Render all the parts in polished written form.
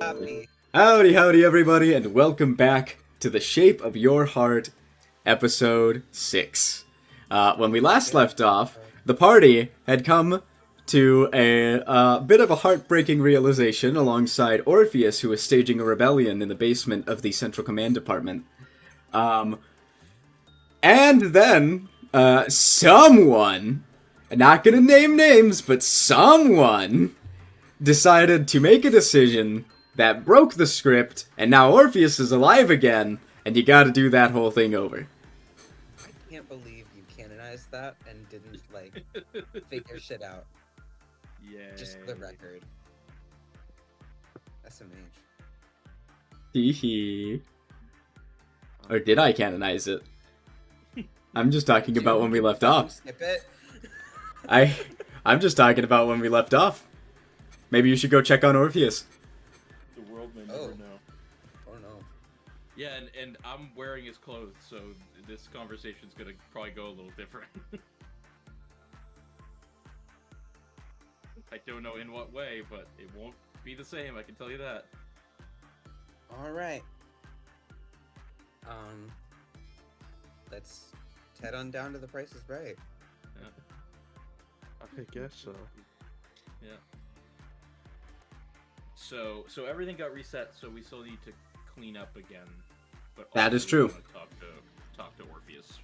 Happy. Howdy, howdy, everybody, and welcome back to The Shape of Your Heart, episode 6. When we last left off, the party had come to a bit of a heartbreaking realization alongside Orpheus, who was staging a rebellion in the basement of the Central Command Department. And then, someone, I'm not gonna name names, but someone decided to make a decision that broke the script, and now Orpheus is alive again, and you gotta do that whole thing over. I can't believe you canonized that and didn't, figure shit out. Yeah. Just for the record. SMH. Hee. Or did I canonize it? I'm just talking about when we left off. Skip it? I'm just talking about when we left off. Maybe you should go check on Orpheus. The world may never know. Oh no. Yeah, and I'm wearing his clothes, so this conversation's gonna probably go a little different. I don't know in what way, but it won't be the same, I can tell you that. Alright. Let's head on down to The Price is Right. Yeah. I guess so. Yeah. So everything got reset, so we still need to clean up again. But That also is true. we wanna Talk to Orpheus.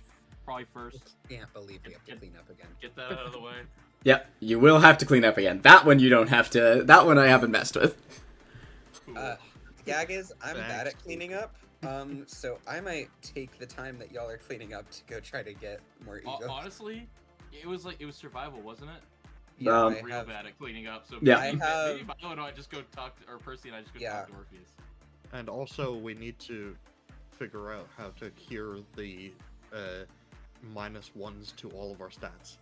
Probably first. Can't believe we have to clean up again. Get that out of the way. Yep, you will have to clean up again. That one you don't have to. That one I haven't messed with. Cool. Gag is, I'm Thanks. bad at cleaning up. So I might take the time that y'all are cleaning up to go try to get more ego. Honestly, it was survival, wasn't it? Yeah, Um, I Real have- bad at cleaning up. So Yeah. maybe, I have- maybe Milo and I just go talk to, or Percy and I just go Yeah. talk to Orpheus. And also, we need to figure out how to cure the -1s to all of our stats.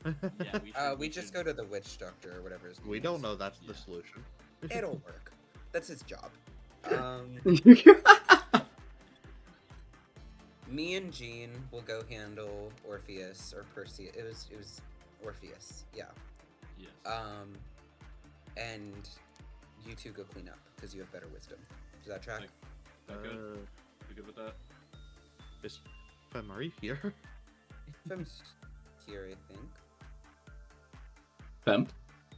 Yeah, we just go to the witch doctor or whatever his name We don't is. know that's the Yeah. solution. It'll work. That's his job. Me and Jean will go handle Orpheus or Percy. It was Orpheus. Yeah. Yes. And you two go clean up because you have better wisdom. Does that track? That good? You good with that? Is Femarie here? Fem's here, I think. Fem.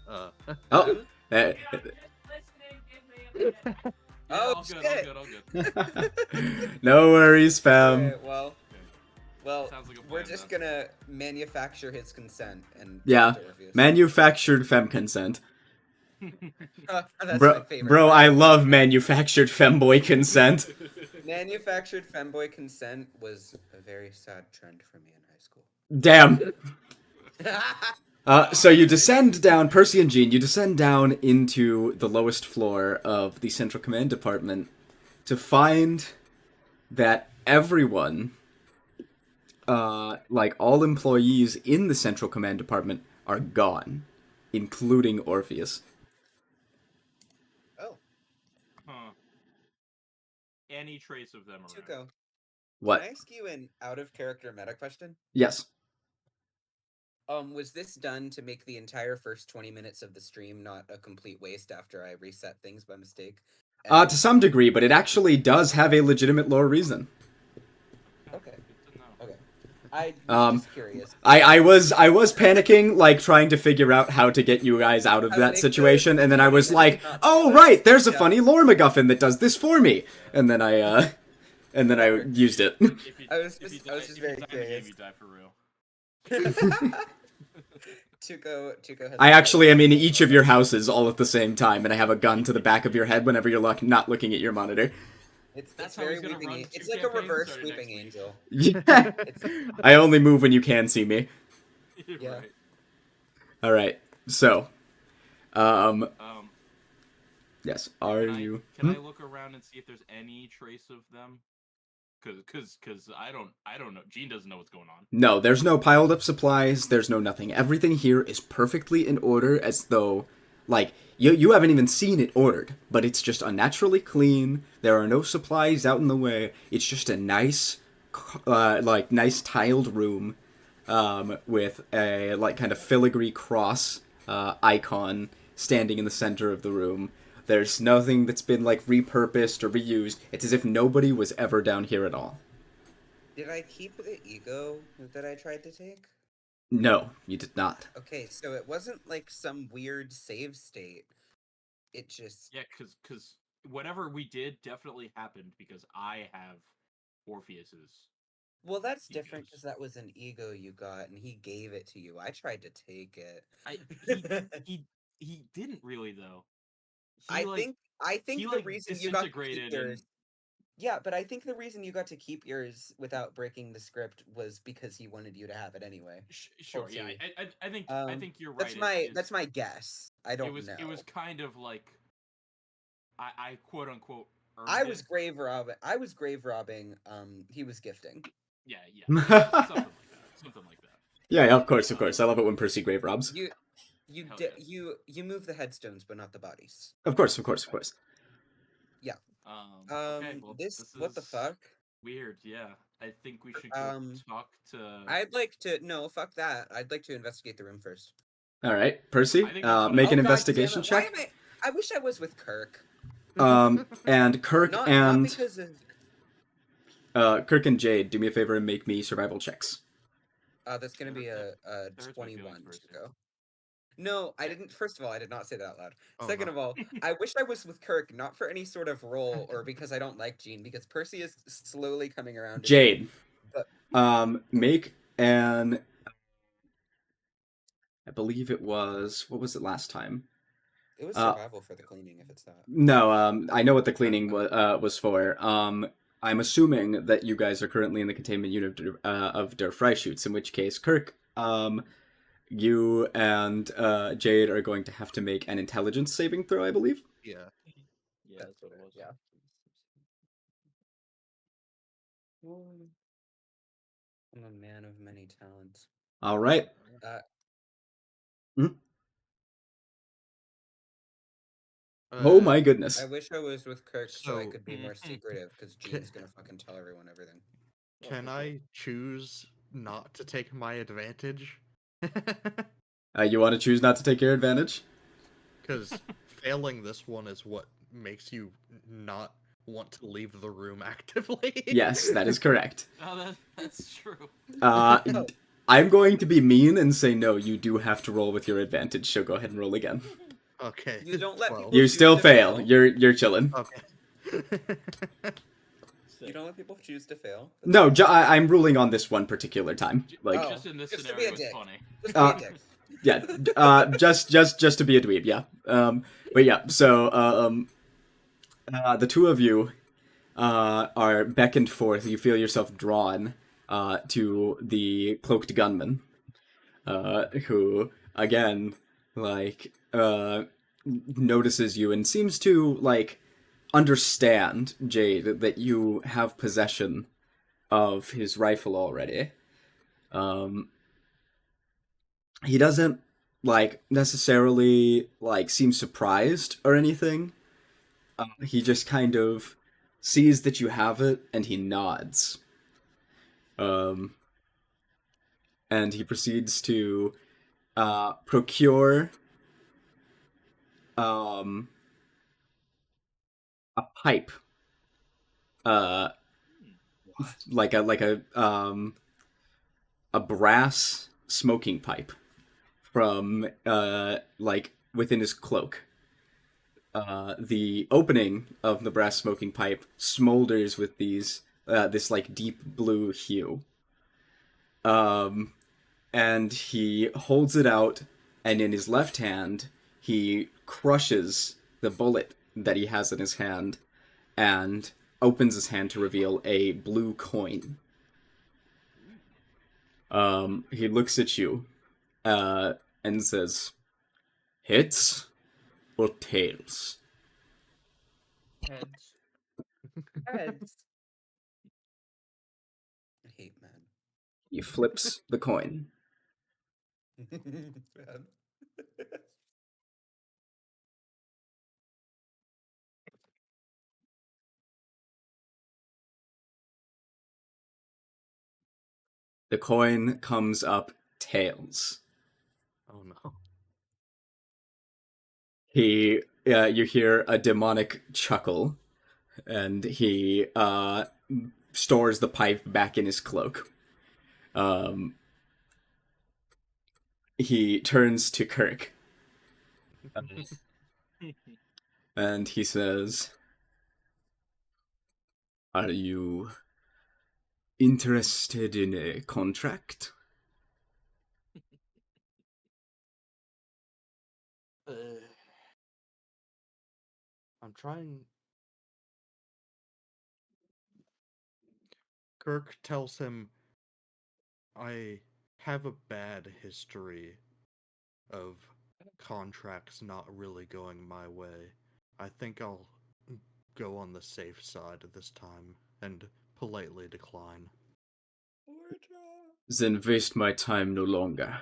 Uh, Oh. eh, Yeah, Oh, all good, shit. all good. no worries, Fem. Okay, well, Sounds like a we're plan, just then. gonna manufacture his consent and Yeah, talk to Orpheus. Manufactured Fem consent. That's my favorite. Bro, I love manufactured femboy consent. Manufactured femboy consent was a very sad trend for me in high school. Damn. So you descend down, Percy and Jean, you descend down into the lowest floor of the Central Command Department to find that everyone, all employees in the Central Command Department are gone, including Orpheus. Oh, Huh. Any trace of them around? Tuco, What? can I ask you an out-of-character meta question? Yes. Was this done to make the entire first 20 minutes of the stream not a complete waste after I reset things by mistake? To some degree, but it actually does have a legitimate lore reason. Okay. Good to know. Okay. I was Um, just curious. I was panicking, like, trying to figure out how to get you guys out of How that they situation, could, and then I was and like, not do oh, that. right, there's a Yeah. funny lore MacGuffin that does this for me! And then I used it. If you, I was if you just- die, I was just if you very die in the game, curious. you die for real. Tuco has I actually am in each of your houses all at the same time, and I have a gun to the back of your head whenever you're not looking at your monitor. It's That's how very he's gonna weeping. run It's two like a campaigns reverse starting weeping next week. angel. Yeah. It's, I only move when you can see me. Yeah. Right. Alright, so, Um, yes, are can you... I look around and see if there's any trace of them? Cause I don't know. Gene doesn't know what's going on. No, there's no piled up supplies, there's no nothing. Everything here is perfectly in order, as though, like, you haven't even seen it ordered, but it's just unnaturally clean, there are no supplies out in the way, it's just a nice, nice tiled room, with a, kind of filigree cross, icon standing in the center of the room. There's nothing that's been like repurposed or reused. It's as if nobody was ever down here at all. Did I keep the ego that I tried to take? No, you did not. Okay, so it wasn't like some weird save state. It just Yeah, because whatever we did definitely happened because I have Orpheus's. well, that's different Egos. because that was an ego you got, and he gave it to you. I tried to take it. He didn't really though. I think I he think the like reason you got to keep disintegrated yours. and Yeah, but I think the reason you got to keep yours without breaking the script was because he wanted you to have it anyway. sure, We'll yeah. see. I think you're right. That's my guess. I don't know. It was kind of like I quote unquote earned I was it. grave robbing. I was grave robbing. He was gifting. Yeah, something like that. Something like that. Yeah, of course. I love it when Percy grave robs. You Hell yeah. you move the headstones, but not the bodies. Of course. Yeah. Okay, well, This this what the is fuck? weird. Yeah, I think we should go talk to. I'd like to no, fuck that. I'd like to investigate the room first. All right, Percy, I think that's what make I- an Oh, God investigation damn it. check. Why am I wish I was with Kirk. And Kirk Not and because of Kirk and Jade, do me a favor and make me survival checks. that's gonna be a hurts my 21 feelings, to Percy. go. No, I didn't. First of all, I did not say that out loud. Oh, Second no. of all, I wish I was with Kirk, not for any sort of role or because I don't like Jean, because Percy is slowly coming around. Jade, But- make an. I believe it was. What was it last time? It was survival for the cleaning, if it's that. No, I know what the cleaning was for. I'm assuming that you guys are currently in the containment unit of Der Freischütz, in which case, Kirk, you and Jade are going to have to make an intelligence saving throw, I believe. Yeah. Yeah, that's what it was. Yeah. I'm a man of many talents. All right. Oh my goodness. I wish I was with Kirk so I So- could be more secretive, because Jean's gonna fucking tell everyone everything. Can I choose not to take my advantage? You want to choose not to take your advantage? Because failing this one is what makes you not want to leave the room actively. Yes, that is correct. Oh, that's true. I'm going to be mean and say no, you do have to roll with your advantage, so go ahead and roll again. Okay. You don't let 12. people- You choose still to fail. fail. You're chilling. Okay. You don't let people choose to fail. No, I'm ruling on this one particular time. Like, Oh. Just in this just to scenario, be a it's dick. funny. Just Uh, be a dick. yeah, just to be a dweeb, yeah. But yeah, so the two of you are beckoned forth. You feel yourself drawn to the cloaked gunman, who again, like, notices you and seems to like understand, Jade, that you have possession of his rifle already. He doesn't like necessarily like seem surprised or anything. He just kind of sees that you have it and he nods. And he proceeds to procure a pipe. Like a brass smoking pipe from like within his cloak. The opening of the brass smoking pipe smolders with this like deep blue hue. And he holds it out, and in his left hand he crushes the bullet that he has in his hand and opens his hand to reveal a blue coin. He looks at you and says, "Heads or tails?" Heads. Heads. I hate men. He flips the coin. Bad. The coin comes up tails. Oh no. He you hear a demonic chuckle, and he stores the pipe back in his cloak. He turns to Kirk, and he says, "Are you interested in a contract?" I'm trying. Kirk tells him, I have a bad history of contracts not really going my way. I think I'll go on the safe side this time and politely decline. Then waste my time no longer.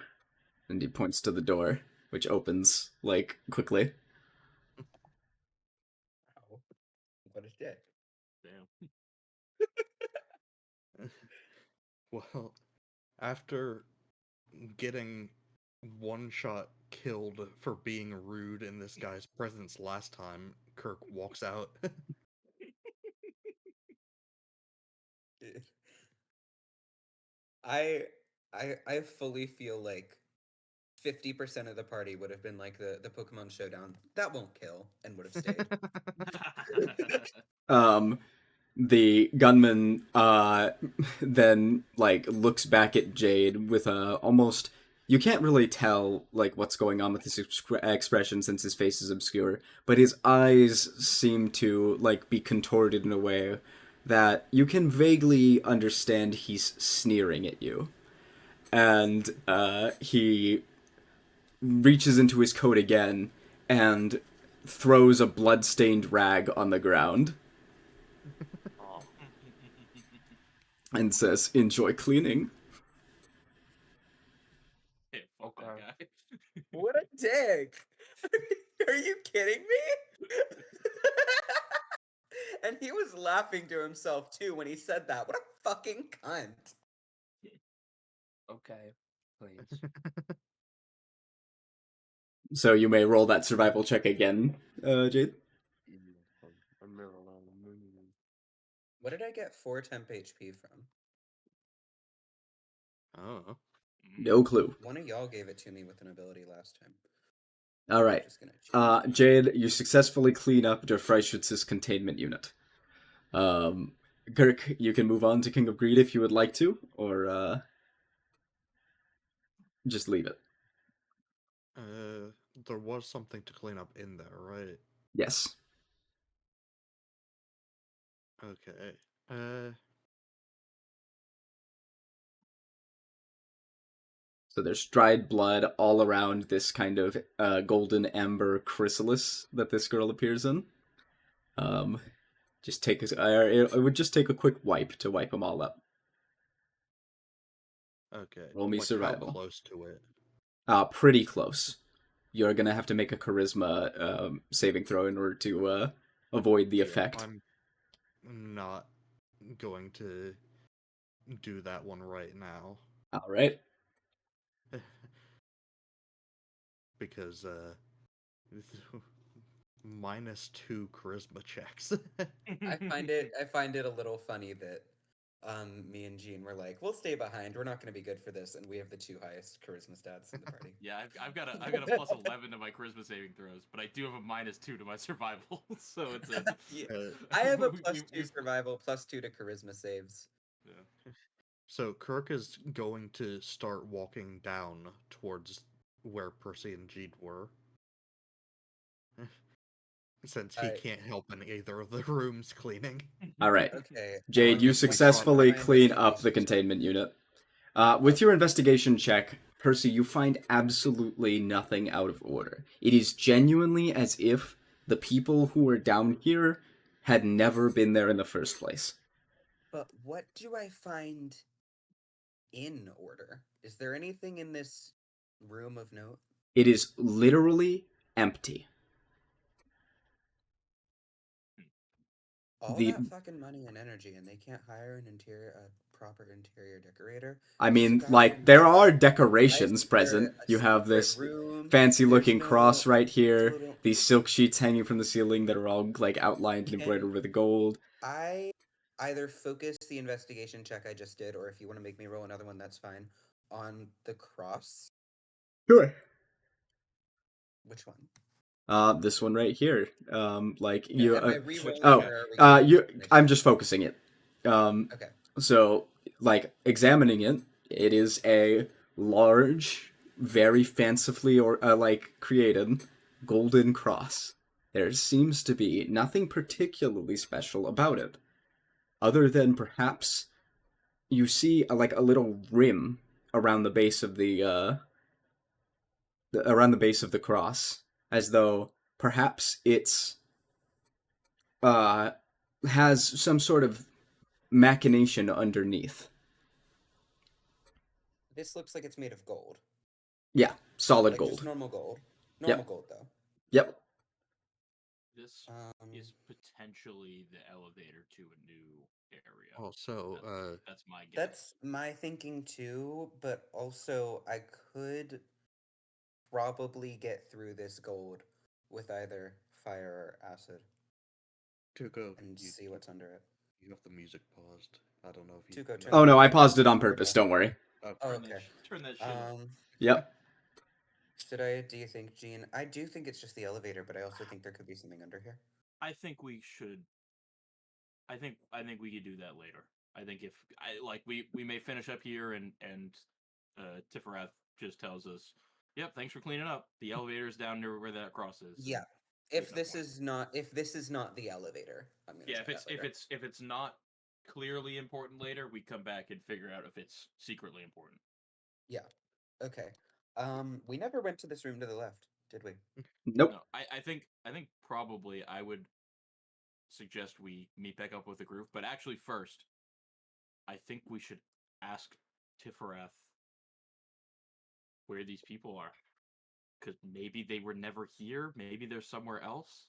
And he points to the door, which opens, like, quickly. Ow. What a dick. Damn. Well, after getting one shot killed for being rude in this guy's presence last time, Kirk walks out. I I fully feel like 50% of the party would have been like the Pokemon Showdown. That won't kill, and would have stayed. The gunman then like looks back at Jade with a almost, you can't really tell like what's going on with his expression since his face is obscure, but his eyes seem to like be contorted in a way that you can vaguely understand he's sneering at you. And he reaches into his coat again and throws a blood-stained rag on the ground and says, "Enjoy cleaning." Hey, fuck that guy. What a dick! Are you kidding me? And he was laughing to himself too when he said that. What a fucking cunt! Okay, please. So you may roll that survival check again, Jade. A mirror on the moon. What did I get 4 temp HP from? Oh. No clue. One of y'all gave it to me with an ability last time. All right. Just gonna change Jade, you successfully clean up Der Freischutz's containment unit. Kirk, you can move on to King of Greed if you would like to, or just leave it. There was something to clean up in there, right? Yes. Okay. So there's dried blood all around this kind of golden amber chrysalis that this girl appears in. Just take it would just take a quick wipe to wipe them all up. Okay. Roll me like survival. How close to it? Pretty close. You're gonna have to make a charisma saving throw in order to avoid the effect. I'm not going to do that one right now. All right. Because -2 charisma checks. I find it a little funny that me and Jean were like, we'll stay behind. We're not going to be good for this, and we have the 2 highest charisma stats in the party. Yeah, I've got a plus 11 to my charisma saving throws, but I do have a -2 to my survival, so it's a. Yeah. I have a we- +2 we- survival, +2 to charisma saves. Yeah. So Kirk is going to start walking down towards where Percy and Jeed were. Since he can't help in either of the rooms cleaning. All right. Okay. Jade, you What's my successfully shot? clean up the Investigation check. containment unit. With your investigation check, Percy, you find absolutely nothing out of order. It is genuinely as if the people who are down here had never been there in the first place. But what do I find in order? Is there anything in this room of note? It is literally empty. All The- that fucking money and energy, and they can't hire an interior proper interior decorator. I This is a mean, guy like, who there has are a decorations nice present. a You have separate this room. fancy There's looking no cross right here, little. these silk sheets hanging from the ceiling that are all, like, outlined and embroidered with gold. I either focus the investigation check I just did, or if you want to make me roll another one, that's fine. On the cross. Sure. Which one? This one right here. Like, Okay, you, am I re-rolling oh, or are we gonna you, finish I'm it? just focusing it. Okay. So, like, examining it, it is a large, very fancifully like created golden cross. There seems to be nothing particularly special about it, other than perhaps you see like a little rim around the base of around the base of the cross, as though perhaps it's uh has some sort of machination underneath. This looks like it's made of gold. Yeah, solid Like gold. just normal gold. Yep. Normal gold though. Yep. This Um, is potentially the elevator to a new area. Also, That's my guess. that's my thinking too, but also I could probably get through this gold with either fire or acid Tuco, and see what's under it. you have the music paused. I don't know if you. Tuco, turn Oh the no, I music paused it on or purpose. no? Don't worry. Oh, Turn okay. turn that shit up. Yep. Do you think, Gene? I do think it's just the elevator, but I also think there could be something under here. I think we should. I think we could do that later. I think if we may finish up here and Tiferath just tells us, "Yep, thanks for cleaning up. The elevator's down near where that cross is." Yeah. There's If no this point. is not the elevator, I'm gonna Yeah, say that later. if it's not clearly important later, we come back and figure out if it's secretly important. Yeah. Okay. We never went to this room to the left, did we? Nope. No, I think probably I would suggest we meet back up with the group, but actually first, I think we should ask Tiferath where these people are. Because maybe they were never here, maybe they're somewhere else.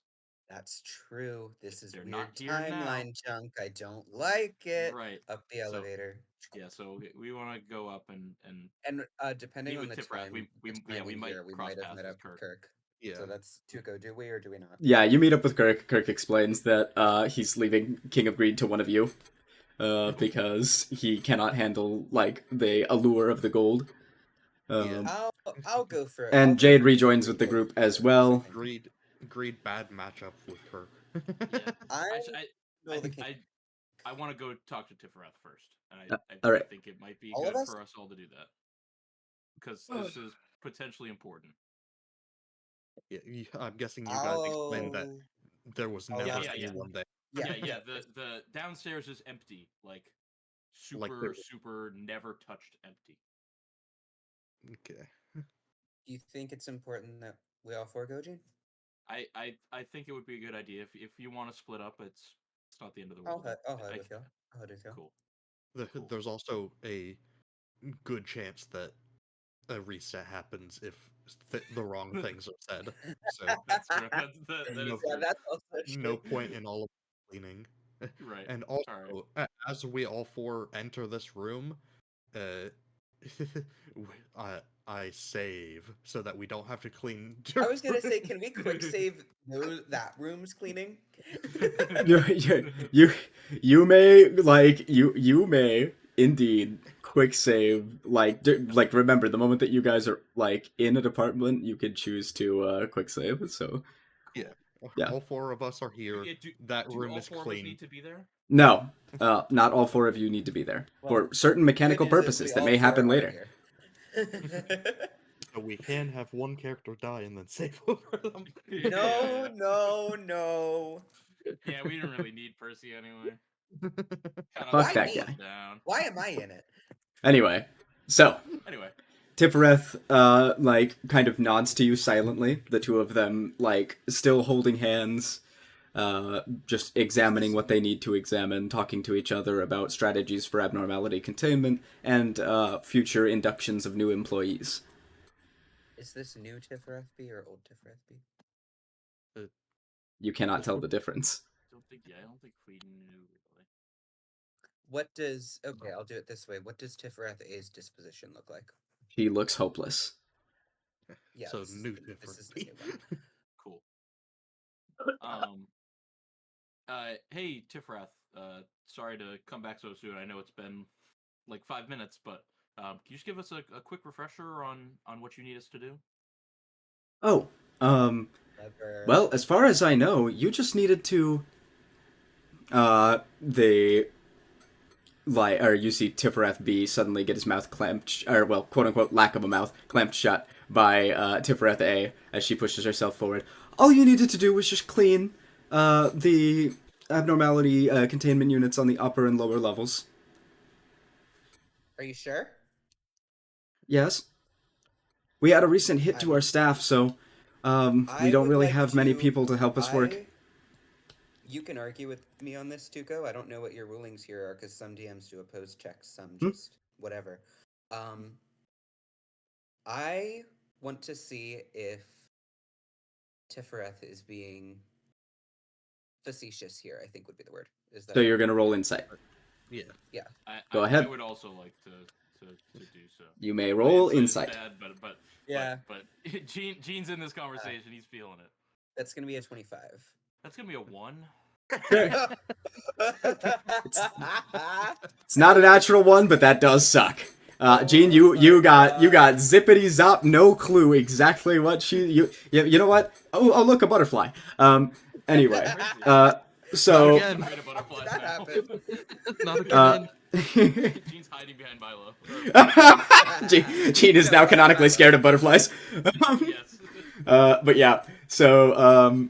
That's true. This is They're weird not here now. timeline junk. I don't like it. Right. Up the So- elevator. Yeah, so we want to go up and And depending meet on with the Tiferath. time, We timing might here, we cross might have paths met with up with Kirk. Kirk. Yeah. So that's Tuco. Do we or do we not? Yeah, you meet up with Kirk. Kirk explains that he's leaving King of Greed to one of you, because he cannot handle like the allure of the gold. I'll go for it. And Jade rejoins with the group as well. Greed bad matchup with Kirk. Yeah. I want to go talk to Tiferath first, and all right. I think it might be All of good us? for us all to do that because this is potentially important. Yeah, I'm guessing you guys explained that there was never yeah. anyone there. Yeah. The downstairs is empty, like super there- super never touched empty. Okay. Do you think it's important that we all four go, Gene? I think it would be a good idea if you want to split up. It's not the end of the I'll world. head with you. I'll head with you. Cool. There's also a good chance that a reset happens if the wrong things are said. So That's true. That is No- true. that's also true. no point in all of cleaning. Right. And also, Alright. as we all four enter this room, I save so that we don't have to clean. I was gonna say, can we quick save that room's cleaning? You may indeed quick save like remember the moment that you guys are like in a department you could choose to quick save, so Yeah. All four of us are here. That Do room all is four of us clean. need to be there? no, not all four of you need to be there for certain mechanical Good news is purposes we that all may four happen are later. here. So we can have one character die and then save over them. No. Yeah, we didn't really need Percy anyway. Fuck that guy. Down. Why am I in it? Anyway, so Anyway, Tiferath, like, kind of nods to you silently, the two of them, like, still holding hands, just examining what they need to examine, talking to each other about strategies for abnormality containment, and, future inductions of new employees. Is this new Tiferath B or old Tiferath B? You cannot tell the difference. I don't think we knew really. What does okay? I'll do it this way. What does Tiferath A's disposition look like? He looks hopeless. Yeah, So this is new the, different. this is the new one. Cool. Hey Tifrath. Sorry to come back so soon. I know it's been like 5 minutes, but can you just give us a quick refresher on what you need us to do? Oh, Clever. well, as far as I know, you just needed to, or you see Tiferath B suddenly get his mouth clamped, or, well, quote-unquote, lack of a mouth, clamped shut by, Tiferath A as she pushes herself forward. All you needed to do was just clean, the abnormality, containment units on the upper and lower levels. Are you sure? Yes? We had a recent hit to our staff, so, we I don't would really like have many to- people to help us work. You can argue with me on this, Tuco. I don't know what your rulings here are because some DMs do opposed checks, some just whatever. I want to see if Tiferath is being facetious here, I think would be the word. Is that So you're gonna roll insight. Yeah. Go ahead. I would also like to do so. You may roll My is insight. bad, but Yeah. But Gene's in this conversation. He's feeling it. That's gonna be a 25. That's gonna be a 1. It's not a natural one, but that does suck. Gene, you got zippity zop, no clue exactly what you know what? Oh look, a butterfly. Anyway, so Again. Afraid of butterflies That now. happened. Not again. Gene's hiding behind Milo. Gene is now canonically scared of butterflies. Yes. But yeah, so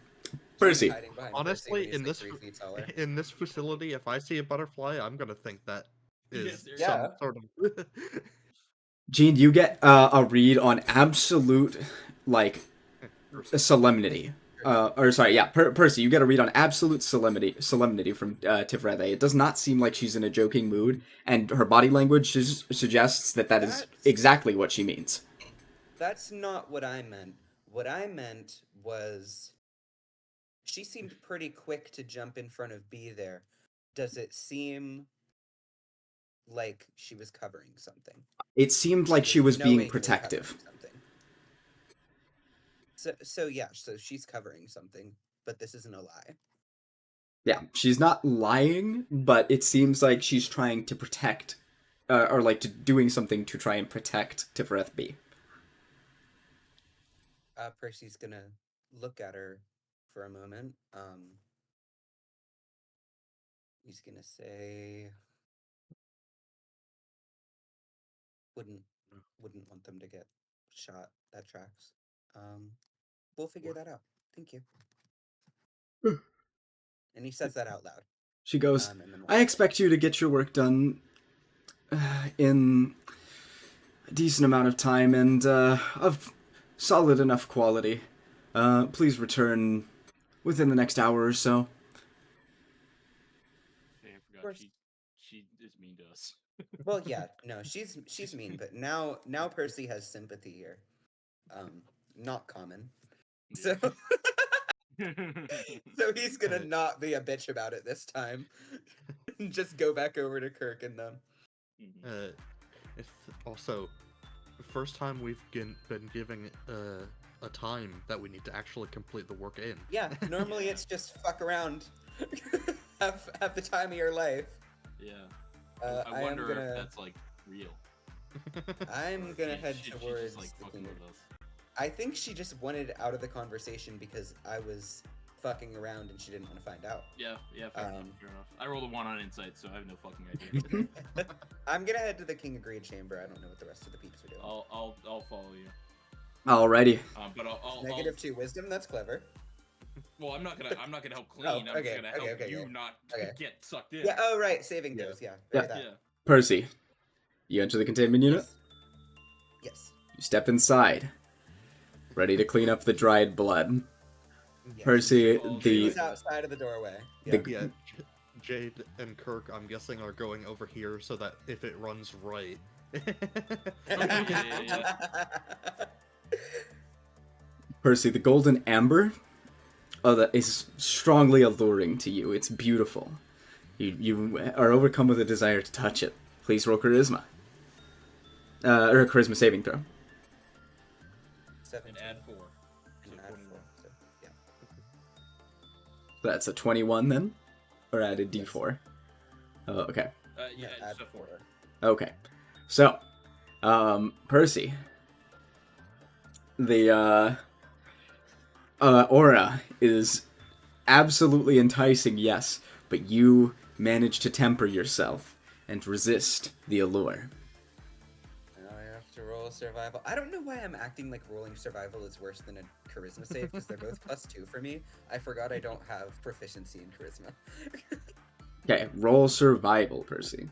Percy. Hiding behind Honestly, Percy when in he's, this like, 3 feet taller. in this facility, if I see a butterfly, I'm gonna think that is Yes, some yeah. sort of. Gene, you get a read on absolute like solemnity. Percy, you get a read on absolute solemnity from Tiferath A. It does not seem like she's in a joking mood, and her body language suggests that is That's- exactly what she means. That's not what I meant. What I meant was she seemed pretty quick to jump in front of B there. Does it seem like she was covering something? It seemed like she was being knowingly protective. covering something. So she's covering something, but this isn't a lie. Yeah, she's not lying, but it seems like she's trying to protect, or like doing something to try and protect Tiferath B. Percy's gonna look at her for a moment. He's gonna say, wouldn't want them to get shot. That tracks. We'll figure that out. Thank you. And he says that out loud. She goes, And then I expect you to get your work done in a decent amount of time and of solid enough quality. Please return within the next hour or so. Hey, I forgot course. she is mean to us. Well, yeah, no, she's mean, but now Percy has sympathy here. Not common. So so he's gonna not be a bitch about it this time. Just go back over to Kirk and them. Mhm. It's also the first time we've been giving a time that we need to actually complete the work in. Yeah, normally it's just fuck around. have the time of your life. Yeah. I I wonder am gonna if that's like real. I'm gonna head She towards just like the fucking King. with us. I think she just wanted out of the conversation because I was fucking around and she didn't want to find out. Yeah, fair enough, Um, fair enough. I rolled a 1 on insight, so I have no fucking idea. I'm gonna head to the King Agreed chamber. I don't know what the rest of the peeps are doing. I'll follow you. Alrighty. But I'll -2 wisdom. That's clever. well, I'm not gonna help clean. Oh, I'm okay, just gonna help okay, you okay. not Okay. get sucked in. Yeah. Oh, right. Saving Yeah. throws. Yeah. Yeah. Very that. Yeah. Percy, you enter the containment unit. Yes. You step inside, ready to clean up the dried blood. Yes. Percy, Oh, the He's outside of the doorway. Yeah. The- Yeah, Jade and Kirk, I'm guessing, are going over here so that if it runs right. Percy, the golden amber, that is strongly alluring to you. It's beautiful. You are overcome with a desire to touch it. Please roll charisma. Or a charisma saving throw. 17. And add 4. So And add 21. 4. So, yeah. That's a 21 then? Or add a Yes. d4? Oh, okay. Yeah, No, add it's a 4. Okay. So, Percy. The, aura is absolutely enticing, yes, but you manage to temper yourself and resist the allure. Now I have to roll survival. I don't know why I'm acting like rolling survival is worse than a charisma save, because they're both +2 for me. I forgot I don't have proficiency in charisma. Okay, roll survival, Percy.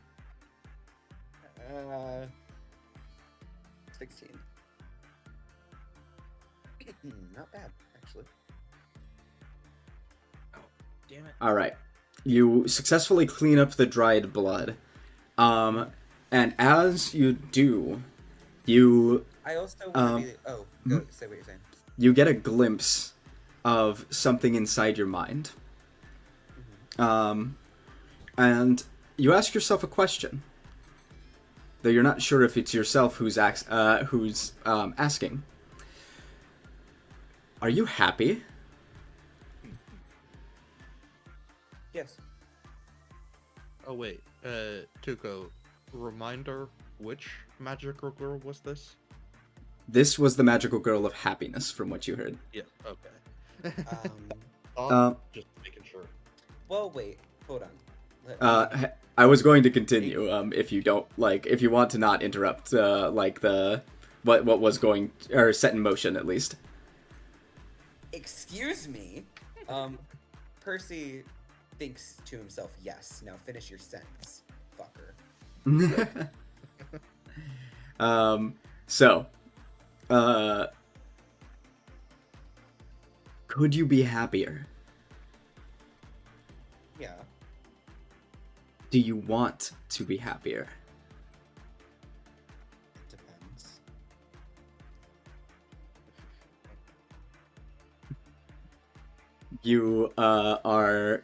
16. Not bad, actually. Damn it. Alright. You successfully clean up the dried blood. And as you do, you I also want to be. Oh, go mhm. say what you're saying. you get a glimpse of something inside your mind. And you ask yourself a question, though you're not sure if it's yourself who's asking. Are you happy? Yes. Oh wait, Tuco, reminder, which magical girl was this? This was the magical girl of happiness, from what you heard. Yeah, okay. Um. Just making sure. Well, wait. Hold on. Let me- I was going to continue. If you don't if you want to not interrupt, what was going or set in motion at least. Excuse me. Percy thinks to himself, "Yes." Now finish your sentence, fucker. So, could you be happier? Yeah. Do you want to be happier? It depends. You are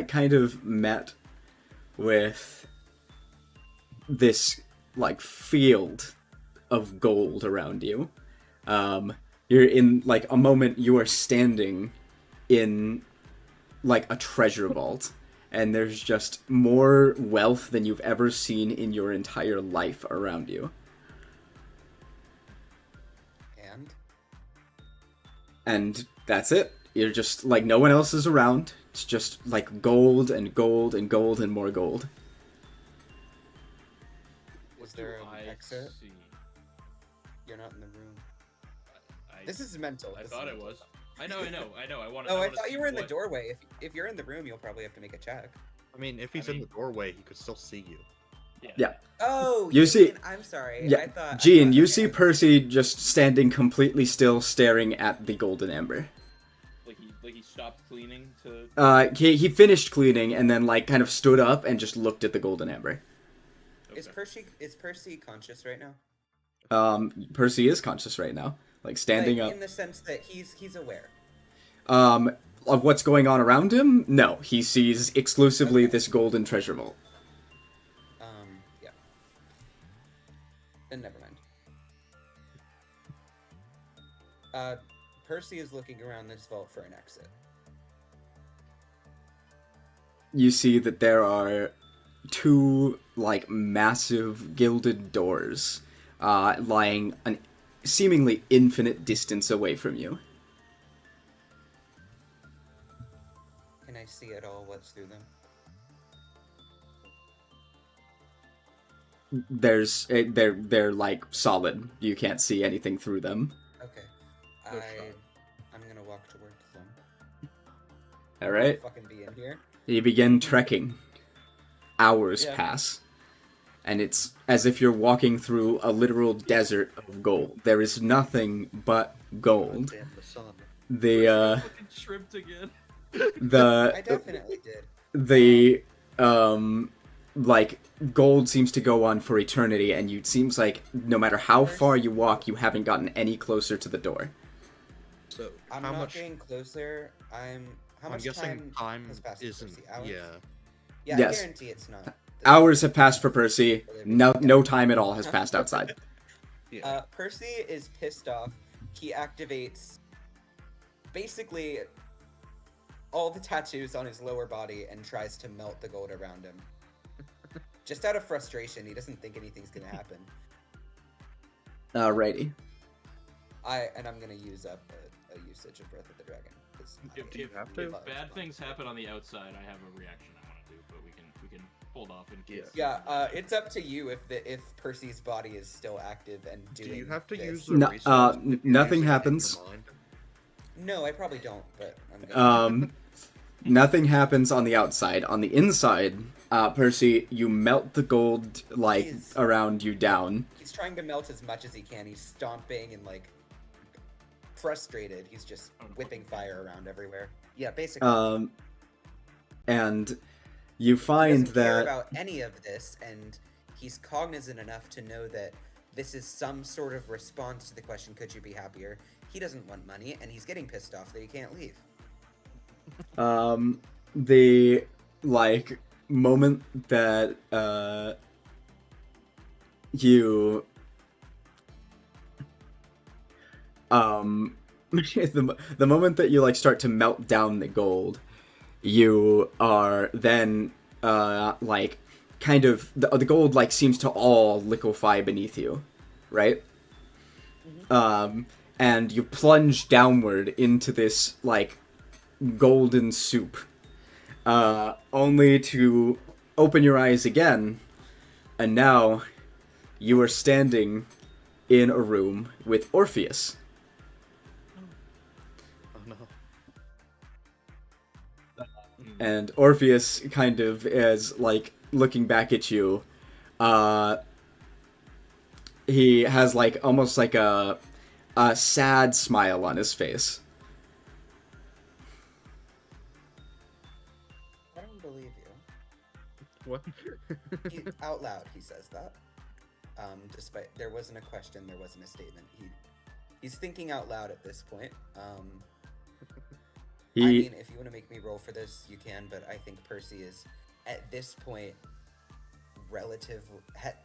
kind of met with this field of gold around you. You're in a moment you are standing in a treasure vault, and there's just more wealth than you've ever seen in your entire life around you. And that's it. You're just no one else is around. It's just gold and gold and gold and more gold. Is there I an exit? see? You're not in the room. I, This is mental. I This thought is it mental. was. I know. I want. Oh, I thought you were in the doorway. If you're in the room, you'll probably have to make a check. I mean, if he's in the doorway, he could still see you. Yeah. Oh, You see- mean- I'm sorry. Yeah, I thought. Jean, you okay, see I- Percy just standing completely still, staring at the golden ember. Like he stopped cleaning to. He finished cleaning and then kind of stood up and just looked at the golden ember. Is Percy conscious right now? Percy is conscious right now, standing up. In the sense that he's aware. Of what's going on around him? No, he sees exclusively Okay. this golden treasure vault. Yeah. Then never mind. Percy is looking around this vault for an exit. You see that there are two massive gilded doors lying an seemingly infinite distance away from you. Can I see at all what's through them? They're solid. You can't see anything through them. Okay. Good shot. I'm gonna walk towards them. All right. Fucking be in here. You begin trekking. Hours Yeah. pass, and it's as if you're walking through a literal desert of gold. There is nothing but gold. Damn the sun. Fucking shrimped again. I The definitely did. gold seems to go on for eternity, and it seems like no matter how far you walk, you haven't gotten any closer to the door. So I'm how not much? getting closer. How I'm much guessing time has passed, isn't. Percy? Hours? Yeah. Yeah, Yes. I guarantee it's not. Hours have passed for Percy. No time at all has passed outside. Yeah. Percy is pissed off. He activates basically all the tattoos on his lower body and tries to melt the gold around him. Just out of frustration, he doesn't think anything's gonna happen. Alrighty. I'm gonna use up a usage of Breath of the Dragon. 'cause If, I- if, have to? if bad things happen on the outside, I have a reaction I want to do, but we can hold off in case. Yeah, it's up to you if Percy's body is still active and doing. Do you have to this. use the No, resource? if you're nothing using happens. Mind? No, I probably don't, but I'm gonna. Nothing happens on the outside. On the inside, Percy, you melt the gold like Jeez. around you down. He's trying to melt as much as he can. He's stomping and like frustrated. He's just whipping fire around everywhere. Yeah, basically. And you he find doesn't care that about any of this, and he's cognizant enough to know that this is some sort of response to the question, "Could you be happier?" He doesn't want money, and he's getting pissed off that he can't leave. the like moment that you the moment that you like start to melt down the gold, you are then like kind of the gold like seems to all liquefy beneath you, right? And you plunge downward into this like golden soup, only to open your eyes again, and now you are standing in a room with Orpheus. Oh no. And Orpheus kind of is like looking back at you. He has like almost like a sad smile on his face. I don't believe you. What? Out loud, he says that. Despite there wasn't a question, there wasn't a statement. He's thinking out loud at this point. I mean, if you want to make me roll for this, you can. But I think Percy is, at this point,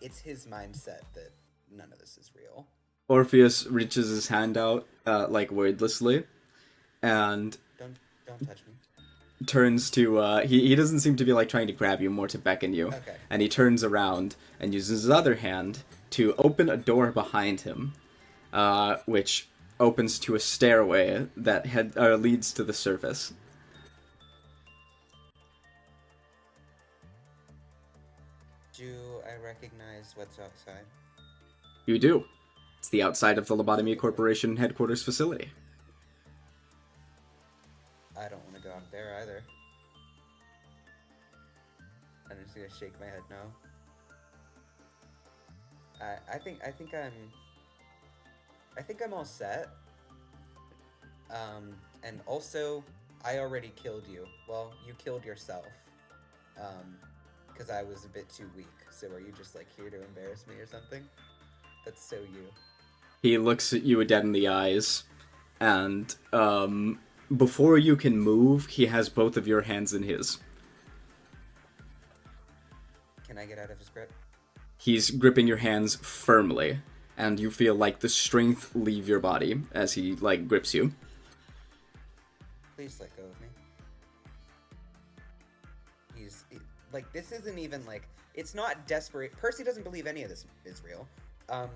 it's his mindset that none of this is real. Orpheus reaches his hand out, like wordlessly, and Don't touch me. turns to he doesn't seem to be like trying to grab you, more to beckon you. Okay. And he turns around and uses his other hand to open a door behind him, which opens to a stairway that leads to the surface. Do I recognize what's outside? You do. It's the outside of the Lobotomy Corporation headquarters facility. I don't want to go out there either. I'm just gonna shake my head no. I think I'm all set. And also, I already killed you. Well, you killed yourself. Because I was a bit too weak. So are you just like here to embarrass me or something? That's so you. He looks at you dead in the eyes, and before you can move, he has both of your hands in his. Can I get out of his grip? He's gripping your hands firmly, and you feel like the strength leave your body as he like grips you. Please let go of me. Like, this isn't even like, it's not desperate. Percy doesn't believe any of this is real.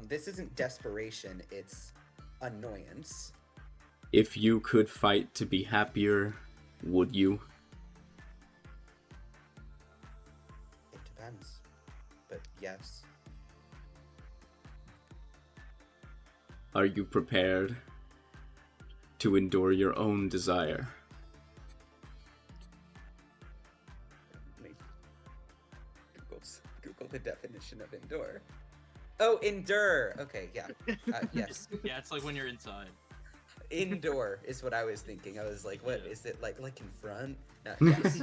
This isn't desperation, it's annoyance. If you could fight to be happier, would you? It depends. But yes. Are you prepared to endure your own desire? Google the definition of endure. Oh, endure. Okay, yeah. Yes. Yeah, it's like when you're inside. Indoor is what I was thinking. I was like, what Yeah. is it like confront? No, yes.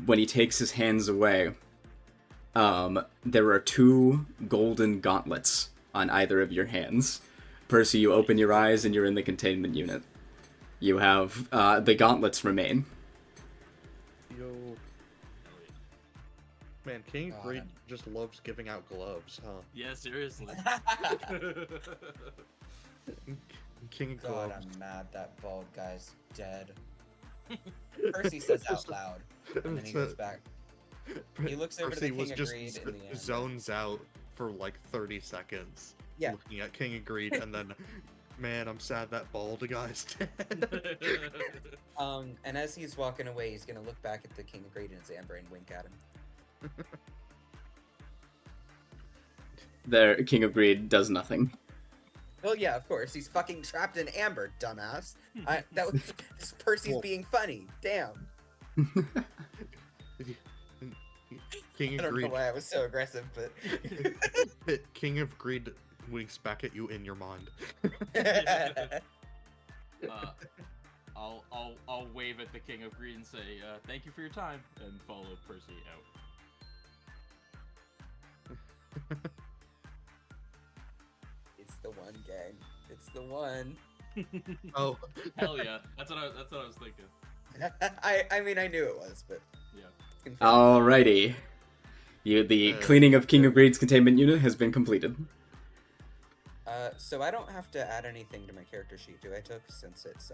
When he takes his hands away, there are two golden gauntlets on either of your hands. Percy, you open your eyes and you're in the containment unit. You have, the gauntlets remain. Yo. Hell Man, King God, Greed I'm- just loves giving out gloves, huh? yeah, seriously. King of God, gloves. I'm mad that bald guy's dead. Percy says out loud, and then he goes back. He looks over to the Percy was King of just Greed in the end. zones out for like 30 seconds. Yeah. Looking at King of Greed, and then, man, I'm sad that bald guy's dead. And as he's walking away, he's gonna look back at the King of Greed and his amber and wink at him. There, King of Greed does nothing. Well, yeah, of course. He's fucking trapped in amber, dumbass. That was Percy's Well- being funny. Damn. King I of don't know Greed. why I was so aggressive, but King of Greed winks back at you in your mind. I'll wave at the King of Greed and say, thank you for your time, and follow Percy out. it's the one, gang. It's the one. Oh, Hell yeah, that's what I was thinking. I mean, I knew it was, but Yeah. confirmed. Alrighty. The cleaning of King of Greed's containment unit has been completed. So I don't have to add anything to my character sheet, do I, Took? Since it's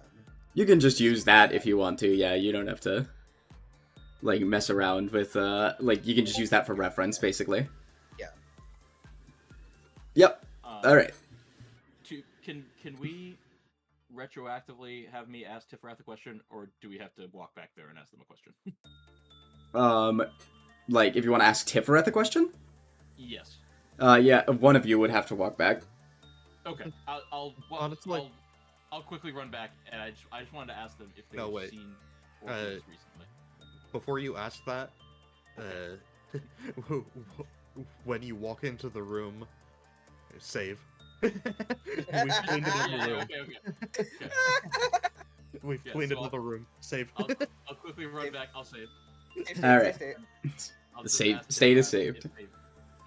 You can just use that if you want to. Yeah, you don't have to like mess around with like you can just use that for reference basically. Yeah. Yep. All right. Can we retroactively have me ask Tiferath a question, or do we have to walk back there and ask them a question? Like if you want to ask Tiferet the question? Yes. Yeah, one of you would have to walk back. Okay. Honestly- I'll quickly run back, and I just wanted to ask them if they've No, wait. seen Orpheus recently. before you ask that, when you walk into the room, save. We've cleaned another room. Okay. We've Yeah, cleaned so another room. Save. I'll quickly run back. I'll save. All right. I'll The just save- ask state is Tiferath saved.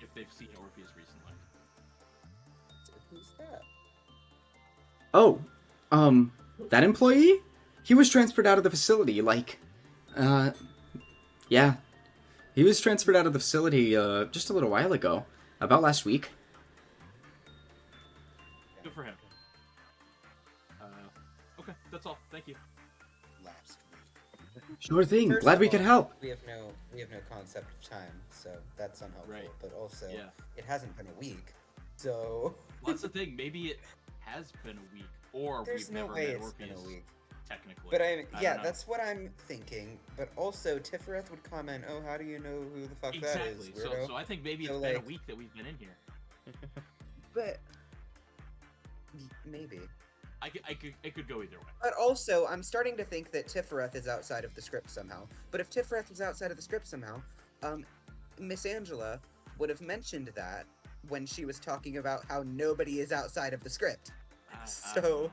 If they've seen Orpheus recently. Who's that? Oh, that employee? He was transferred out of the facility, like, yeah. He was transferred out of the facility, just a little while ago. About last week. Good for him. Okay, that's all. Thank you. Last week. Sure thing, First glad of we could all, help. We have no concept of time, so that's unhelpful. Right. But also, Yeah. it hasn't been a week, so Well, that's the thing. Maybe it has been a week, or there's we've no never way met it's Orpheus. been a week. Technically. But I yeah, don't know. that's what I'm thinking. But also, Tiferet would comment, "Oh, how do you know who the fuck Exactly. that is, weirdo?" So I think maybe So, it's been a like- week that we've been in here. But maybe. It could go either way. But also, I'm starting to think that Tiferet is outside of the script somehow. But if Tiferet was outside of the script somehow, Miss Angela would have mentioned that when she was talking about how nobody is outside of the script. So,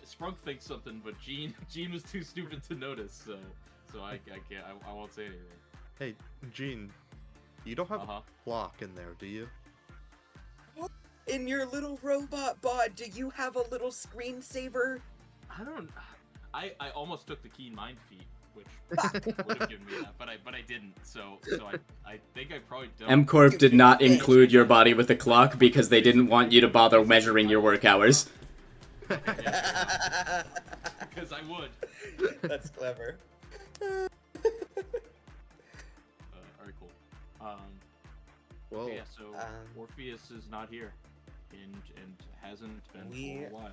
Sprunk thinks something, but Gene was too stupid to notice, so I can't. I won't say anything. Hey, Gene, you don't have Uh huh. a clock in there, do you? in your little robot bod, do you have a little screensaver? I don't. I almost took the Keen Mind feat, which would have given me that, but I didn't. So I think I probably don't. M-Corp did not include your body with a clock because they didn't want you to bother measuring your work hours. Because I would. That's clever. Alright, cool. Well, Yeah, so Orpheus is not here, and hasn't been for a while.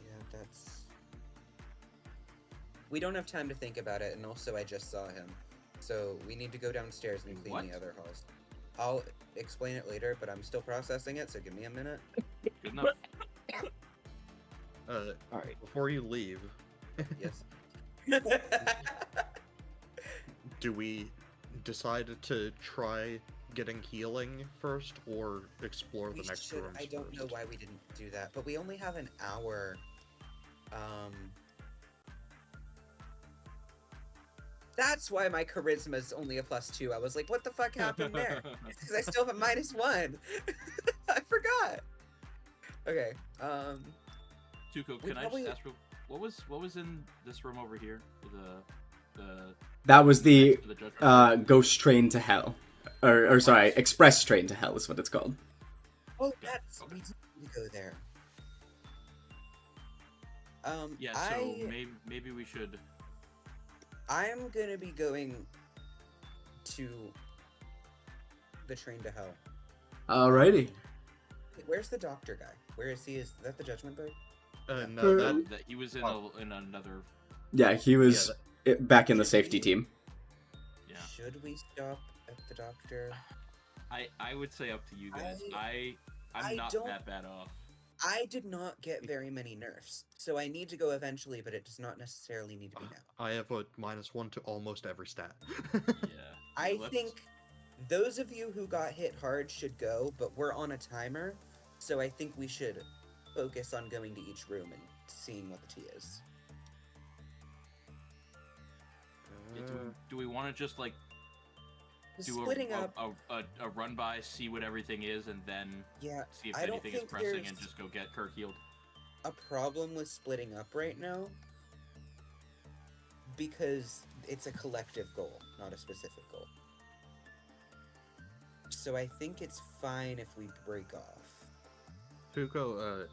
Yeah, that's. We don't have time to think about it, and also I just saw him, so we need to go downstairs and clean What? the other halls. I'll explain it later, but I'm still processing it, so give me a minute. Good enough. Alright, before you leave, Yes. do we decide to try getting healing first, or explore the We next should. rooms I don't know first? why we didn't do that, but we only have an hour. That's why my charisma is only a +2. I was like, what the fuck happened there? Because I still have a -1. I forgot. Okay. Tuco, We can I probably- just ask real what was in this room over here? The That was the next to judgment. Ghost Train to Hell. Or sorry, Express Train to Hell is what it's called. Oh, Okay, that's okay. we do need to go there. Yeah, so maybe we should. I'm gonna be going to the train to hell. Alrighty. Where's the doctor guy? Where is he? Is that the Judgment Bird? No, that That he was in in another. Yeah, he was back in the safety team. Yeah, Should we stop at the doctor? I would say up to you guys. I I'm not don't- that bad off. I did not get very many nerfs, so I need to go eventually, but it does not necessarily need to be now. I have a -1 to almost every stat. Yeah. I let's- think those of you who got hit hard should go, but we're on a timer, so I think we should focus on going to each room and seeing what the tea is. Yeah, do we want to just like do Splitting up, a run by, see what everything is, and then yeah, see if I don't anything is think pressing, and there's- just go get Kirk healed? a problem with splitting up right now because it's a collective goal, not a specific goal. So I think it's fine if we break off. Tuco,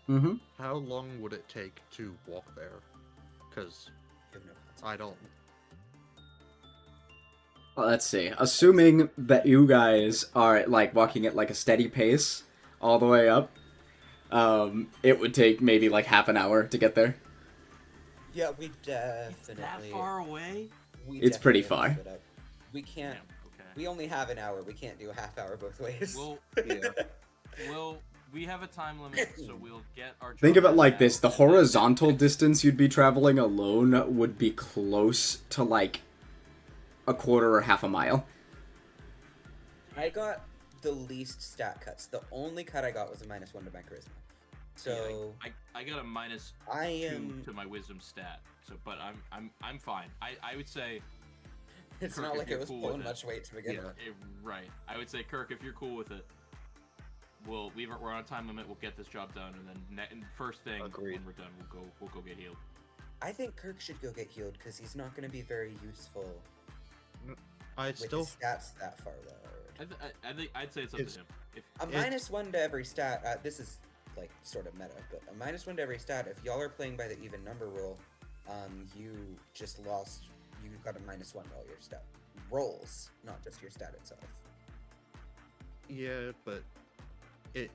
Mm-hmm. how long would it take to walk there? Because I have no concept. I don't. Well, let's see. Assuming that you guys are like walking at like a steady pace all the way up, it would take maybe like half an hour to get there. Yeah, we It's definitely. that far away. We It's pretty definitely have to far. split up. We can't. Damn, okay. We only have an hour. We can't do a half hour both ways. Well, Yeah. well, we have a time limit, so we'll get our. Think of it job like done this: the now, and then- horizontal distance you'd be traveling alone would be close to like a quarter or half a mile. I got the least stat cuts. The only cut I got was a -1 to my charisma. So I got a -2 am. to my wisdom stat. So, but I'm fine. I would say It's Kirk, not if like you're it was cool with pulling it. much weight to begin Yeah. with. right. I would say Kirk, if you're cool with it, we're on a time limit. We'll get this job done, and then and first thing Agreed. when we're done, we'll go get healed. I think Kirk should go get healed because he's not going to be very useful I with still. his stats that far lowered. I think I'd say it's up It's- to him. If A It- -1 to every stat. This is like sort of meta, but a -1 to every stat. If y'all are playing by the even number rule, you just lost. You got a -1 to all your stat rolls, not just your stat itself. Yeah, but it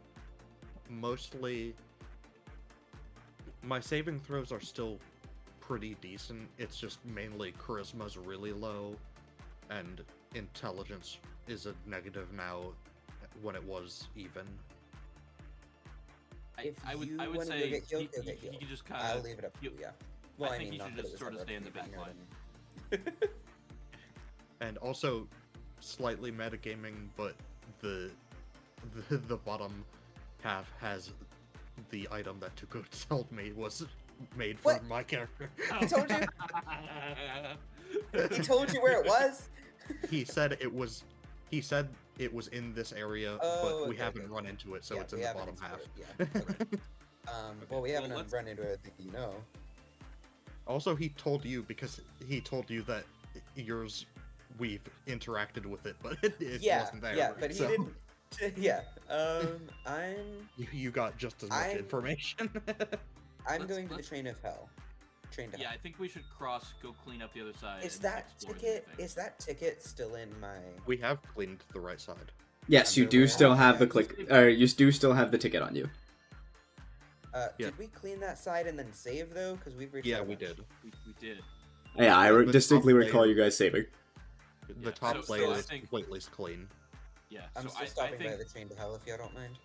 mostly. My saving throws are still pretty decent. It's just mainly charisma's really low, and intelligence is a negative now when it was even. If I would you I would wanna go say get healed, he, go get he healed. could just I'll kind of. leave it up to you. you- Yeah. Well, I I think mean, he not should that it just was sort of ever stay up in to the me, back but you know line. what I mean. And also, slightly metagaming, but the bottom half has the item that Tuco told me was made for What? my character. He told you? He told you where it was. He said it was. He said it was in this area, Oh, but we okay, haven't okay. run into it, so Yeah, it's in we the haven't bottom half. explored, yeah, okay. Well, we haven't let's- run into it that you know. Also, he told you because he told you that yours we've interacted with it, but it Yeah, wasn't there. yeah, but he so didn't. Yeah. I'm You got just as much I'm- information. going to the let's- train of hell. Train to Yeah, hell. I think we should go clean up the other side. Is and that explore the ticket? thing. Is that ticket still in my? We have cleaned the right side. Yes, you do Underwear. still have the Yeah. click, or you do still have the ticket on you. Yeah. Did we clean that side and then save though? Because we've reached. Yeah, that we much. did. We did. Yeah, I Yeah, the distinctly top recall layer- you guys saving. The Yeah, top so layer I is think- completely clean. Yeah. I'm so still I stopping by think the train to hell if y'all don't mind.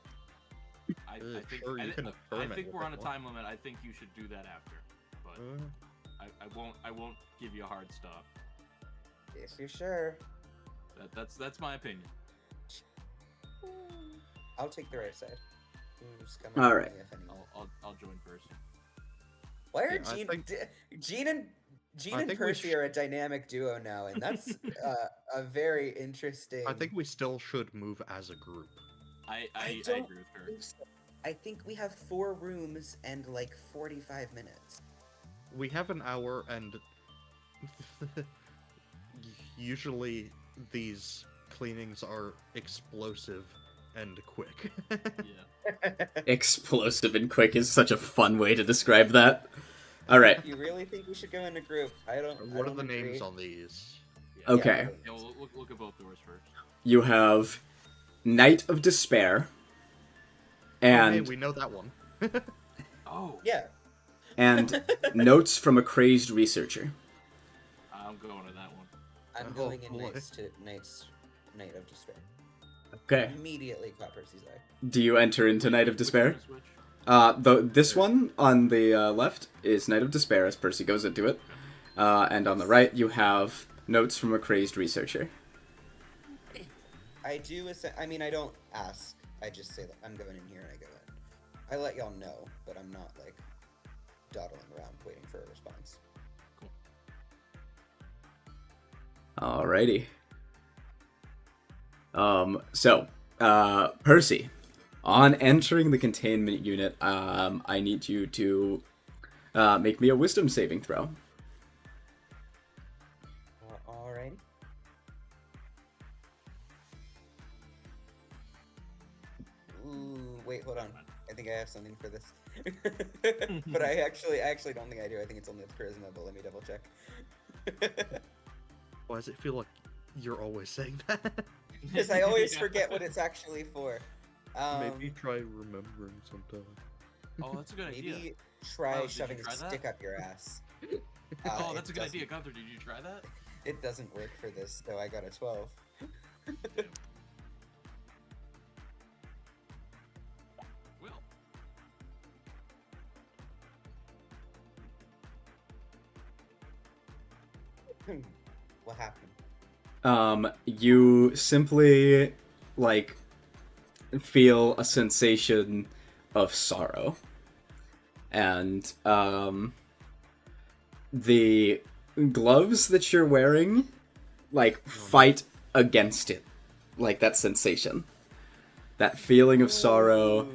I think Sure, you can I experiment think with we're it on a more. time limit. I think you should do that after. But I won't give you a hard stop. If you're sure, That's my opinion. I'll take the right side. Who's coming All with right. me, if anyone? I'll join first. Why are Yeah, I think- Gene and I think we Percy are a dynamic duo now, and that's a very interesting. I think we still should move as a group. I don't agree with her. think so. I think we have 4 rooms and like 45 minutes. we have an hour, and usually these cleanings are explosive and quick. Yeah. Explosive and quick is such a fun way to describe that. All right. You really think we should go in a group? I don't. I What are don't the agree. names on these? Yeah. Okay. Yeah, we'll look at both doors first. You have Night of Despair Oh, hey, and we know that one. Oh, Yeah. and Notes from a Crazed Researcher. I'm going to that one. I'm Oh, going in boy. Night of Despair. Okay. Immediately caught Percy's eye. Do you enter into Night of Which Despair? one is which? This one on the left is Night of Despair as Percy goes into it, and on the right you have Notes from a Crazed Researcher. I do. I mean, I don't ask. I just say that I'm going in here and I go in. I let y'all know, but I'm not like dawdling around waiting for a response. Alrighty. So, Percy, on entering the containment unit, I need you to make me a wisdom saving throw. Alrighty. Ooh, wait, hold on. I think I have something for this. But I actually don't think I do. I think it's only with charisma, but let me double check. Why does it feel like you're always saying that? Because I always Yeah. forget what it's actually for. Maybe try remembering sometime. Oh, that's a good idea. Maybe try Oh, did you shoving a try that? stick up your ass. Oh, It that's a good idea, doesn't- Gunther. Did you try that? It doesn't work for this, though I got a 12. Well, What happened? You simply, like, feel a sensation of sorrow. And, the gloves that you're wearing, like, fight against it. Like, that sensation. That feeling of sorrow,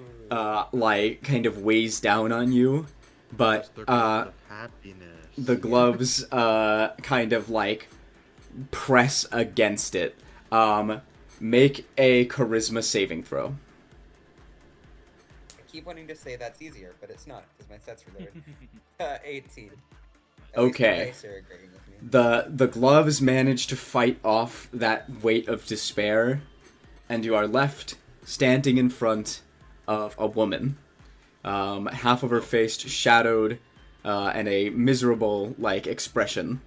like, kind of weighs down on you. But, They're kind of happiness. the gloves kind of like press against it. Make a charisma saving throw. I keep wanting to say that's easier, but it's not, because my stats are lowered. 18. Okay. At least the dice are agreeing with me. The gloves manage to fight off that weight of despair, and you are left standing in front of a woman. Half of her face shadowed, and a miserable like expression.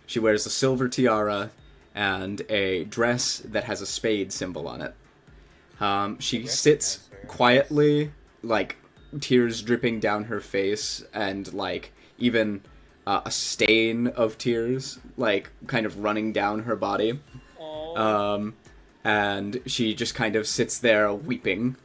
She wears a silver tiara and a dress that has a spade symbol on it. She sits recognize her. quietly, like tears dripping down her face, and like even a stain of tears, like kind of running down her body. And she just kind of sits there weeping.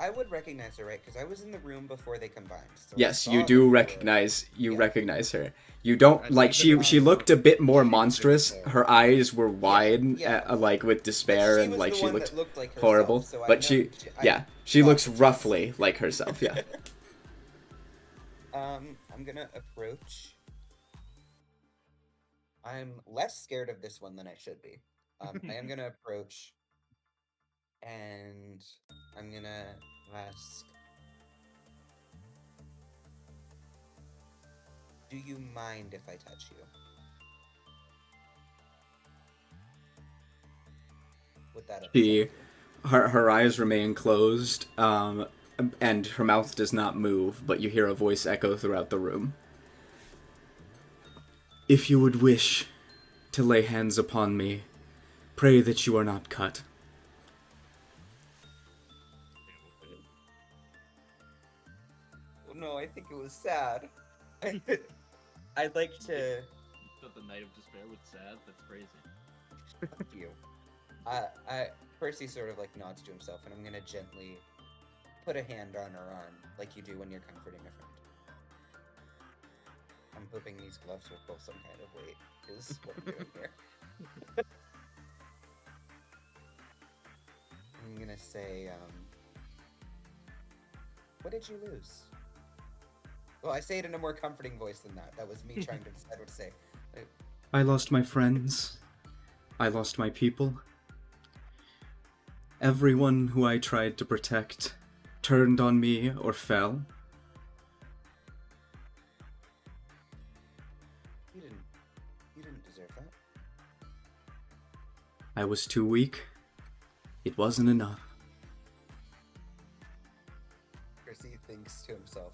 I would recognize her, right? Because I was in the room before they combined. So I Yes, saw you do before. recognize Yeah. recognize her. You don't I like think she that, looked a bit more she was monstrous. there. Her eyes were wide, yeah. like with But despair, she and was like the she one looked that looked like herself, horrible. so I But know- she I she thought looks that she was- roughly like herself. Yeah. I'm gonna approach. I'm less scared of this one than I should be. I am gonna approach, and I'm gonna ask. Do you mind if I touch you? Would that upset She you? her eyes remain closed, and her mouth does not move. But you hear a voice echo throughout the room. If you would wish to lay hands upon me, pray that you are not cut. Oh, no, I think it was sad. I'd like to. Thought the Night of Despair was sad. That's crazy. Fuck you. Percy sort of like nods to himself, and I'm gonna gently put a hand on her arm, like you do when you're comforting a friend. I'm hoping these gloves will pull some kind of weight, is what I'm doing here. I'm gonna say, what did you lose? Well, I say it in a more comforting voice than that. That was me trying to decide what to say. I lost my friends. I lost my people. Everyone who I tried to protect turned on me or fell. You didn't deserve that. I was too weak. It wasn't enough. Percy thinks to himself,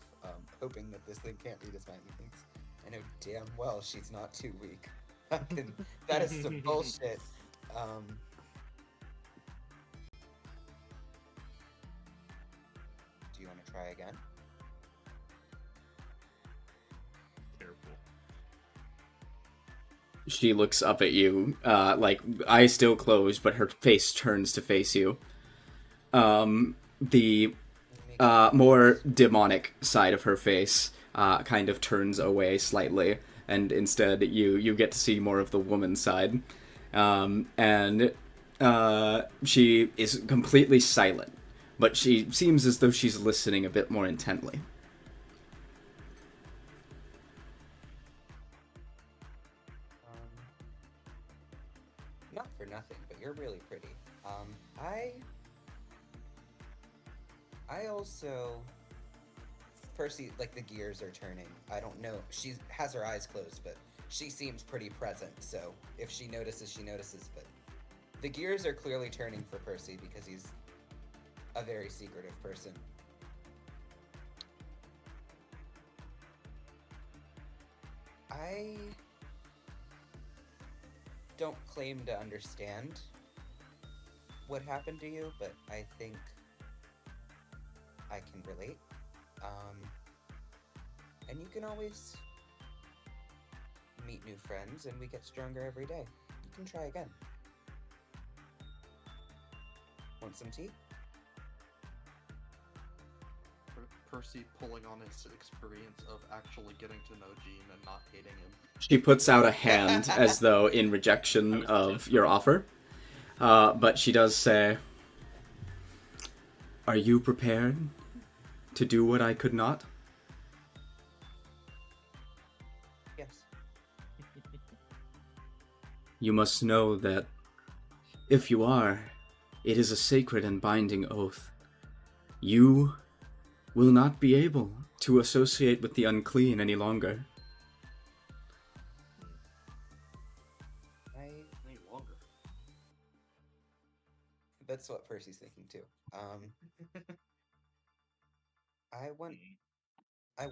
hoping that this thing can't beat his mind. He thinks, I know damn well she's not too weak. That is some bullshit. Do you want to try again? Careful. She looks up at you, like, eyes still closed, but her face turns to face you. The more demonic side of her face kind of turns away slightly, and instead you get to see more of the woman side. And she is completely silent, but she seems as though she's listening a bit more intently. Not for nothing, but you're really pretty. I also... Percy, like, the gears are turning. I don't know. She has her eyes closed, but she seems pretty present, so if she notices, she notices, but the gears are clearly turning for Percy because he's a very secretive person. I don't claim to understand what happened to you, but I think I can relate. And you can always meet new friends, and we get stronger every day. You can try again. Want some tea? Percy pulling on his experience of actually getting to know Jean and not hating him. She puts out a hand as though in rejection of your offer. But she does say, "Are you prepared to do what I could not?" Yes. You must know that if you are, it is a sacred and binding oath. You will not be able to associate with the unclean any longer. Any longer. That's what Percy's thinking too. I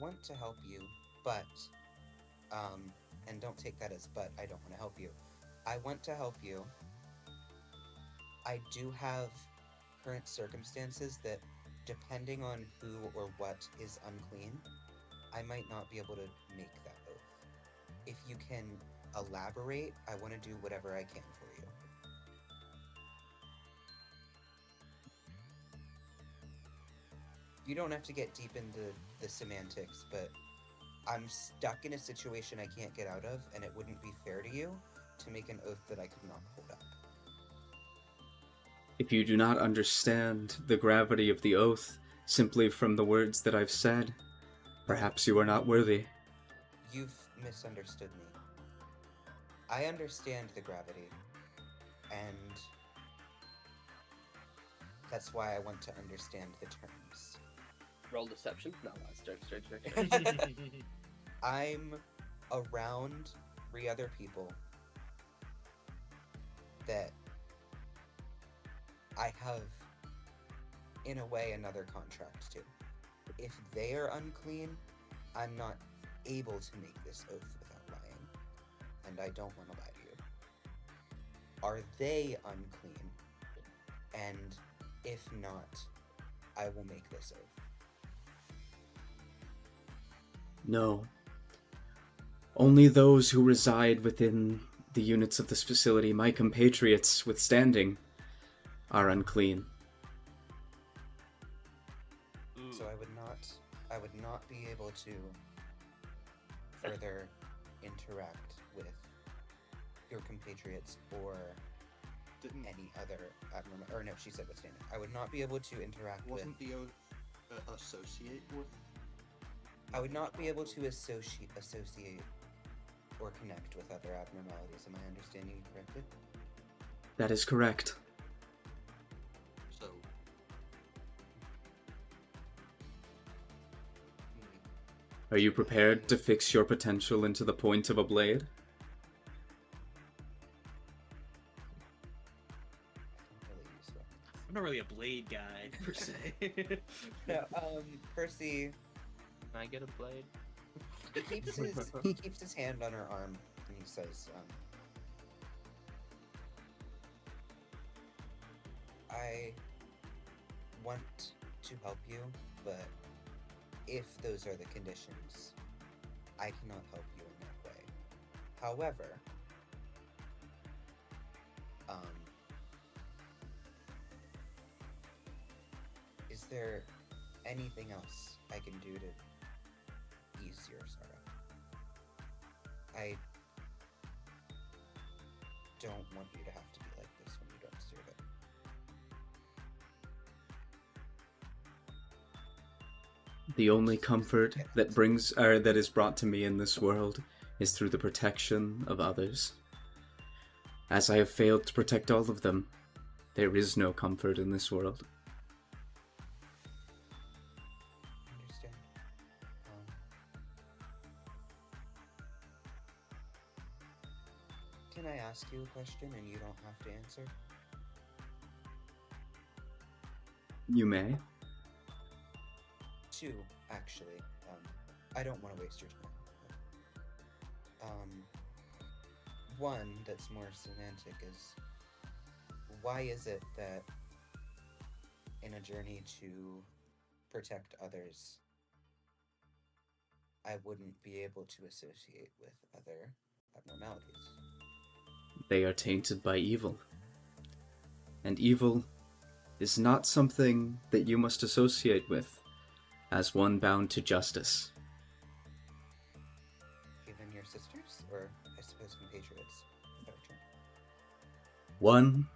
want to help you, but and don't take that as but I don't want to help you. I want to help you. I do have current circumstances that, depending on who or what is unclean, I might not be able to make that oath. If you can elaborate, I want to do whatever I can for you. You don't have to get deep into the semantics, but I'm stuck in a situation I can't get out of, and it wouldn't be fair to you to make an oath that I could not hold up. If you do not understand the gravity of the oath simply from the words that I've said, perhaps you are not worthy. You've misunderstood me. I understand the gravity, and that's why I want to understand the terms. Roll deception? No, that's joke. I'm around 3 other people that I have, in a way, another contract to. If they are unclean, I'm not able to make this oath without lying, and I don't want to lie to you. Are they unclean? And if not, I will make this oath. No. Only those who reside within the units of this facility, my compatriots withstanding, are unclean. So I would not be able to further interact with your compatriots or Didn't any other abnormal, or no, she said withstanding. I would not be able to interact with. wasn't the oath associate with I would not be able to associate or connect with other abnormalities. Am I understanding you correctly? That is correct. So, Are you prepared to fix your potential into the point of a blade? Really useful. I'm not really a blade guy per se. No, Percy, Can I get a blade? he keeps his hand on her arm and he says, I want to help you, but if those are the conditions, I cannot help you in that way. However, is there anything else I can do to ease your sorrow? I don't want you to have to be like this when you don't deserve it. The only comfort that is brought to me in this world is through the protection of others. As I have failed to protect all of them, there is no comfort in this world. Understand? Can I ask you a question and you don't have to answer? You may. Two, actually. I don't want to waste your time. One that's more semantic is, why is it that in a journey to protect others, I wouldn't be able to associate with other abnormalities? They are tainted by evil. And evil is not something that you must associate with as one bound to justice. Even your sisters, or I suppose compatriots, a better term. One,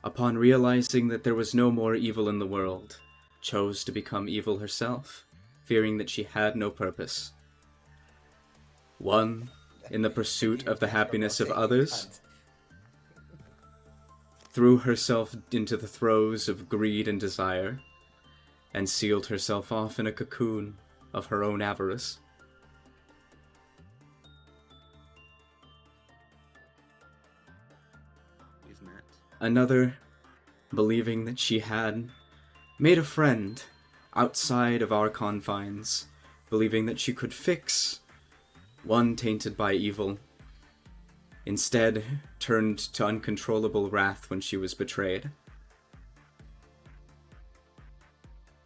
upon realizing that there was no more evil in the world, chose to become evil herself, fearing that she had no purpose. One, in the pursuit of the happiness of others, threw herself into the throes of greed and desire, and sealed herself off in a cocoon of her own avarice. We've met. Another, believing that she had made a friend outside of our confines, believing that she could fix one tainted by evil, instead turned to uncontrollable wrath when she was betrayed.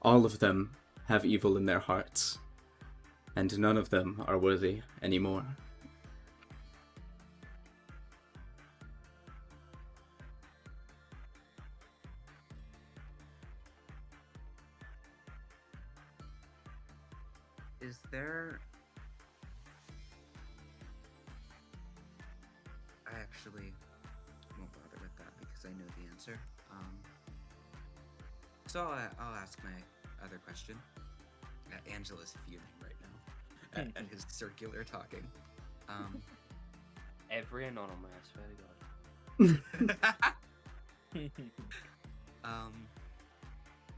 All of them have evil in their hearts, and none of them are worthy anymore. Is there... I actually won't bother with that because I know the answer. So I'll ask my other question. Angela's fuming right now at his circular talking. Every anonymous, I swear to God.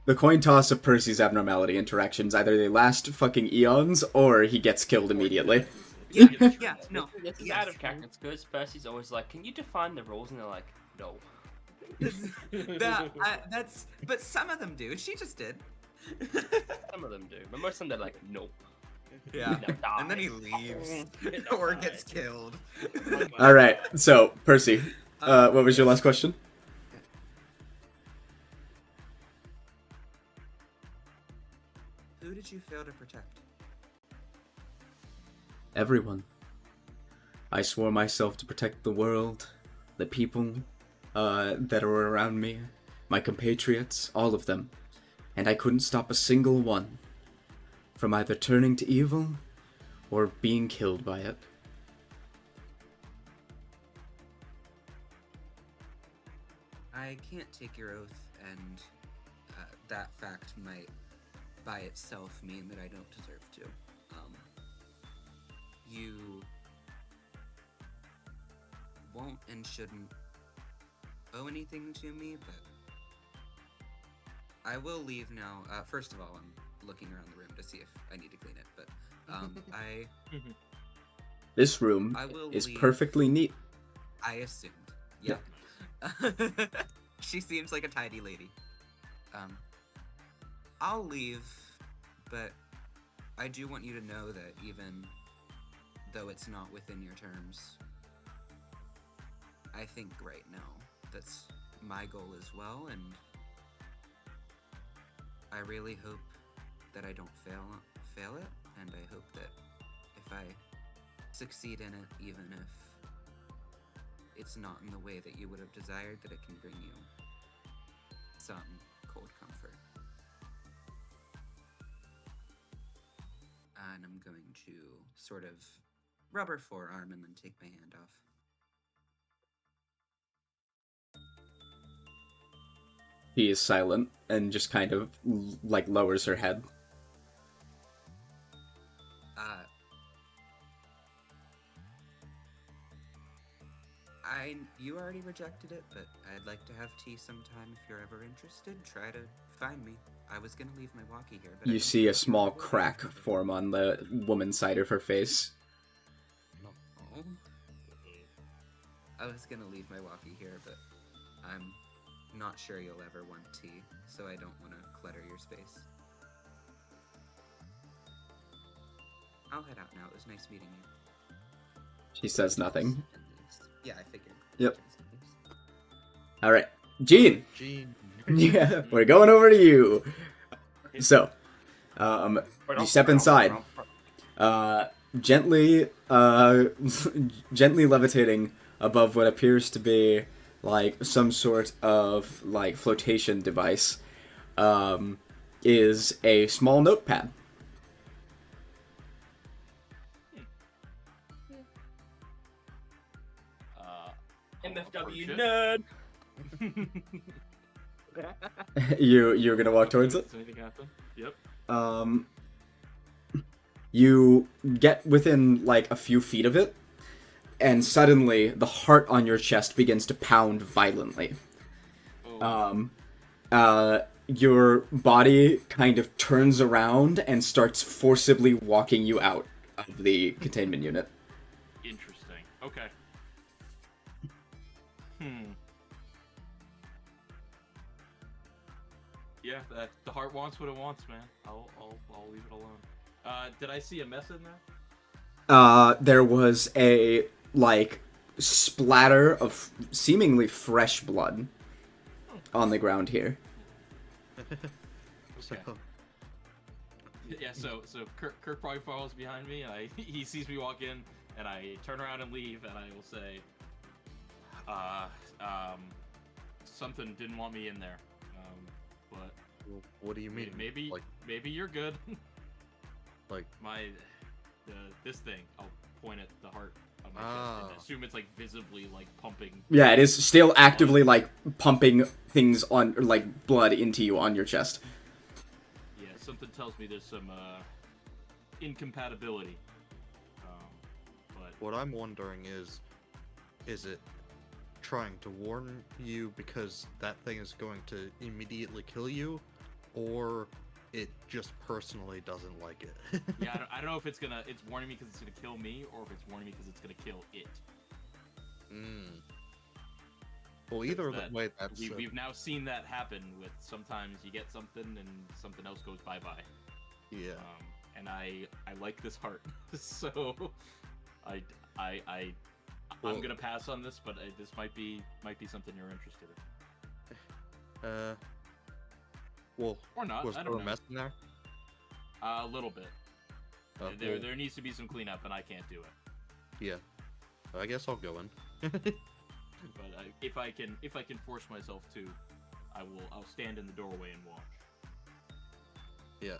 The coin toss of Percy's abnormality interactions, either they last fucking eons, or he gets killed immediately. This is yes. out of character because Percy's always like, "Can you define the rules?" And they're like, "No." But some of them do. She just did. Some of them do, but most of them they're like, "Nope." Yeah. No, And then he die. leaves No, or die. gets killed. Alright, so, Percy, what was your last question? Who did you fail to protect? Everyone. I swore myself to protect the world, the people that are around me, my compatriots, all of them, and I couldn't stop a single one from either turning to evil or being killed by it. I can't take your oath, and that fact might by itself mean that I don't deserve to. You won't and shouldn't owe anything to me, but I will leave now. First of all, I'm looking around the room to see if I need to clean it, but This room I will is leave. perfectly neat. I assumed. Yeah. She seems like a tidy lady. I'll leave, but I do want you to know that even though it's not within your terms, I think right now that's my goal as well, and I really hope that I don't fail it, and I hope that if I succeed in it, even if it's not in the way that you would have desired, that it can bring you some cold comfort. And I'm going to sort of rub her forearm and then take my hand off. He is silent and just kind of like lowers her head. You already rejected it, but I'd like to have tea sometime if you're ever interested. Try to find me. I was gonna leave my walkie here, but You see a small crack form on the woman's side of her face. Oh. I was gonna leave my walkie here, but I'm not sure you'll ever want tea, so I don't want to clutter your space. I'll head out now. It was nice meeting you. She says nothing. Yeah, I figured. Yep. Alright. Gene! Gene. Yeah, we're going over to you. So, you step inside. Gently levitating above what appears to be like some sort of like flotation device, is a small notepad. MFW shit. nerd. You're gonna walk towards it. Does anything happen? Yep. You get within like a few feet of it, and suddenly the heart on your chest begins to pound violently. Your body kind of turns around and starts forcibly walking you out of the containment unit. Interesting. Okay. Yeah, the heart wants what it wants, man. I'll leave it alone. Did I see a mess in there? There was a like splatter of seemingly fresh blood on the ground here. So, Yeah, so Kirk probably follows behind me, and he sees me walk in, and I turn around and leave, and I will say, something didn't want me in there, but what do you mean? maybe Like, maybe you're good. like, This thing, I'll point at the heart on my chest and assume it's like visibly like pumping. Yeah, it is still actively like pumping things on like blood into you on your chest. Yeah, something tells me there's some incompatibility. But what I'm wondering is it trying to warn you because that thing is going to immediately kill you, or it just personally doesn't like it? yeah, I don't know if it's warning me because it's gonna kill me, or if it's warning me because it's gonna kill it. Well, either That- way, that's We've now seen that happen with sometimes you get something and something else goes bye-bye. yeah. And I like this heart, so I'm Well- gonna pass on this, but this might be something you're interested in, Well, or not. was I there don't a know. mess in there? A little bit. Well, There needs to be some cleanup, and I can't do it. yeah. I guess I'll go in. But if I can force myself to, I'll stand in the doorway and watch. Yeah.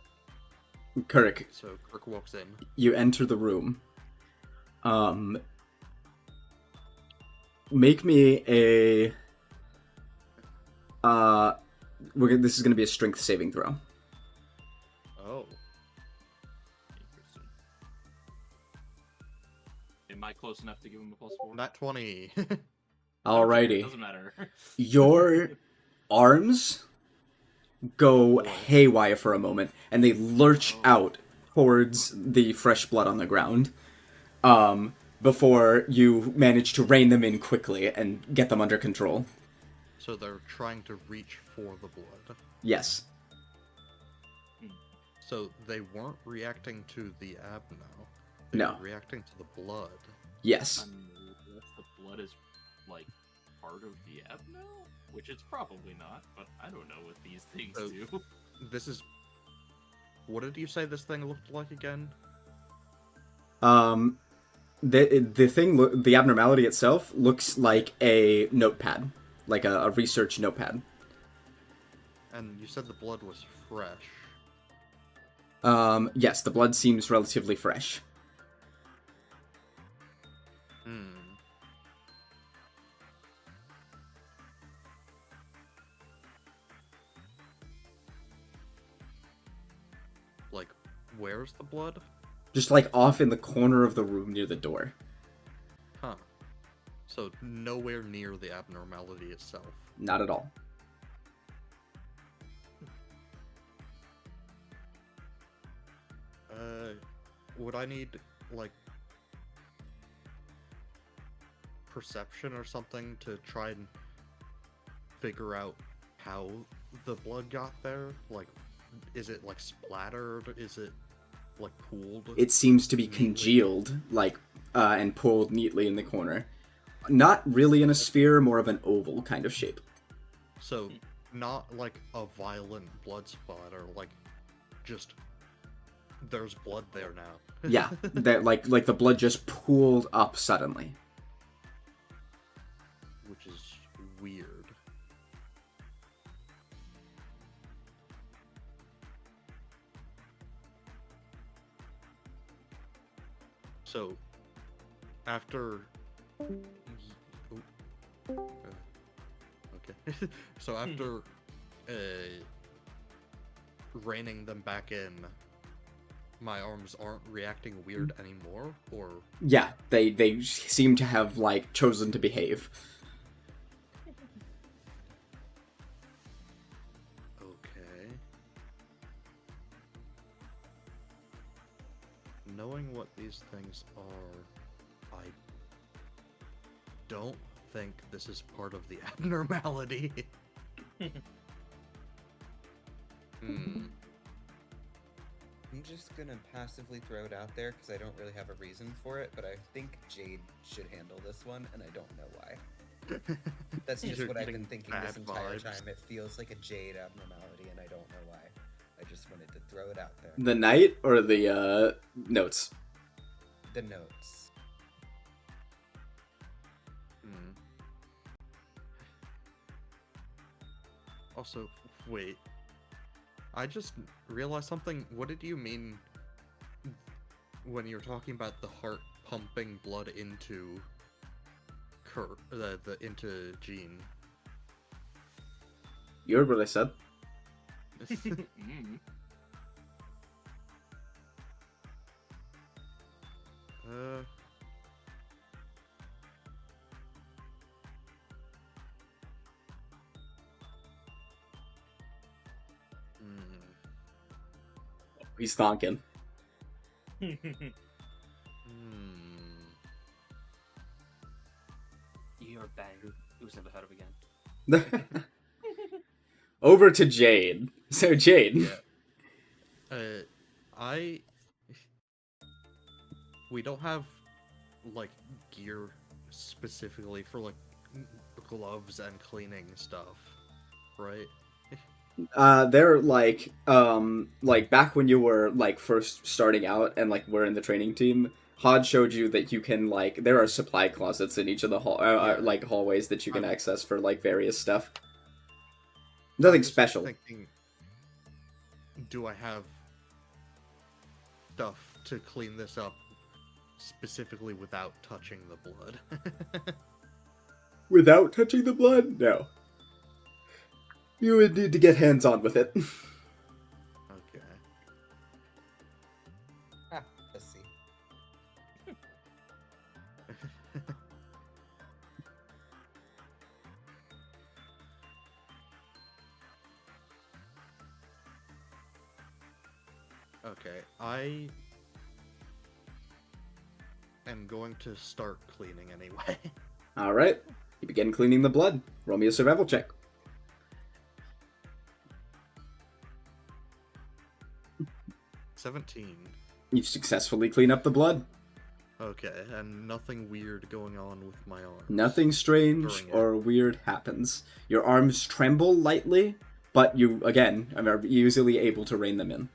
Kirk, So Kirk walks in. you enter the room. Make me a this is gonna be a strength saving throw. Oh. Interesting. Am I close enough to give him a +4? Nat 20. I don't care, it Alrighty. doesn't matter. Your arms go Boy. haywire for a moment, and they lurch Oh. out towards the fresh blood on the ground. Before you manage to rein them in quickly and get them under control. So they're trying to reach for the blood. Yes. So they weren't reacting to the abno. They No. were reacting to the blood. Yes. Unless the blood is, like, part of the abno? Which it's probably not, but I don't know what these things Oh. do. This is... What did you say this thing looked like again? The thing, the abnormality itself looks like a notepad, like a research notepad. And you said the blood was fresh. Yes, the blood seems relatively fresh. Like, where's the blood? Just like off in the corner of the room near the door. Huh. So nowhere near the abnormality itself. Not at all. Would I need, like, perception or something to try and figure out how the blood got there? Like, is it, like, splattered? Is it, like, pooled? It seems to be neatly? congealed, like, and pulled neatly in the corner. Not really in a sphere, more of an oval kind of shape. So, not, like, a violent blood splatter, like, just... There's blood there now. Yeah, that like the blood just pooled up suddenly. Which is weird. So, after... Okay. So after reining them back in, my arms aren't reacting weird anymore, or... Yeah, they seem to have like chosen to behave. Okay. Knowing what these things are, I don't think this is part of the abnormality. Hmm. I'm just gonna passively throw it out there because I don't really have a reason for it, but I think Jade should handle this one, and I don't know why. That's just You're what I've getting been thinking this bad entire vibes. time. It feels like a Jade abnormality, and I don't know why. I just wanted to throw it out there. The night or the notes? The notes. Hmm. Also, wait. I just realized something. What did you mean when you were talking about the heart pumping blood into into Jean? You heard what I said? Mm. Uh. He's thonking. Hmm. You're a bang. It was never heard of again. Over to Jade. So Jade. Yeah. We don't have, like, gear specifically for, like, gloves and cleaning stuff, right? They're like back when you were like first starting out and like were in the training team. Hod showed you that you can like there are supply closets in each of the like hallways that you can I'm- access for like various stuff. I'm Nothing just special. Thinking, do I have stuff to clean this up specifically without touching the blood? Without touching the blood? No. You would need to get hands on with it. Okay. Okay, I am going to start cleaning anyway. All right. You begin cleaning the blood. Roll me a survival check. 17. You successfully clean up the blood. Okay, and nothing weird going on with my arms. Nothing strange During it. or weird happens. Your arms tremble lightly, but you, again, are easily able to rein them in.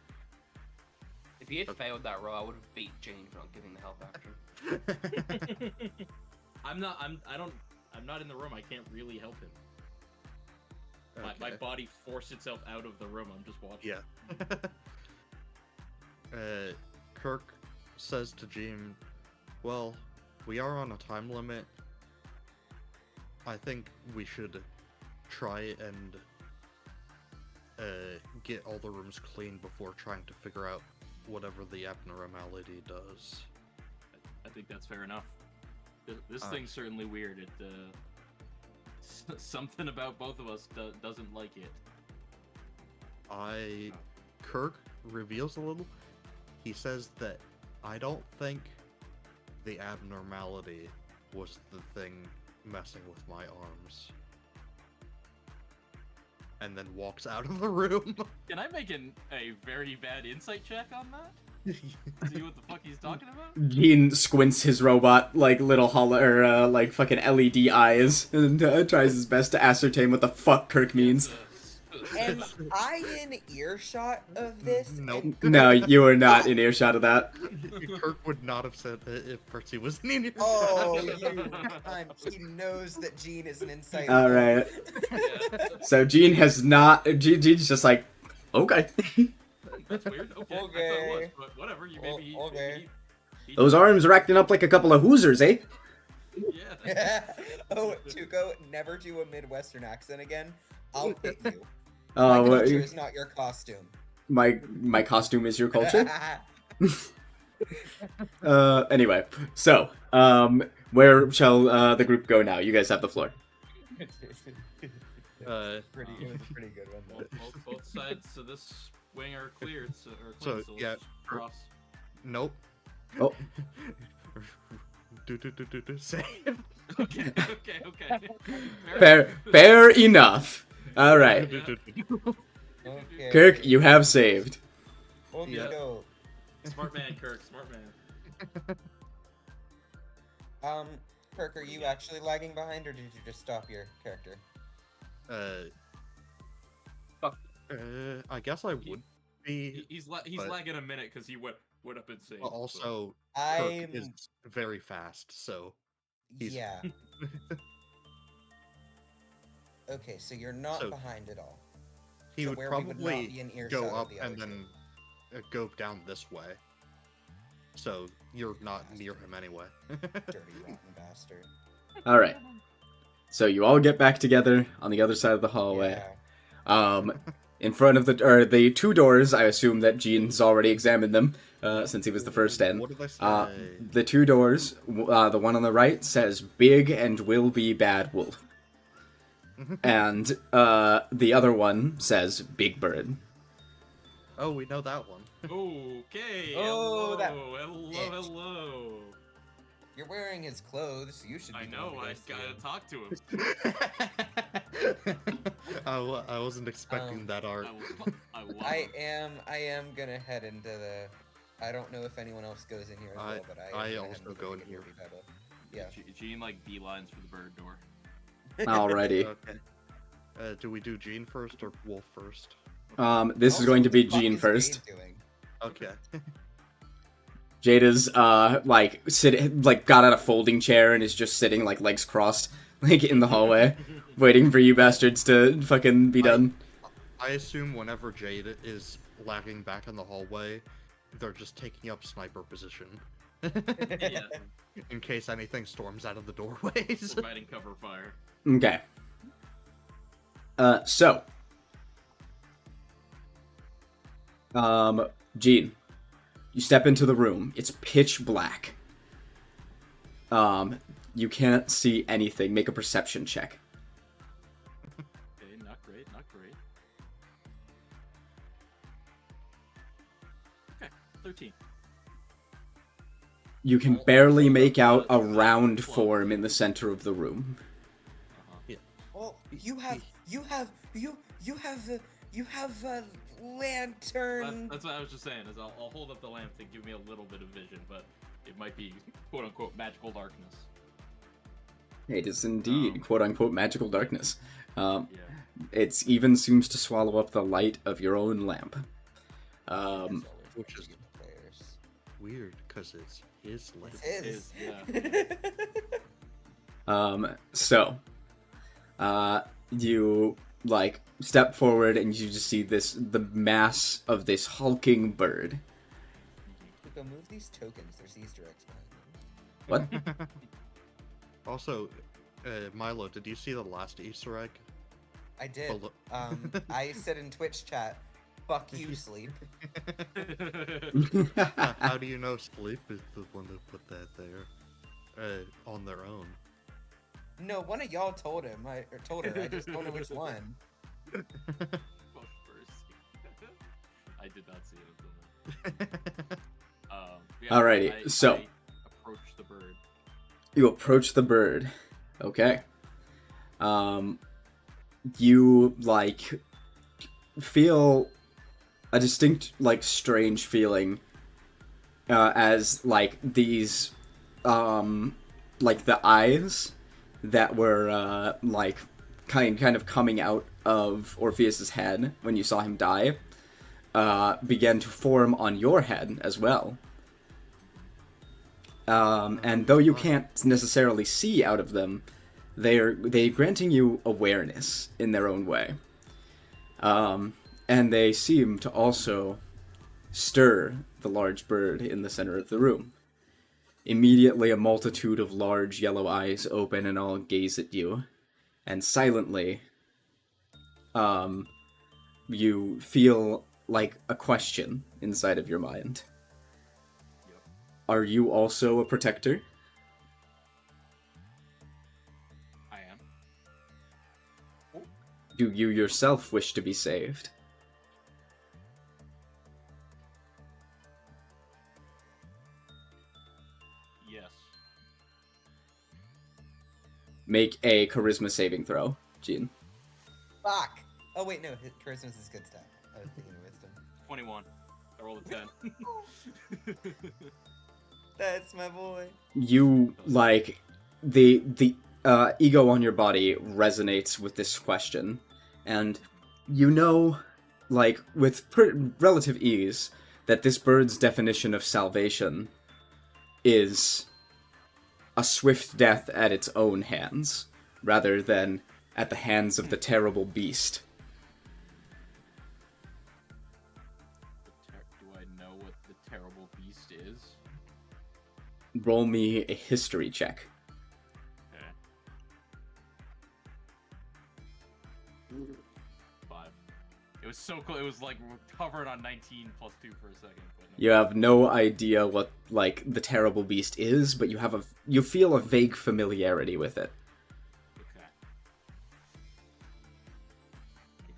If he had failed that roll, I would have beat Jane for not giving the help action. I'm not in the room. I can't really help him. My Okay. body forced itself out of the room. I'm just watching. Yeah. Kirk says to Jean, well, we are on a time limit. I think we should try and get all the rooms clean before trying to figure out whatever the abnormality does. I think that's fair enough. This Uh. thing's certainly weird. It something about both of us doesn't like it. Kirk reveals a little. He says that I don't think the abnormality was the thing messing with my arms. And then walks out of the room. Can I make a very bad insight check on that? See what the fuck he's talking about? Gene squints his robot, like, little like, fucking LED eyes, and tries his best to ascertain what the fuck Kirk means. Am I in earshot of this? Nope. No, you are not in earshot of that. Kirk would not have said that if Percy was in here. Oh, you cunt. He knows that Gene is an insight. Alright. So Gene has not... Gene's just like, okay. That's weird. Okay. I thought it was, but whatever. You maybe. Okay. Those arms are acting up like a couple of Hoosers, eh? Yeah. Oh, Tuco, never do a Midwestern accent again. I'll hit you. Oh, My culture is not your costume. my costume is your culture? Anyway, so, where shall the group go now? You guys have the floor. It was a pretty good one, though. Both sides of this wing are cleared. So So, yeah, let's cross. Nope. Oh. Save. Okay. Fair enough. Alright. Okay. Kirk, you have saved. Okay, Yeah. go. Smart man, Kirk. Smart man. Kirk, are you actually lagging behind, or did you just stop your character? I guess I would be. He's but- lagging a minute because he went up and saved. But also, Kirk I'm. is very fast, so he's- Yeah. Okay, so you're not So- behind at all. he So would where we would not probably be in earshot go of up the and other then go down this way. So you're not near him anyway. Dirty rotten bastard. Alright. So you all get back together on the other side of the hallway. Yeah. In front of the two doors, I assume that Gene's already examined them, since he was the first in. What did I say? The two doors, the one on the right says "Big and will be bad wolf," and the other one says "Big Bird." Oh, we know that one. Okay. Oh, that hello. You're wearing his clothes. You should be. I know. I gotta talk to him. I wasn't expecting that art. I love I him. am gonna head into the. I don't know if anyone else goes in here as well, but I am gonna also head into go the in here. Liberty Battle. Yeah. Gene like beelines for the bird door. Alrighty. Okay. Do we do Gene first or Wolf first? This is Also, going to what be the fuck Gene is first. Jade doing? Okay. Jada's got out a folding chair and is just sitting like legs crossed, like in the hallway, waiting for you bastards to fucking be done. I assume whenever Jade is lagging back in the hallway, they're just taking up sniper position. Yeah. In case anything storms out of the doorways. Providing cover fire. Okay. So. Gene, you step into the room. It's pitch black. You can't see anything. Make a perception check. Okay, not great, not great. Okay. 13. You can barely make out a round form in the center of the room. Well, you have a lantern. That's what I was just saying. Is I'll hold up the lamp to give me a little bit of vision, but it might be quote unquote magical darkness. It is indeed quote unquote magical darkness. Yeah. It even seems to swallow up the light of your own lamp. Which is weird, because it's his lamp. It's Yeah. So, you, like, step forward and you just see the mass of this hulking bird. Go move these tokens. There's Easter eggs behind them. What? Also, Milo, did you see the last Easter egg? I did. I said in Twitch chat, "Fuck you, sleep." How do you know Sleep is the one who put that there? On their own. No, one of y'all told him. I just don't know which one. Fuck mercy. I did not see it until then. Yeah, Alrighty, so I approach the bird. you approach the bird. Okay. You, like, feel a distinct, like, strange feeling as, like, these, like, the eyes that were, like, kind of coming out of Orpheus's head when you saw him die, began to form on your head as well. And though you can't necessarily see out of them, they're granting you awareness in their own way. And they seem to also stir the large bird in the center of the room. Immediately, a multitude of large yellow eyes open and all gaze at you, and silently, you feel like a question inside of your mind. Yep. Are you also a protector? I am. Do you yourself wish to be saved? Yes. Make a charisma saving throw, Gene. Fuck. Oh wait, no. Charisma's his good stuff. I was thinking wisdom. 21. I rolled a 10. That's my boy. You, like, the ego on your body resonates with this question, and you know, like, with relative ease, that this bird's definition of salvation is a swift death at its own hands, rather than at the hands of the terrible beast. Do I know what the terrible beast is? Roll me a history check. Okay. 5. It was so cool. It was like covered on 19 plus 2 for a second. But no. You have no idea what, like, the terrible beast is, but you feel a vague familiarity with it. Okay.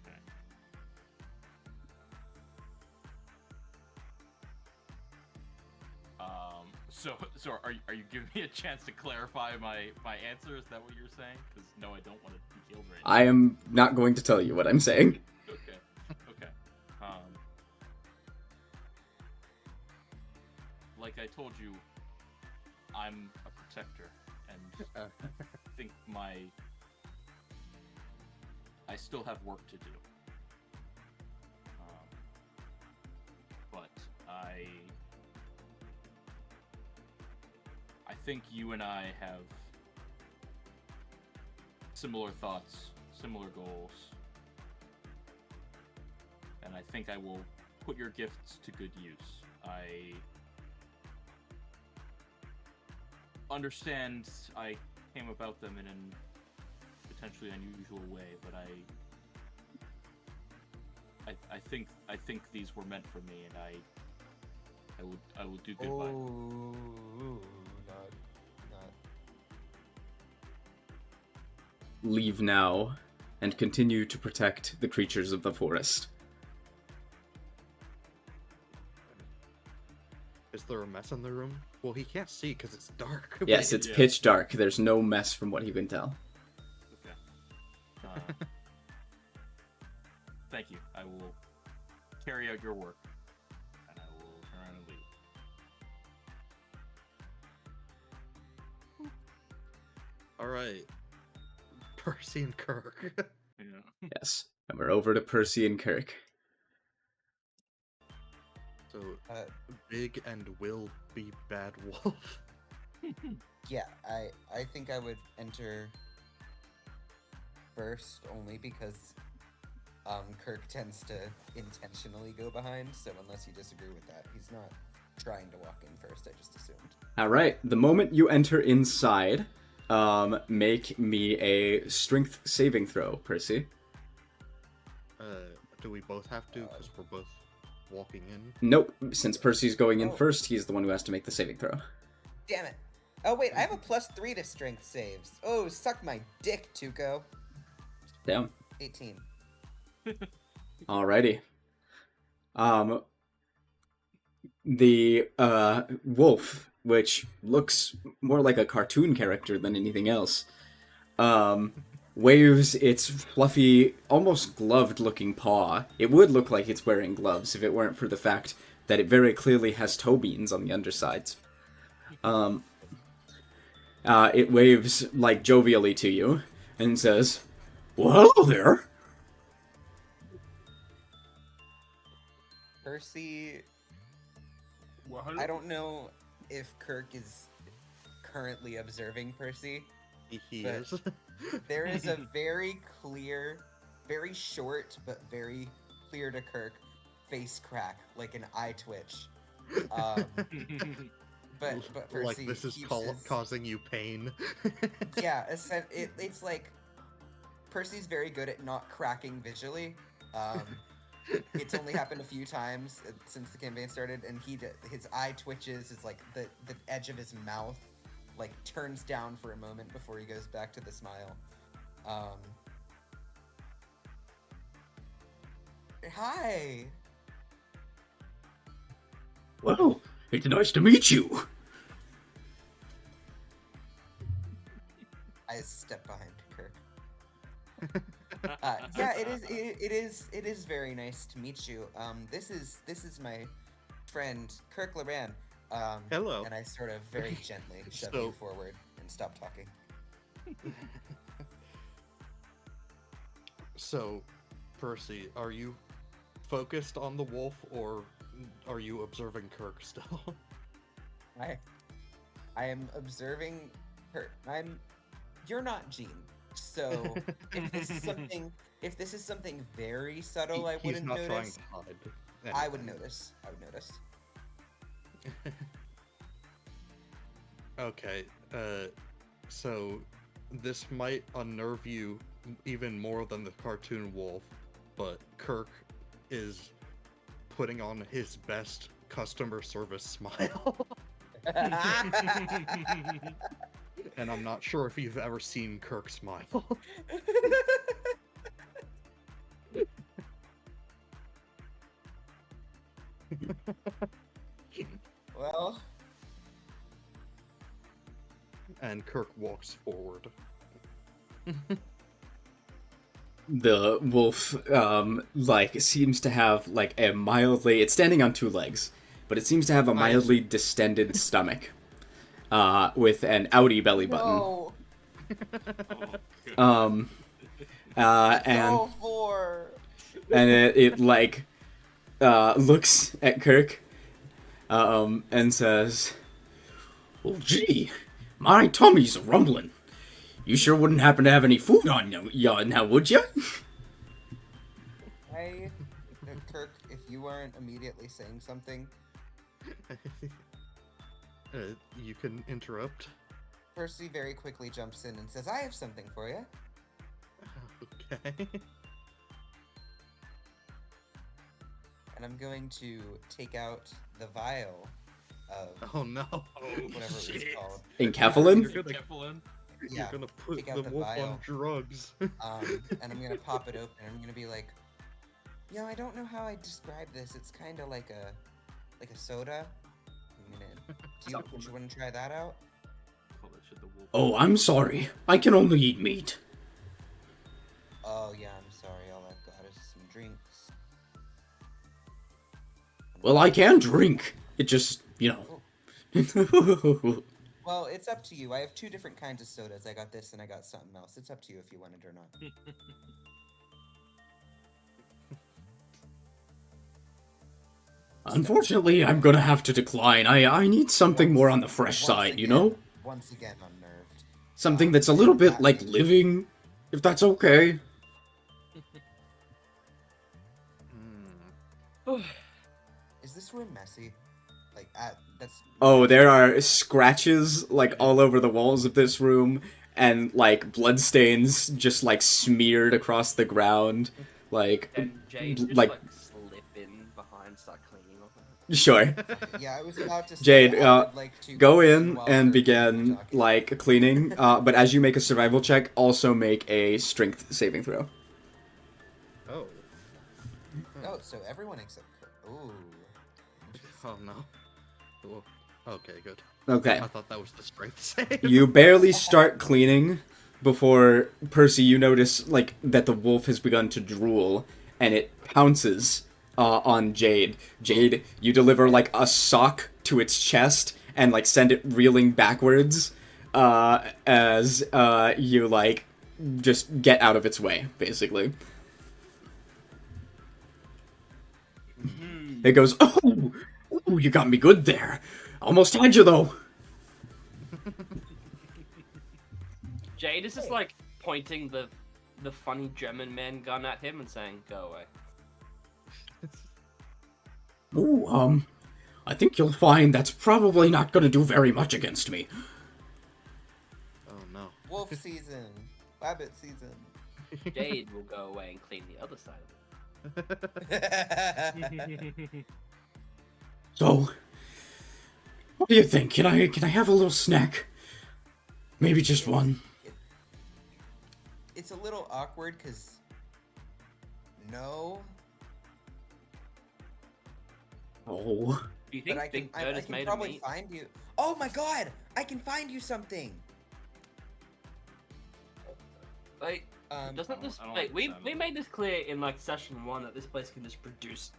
Okay. So are you giving me a chance to clarify my answer? Is that what you're saying? Because no, I don't want to be killed right now. I am not going to tell you what I'm saying. Okay. Okay. Like I told you, I'm a protector, and I think I still have work to do. But I think you and I have similar thoughts, similar goals, and I think I will put your gifts to good use. I understand I came about them in a potentially unusual way, but I think these were meant for me, and I will do good by them. Oh, not. Leave now, and continue to protect the creatures of the forest. mess in the room? Well, he can't see because it's dark. but Yes, he- it's Yeah. pitch dark. There's no mess from what he can tell. Okay. Thank you. I will carry out your work, and I will turn around and leave. All right. Percy and Kirk. Yeah. Yes. And we're over to Percy and Kirk. So Uh, Big and will be Bad Wolf. yeah, I think I would enter first only because Kirk tends to intentionally go behind. So unless you disagree with that, he's not trying to walk in first. I just assumed. All right. The moment you enter inside, make me a strength saving throw, Percy. Do we both have to? Because we're both walking in. Nope. Since Percy's going in Oh. first, he's the one who has to make the saving throw. Damn it! Oh wait, I have a +3 to strength saves. Oh, suck my dick, Tuco. Damn. 18. Alrighty. The wolf, which looks more like a cartoon character than anything else, waves its fluffy, almost gloved-looking paw. It would look like it's wearing gloves if it weren't for the fact that it very clearly has toe beans on the undersides. It waves, like, jovially to you and says, "Well, hello there." Percy, Well, I don't know if Kirk is currently observing Percy. He But- is. There is a very clear, very short, but very clear to Kirk face crack, like an eye twitch. But Percy like this is keeps his- causing you pain. Yeah, it's like Percy's very good at not cracking visually. It's only happened a few times since the campaign started, and his eye twitches. Is like the edge of his mouth like turns down for a moment before he goes back to the smile. Hi. Well, it's nice to meet you. I step behind Kirk. Yeah, it is very nice to meet you. This is my friend Kirk Laran. Hello. And I sort of very gently shove So- you forward and stop talking. So, Percy, are you focused on the wolf, or are you observing Kirk still? I am observing her. You're not Jean. So if this is something very subtle, I He's wouldn't not trying notice. to hide. I would anything. notice. I would notice. Okay, so this might unnerve you even more than the cartoon wolf, but Kirk is putting on his best customer service smile. And I'm not sure if you've ever seen Kirk smile. Well, And Kirk walks forward. The wolf, seems to have, a mildly... It's standing on two legs, but it seems to have a mildly distended stomach, with an outie belly button. no. And Go for. and it looks at Kirk, and says, "Oh, gee, my tummy's rumbling. You sure wouldn't happen to have any food on you now, would you?" Kirk, if you weren't immediately saying something, You can interrupt. Percy very quickly jumps in and says, "I have something for you." Okay. And I'm going to take out the vial of Oh no. whatever it was called. Enkephalin? You're gonna- Kefalin. Yeah. You're gonna put take out the the wolf on vial. drugs. And I'm gonna pop it open. And I'm gonna be like, I don't know how I describe this. It's kind of like a soda. Do you want to try that out? Call that shit the wolf. Oh, I'm sorry. I can only eat meat. Oh yeah, I'm sorry. All I've got is some drinks. Well, I can drink. It just, you know. Well, it's up to you. I have 2 different kinds of sodas. I got this and I got something else. It's up to you if you want it or not. Unfortunately, I'm gonna have to decline. I need something more on the fresh side, you know? Once again, unnerved. Something that's a little bit like living, if that's okay. Is this room messy? Like, that's... Oh, there are scratches, like, all over the walls of this room, and, like, bloodstains just, like, smeared across the ground. Like, And Jade just like, slip in behind, start cleaning all that. sure. Yeah, I was about to say, Jade, I would like to Go clean in while and we're begin, talking. like, cleaning, but as you make a survival check, also make a strength saving throw. Oh. Oh, so everyone except... Ooh. Oh no. Oh, okay, good. Okay. I thought that was the strength save. You barely start cleaning before, Percy, you notice, like, that the wolf has begun to drool, and it pounces on Jade. Jade, you deliver, like, a sock to its chest and, like, send it reeling backwards as you, like, just get out of its way, basically. It goes, oh, ooh, you got me good there. Almost had you, though. Jade is just like pointing the funny German man gun at him and saying, "Go away." Ooh, I think you'll find that's probably not gonna do very much against me. Oh no. Wolf season. Rabbit season. Jade will go away and clean the other side of it. So, what do you think? Can I have a little snack? Maybe just one. It's a little awkward because no, Oh, Do you but think I can Big Bird I is can made of probably meat? find you. Oh my god, I can find you something. Like, doesn't this I don't like like we the sound we of it. made this clear in like session 1 that this place can just produce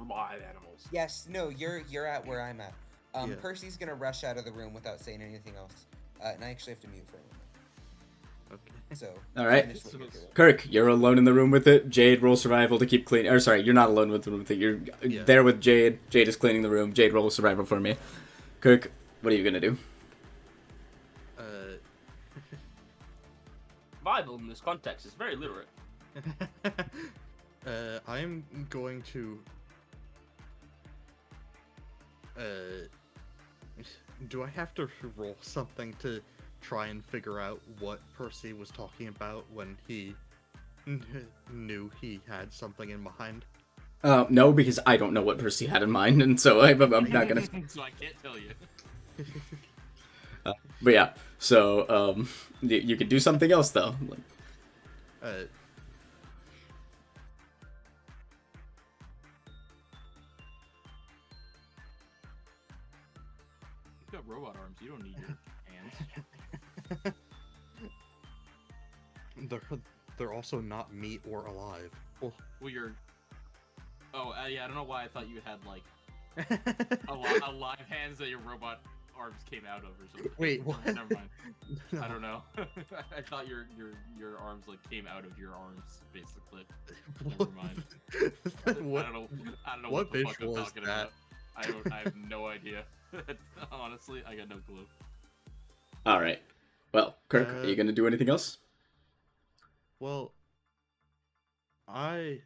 live animals. Yes, no, you're at where I'm at. Yeah. Percy's gonna rush out of the room without saying anything else, and I actually have to mute for a moment. Okay. So All right. finish what you're doing. Kirk, you're alone in the room with it. Jade, roll survival to keep cleaning. Or sorry, you're not alone with the room with it. You're Yeah. there with Jade. Jade is cleaning the room. Jade, roll survival for me. Kirk, what are you gonna do? Bible in this context is very literate. I'm going to. Do I have to roll something to try and figure out what Percy was talking about when he knew he had something in mind? No, because I don't know what Percy had in mind, and so I'm not gonna. So I can't tell you. But yeah, so you could do something else though. Like, You've got robot arms. You don't need your hands. They're also not meat or alive. Well, Well, you're. Oh, yeah. I don't know why I thought you had like alive hands that your robot arms came out of or something. Wait, what? Never mind. No. I don't know. I thought your arms like came out of your arms basically. What? Never mind. What? I don't know. I don't know what what the fuck I'm visual is talking that? about. I have no idea. Honestly, I got no clue. all right. Well, Kirk, are you gonna do anything else? Well, I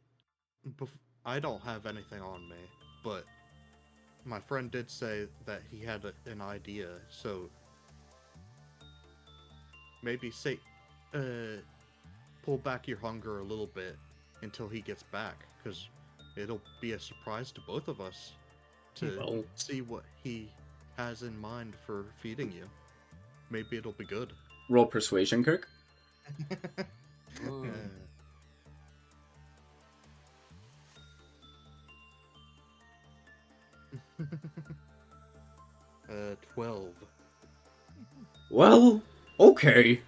don't have anything on me, but my friend did say that he had an idea, so maybe say, pull back your hunger a little bit until he gets back, because it'll be a surprise to both of us to Well- see what he has in mind for feeding you. Maybe it'll be good. Roll persuasion, Kirk. Ooh. 12. Well, okay.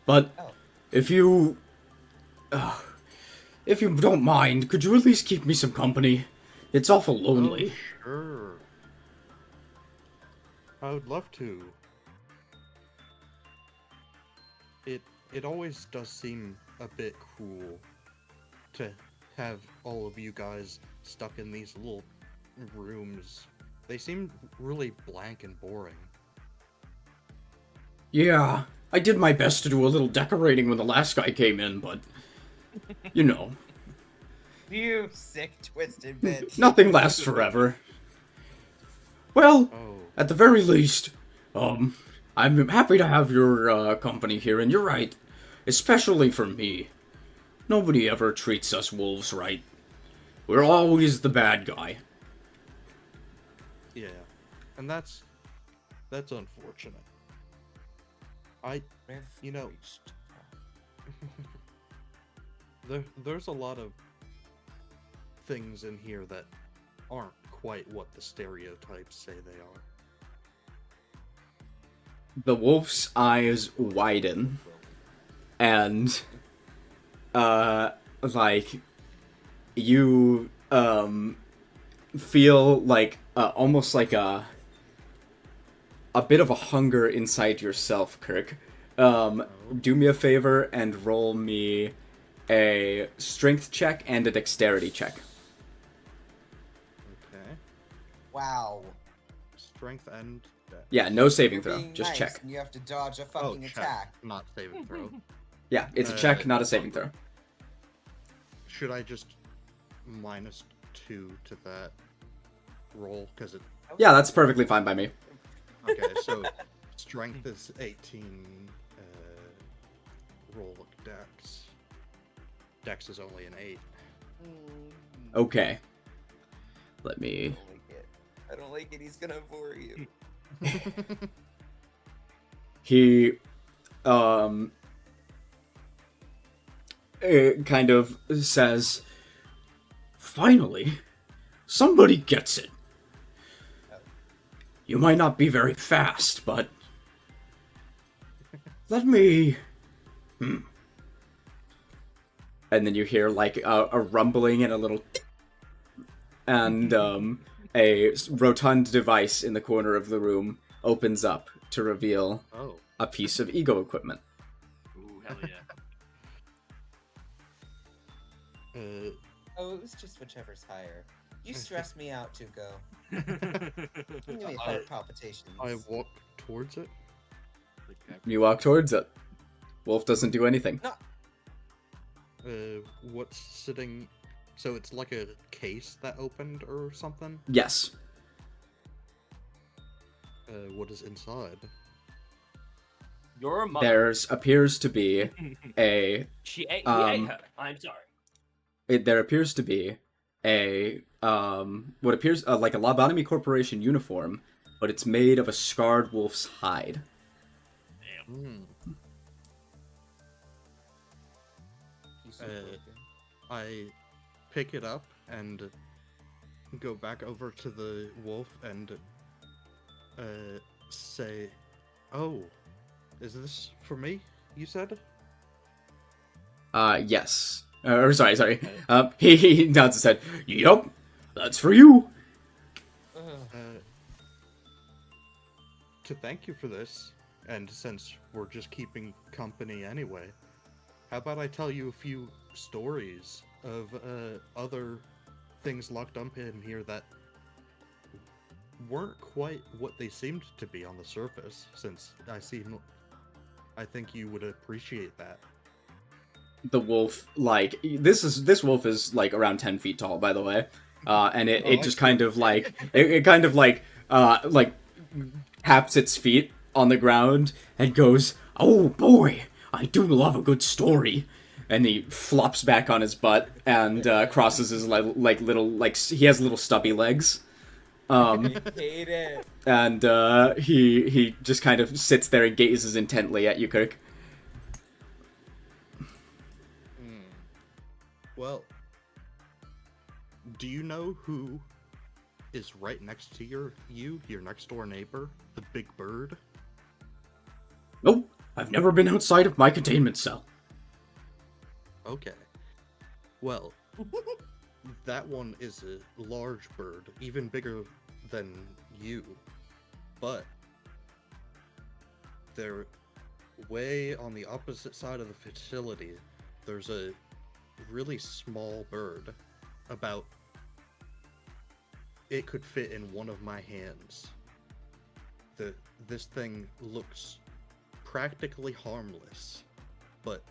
But Oh. if you... if you don't mind, could you at least keep me some company? It's awful lonely. Oh, sure. I would love to. It always does seem a bit cruel to have all of you guys stuck in these little rooms. They seem really blank and boring. Yeah, I did my best to do a little decorating when the last guy came in, but... You know, You sick, twisted bitch. nothing lasts forever. Well, Oh, at the very least, I'm happy to have your company here, and you're right, especially for me. Nobody ever treats us wolves right. We're always the bad guy. yeah. And that's unfortunate. You know- There's a lot of things in here that aren't quite what the stereotypes say they are. The wolf's eyes widen, and, like, you, feel like, almost like a bit of a hunger inside yourself, Kirk. Do me a favor and roll me a strength check and a dexterity check. Okay. Wow. Strength and dex. Yeah, no saving You're throw, being just nice check. And you have to dodge a Oh, fucking check. attack. Not saving throw. Yeah, it's a check, not a saving throw. Should I just minus 2 to that roll? Because it. Yeah, that's perfectly fine by me. Okay, so strength is 18. Roll dex. Dex is only an 8. Okay. Let me... I don't like it. I don't like it. He's gonna bore you. He, kind of says, "Finally, somebody gets it. You might not be very fast, but let me... And then you hear, like, a rumbling and a little... And, a rotund device in the corner of the room opens up to reveal Oh. a piece of ego equipment. Ooh, hell yeah. Oh, it was just whichever's higher. You stress me out, Tuco. Give me I- heart palpitations. I walk towards it. You walk towards it. Wolf doesn't do anything. What's sitting? So it's like a case that opened or something. Yes. What is inside? Your mother. There's appears to be a... He ate her. I'm sorry. There appears to be a... what appears like a Lobotomy Corporation uniform, but it's made of a scarred wolf's hide. Hmm. He's so Uh, broken. I pick it up and go back over to the wolf and say, "Oh, is this for me?" You said. Yes. Sorry. He nods his head. Yup, that's for you. To thank you for this, and since we're just keeping company anyway, how about I tell you a few stories of other things locked up in here that weren't quite what they seemed to be on the surface, since I think you would appreciate that. The wolf, like, this wolf is like around 10 feet tall, by the way. And it I just see. kind of like it kind of like taps its feet on the ground and goes, "Oh boy, I do love a good story." And he flops back on his butt and crosses his he has little stubby legs. I hate it. And he just kind of sits there and gazes intently at you, Kirk. Well, do you know who is right next to your next door neighbor, the big bird? Nope, I've never been outside of my containment cell. Okay. Well, that one is a large bird, even bigger than you. But they're way on the opposite side of the facility. There's a really small bird, about it could fit in one of my hands. This thing looks practically harmless, but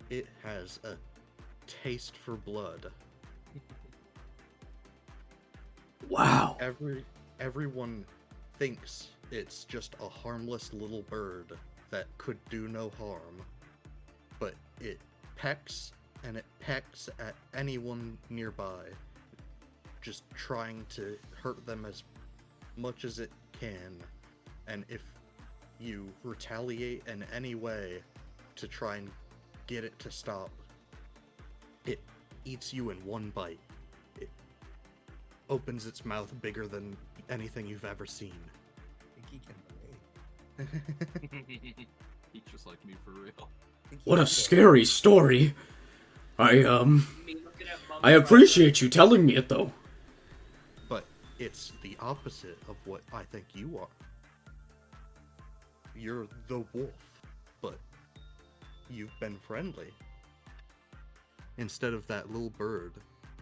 it has a taste for blood. Wow. Everyone thinks it's just a harmless little bird that could do no harm, but it pecks and it pecks at anyone nearby, just trying to hurt them as much as it can. And if you retaliate in any way to try and get it to stop, it eats you in one bite. It opens its mouth bigger than anything you've ever seen. I think he can wait. He's just like me for real. What a scary story. I Me looking at Mum's appreciate you telling me it though. But it's the opposite of what I think you are. You're the wolf, but you've been friendly. Instead of that little bird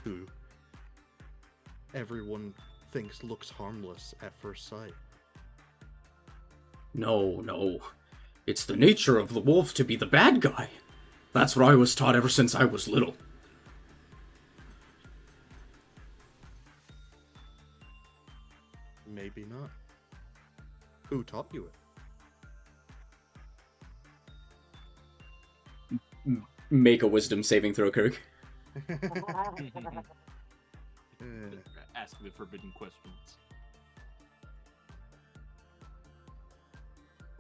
who everyone thinks looks harmless at first sight. No. It's the nature of the wolf to be the bad guy. That's what I was taught ever since I was little. Maybe not. Who taught you it? Make a wisdom saving throw, Kirk. Ask the forbidden questions.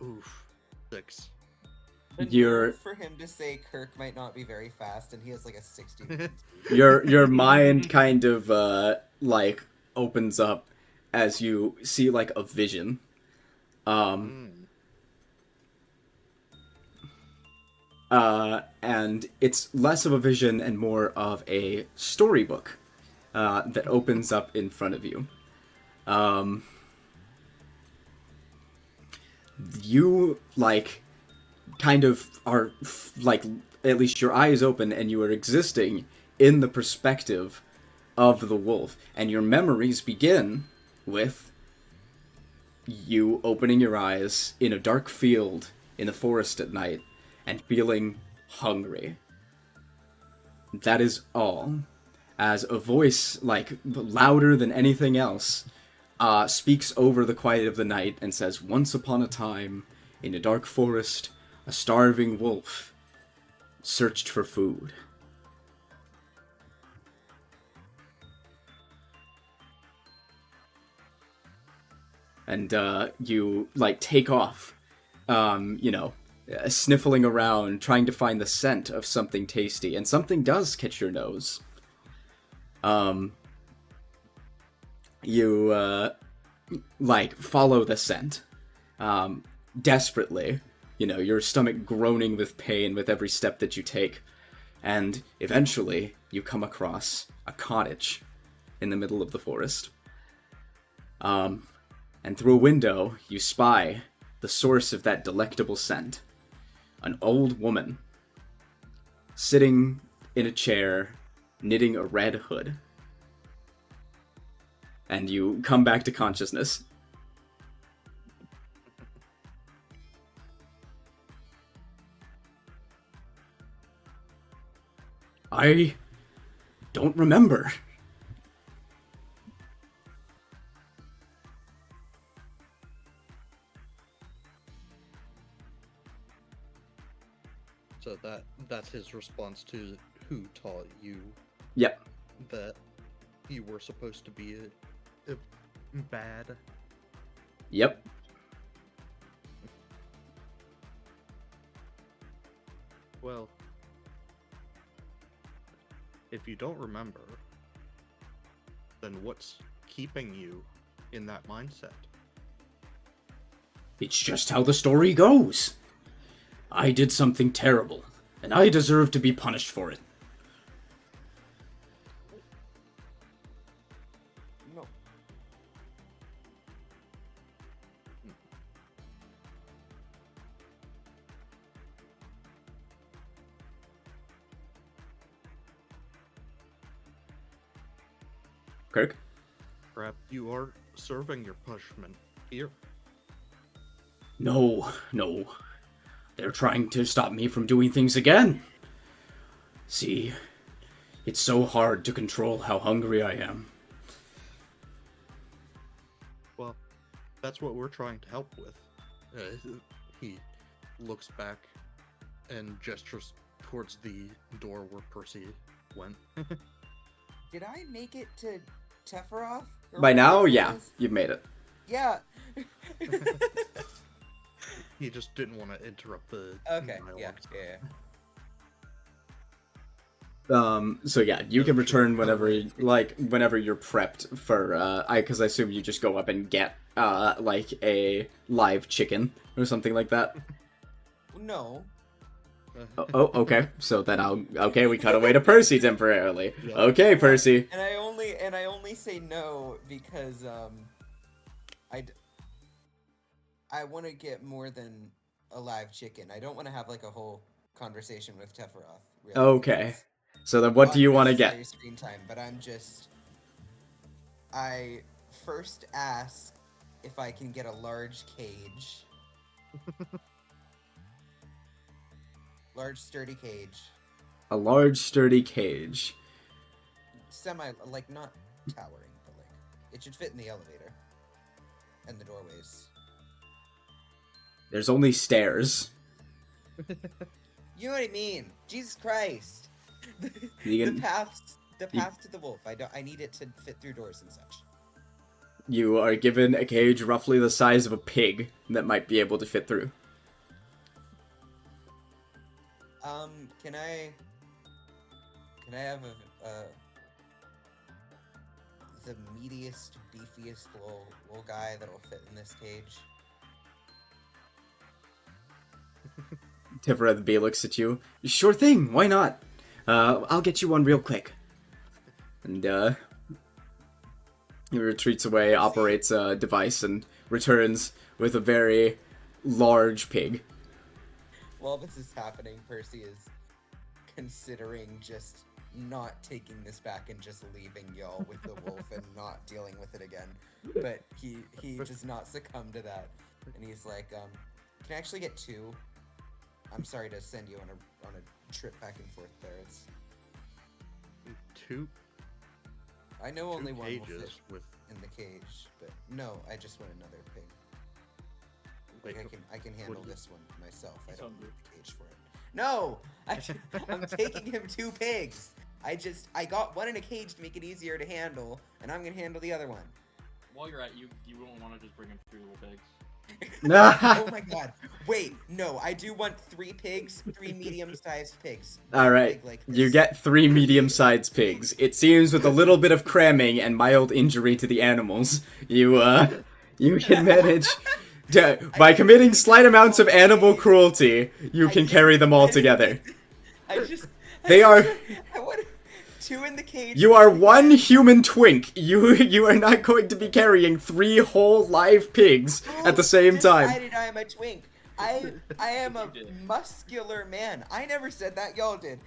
Oof. 6. The You're- nerve for him to say Kirk might not be very fast, and he has like a 60. Your mind kind of like opens up as you see like a vision. And it's less of a vision and more of a storybook that opens up in front of you. You like kind of are like, at least your eyes open and you are existing in the perspective of the wolf, and your memories begin with you opening your eyes in a dark field in the forest at night and feeling hungry. That is all. As a voice, like, louder than anything else, speaks over the quiet of the night and says, "Once upon a time, in a dark forest, a starving wolf searched for food." And you like take off, sniffling around, trying to find the scent of something tasty, and something does catch your nose. You follow the scent, desperately. Your stomach groaning with pain with every step that you take, and eventually you come across a cottage in the middle of the forest. And through a window, you spy the source of that delectable scent. An old woman, sitting in a chair, knitting a red hood. And you come back to consciousness. I don't remember. So that's his response to who taught you Yep. that you were supposed to be a bad. Yep. Well, if you don't remember, then what's keeping you in that mindset? It's just how the story goes. I did something terrible, and I deserve to be punished for it. No. Kirk? Perhaps you are serving your punishment here. No. They're trying to stop me from doing things again. See, it's so hard to control how hungry I am. Well, that's what we're trying to help with. He looks back and gestures towards the door where Percy went. Did I make it to Teferoth? Or By now, whatever it yeah, is? you've made it. Yeah. He just didn't want to interrupt the Okay. dialogue. Yeah. So yeah, you can return whenever you're prepped for, because I assume you just go up and get, like, a live chicken or something like that. No. Oh, okay. So then we cut away to Percy temporarily. Yeah. Okay, Percy. And I only say no because I want to get more than a live chicken. I don't want to have like a whole conversation with Teferoth. Really, Okay. because So then what do you want to get? unnecessary screen time, but I first ask if I can get a large cage. Large sturdy cage. A large, sturdy cage. Like not towering, but like it should fit in the elevator. And the doorways. There's only stairs. You know what I mean? Jesus Christ. You the can- path to the wolf. I need it to fit through doors and such. You are given a cage roughly the size of a pig that might be able to fit through. Can I have the meatiest, beefiest little guy that'll fit in this cage? Tiferet the Bee looks at you. Sure thing, why not? I'll get you one real quick. And, he retreats away, operates a device, and returns with a very large pig. While this is happening, Percy is considering just not taking this back and just leaving y'all with the wolf and not dealing with it again. But he does not succumb to that. And he's like, can I actually get two? I'm sorry to send you on a trip back and forth there. It's Two I know only one will cages fit with in the cage, but no, I just want another pig. Like Like, I can handle you- this one myself. I He's don't hungry. need the cage for it. No, I'm taking him two pigs. I got one in a cage to make it easier to handle, and I'm gonna handle the other one. While you're at, you won't want to just bring him 3 little pigs. Oh my god! Wait, no, I do want 3 pigs, 3 medium-sized pigs. Not Alright, big like you this. get 3 medium-sized pigs. It seems with a little bit of cramming and mild injury to the animals, you can manage to, by committing slight amounts of animal cruelty, you can carry them all together. They are- I want 2 in the cage. You are one human twink. You are not going to be carrying 3 whole live pigs at the same time. Decided I am a twink. I am a You did. muscular man. I never said that. Y'all did.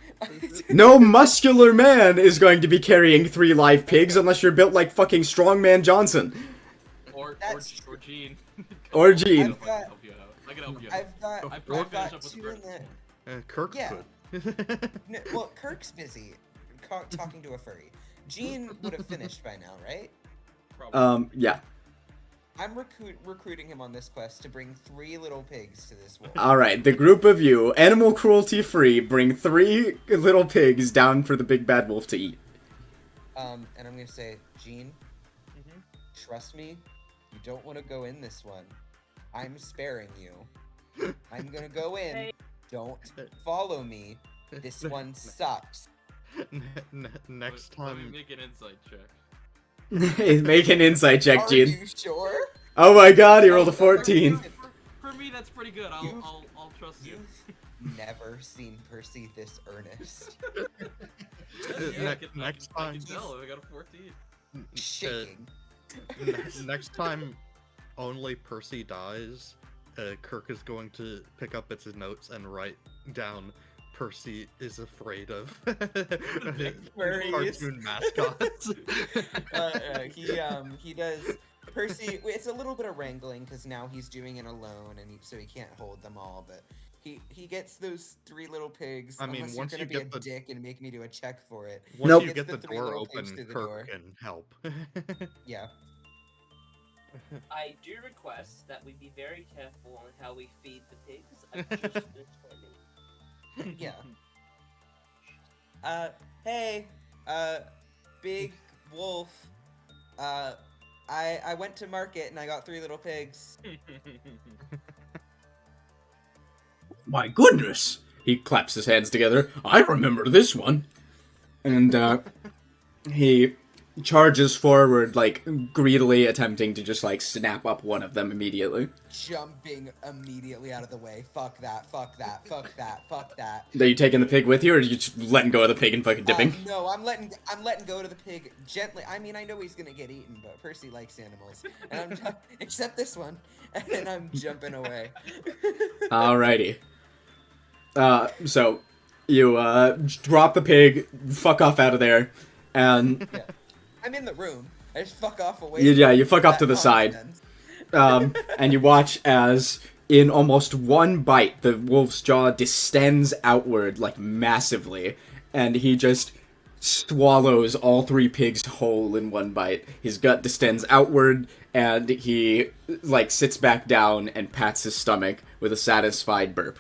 No muscular man is going to be carrying 3 live pigs unless you're built like fucking Strongman Johnson. Or That's- Gene. Or Gene. I've got- I can help you out. I've got. I I've probably got finish up with the 2 in first the. one. Kirk Yeah. could. No, well, Kirk's busy talking to a furry. Gene would have finished by now, right? Probably. Yeah. I'm recruiting him on this quest to bring 3 little pigs to this wolf. Alright, the group of you, animal cruelty free, bring 3 little pigs down for the big bad wolf to eat. And I'm gonna say, Gene, trust me, you don't want to go in this one. I'm sparing you. I'm gonna go in. Don't follow me. This one sucks. Next Let me time, make an insight check. Make an insight check, Are Gene. you sure? Oh my god, he rolled a 14. For me, that's pretty good. You- I'll trust you. You've never seen Percy this earnest. Yeah, Next I time, can tell. I got a 14. Shaking. next time, only Percy dies. Kirk is going to pick up its notes and write down Percy is afraid of Furries. cartoon mascots. He does. Percy, it's a little bit of wrangling because now he's doing it alone, and so he can't hold them all. But he gets those 3 little pigs. I mean, unless once you're you gonna be get a the- dick and make me do a check for it. Once Nope. you get Gets the the 3 door little open, pigs through the Kirk door. can help. Yeah. I do request that we be very careful on how we feed the pigs. I'm just explaining. Yeah. Hey, Big Wolf. I went to market and I got 3 little pigs. My goodness! He claps his hands together. I remember this one. And he charges forward, like greedily attempting to just like snap up one of them immediately. Jumping immediately out of the way. Fuck that. Fuck that. Fuck that. Fuck that. Are you taking the pig with you, or are you just letting go of the pig and fucking dipping? No, I'm letting go to the pig gently. I mean, I know he's gonna get eaten, but Percy likes animals, and I'm except this one, and I'm jumping away. Alrighty. So you drop the pig, fuck off out of there, and Yeah. I'm in the room. I just fuck off away. you from fuck off to that the side. nonsense. And you watch as in almost one bite the wolf's jaw distends outward like massively, and he just swallows all 3 pigs whole in one bite. His gut distends outward, and he like sits back down and pats his stomach with a satisfied burp.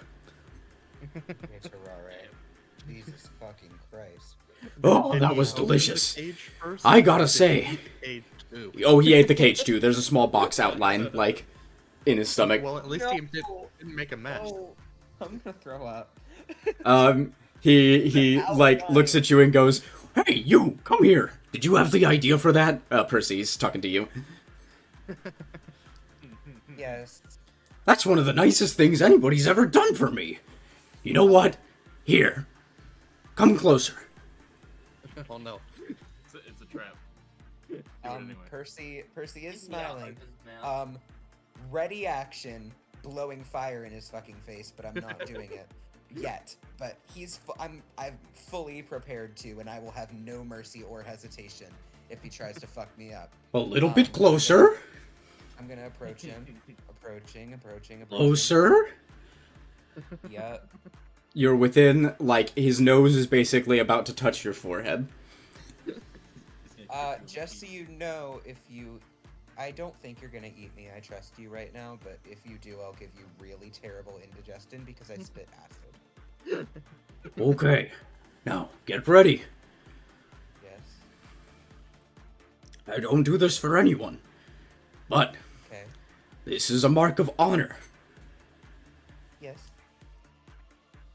It's hooray. Jesus fucking Christ. Oh, Did that he was open the delicious. cage first, I or gotta did he say. eat the cage too? Oh, he ate the cage too. There's a small box outline, like, in his stomach. Well, at least he didn't make a mess. Oh, I'm gonna throw up. He like Outline. looks at you and goes, "Hey, you, come here. Did you have the idea for that?" Percy's talking to you. Yes. That's one of the nicest things anybody's ever done for me. You know what? Here. Come closer. Oh no. It's a trap. Do it anyway. Percy is Yeah, smiling. open his mouth. Ready action, blowing fire in his fucking face, but I'm not doing it yet. But I'm fully prepared to, and I will have no mercy or hesitation if he tries to fuck me up. A little bit closer. I'm gonna approach him. Approaching. Closer. Yep. You're within, like, his nose is basically about to touch your forehead. Just so you know, I don't think you're gonna eat me. I trust you right now, but if you do, I'll give you really terrible indigestion because I spit acid. Okay. Now, get ready. Yes. I don't do this for anyone. But Okay. this is a mark of honor. Yes.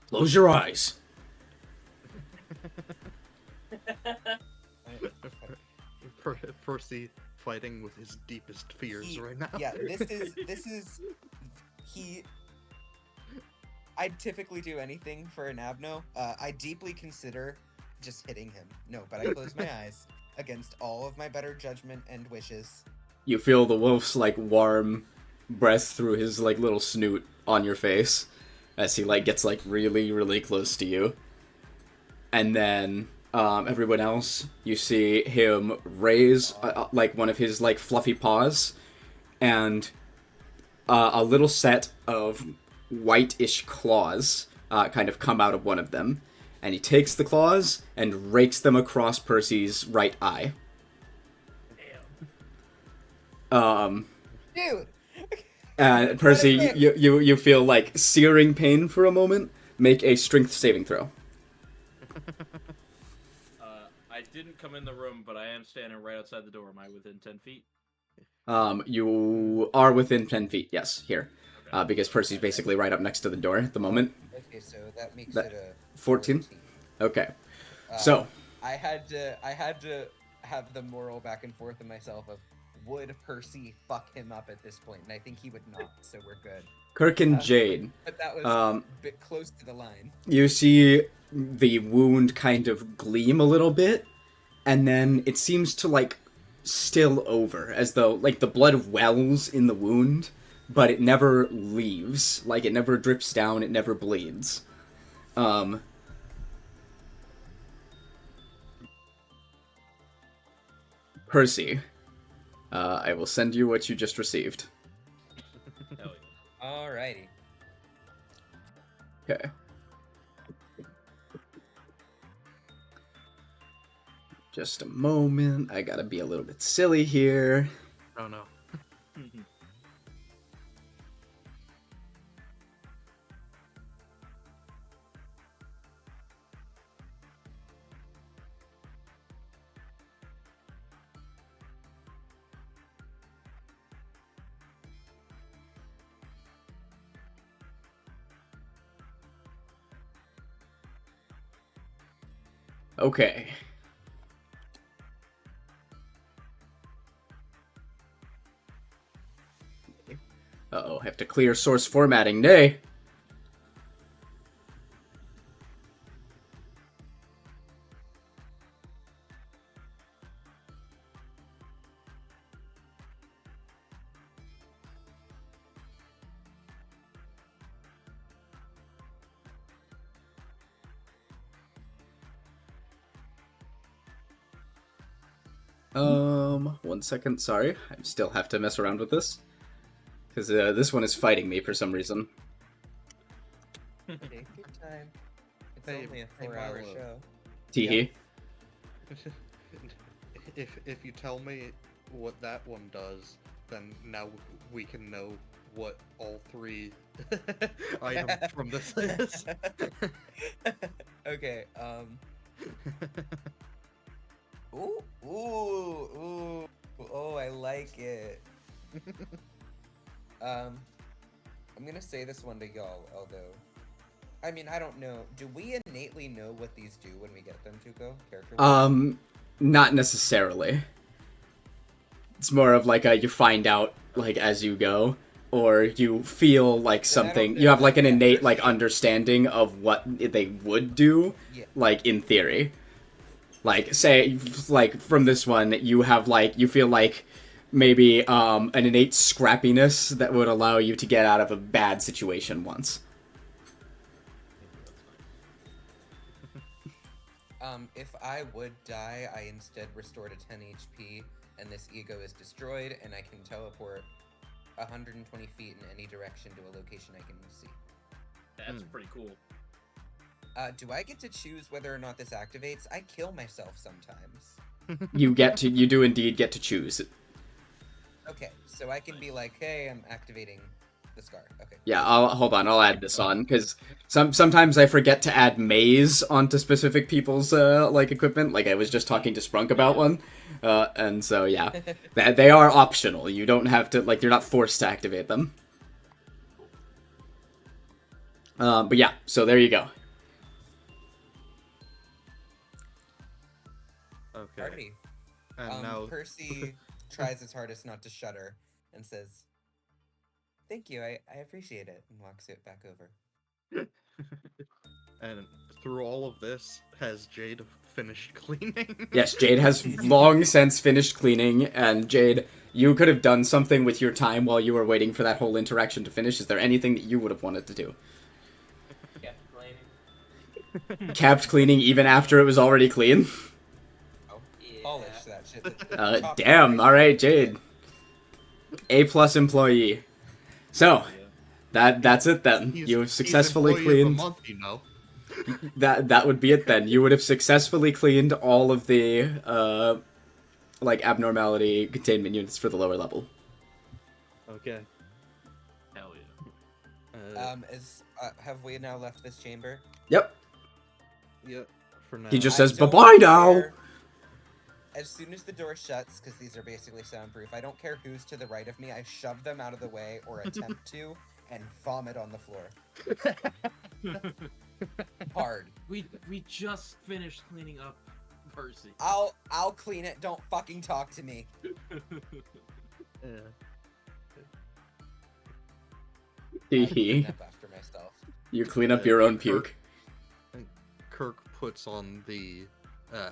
Close your eyes. Percy fighting with his deepest fears right now. Yeah, this is he. I'd typically do anything for an Abno. I deeply consider just hitting him. No, but I close my eyes against all of my better judgment and wishes. You feel the wolf's, like, warm breath through his, like, little snoot on your face as he, like, gets, like, really, really close to you. And then, everyone else, you see him raise, like, one of his, like, fluffy paws, and a little set of whitish claws kind of come out of one of them. And he takes the claws and rakes them across Percy's right eye. Dude. Percy, Let it you feel like searing pain for a moment. Make a strength saving throw. I didn't come in the room, but I am standing right outside the door. Am I within 10 feet? You are within 10 feet. Yes, here, Okay. because Percy's basically right up next to the door at the moment. Okay, so that makes That- it a 14? Okay, so I had to have the moral back and forth in myself of would Percy fuck him up at this point, and I think he would not, so we're good. Kirk and Jade. But that was Um, a bit close to the line. You see the wound kind of gleam a little bit, and then it seems to like still over, as though like the blood wells in the wound, but it never leaves. Like it never drips down, it never bleeds. Percy, I will send you what you just received. Hell yeah. Alrighty. Okay. Just a moment. I gotta be a little bit silly here. Oh no. Okay. Uh-oh, have to clear source formatting. Nay. One second, sorry. I still have to mess around with this. Because this one is fighting me for some reason. Take your time. It's Hey, only a hey, 4-hour Milo. show. Teehee. If you tell me what that one does, then now we can know what all three items from this is. Okay, Ooh, ooh, ooh. Oh, I like it. I'm gonna say this one to y'all, although... I mean, I don't know. Do we innately know what these do when we get them, Tuco? Character-wise? Not necessarily. It's more of like you find out like as you go, or you feel like something. You have like an innate like understanding of what they would do, Yeah. like in theory. Like say like from this one, you have like you feel like maybe an innate scrappiness that would allow you to get out of a bad situation once. If I would die, I instead restore to 10 HP, and this ego is destroyed, and I can teleport 120 feet in any direction to a location I can see. That's pretty cool. Do I get to choose whether or not this activates? I kill myself sometimes. You do indeed get to choose. Okay, so I can be like, hey, I'm activating the scar. Okay. Yeah, I'll add this on because sometimes I forget to add maze onto specific people's like equipment. Like I was just talking to Sprunk about one, and so yeah, they are optional. You don't have to like you're not forced to activate them. But yeah, so there you go. Okay. Alrighty. And now Percy tries his hardest not to shudder and says, "Thank you, I appreciate it," and walks it back over. and through all of this, has Jade finished cleaning? Yes, Jade has long since finished cleaning, and Jade, you could have done something with your time while you were waiting for that whole interaction to finish. Is there anything that you would have wanted to do? Kept cleaning. Kept cleaning even after it was already clean? Oh, Yeah. polish that shit. Top Damn, price. alright, Jade. A+ employee. So, that's it then. He's- You've he's successfully employee of the cleaned... month, you know. That would be it then. You would have successfully cleaned all of the, like, abnormality containment units for the lower level. Okay. Hell yeah. Have we now left this chamber? Yep. Yeah, for now. He just I says, don't "Bye-bye now!" care. As soon as the door shuts, because these are basically soundproof, I don't care who's to the right of me, I shove them out of the way, or attempt to, and vomit on the floor. Hard. We just finished cleaning up Percy. I'll clean it. Don't fucking talk to me. Yeah. I clean up after myself. You clean up your own puke. Kirk puts on the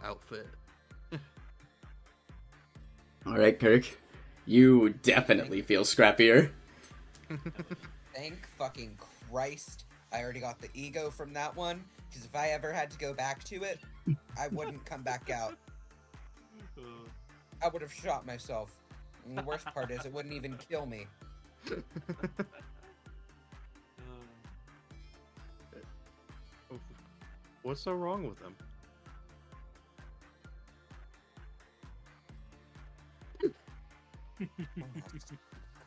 outfit. Alright, Kirk. You definitely feel scrappier. Thank fucking Christ. I already got the ego from that one, because if I ever had to go back to it, I wouldn't come back out. I would have shot myself. And the worst part is, it wouldn't even kill me. What's so wrong with him?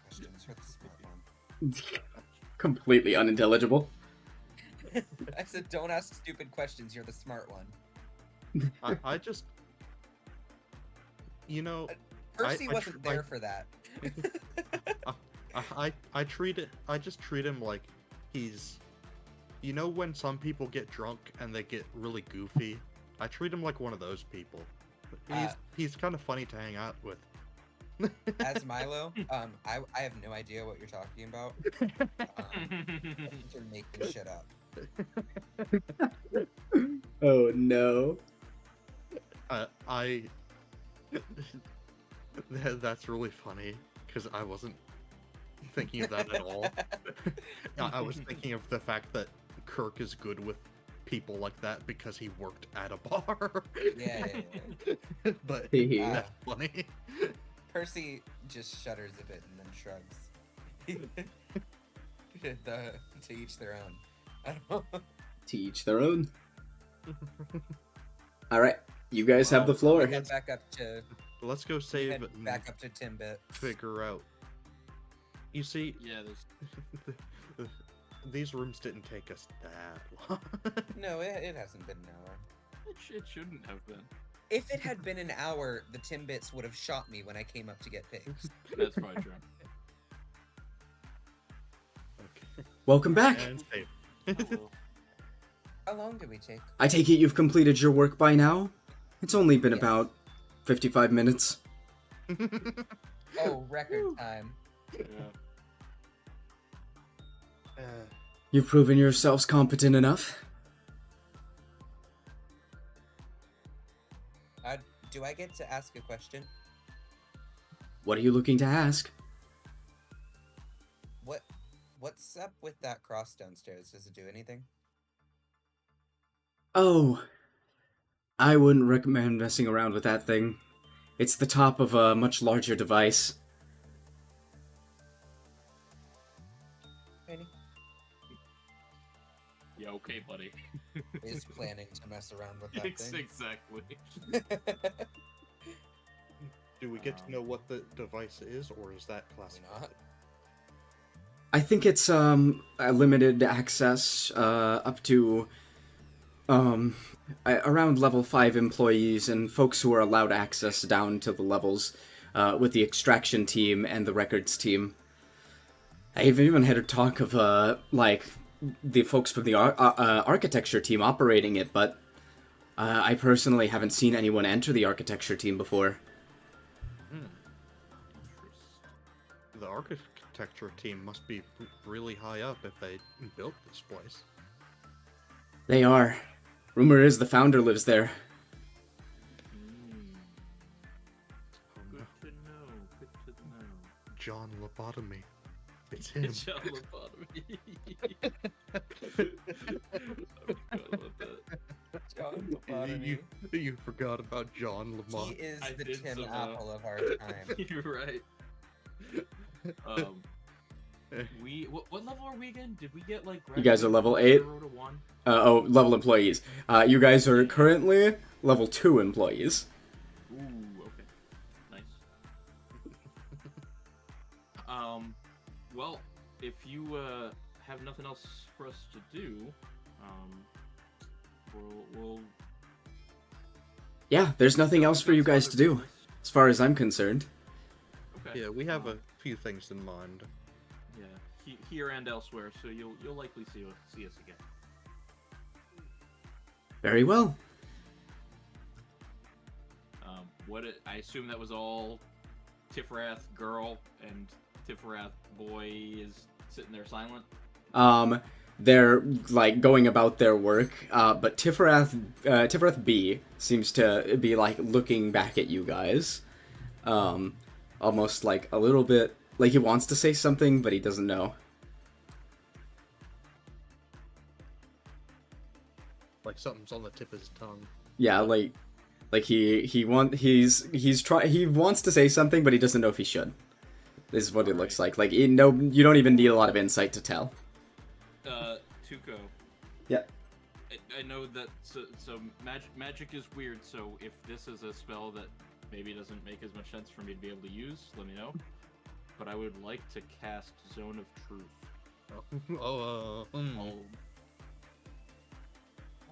Questions for the smart one. Completely unintelligible. I said, don't ask stupid questions. You're the smart one. I just, you know, Percy I wasn't tr- there for that. I just treat him like he's, you know, when some people get drunk and they get really goofy. I treat him like one of those people. He's kind of funny to hang out with. As Milo, I have no idea what you're talking about. You're making shit up. Oh no. That's really funny because I wasn't thinking of that at all. I was thinking of the fact that Kirk is good with people like that because he worked at a bar. Yeah. But Yeah. that's funny. Percy just shudders a bit and then shrugs. To each their own. I don't know. To each their own. Alright, you guys have the floor. Head back up to Let's go save head it and back up to Timbit. figure out. You see, Yeah, there's. these rooms didn't take us that long. No, it hasn't been an hour. It shouldn't have been. If it had been an hour, the Timbits would have shot me when I came up to get pigs. That's probably true. Okay. Welcome back. And save. Hello. How long did we take? I take it you've completed your work by now? It's only been Yes. about 55 minutes. Oh, record time. Yeah. You've proven yourselves competent enough. Do I get to ask a question? What are you looking to ask? What's up with that cross downstairs? Does it do anything? Oh, I wouldn't recommend messing around with that thing. It's the top of a much larger device. Penny Yeah, okay, buddy. is planning to mess around with that thing. Exactly. Do we get to know what the device is, or is that classified? not. I think it's a limited access up to around level 5 employees and folks who are allowed access down to the levels with the extraction team and the records team. I've even had a talk of like the folks from the architecture team operating it, but I personally haven't seen anyone enter the architecture team before. The architecture team must be really high up if they built this place. They are. Rumor is the founder lives there. Good to know. Good to know. John Lobotomy. It's him. John Lobotomy. I forgot about that. John Lobotomy. You forgot about John He Lamont. is I the did Tim somehow. Apple of our time. You're right. What level are we again? Did we get like? You guys are level graduated 8? from 0 to 1? Level employees. You guys are currently level 2 employees. Ooh, okay, nice. Well, if you have nothing else for us to do, we'll. Yeah, there's nothing else for you guys to do, as far as I'm concerned. Okay. Yeah, we have a few things in mind. Yeah, here and elsewhere, so you'll likely see us again. Very well. I assume that was all Tiferath girl, and Tiferath boy is sitting there silent. They're like going about their work, but Tiferath B seems to be like looking back at you guys, almost like a little bit like he wants to say something, but he doesn't know. Like something's on the tip of his tongue. Yeah, like he wants to say something, but he doesn't know if he should. This is what it looks like. Like you don't even need a lot of insight to tell. Tuco. Yeah. I know that so magic is weird. So if this is a spell that maybe doesn't make as much sense for me to be able to use, let me know. But I would like to cast Zone of Truth.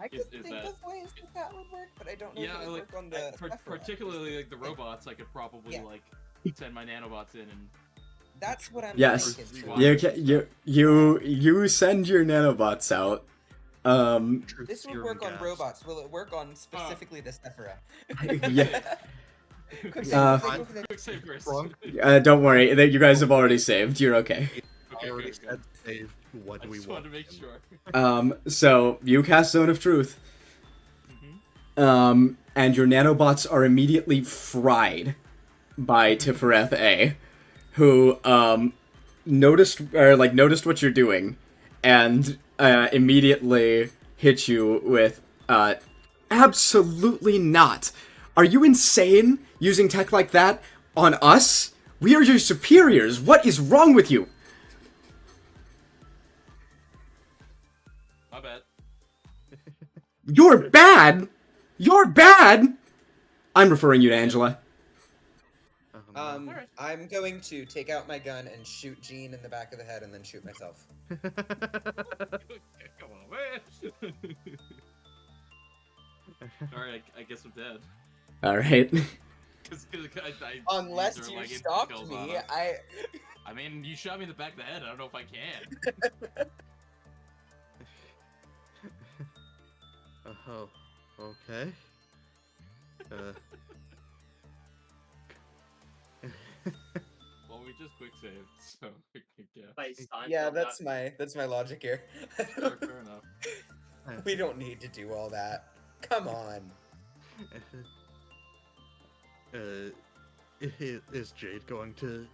I could Is think that- of ways that would work, but I don't know if Yeah, it would like work on the particularly like the robots, I could probably Yeah. like send my nanobots in and That's what I'm Yes, thinking. Rewind. you send your nanobots out. Truth This would serum work on gas. robots. Will it work on specifically the Sephira? Yeah. Quick Uh, save, quick save. quick save, Chris. Wrong. Don't worry, you guys have already saved. You're okay. I already Okay, said save what I we just want. wanted to make sure. So you cast Zone of Truth. Mhm. And your nanobots are immediately fried by Tiferath A, who noticed what you're doing, and immediately hit you with absolutely not. Are you insane using tech like that on us? We are your superiors. What is wrong with you? My bad. You're bad. You're bad. I'm referring you to Angela. Alright. I'm going to take out my gun and shoot Jean in the back of the head and then shoot myself. Come on, man. Alright, I guess I'm dead. All right. Cause Unless these are, you like, stopped kills me, on us. I mean, you shot me in the back of the head. I don't know if I can. Oh, okay. Well, we just quick saved, so yeah. By Seinfeld, yeah, that- that's my logic here. Fair enough. We don't need to do all that. Come on. Is Jade going to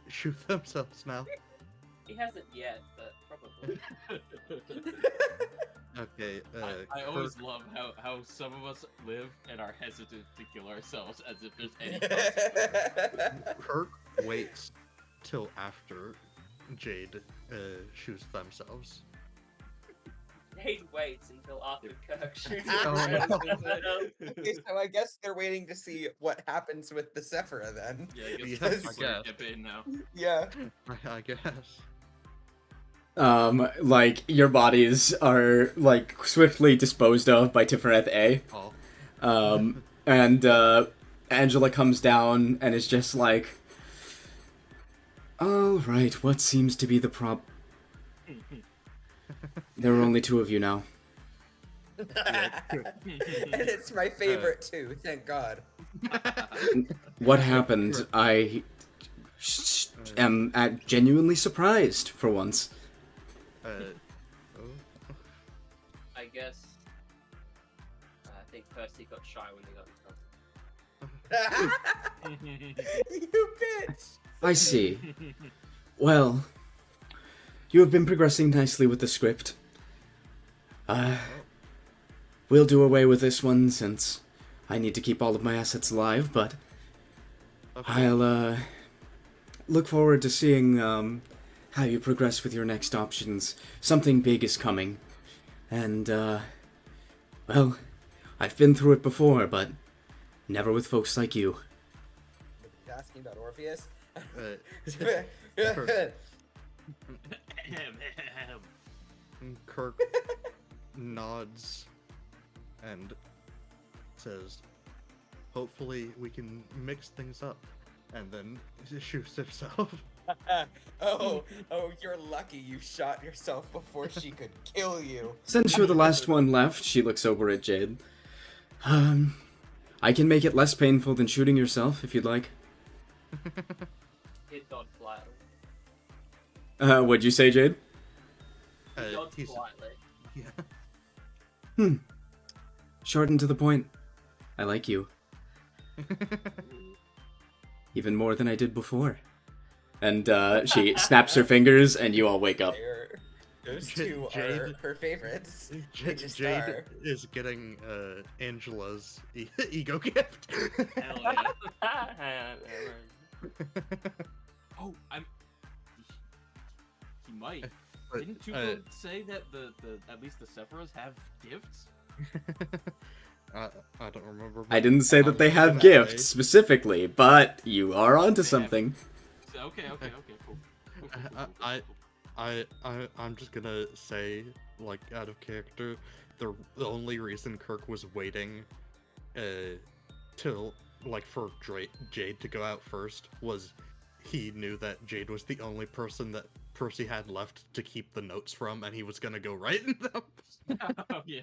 shoot themselves now? He hasn't yet, but probably. Okay, I always love how some of us live and are hesitant to kill ourselves as if there's any Kirk waits till after Jade shoots themselves. Jade waits until after Kirk shoots Oh, himself. Okay, so I guess they're waiting to see what happens with the Sephira then. Yeah, I guess Yeah, that's I what we're guess. getting now. Yeah. I guess. Like your bodies are like swiftly disposed of by Tiferath A. Oh. And Angela comes down and is just like, all right, what seems to be the problem? There are only two of you now. And it's my favorite too, thank God. What happened? I am genuinely surprised for once. Oh. I guess. I think Percy got shy when they got himself. You bitch! I see. Well, you have been progressing nicely with the script. We'll do away with this one since I need to keep all of my assets alive, but Okay. I'll look forward to seeing how you progress with your next options. Something big is coming. And well, I've been through it before, but never with folks like you. He's asking about Orpheus? Kirk nods and says, hopefully we can mix things up, and then shoots himself. oh, you're lucky you shot yourself before she could kill you. Since you're the last one left, she looks over at Jade. I can make it less painful than shooting yourself, if you'd like. It dodged slightly. What'd you say, Jade? It dodged he's- slightly. Yeah. Short and to the point. I like you. Even more than I did before. And she snaps her fingers, and you all wake up. Those J- two are Jade- her favorites. They Jade just are. is getting Angela's ego gift. Hell yeah. Oh, he might. But, Didn't you say that the at least the Sephiroths have gifts? I don't remember. I didn't say that they have gifts specifically, but you are onto something. Okay, cool. Cool, I'm just gonna say, like, out of character, the only reason Kirk was waiting, till like for Jade to go out first was he knew that Jade was the only person that Percy had left to keep the notes from, and he was gonna go right in them. Oh yeah.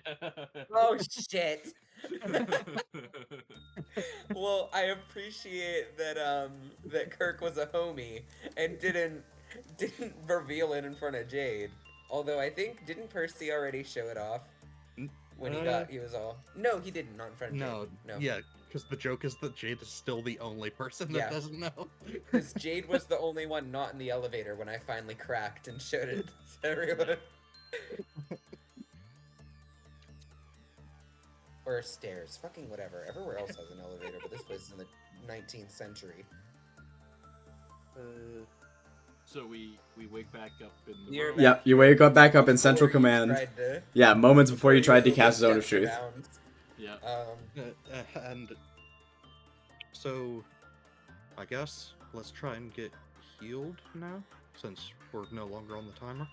Oh shit. Well, I appreciate that that Kirk was a homie and didn't reveal it in front of Jade. Although I think didn't Percy already show it off when he was all no, he didn't, not in front of Jade. No. Yeah, because the joke is that Jade is still the only person that Yeah. doesn't know. Because Jade was the only one not in the elevator when I finally cracked and showed it to everyone. Or stairs. Fucking whatever. Everywhere else has an elevator, but this place is in the 19th century. So we wake back up in the You're room. Yep, you wake up back up in Central Before you Command. tried to- Yeah, moments before you tried to looked cast Zone of depth Truth. around. Yeah. And so, I guess let's try and get healed now, since we're no longer on the timer,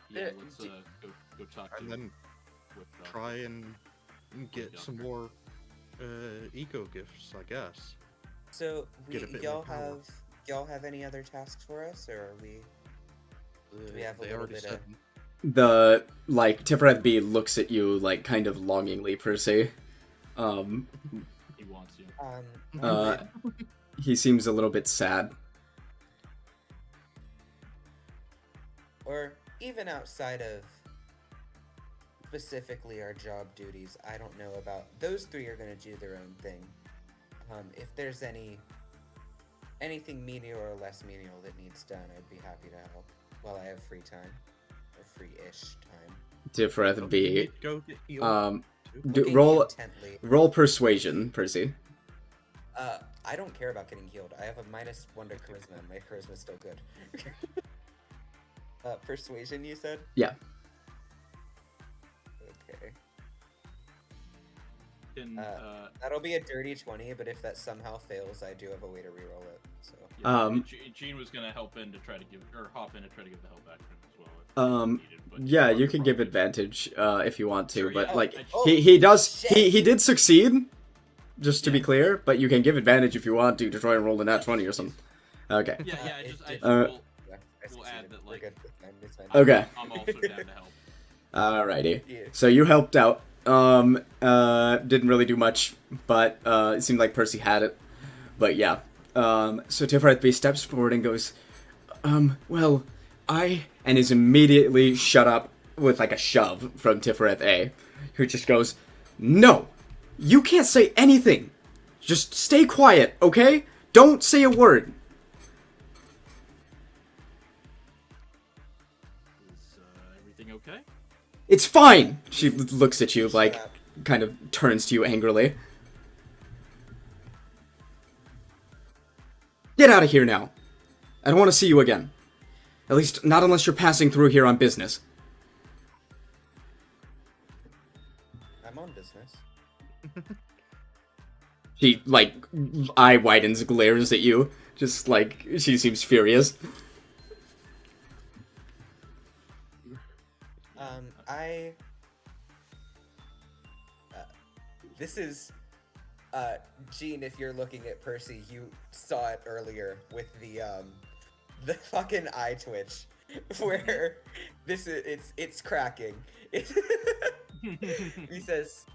Yeah, Uh, let's d- go talk to and then with try and get Doctor. some more ego gifts, I guess. So Get a bit more power. y'all have any other tasks for us, or are we? Do we have a They little already bit said of- The, like, Tiferet B looks at you, like, kind of longingly, Percy. he wants you. Uh, he seems a little bit sad. or even outside of specifically our job duties, I don't know about those three are gonna do their own thing. If there's anything menial or less menial that needs done, I'd be happy to help while I have free time or free-ish time. Tiferet B. Go get healed. Do, Looking roll intently. roll persuasion, Percy. I don't care about getting healed. I have a -1 to charisma, and my charisma's still good. Persuasion, you said? Yeah. Okay. And, That'll be a dirty 20, but if that somehow fails, I do have a way to reroll it. So. yeah, Gene was gonna help in to try to give, or hop in to try to give the help action as well. If needed, but Yeah, Gene you can give probably- advantage if you want to, Sure, but yeah. like Oh, he does shit. he did succeed, just to be Yeah. clear. But you can give advantage if you want to try and roll a nat 20 or something. Okay. Yeah, I It just did- will, Yeah, I we'll succeeded. add that, We're like- good. It's fine. Okay. I'm also down to help. Alrighty. Yeah. So you helped out. Didn't really do much, but it seemed like Percy had it. But yeah. So Tiferet B steps forward and goes, well, and is immediately shut up with like a shove from Tiferet A, who just goes, no, you can't say anything. Just stay quiet, okay? Don't say a word. Is everything okay? It's fine. She looks at you like, Shut up. kind of turns to you angrily. Get out of here now. I don't want to see you again. At least not unless you're passing through here on business. I'm on business. She, like, eye widens, glares at you. Just, like, she seems furious. This is, Gene, if you're looking at Percy, you saw it earlier with the fucking eye twitch, where it's cracking. He says,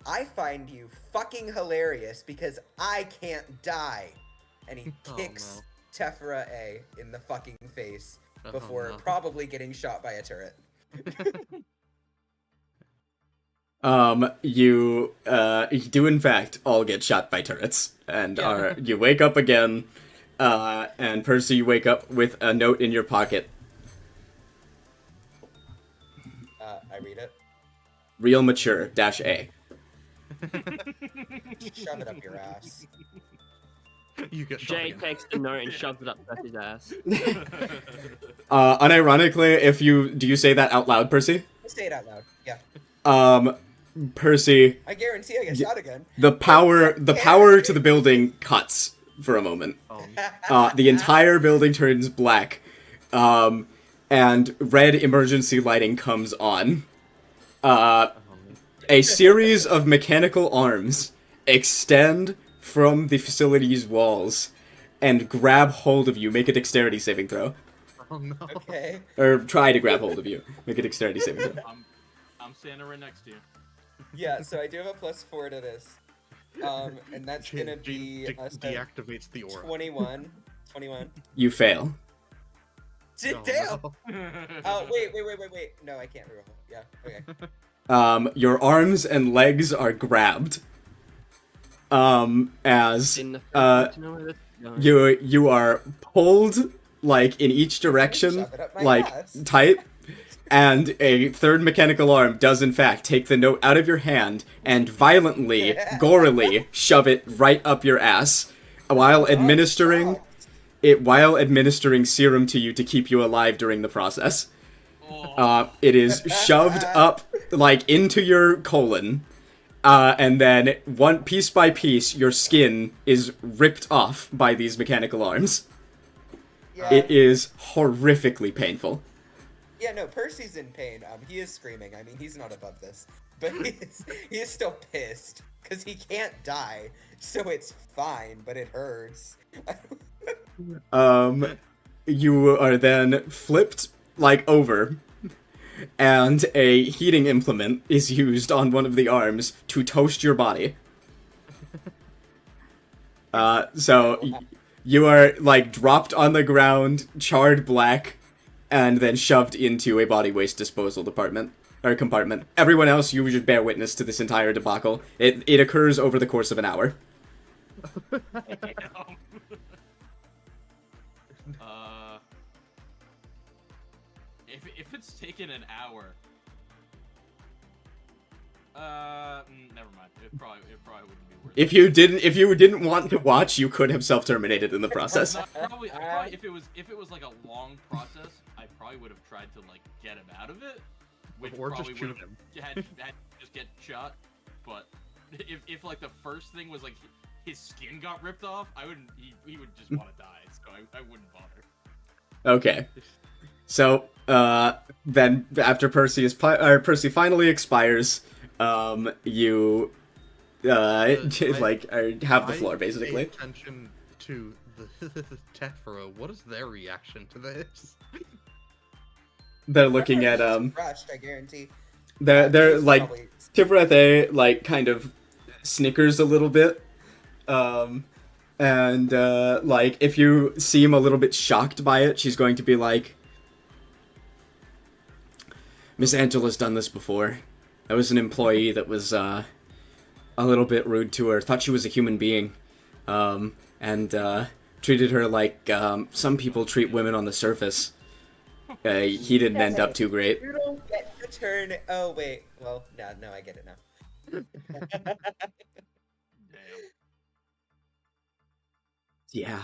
I find you fucking hilarious because I can't die. And he Oh, kicks Tephra A in the fucking face Oh, before no. probably getting shot by a turret. You do in fact all get shot by turrets, and you wake up again, and Percy, you wake up with a note in your pocket. I read it. Real mature -A. Shove it up your ass. You get shot Jay again. takes the note and shoves it up his ass. Unironically, do you say that out loud, Percy? Say it out loud. Yeah. Percy, I guarantee I get shot again. the power to the building cuts for a moment. The entire building turns black, and red emergency lighting comes on. A series of mechanical arms extend from the facility's walls and grab hold of you. Make a dexterity saving throw. Oh no. Okay. Or try to grab hold of you. Make a dexterity saving throw. I'm standing right next to you. Yeah, so I do have a +4 to this. And that's gonna be deactivates the aura. 21. 21. You fail. Damn! no. Oh, wait. No, I can't reroll. Yeah, okay. Your arms and legs are grabbed. As In the to know where this is going. you are pulled like in each direction, Shove it up my like ass. tight, and a third mechanical arm does in fact take the note out of your hand and violently, gorily shove it right up your ass, while administering serum to you to keep you alive during the process. It is shoved up like into your colon. And then, one piece by piece, your skin is ripped off by these mechanical arms. Yeah. It is horrifically painful. Yeah, no, Percy's in pain. He is screaming. I mean, he's not above this. But he is still pissed. Because he can't die. So it's fine, but it hurts. You are then flipped, like, over. And a heating implement is used on one of the arms to toast your body. So you are, like, dropped on the ground, charred black, and then shoved into a body waste disposal compartment. Everyone else, you just bear witness to this entire debacle. It occurs over the course of an hour. If it's taken an hour, never mind. It probably wouldn't be worth it. If you didn't want to watch, you could have self-terminated in the process. Probably, if it was like a long process, I probably would have tried to like get him out of it, which Or probably just shoot would him. had to just get shot. But if like the first thing was like his skin got ripped off, he would just want to die. So I wouldn't bother. Okay. So, then after Percy finally expires, you have the floor basically. Pay attention to the Tephra. What is their reaction to this? They're looking at Crushed, I guarantee. they're He's like probably- Tifereth like kind of snickers a little bit, and like if you seem a little bit shocked by it, she's going to be like, Miss Angela's done this before. I was an employee that was a little bit rude to her. Thought she was a human being, and treated her like some people treat women on the surface. He didn't end up too great. You don't get to turn. Oh wait. Well, no, I get it now. Damn. Yeah.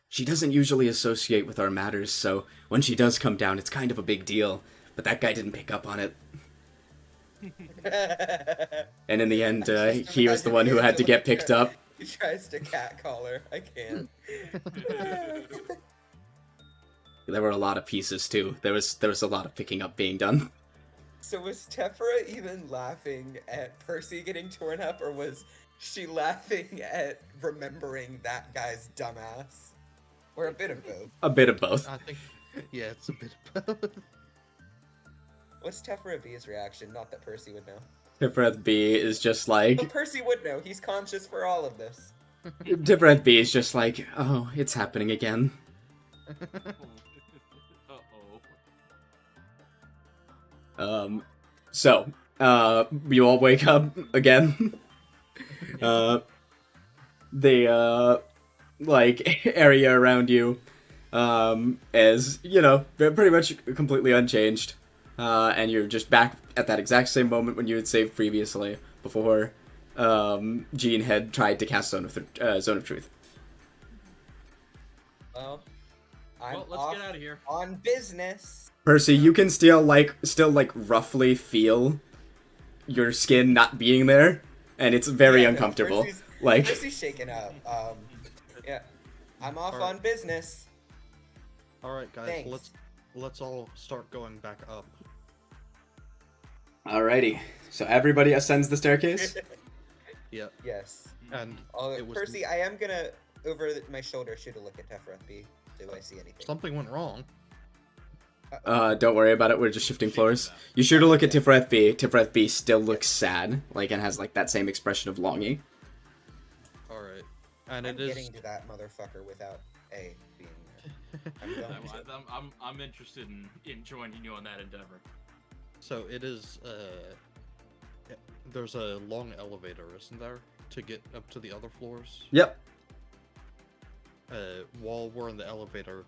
She doesn't usually associate with our matters, so when she does come down, it's kind of a big deal. But that guy didn't pick up on it. And in the end, he was the one who had to get picked up. He tries to catcall her. I can't. There were a lot of pieces, too. There was a lot of picking up being done. So was Tephra even laughing at Percy getting torn up, or was she laughing at remembering that guy's dumbass? Or a bit of both? A bit of both. I think, yeah, it's a bit of both. What's Tephra B's reaction? Not that Percy would know. Tiferet B is just like But Percy would know. He's conscious for all of this. Tiferet B is just like, oh, it's happening again. Uh-oh. So, you all wake up again. The like area around you is, you know, pretty much completely unchanged. And you're just back at that exact same moment when you had saved previously, before Jean had tried to cast Zone of Truth. Well, I'm Well, let's off get out of here. on business. Percy, you can still roughly feel your skin not being there, and it's very Yeah, no, uncomfortable. Percy's- Like, Percy's shaking up. Yeah, I'm off Alright. on business. All right, guys, Thanks. let's all start going back up. alrighty. So everybody ascends the staircase. Yep. Yes. And Oh, it was Percy, I am gonna over my shoulder shoot a look at Tiferet B. Do I see anything? something went wrong. Don't worry about it. We're just shifting floors. You should look at Tiferet B. Tiferet B still looks sad, like, and has like that same expression of longing. All right, and I'm it is getting to that motherfucker without A being there. I'm going to. I'm interested in joining you on that endeavor. so it is. There's a long elevator, isn't there, to get up to the other floors? Yep. While we're in the elevator,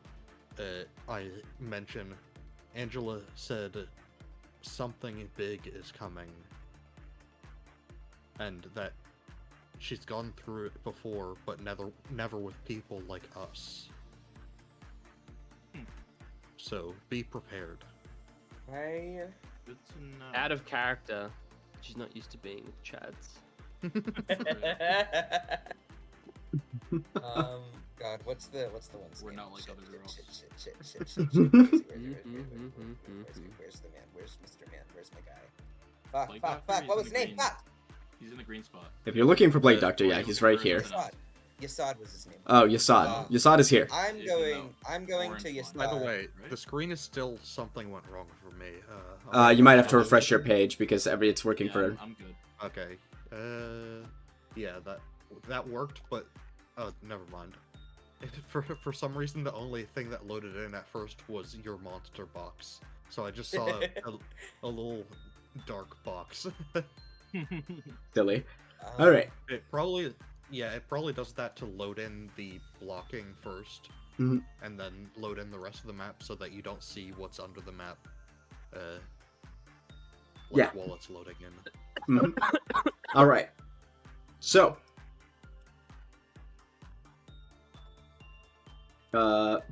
I mention Angela said something big is coming, and that she's gone through it before, but never with people like us. So be prepared. I. Good to know. Out of character. She's not used to being with Chads. God, what's the one's We're name? not like Shit, other girls. Shit. Where's the man? Where's Mr. Man? Where's my guy? Fuck. Blake Doctor, What he's was in his the name? green. Fuck. He's in the green spot. If you're looking for Blade Doctor, yeah, he's right here. Yasad was his name. Oh, Yasad. Yasad is here. I'm Yeah, going orange to line. Yasad. By the way, right? the screen is still something went wrong for me. You might have to refresh your page because it's working Yeah, for. I'm good. Okay. Yeah, that worked, but never mind. For some reason, the only thing that loaded in at first was your monster box. So I just saw a little dark box. Silly. All right. It probably does that to load in the blocking first, Mhm. and then load in the rest of the map so that you don't see what's under the map. Yeah. While it's loading in. Mhm. All right. So,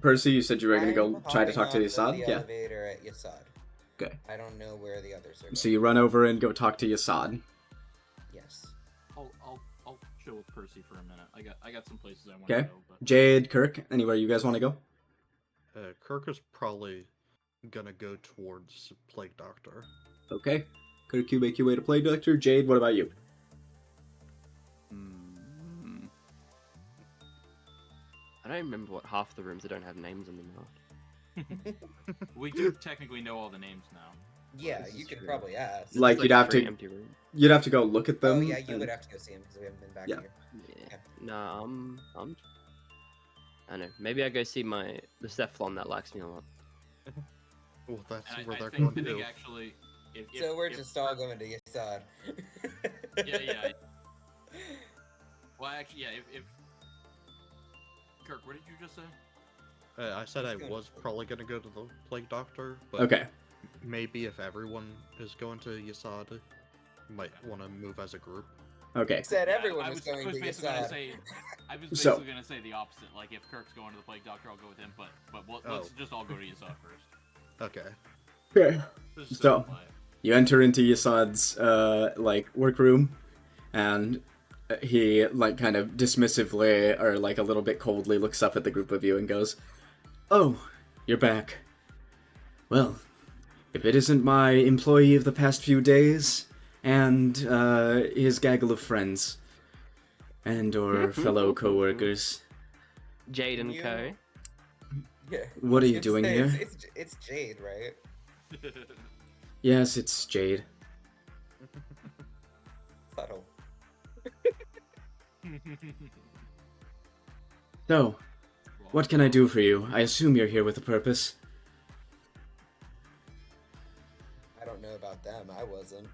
Percy, you said you were going to go I'm try to talk to hopping off of Yasad? the Yeah. elevator at Yasad. Okay. I don't know where the others are. So you run over and go talk to Yasad. Yes. I'll chill with Percy for a minute. I got some places I want Okay. to go. But... Jade, Kirk, anywhere you guys want to go? Kirk is probably gonna go towards Plague Doctor. Okay. Kirk, you make your way to Plague Doctor. Jade, what about you? I don't remember what half the rooms that don't have names on them are. We do technically know all the names now. Yeah, this you is could true. probably ask. It's Like, you'd have three to- empty rooms. You'd have to go look at them. Oh yeah, you and- would have to go see him because we haven't been back Yeah. here. Yeah. Nah, I don't know. Maybe I go see the Cephalon that likes me a lot. Well, that's And where I they're think, going to. actually, if So we're if just all going to Yasad. Yeah. Well, actually, yeah. If Kirk, what did you just say? I said I Let's go. was probably gonna go to the Plague Doctor, but Okay. maybe if everyone is going to Yasad, you might want to move as a group. Okay. Said Yeah, everyone I was going to basically gonna Yasad. say. I was So- basically gonna say the opposite. Like, if Kirk's going to the Plague Doctor, I'll go with him. But let's Oh. just all go to Yasad first. Okay. Okay. Just So- simplify it. You enter into Yasad's workroom, and he kind of dismissively or a little bit coldly looks up at the group of you and goes, "Oh, you're back. Well, if it isn't my employee of the past few days and his gaggle of friends and or fellow coworkers, Jade and You- Co. Yeah. What I are was you gonna doing say, here?" It's Jade, right? Yes, it's Jade. So, what can I do for you? I assume you're here with a purpose. I don't know about them. I wasn't.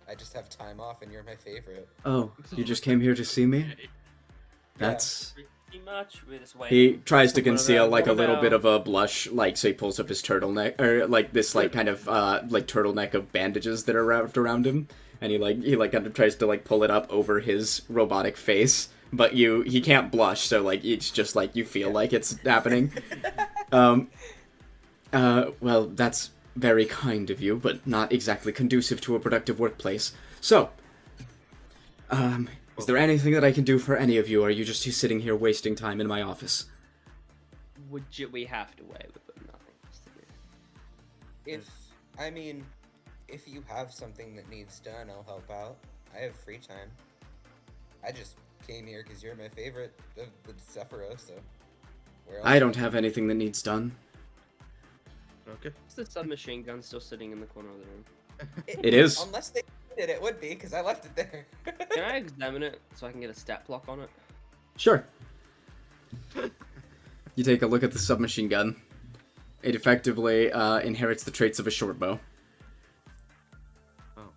I just have time off, and you're my favorite. Oh, you just came here to see me? That's... Pretty much. We're just He waiting. tries to What conceal about- like a what little bit about- of a blush, like so he pulls up his turtleneck, or like this like kind of like turtleneck of bandages that are wrapped around him, and he kind of tries to like pull it up over his robotic face, but he can't blush, so like it's just like you feel like it's happening. Well, that's very kind of you, but not exactly conducive to a productive workplace. So, is there anything that I can do for any of you, or are you just sitting here wasting time in my office? We have to wait with them, nothing else to do. If you have something that needs done, I'll help out. I have free time. I just came here because you're my favorite of the Sephiroth, so... Where else I don't have anything that needs done. Okay. Is the submachine gun still sitting in the corner of the room? It is. Unless they did, it would be, because I left it there. Can I examine it so I can get a stat block on it? Sure. You take a look at the submachine gun. It effectively inherits the traits of a short bow. Oh.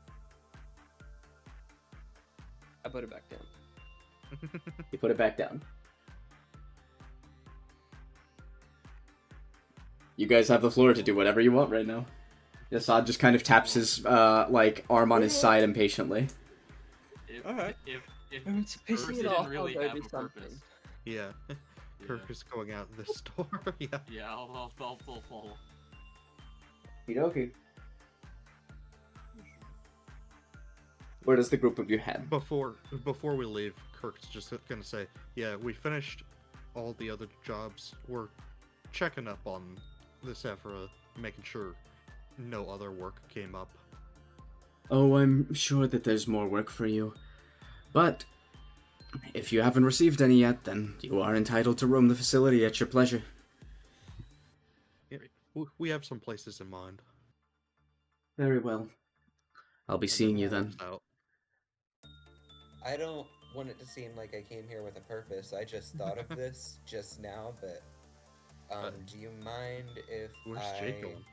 I put it back down. You put it back down. You guys have the floor to do whatever you want right now. Assad just kind of taps his like arm on his side impatiently. Alright. If It's Ursa pissing it didn't off. really I'll go have do a something. purpose. Yeah. Kirk is going out the store. Yeah. Yeah, I'll follow. Okay. Where does the group of you head? Before we leave, Kirk's just gonna say, yeah, we finished all the other jobs. We're checking up on the Sephira, making sure no other work came up. Oh, I'm sure that there's more work for you. But if you haven't received any yet, then you are entitled to roam the facility at your pleasure. Yeah, we have some places in mind. Very well. I'll be seeing you then. Out. I don't want it to seem like I came here with a purpose. I just thought of this just now, but do you mind if Where's Jake going?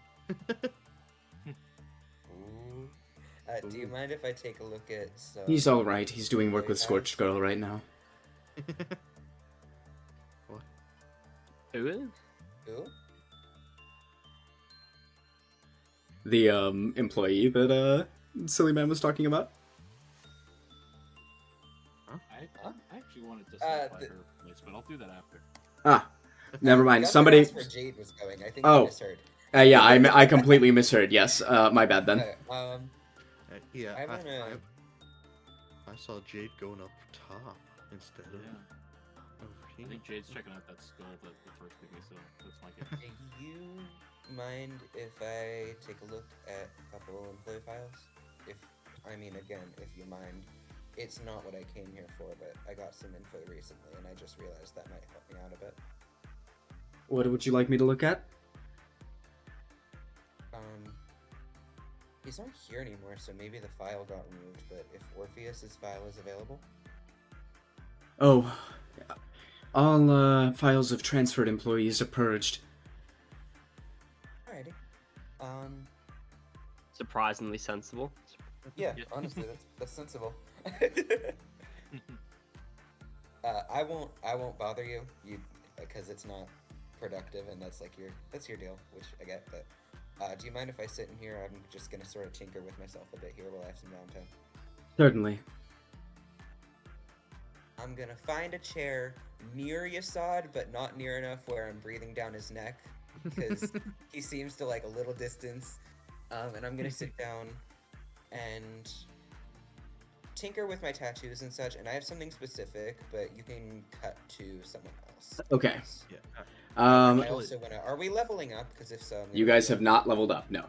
Ooh. Do you mind if I take a look at some... He's alright. He's doing work with employee Scorched files? Girl right now. Who is? Who? The employee that Silly Man was talking about. I actually wanted to Uh, stop by her place, but I'll do that after. Ah, never mind. Got Somebody. That's where Jade was going. I think Oh. I misheard. Yeah, I completely misheard. Yes, my bad then. Okay, Yeah, I wanna- I saw Jade going up top instead of Yeah. over I here. think Jade's checking out that skull that the first thing we saw. That's my guess. Do you mind if I take a look at a couple employee files? Again, if you mind. It's not what I came here for, but I got some info recently, and I just realized that might help me out a bit. What would you like me to look at? He's not here anymore, so maybe the file got removed, but if Orpheus's file is available... Oh, all files of transferred employees are purged. Alrighty. Surprisingly sensible. Yeah, Yeah. honestly, that's sensible. I won't bother you, because it's not productive, and that's your deal, which I get. But do you mind if I sit in here? I'm just gonna sort of tinker with myself a bit here while I have some downtime. Certainly. I'm gonna find a chair near Yasad, but not near enough where I'm breathing down his neck, because he seems to like a little distance. And I'm gonna sit down and tinker with my tattoos and such, and I have something specific, but you can cut to someone else. Okay. Yeah. I Actually- also wanna... Are we leveling up? Because if so, I'm You gonna guys have not leveled up, no.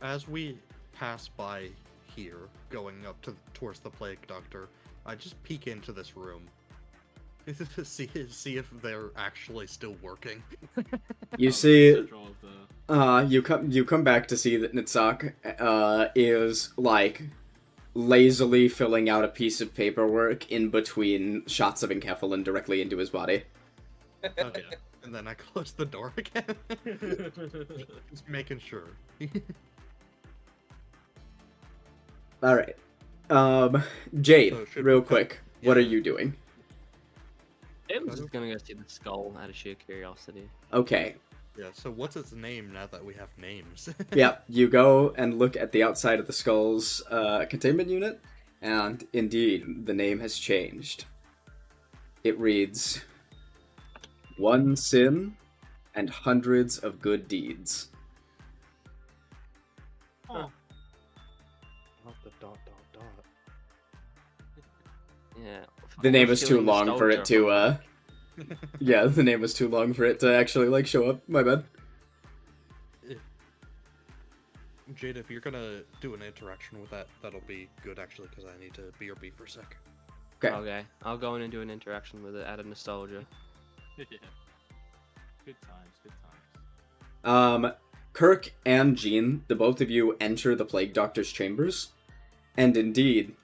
As we pass by here, going up towards the Plague Doctor, I just peek into this room to see if they're actually still working. You The see, central of the... you come back to see that Nitsak is like lazily filling out a piece of paperwork in between shots of enkephalin directly into his body. Okay. And then I close the door again. Just making sure. All right. Jade, So should real we cut- quick, what are yeah. you doing? I'm just gonna go see the skull out of sheer curiosity. Okay. Yeah, so what's its name now that we have names? Yeah, you go and look at the outside of the skull's containment unit, and indeed, the name has changed. It reads, "One sin and hundreds of good deeds." Oh, Not the dot. Yeah. The name is too Feeling long for it nostalgia. to, yeah, the name was too long for it to actually, like, show up. My bad. Jade, if you're gonna do an interaction with that, that'll be good actually, because I need to BRB for a sec. Okay. Okay, I'll go in and do an interaction with it out of nostalgia. yeah. Good times, good times. Kirk and Jean, the both of you enter the Plague Doctor's chambers, and indeed,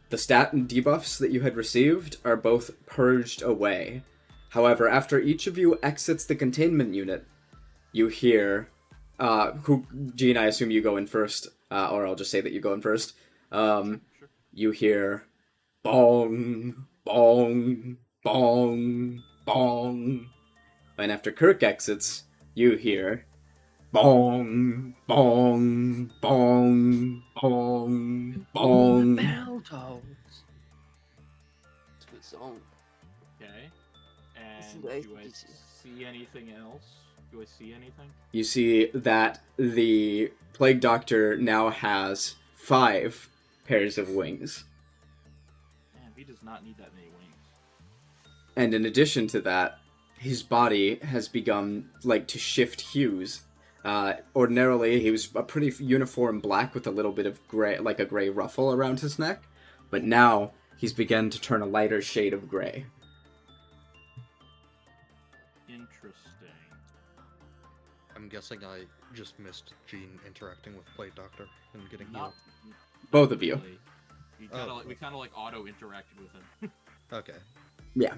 the stat and debuffs that you had received are both purged away. However, after each of you exits the containment unit, you hear, Jean, I assume you go in first, or I'll just say that you go in first. Sure. You hear, bong, bong, bong, bong. And after Kirk exits, you hear, bong, bong, bong, bong, bong. Bell tolls. It's a good song. Okay. Listen And to do I AC/DC. see anything else? Do I see anything? You see that the Plague Doctor now has 5 pairs of wings. Man, he does not need that many wings. And in addition to that, his body has begun, like, to shift hues. Ordinarily, he was a pretty uniform black with a little bit of gray, like a gray ruffle around his neck. But now, he's begun to turn a lighter shade of gray. Interesting. I'm guessing I just missed Jean interacting with Plague Doctor and getting Not Both of you. really. We kind of Oh. like, we kind of like auto interacted with him. healed. Okay. Yeah.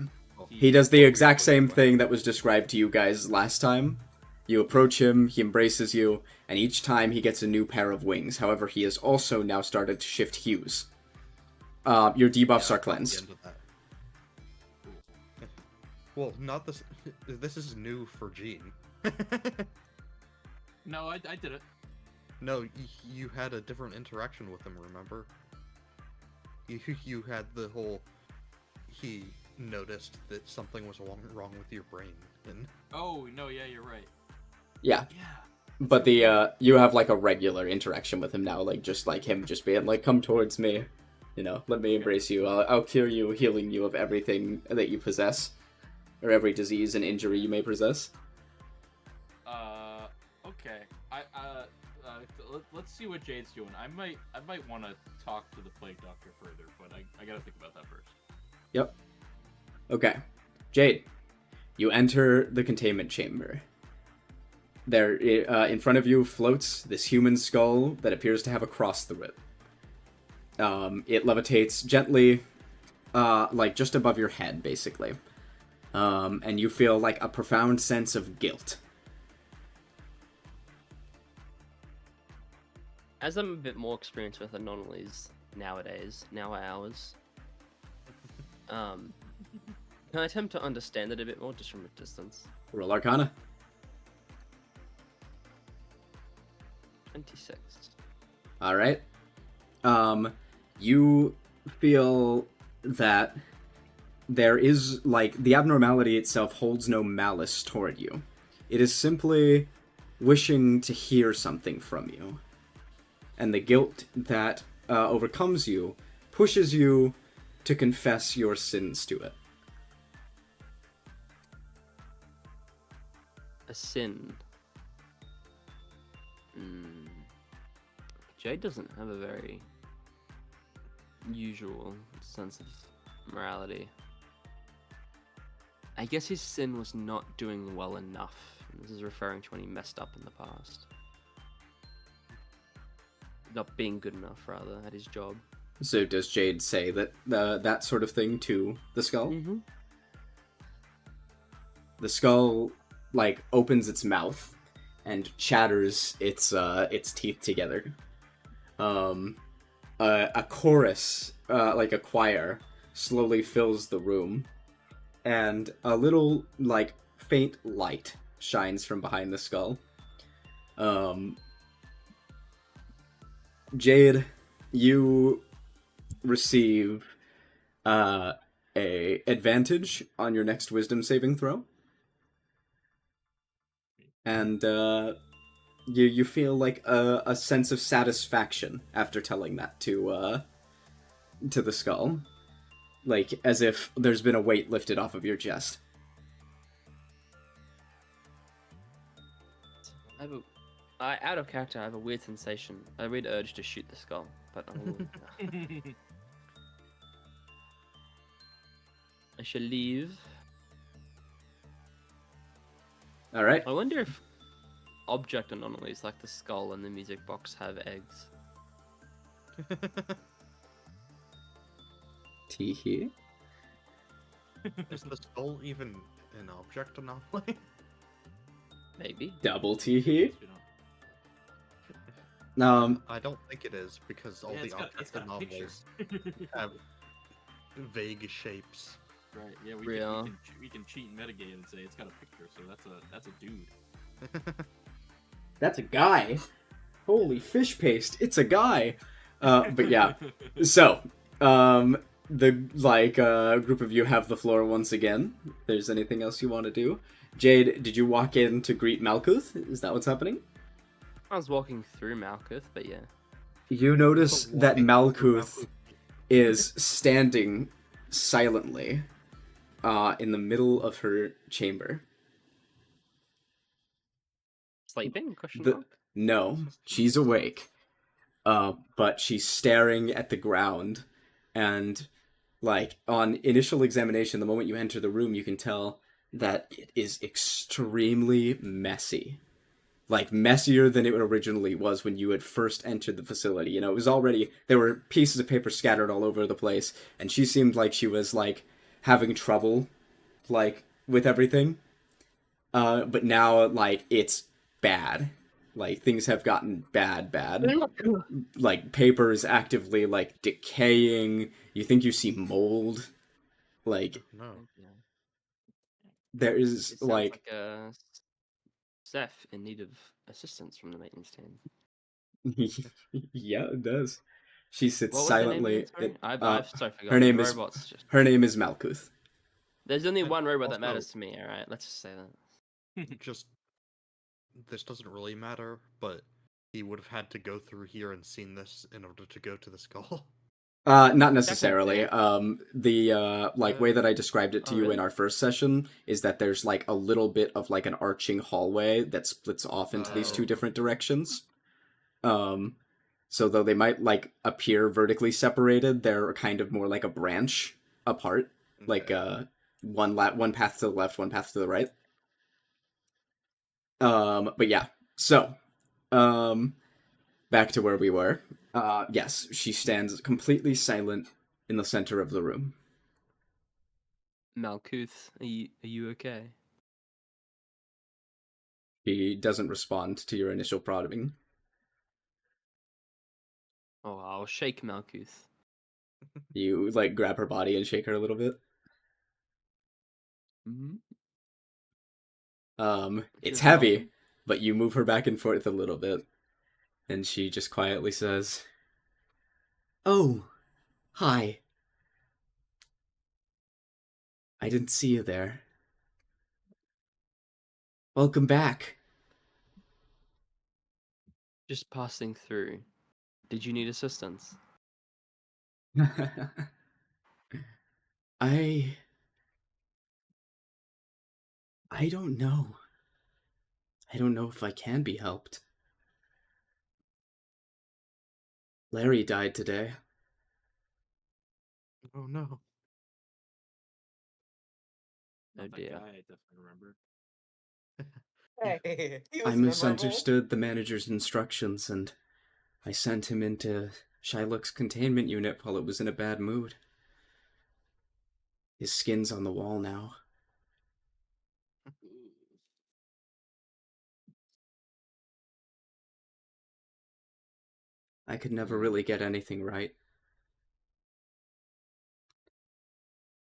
He does the exact same thing that was described to you guys last time. You approach him, he embraces you, and each time he gets a new pair of wings. However, he has also now started to shift hues. Your debuffs Yeah, are I'll cleansed. get into that. Well, not this. This is new for Jean. No, I did it. No, you had a different interaction with him. Remember? You had the whole. He noticed that something was wrong with your brain, and Oh no, yeah, you're right. Yeah, Yeah. but the you have like a regular interaction with him now, like just like him just being like, "Come towards me, you know, let me embrace you. I'll cure you, healing you of everything that you possess, or every disease and injury you may possess." Okay. Let's see what Jade's doing. I might want to talk to the Plague Doctor further, but I gotta think about that first. Yep. Okay, Jade, you enter the containment chamber. There, in front of you floats this human skull that appears to have a cross through it. It levitates gently, like just above your head, basically. And you feel like a profound sense of guilt. As I'm a bit more experienced with anomalies nowadays, now hours, can I attempt to understand it a bit more just from a distance? Roll Arcana. 26. All right. You feel that there is, like, the abnormality itself holds no malice toward you. It is simply wishing to hear something from you. And the guilt that overcomes you pushes you to confess your sins to it. A sin. Jade doesn't have a very usual sense of morality. I guess his sin was not doing well enough. This is referring to when he messed up in the past. Not being good enough, rather, at his job. So does Jade say that sort of thing to the skull? Mm-hmm. The skull like opens its mouth and chatters its teeth together. A chorus, like a choir, slowly fills the room, and a little like faint light shines from behind the skull. Jade, you receive a advantage on your next wisdom saving throw. And you feel like a sense of satisfaction after telling that to the skull, like as if there's been a weight lifted off of your chest. Out of character, I have a weird sensation, a weird urge to shoot the skull, but I shall leave. All right. I wonder if object anomalies like the skull and the music box have eggs. Teehee. Is the skull even an object anomaly? Maybe. Double teehee. We don't- I don't think it is, because all Yeah, the it's object got a picture. anomalies have vague shapes. Right. Yeah, Real. we can cheat and mitigate and say it's got a picture, so that's a dude. That's a guy. Holy fish paste! It's a guy. But yeah. So, the group of you have the floor once again. If there's anything else you want to do? Jade, did you walk in to greet Malkuth? Is that what's happening? I was walking through Malkuth, but yeah. You notice But that walking through Malkuth is standing silently in the middle of her chamber. Sleeping? Question The- mark? No, she's awake. But she's staring at the ground, and like on initial examination, the moment you enter the room, you can tell that it is extremely messy. Like messier than it originally was when you had first entered the facility. You know, it was already, there were pieces of paper scattered all over the place, and she seemed like she was like having trouble like with everything. But now like it's bad. Like things have gotten bad. Like paper is actively like decaying. You think you see mold. Like No. Yeah. there It is sounds like Seth in need of assistance from the maintenance team. yeah, it does. She sits What was her name silently. again, sorry? I've so forgotten. her name The is robots just... her name is Malkuth. There's only And one robot that also- matters to me, alright? Let's just say that. Just this doesn't really matter, but he would have had to go through here and seen this in order to go to the skull. Not necessarily. The way Uh, that I described it to oh, you really? in our first session is that there's like a little bit of like an arching hallway that splits off into these two Oh. different directions. So though they might like appear vertically separated, they're kind of more like a branch apart, like Okay. one path to the left, one path to the right. But yeah. So, back to where we were. Yes, she stands completely silent in the center of the room. Malkuth, are you okay? She doesn't respond to your initial prodding. Oh, I'll shake Malkuth. You like grab her body and shake her a little bit. Mm-hmm. It's Just heavy, nothing. but you move her back and forth a little bit, and she just quietly says, "Oh, hi. I didn't see you there. Welcome back." Just passing through. Did you need assistance? I don't know. I don't know if I can be helped. Larry died today. Oh no. Oh Not that dear. guy, I definitely remember. Hey, he was I memorable. misunderstood the manager's instructions and I sent him in to Shylock's containment unit while it was in a bad mood. His skin's on the wall now. I could never really get anything right.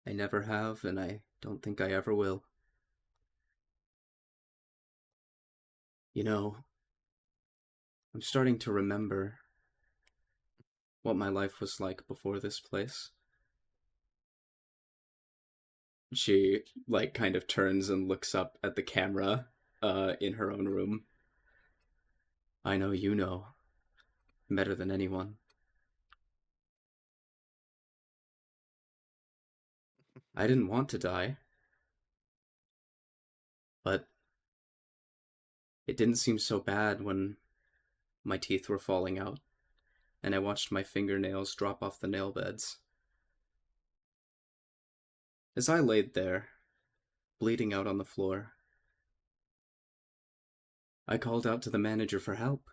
I never have, and I don't think I ever will. You know, I'm starting to remember what my life was like before this place. She, like, kind of turns and looks up at the camera, in her own room. I know you know better than anyone. I didn't want to die, but it didn't seem so bad when my teeth were falling out, and I watched my fingernails drop off the nail beds. As I laid there, bleeding out on the floor, I called out to the manager for help.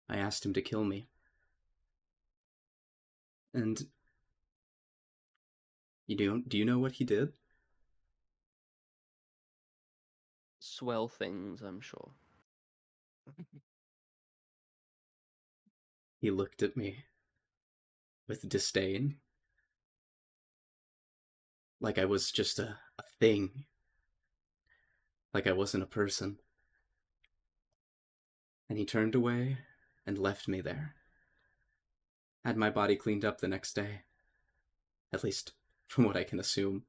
I asked him to kill me. And do you know what he did? Swell things, I'm sure. He looked at me with disdain, like I was just a thing, like I wasn't a person. And he turned away and left me there. Had my body cleaned up the next day. At least, from what I can assume.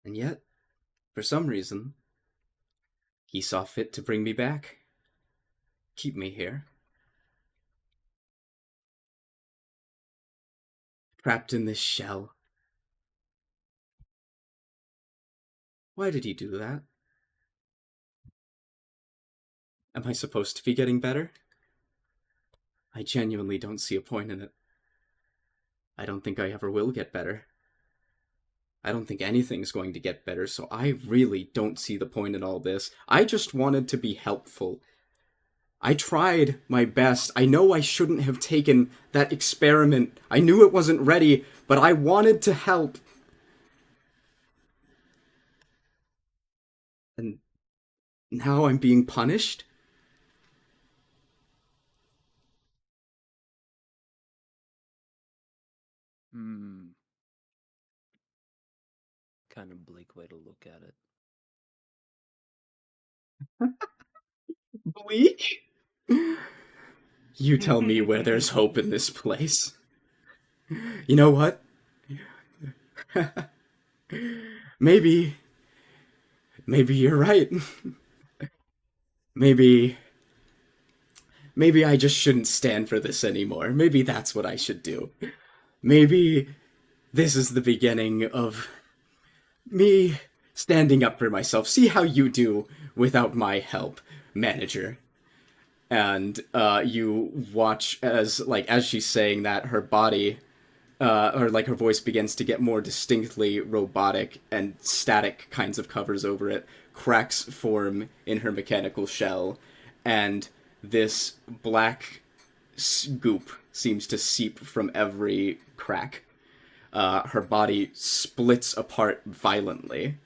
And yet, for some reason, he saw fit to bring me back. Keep me here. Trapped in this shell. Why did he do that? Am I supposed to be getting better? I genuinely don't see a point in it. I don't think I ever will get better. I don't think anything's going to get better, so I really don't see the point in all this. I just wanted to be helpful. I tried my best. I know I shouldn't have taken that experiment. I knew it wasn't ready, but I wanted to help. And now I'm being punished? Kind of bleak way to look at it. Bleak? You tell me where there's hope in this place. You know what? Maybe you're right. Maybe I just shouldn't stand for this anymore. Maybe that's what I should do. Maybe this is the beginning of me standing up for myself. See how you do without my help, manager. And you watch as she's saying that, her body, or like her voice begins to get more distinctly robotic, and static kinds of covers over it. Cracks form in her mechanical shell, and this black goop seems to seep from every crack. Her body splits apart violently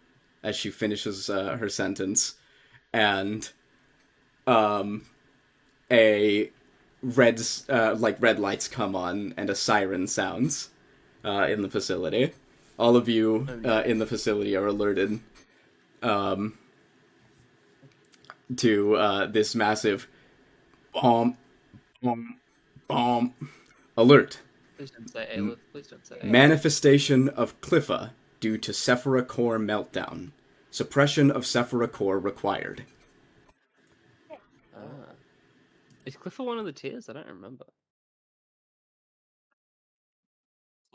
as she finishes her sentence, and a red lights come on and a siren sounds in the facility. All of you in the facility are alerted to this massive bomb alert. Please don't say Aleph. Please don't say Aleph. Manifestation of Cliffa due to Sephira core meltdown. Suppression of Sephira core required. Is Clifford one of the tiers? I don't remember.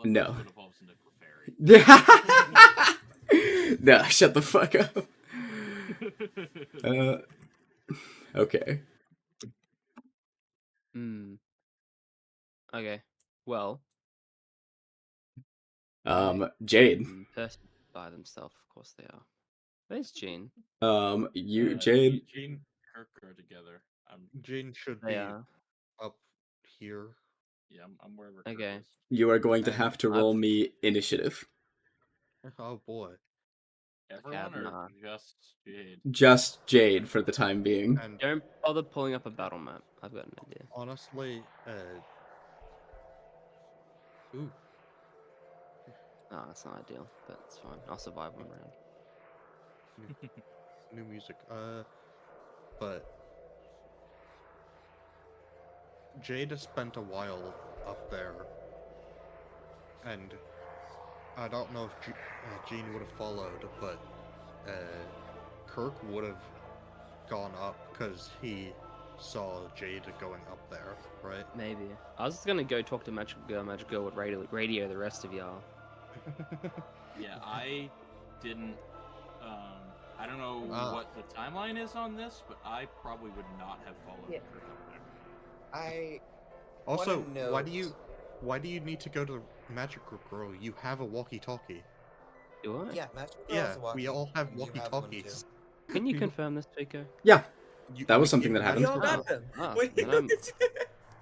No. It evolves into Clefairy. No, shut the fuck up. Okay. Okay. Well. Jade. Person by themselves, of course they are. Where's Jean? Jade. Jean and Kirk are together. Jane should They be are. up here. Yeah, I'm wherever. Kirk Okay. is. You are going to And have to I've- roll me initiative. Oh boy. Everyone or nah. just Jade? Just Jade for the time being. And Don't bother pulling up a battle map. I've got an idea. honestly, ooh, Oh, that's not ideal, but it's fine. I'll survive one round. new music. But Jade has spent a while up there, and I don't know if Jean would have followed, but Kirk would have gone up because he saw Jade going up there, right? Maybe. I was just gonna go talk to Magical Girl. Magical Girl would radio the rest of y'all. Yeah, I didn't. I don't know what the timeline is on this, but I probably would not have followed Yeah. Kirk up there. I Also, wanna why do you need to go to Magical Girl? You have a walkie-talkie. Do I? Yeah, Magical Girl Yeah, has a walkie. we all have and you have one walkie-talkies. Can you confirm this, Pico? Yeah, You- that was we something give that We happened. all Oh. got them. Ah, Wait, then I'm-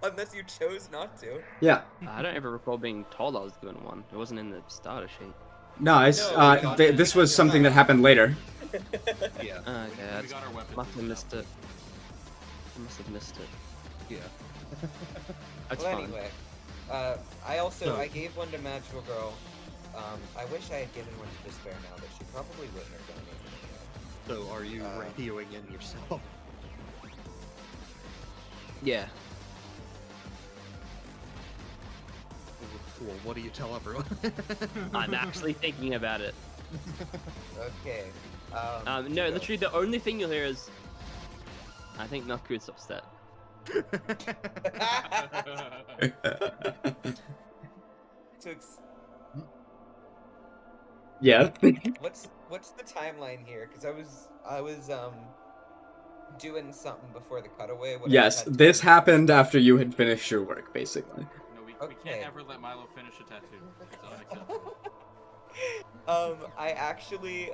unless you chose not to. yeah. I don't ever recall being told I was given one. It wasn't in the starter sheet. No, No, this was something that happened later. Yeah, Okay, We that's, got our weapons. must have and missed stuff. it. I must have missed it. yeah. That's Well, fine. anyway, I also So- I gave one to Magical Girl. I wish I had given one to Despair now, but she probably wouldn't have done anything. So are you radioing in yourself? Yeah. Well, what do you tell everyone? I'm actually thinking about it. Okay. No, Tuco. literally the only thing you'll hear is, I think Nutgood's upset. Tux, Yeah. what's the timeline here? Because I was doing something before the cutaway. What I Yes, had this to- happened after you had finished your work, basically. No, we Okay. can't ever let Milo finish a tattoo. It's unacceptable. I actually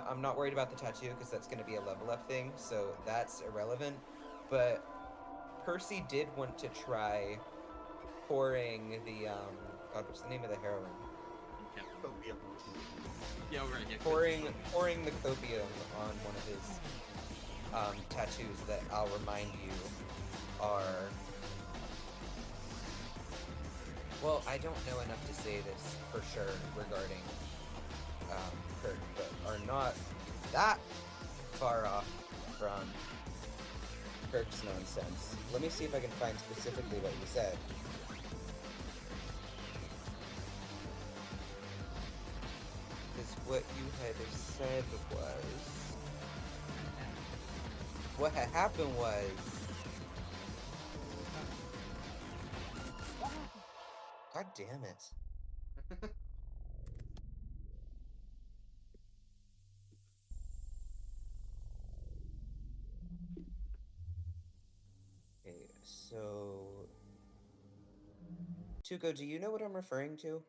I'm not worried about the tattoo because that's going to be a level up thing, so that's irrelevant. But Percy did want to try pouring the God, what's the name of the heroine? Yeah, we're right. Yeah, Pouring the copium on one of his tattoos that I'll remind you are. Well, I don't know enough to say this for sure regarding Kirk, but are not that far off from Kirk's nonsense. Let me see if I can find specifically what you said. Because what you had said was... What had happened was... God damn it. Okay, so... Tuco, do you know what I'm referring to?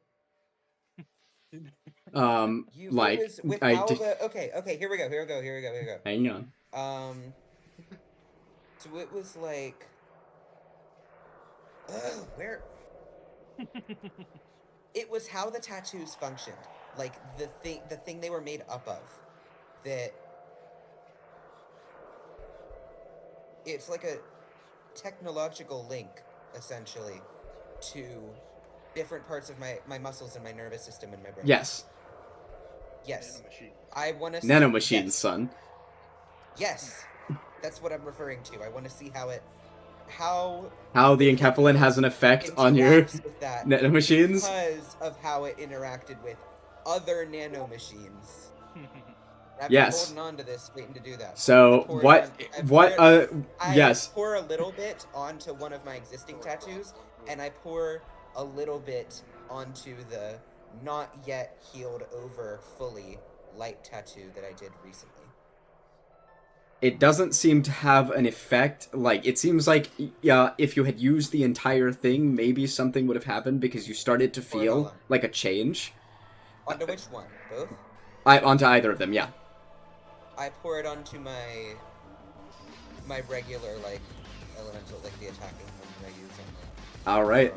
You, it Like, was with I how did. okay, here we go. Hang on. So it was like... where... It was how the tattoos functioned. Like, the thing they were made up of. That... It's like a technological link, essentially, to different parts of my muscles and my nervous system and my brain. Yes, Yes. I want to nanomachines, son. Yes. That's what I'm referring to. I want to see how How the enkephalin has an effect on your interacts with that nanomachines. because of how it interacted with other nanomachines. I've Yes. been holding on to this, waiting to do that. So I pour it what? on- I What? pour it- I Yes. pour a little bit onto one of my existing tattoos, and I pour a little bit onto the not yet healed over fully light tattoo that I did recently. It doesn't seem to have an effect. Like, it seems like, yeah, if you had used the entire thing, maybe something would have happened because you started to Pour it feel all on. like a change. Onto which one? Both? Onto either of them, yeah. I pour it onto my my regular like elemental, like the attacking one that I use on the. All right.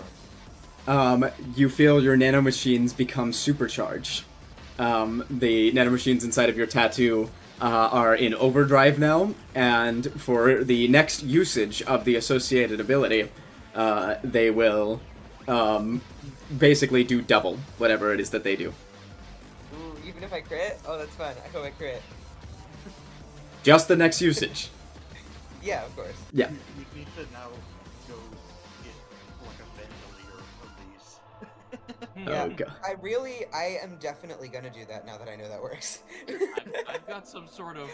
You feel your nanomachines become supercharged. The nanomachines inside of your tattoo are in overdrive now, and for the next usage of the associated ability, they will basically do double whatever it is that they do. Ooh, even if I crit? Oh, that's fun. I hope I crit. Just the next usage. Yeah, of course. Yeah. You need to now go get like a bandolier of these. Yeah. Oh god. I am definitely gonna do that now that I know that works. I've got some sort of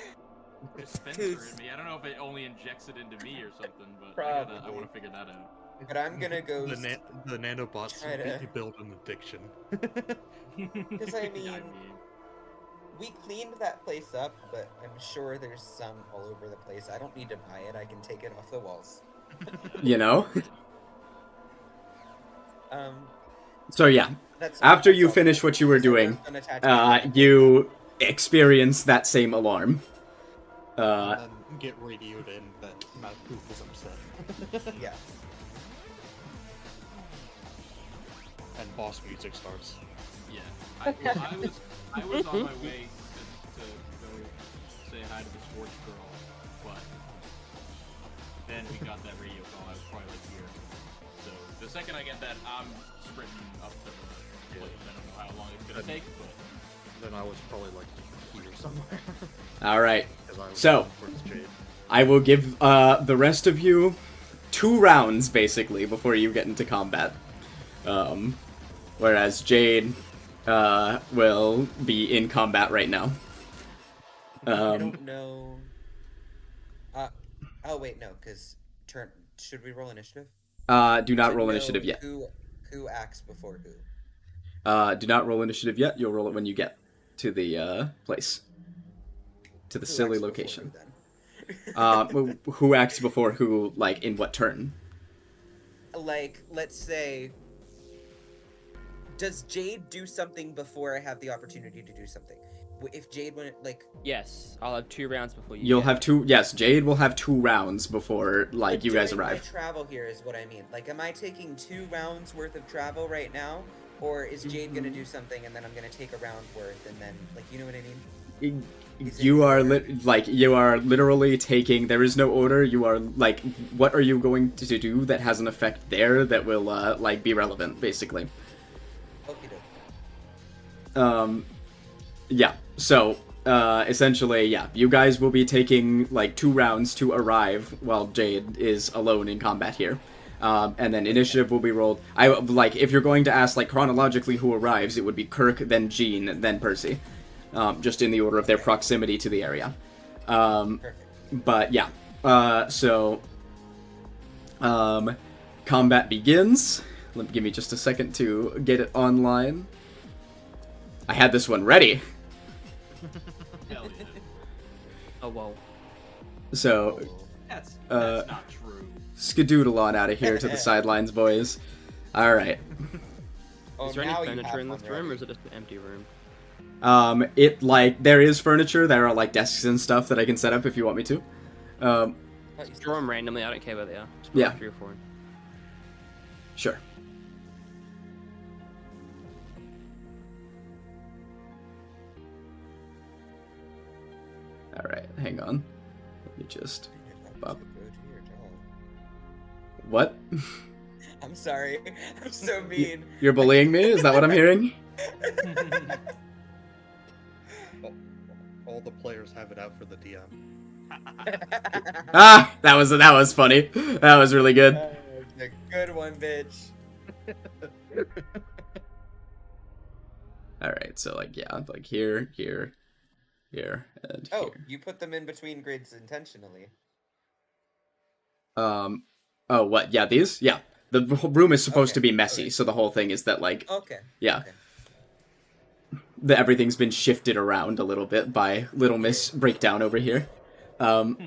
dispenser in me. I don't know if it only injects it into me or something, but I Probably. want to figure that out. But I'm gonna go. The nanobots try to- build an addiction. Because I Yeah, mean, we cleaned that place up, but I'm sure there's some all over the place. I don't need to buy it. I can take it off the walls. You know? Um, So yeah, that's after that's you all. finish what you were So doing, that's unattached. you experience that same alarm. And then get radioed in that Mouth Poof is upset. Yeah. And boss music starts. Yeah, I was on my way to go say hi to the sports girl, but then we got that radio call. I was probably like here. So the second I get that, I'm sprinting up to the place. I don't know how long it's gonna take, but Then I was probably like here somewhere. All right. 'Cause I was So- going towards Jade. I will give the rest of you 2 rounds, basically, before you get into combat. Whereas Jade will be in combat right now. I don't know. Oh wait, no, because turn. Should we roll initiative? Do not To roll know initiative yet. Who acts before who? Do not roll initiative yet. You'll roll it when you get to the place. To the Who silly acts before location. who, then? Who acts before who, like, in what turn? Like, let's say, does Jade do something before I have the opportunity to do something? If Jade went, like... Yes, I'll have 2 rounds before you. You'll get have 2... Yes, Jade will have 2 rounds before, like, but you guys during my arrive. travel here is what I mean. Like, am I taking 2 rounds worth of travel right now? Or is Jade gonna do something and then I'm gonna take a round worth and then, like, you know what I mean? Is it You are order? you are literally taking. There is no order. You are like, what are you going to do that has an effect there that will like be relevant, basically. Okie doke. Yeah. So essentially, yeah, you guys will be taking like 2 rounds to arrive while Jade is alone in combat here. And then initiative will be rolled. I like if you're going to ask like chronologically who arrives, it would be Kirk, then Jean, then Percy. Just in the order of their proximity to the area. Perfect. But yeah, combat begins. Give me just a second to get it online. I had this one ready. hell yeah. Oh well. So, That's Uh, not true. skedoodle on out of here to the sidelines, boys. Alright. Oh, Is there any now you furniture have in one this room, or ready. is it just an empty room? There is furniture. There are, like, desks and stuff that I can set up if you want me to. Oh, you Draw them randomly. I don't care where they are. Just Yeah. 3 or 4. Sure. Alright, hang on. Let me just... Bob. What? I'm sorry. I'm so mean. You're bullying me? Is that what I'm hearing? All the players have it out for the DM. Ah! That was funny. That was really good. The good one, bitch. Alright, so, like, yeah, like here, here, here, and Oh, here. you put them in between grids intentionally. Oh, what? Yeah, these? Yeah. The whole room is supposed Okay, to be messy, okay. so the whole thing is that, like, Okay. yeah. Okay. Everything's been shifted around a little bit by Little Miss Breakdown over here. But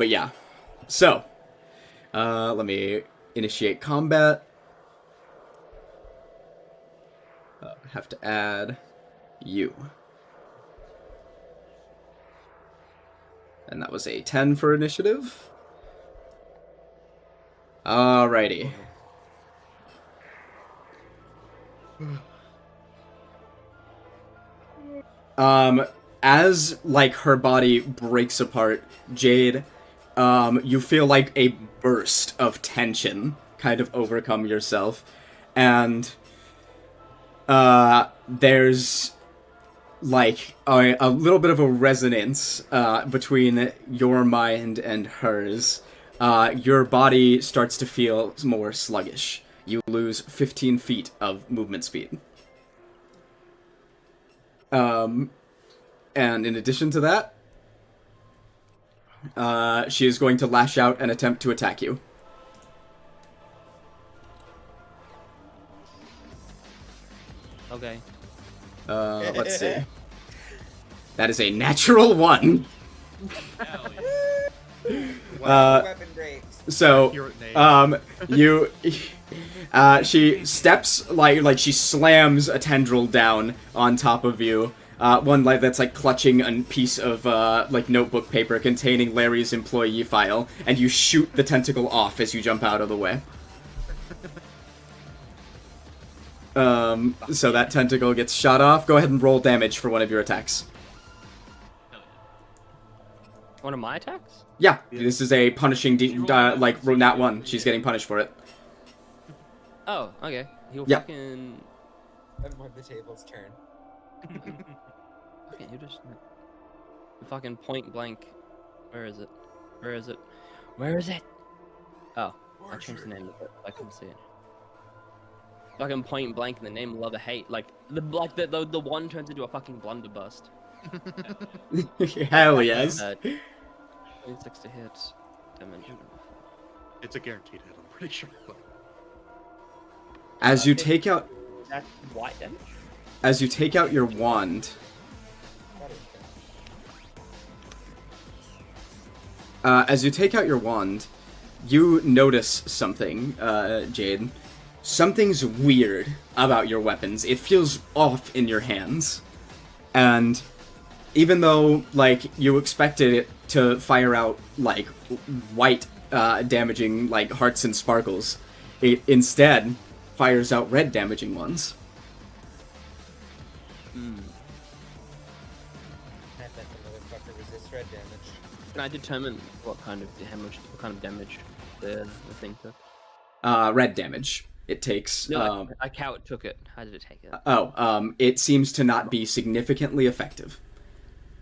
yeah. So, let me initiate combat. Have to add you. And that was a 10 for initiative. Alrighty. As like her body breaks apart, Jade, you feel like a burst of tension kind of overcome yourself, and there's like a little bit of a resonance between your mind and hers. Your body starts to feel more sluggish. You lose 15 feet of movement speed. And in addition to that, she is going to lash out and attempt to attack you. Okay. Let's see. That is a natural 1. Hell yeah. Weapon breaks. So, Accurate name. she steps, like she slams a tendril down on top of you. One that's like clutching a piece of like notebook paper containing Larry's employee file, and you shoot the tentacle off as you jump out of the way. So that tentacle gets shot off. Go ahead and roll damage for one of your attacks. Hell yeah. One of my attacks? Yeah, this is a punishing, like, nat 1. She's getting punished for it. Oh, okay. He'll Yeah. fucking... And when the table's turn. Okay, you just... Fucking point blank. Where is it? Where is it? Where is it? Oh, I changed the name of it. I couldn't see it. Fucking point blank in the name love or hate. Like the one turns into a fucking blunderbuss. Hell yes. 26 to hit. Damage. It's a guaranteed hit, I'm pretty sure. But... As you take out... That's white damage? As you take out your wand... as you take out your wand, you notice something, Jade. Something's weird about your weapons. It feels off in your hands. And even though, like, you expected it to fire out, like, white, damaging, like, hearts and sparkles, it instead fires out red damaging ones. I bet the motherfucker resists red damage. Can I determine what kind of damage the thing took? Red damage. It takes, No, like how it took it. How did it take it? it seems to not be significantly effective.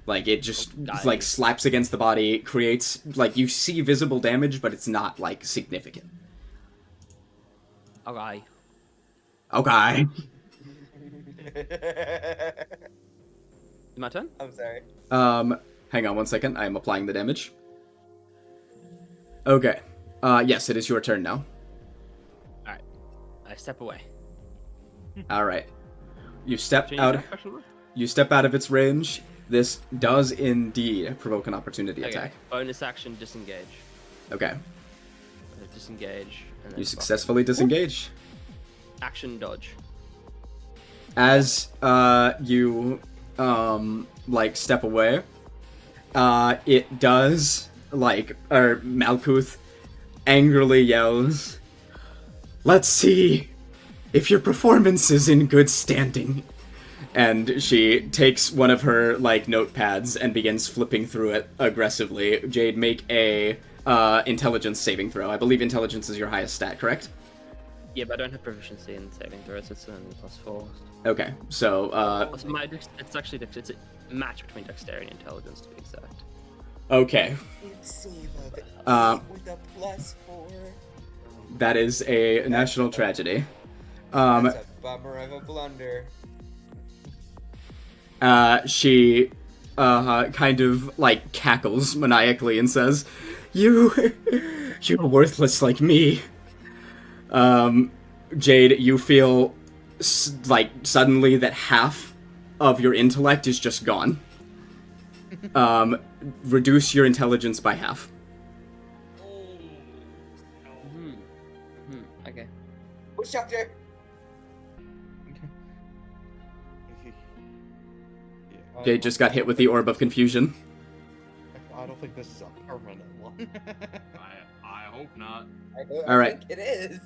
Like, it just, like, slaps against the body, creates, like, you see visible damage, but it's not, like, significant. Okay. Okay. My turn? I'm sorry. Hang on one second, I am applying the damage. Okay. Yes, it is your turn now. Alright. I step away. Alright. You step Change out... that question mark? You step out of its range. This does indeed provoke an opportunity Okay. attack. Bonus action, disengage. Okay. Disengage. And then You successfully disengage. action dodge. As you like step away, it does Malkuth angrily yells, "Let's see if your performance is in good standing." And she takes one of her notepads and begins flipping through it aggressively. Jade, make a intelligence saving throw. I believe intelligence is your highest stat, correct? Yeah, but I don't have proficiency in saving throws. It's only +4. Okay, so It's actually it's a match between dexterity and intelligence to be exact. okay, With Uh, a +4. that is a national tragedy. That's a bummer of a blunder. She kind of cackles maniacally and says, You're worthless like me." Jade, you feel suddenly that half of your intellect is just gone. Reduce your intelligence by half. Okay. Witch doctor. Jade just got hit with the Orb of Confusion. I don't think this is a permanent one. I hope not. I All right. think it is.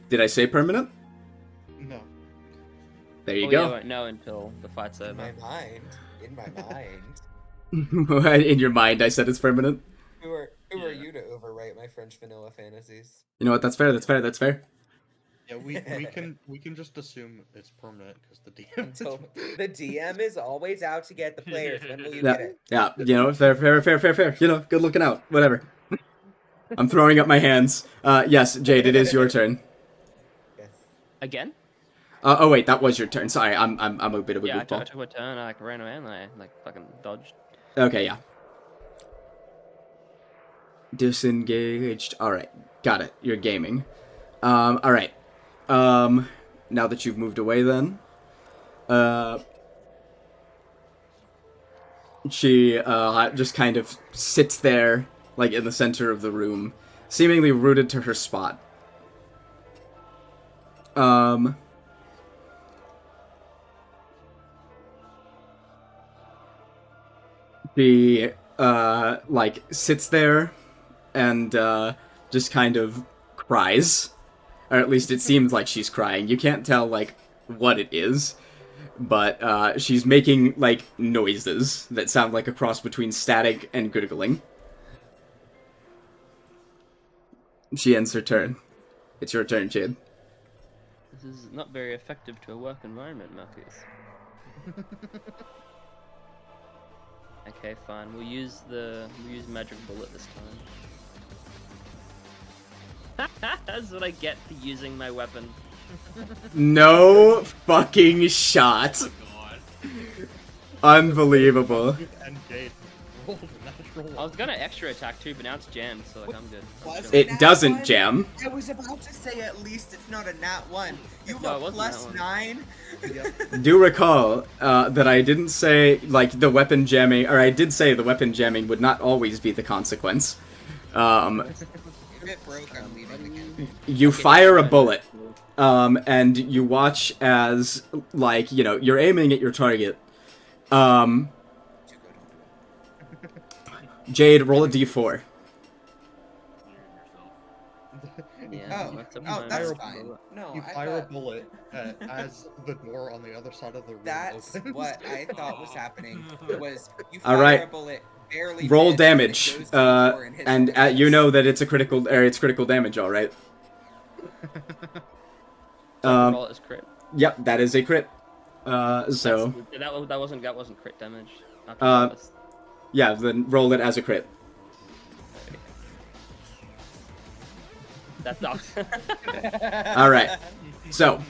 Did I say permanent? No. There you Oh, go. Yeah, won't know until the fight's In my over. mind. In my mind. In your mind, I said it's permanent. Who are Yeah. you to overwrite my French vanilla fantasies? You know what? That's fair. That's fair. That's fair. Yeah, we can just assume it's permanent because the DM Until the DM is always out to get the players. When will you Yeah. get it? Yeah. You know, fair. You know, good looking out. Whatever. I'm throwing up my hands. Yes, Jade, it is your turn. Yes. Again? Oh wait, that was your turn. Sorry, I'm a bit of a Yeah, I goofball. took a turn, I ran away and I fucking dodged. Okay, yeah. Disengaged. All right, got it. You're gaming. All right. Now that you've moved away, then, she just kind of sits there, like in the center of the room, seemingly rooted to her spot. She like sits there and just kind of cries, or at least it seems like she's crying. You can't tell like what it is, but she's making like noises that sound like a cross between static and gurgling. She ends her turn. It's your turn, Jade. This is not very effective to a work environment, Marcus. Okay, fine. We'll use magic bullet this time. That's what I get for using my weapon. No fucking shot. God. Unbelievable. and Jade rolled a natural I was gonna extra attack too, but now it's jammed, so like I'm good. I'm Was chilling. It doesn't jam. I was about to say at least it's not a nat 1. You have No, it a wasn't plus that 9. Do recall that I didn't say like the weapon jamming, or I did say the weapon jamming would not always be the consequence. If it broke, I'm leaving the game. You Okay, fire a fine. bullet, and you watch as like you're aiming at your target. Jade, roll a d4. Yeah, Oh, that's a oh, that's fire fine. bullet. No, You I fire a thought bullet as the door on the other side of the room that's opens. what I thought was happening. Was you All fire right. a bullet, barely Roll miss, and it damage, goes to the door and hits and someone you else. know that it's a critical, or it's critical damage, all right. So I can Um, roll it as crit. Yep, that is a crit. So That wasn't crit damage. yeah, then roll it as a crit. That sucks. All right. So,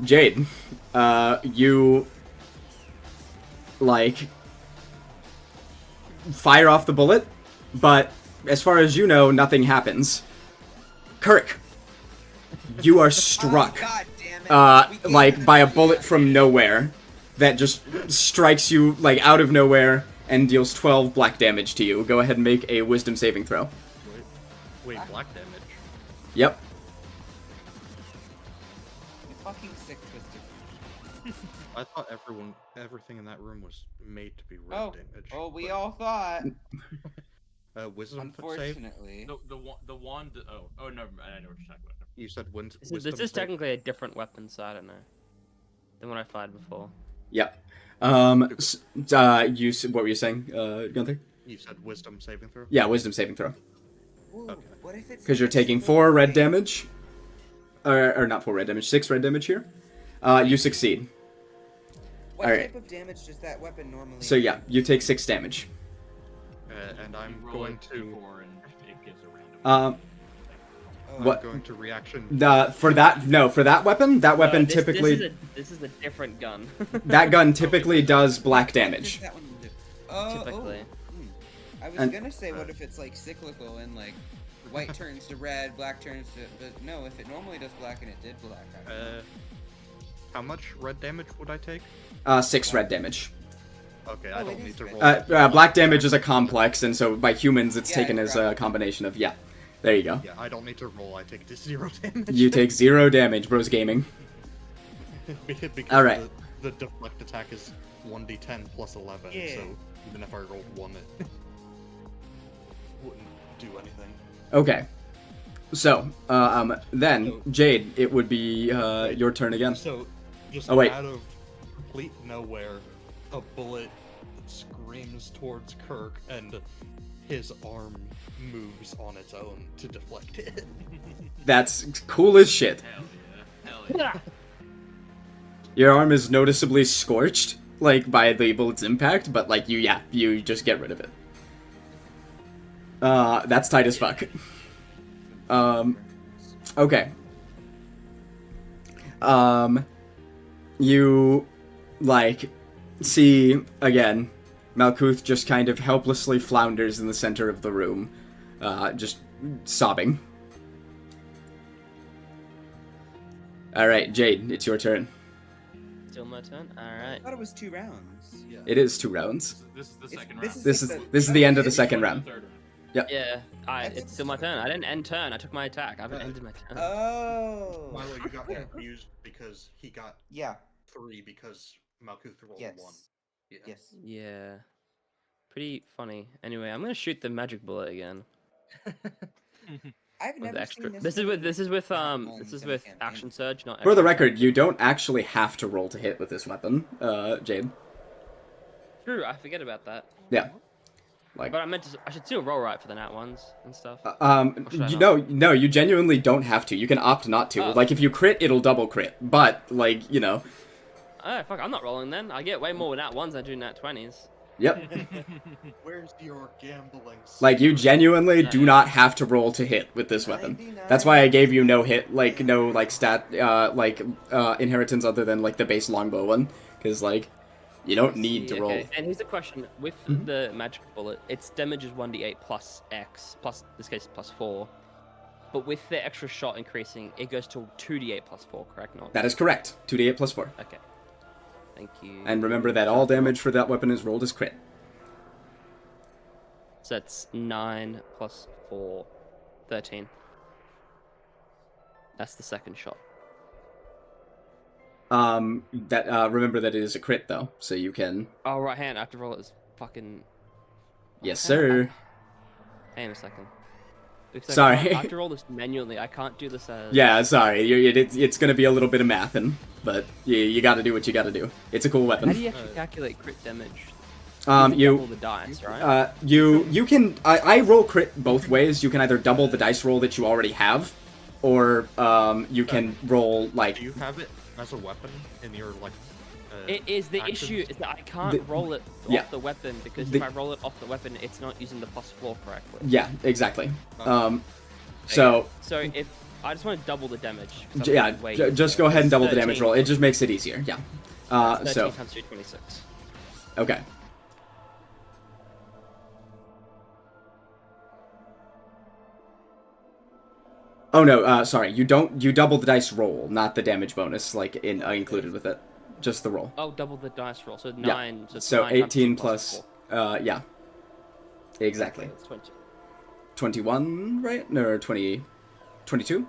Jade, you like fire off the bullet, but as far as you know, nothing happens. Kirk, you are struck, Oh, God damn it. We can't like by a do bullet that. from nowhere that just strikes you like out of nowhere and deals 12 black damage to you. Go ahead and make a wisdom saving throw. Wait, black damage. Yep. You fucking sick twisted. I thought everything in that room was made to be red Oh, damage. oh, we but, all thought. wisdom save. Unfortunately. The wand. Oh no, I know what you're talking about. You said This wisdom is save. technically a different weapon, so I don't know. Than what I fired before. Yep. What were you saying, Gunther? You said wisdom saving throw. Yeah, wisdom saving throw. Ooh, Okay. what if it's Because you're like a taking single 4 red blade? damage. Or not 4 red damage, 6 red damage here. You succeed. What Alright. type of damage does that weapon normally So yeah, you take 6 damage. And I'm You roll going a to d4 and it gives a random. Oh, what- I'm going to reaction. For that weapon, typically This is a different gun. that gun typically does black what does damage. that one do? Oh, Typically. I was And- gonna say, what if it's like cyclical and like white turns to red, black turns to. But no, if it normally does black and it did black. How much red damage would I take? 6 red damage. Okay, Oh, I it don't is need to red. roll. Black damage is a complex, and so by humans it's Yeah, taken as a right. combination of There you go. Yeah, I don't need to roll. I take 0 damage. You take 0 damage, Bros Gaming. Because Alright. the deflect attack is 1d10 plus 11, Yeah. so even if I rolled 1, it wouldn't do anything. Okay. So, then, Jade, it would be your turn again. So, just Oh, wait. out of complete nowhere, a bullet screams towards Kirk, and his arm moves on its own to deflect it. That's cool as shit. Hell yeah. Hell yeah. Your arm is noticeably scorched, like, by the bullet's impact, but, like, you just get rid of it. That's tight as fuck. Okay. You, like, see, again, Malkuth just kind of helplessly flounders in the center of the room, just sobbing. Alright, Jade, it's your turn. Still my turn. All I right. thought it was 2 rounds. Yeah. It is 2 rounds. This is the It's- second this round. is This is like this is the end of the okay. second round. Third round. Yeah. I thought It's still my turn. I didn't end turn. I took my attack. I haven't ended my turn. Oh. Milo, you got confused because he got Yeah. 3 because Malkuth rolled Yes. 1. Yeah. Yes. Yeah. Pretty funny. Anyway, I'm gonna shoot the magic bullet again. I've With never extra. seen this. This is with many this ones is in a with campaign. action surge, not. For the extra record, surge. you don't actually have to roll to hit with this weapon, Jade. True. I forget about that. Yeah. Like, But I should still roll right for the nat ones and stuff. Or should I you not? no, you genuinely don't have to. You can opt not to. Oh. Like, if you crit, it'll double crit. But, like, you know, Oh fuck! I'm not rolling then. I get way more nat ones than I do nat 20s. yep. Where's your gambling? Like, you spirit? genuinely do not have to roll to hit with this weapon. That's why I gave you no hit, like, no, like, stat, inheritance other than, like, the base longbow one. Because, like, you don't need to See, roll. okay. And here's the question: with the magic bullet, its damage is 1d8 plus X, plus in this case plus 4. But with the extra shot increasing, it goes to 2d8 plus 4. Correct? Not. That is correct. 2d8 plus 4. Okay. Thank you. And remember that all damage for that weapon is rolled as crit. So that's 9 plus 4, 13. That's the second shot. Remember that it is a crit, though, so you can... Oh, right hand. I have to roll it as fucking. Yes, sir. Hang on a second. Because Sorry. I have to roll this manually. I can't do this as. Yeah, sorry. It's gonna be a little bit of mathin', but you gotta do what you gotta do. It's a cool How do weapon. you actually calculate crit damage? You have to double the dice, right? You can... I roll crit both ways. You can either double the dice roll that you already have, or, you can roll, like... Do you have it as a weapon in your like? It is the actions? issue is that I can't roll it yeah. off the weapon because The- if I roll it off the weapon, it's not using the plus 4 correctly. Yeah, exactly. Oh. So... So if I just want to double the damage. 'cause I'm Yeah, way just easier. go ahead and It's double the damage 13. roll. It just makes it easier, yeah. It's 13 So... times 226. Okay. Oh no, sorry. You double the dice roll, not the damage bonus, like included with it. Just the roll. Oh, double the dice roll. So 9. Yeah. So, it's So 9 times 18 2 plus, 4. yeah. Exactly. It's 20. 21, right? No, or 20... 22?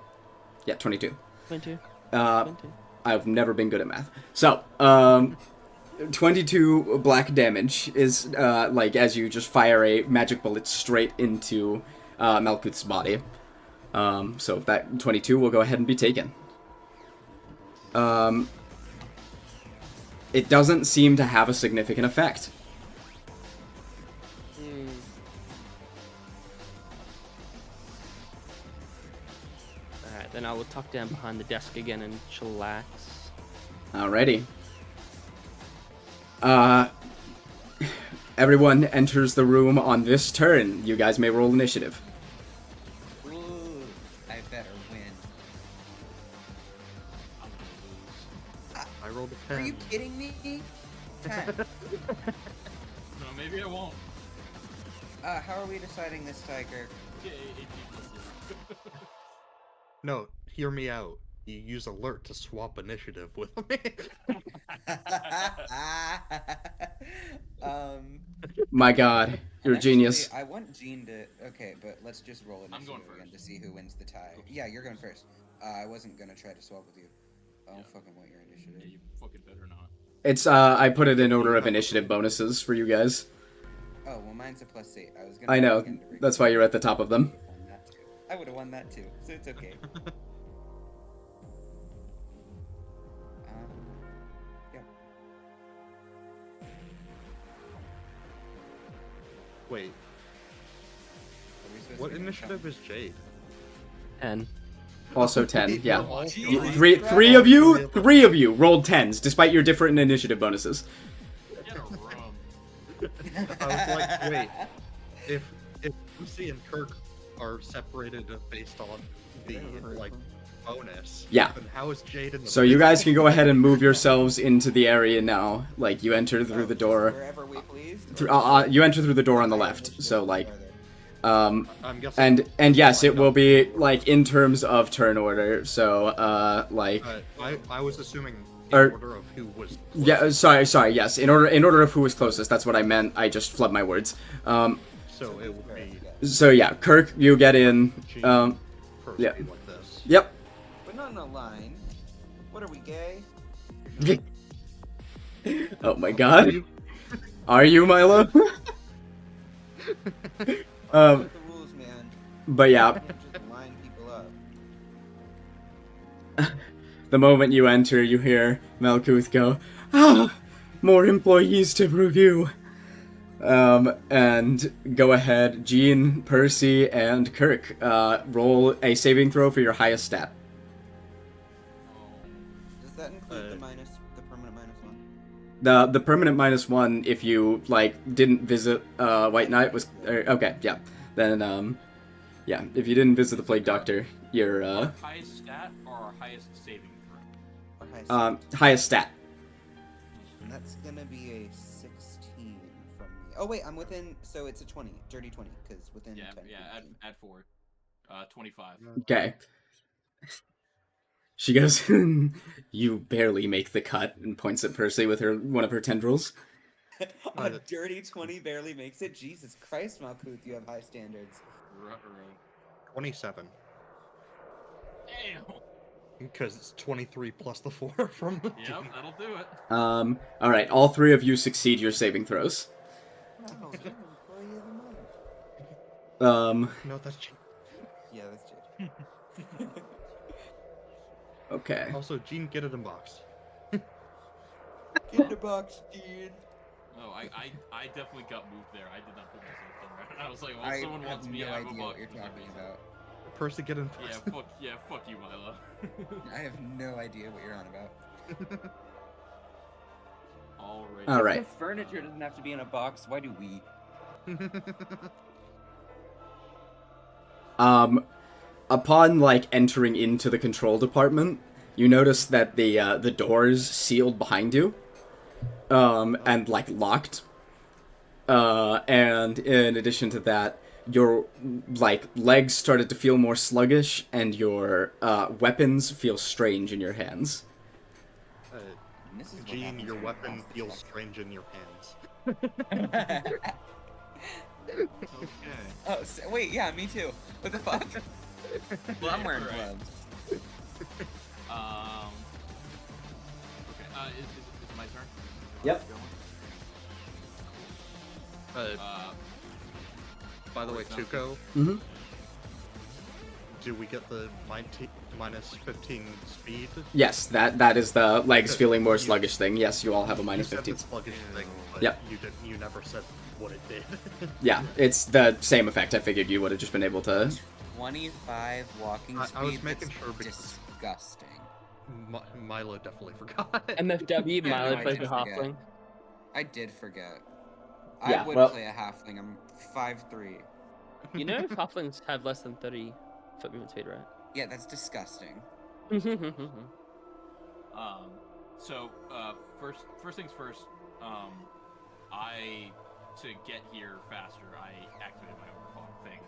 Yeah, 22. 22. Uh, 20. I've never been good at math. So, 22 black damage is, like, as you just fire a magic bullet straight into, Malkuth's body. So that 22 will go ahead and be taken. It doesn't seem to have a significant effect. Alright, then I will tuck down behind the desk again and chillax. Alrighty. Everyone enters the room on this turn. You guys may roll initiative. Ooh, I better win. I rolled a 10. Are you kidding me? 10. No, maybe I won't. How are we deciding this, Tiger? Yeah, 18 plus 0. No, hear me out. You use alert to swap initiative with me. My god, you're a actually, genius. I want Gene to. Okay, but let's just roll I'm initiative going again to first. see who wins the tie. Yeah, you're going first. I wasn't gonna try to swap with you. I don't Yeah. fucking want your Yeah, initiative. you fucking better not. It's I put it in order of initiative bonuses for you guys. Oh well, mine's a +8. I was gonna. I know. log into Rick. That's why you're at the top of them. Won that too. I would have won that too, so it's okay. Yeah. Wait, Are we supposed what to be initiative is Jade? 10. Also 10, yeah. Jesus Three Christ. three of you rolled 10s, despite your different initiative bonuses. Get a rum. I was like, wait, if Lucy and Kirk are separated based on the like bonus, Yeah. then how is Jade in the? So you guys can go ahead and move yourselves into the area now. Like, you enter through the door. Wherever we pleased. Through, you enter through the door on the left. So, like, I'm guessing. and yes, it will be, like, in terms of turn order. So, like, I was assuming in Or- order of who was. yeah, sorry, yes, in order of who was closest. That's what I meant. I just flubbed my words. So it would be So yeah, Kirk, you get in. Jade, Percy yeah. like this. Yep. We're not in a line. What are we, gay? Oh my God. Are you, Milo? With the rules, man. But yeah, You can't just line people up. the moment you enter, you hear Malkuth go, "Ah, more employees to review." And go ahead, Jean, Percy, and Kirk, roll a saving throw for your highest stat. Does that include the permanent -1? The permanent -1, if you, like, didn't visit, White Knight, was, okay, yeah. Then, yeah, if you didn't visit the Plague Doctor, you're, Our highest stat or our highest saving throw? Or highest? highest stat. And that's gonna be a 16 from me. Oh wait, I'm within. So it's a 20, dirty 20, because within 10. Add 4. 25. Okay. She goes, "You barely make the cut," and points at Percy with one of her tendrils. A dirty 20 barely makes it. Jesus Christ, Malkuth, you have high standards. 27. Damn. Because it's 23 plus the 4 from. Yep, that'll do it. All right, all three of you succeed your saving throws. Wow, you're an employee of the month. No, that's Jade. Yeah, that's Jade. Okay. Also, Jean, get it in box. Get in the box, dude. No, I definitely got moved there. I did not put myself there. I was like, well, I someone have wants me, no I have a idea box what you're for some talking reason. about. Percy, get in box. Fuck you, Milo. I have no idea what you're on about. Alright. All right. Furniture doesn't have to be in a box. Why do we? Upon, like, entering into the control department, you notice that the doors sealed behind you, and, like, locked. And in addition to that, your, like, legs started to feel more sluggish, and your, weapons feel strange in your hands. This is what Jean, happens your when you weapon cross the feels check. strange in your hands. Okay. Oh, wait, yeah, me too. What the fuck? Well, I'm wearing Alright. gloves. Okay, is it my turn? Yep. By the way, Tuco, Mm-hmm. do we get the minus 15 speed? Yes, that is the legs feeling more sluggish thing. Yes, you all have a You minus said 15. the sluggish thing, but Yep. you never said what it did. Yeah, it's the same effect. I figured you would have just been able to. 25 walking speed. I was making that's sure because- disgusting. Milo definitely forgot. MFW, Yeah, Milo no, I plays a did forget. halfling. I did forget. Yeah, I would well- play a halfling. I'm 5'3". You know halflings have less than 30 foot movement speed, right? Yeah, that's disgusting. So first things first, to get here faster, I activated my overclock thing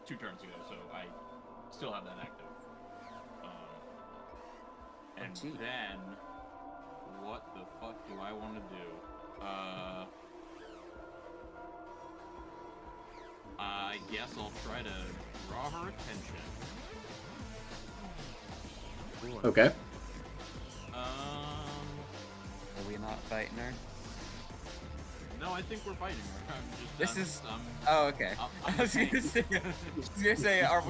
2 turns ago, so I still have that active. And gee. then, what the fuck do I want to do? I guess I'll try to draw her attention. Okay. Are we we not fighting her? No, I think we're fighting her. This is. Oh, okay. I'm I was gonna say, are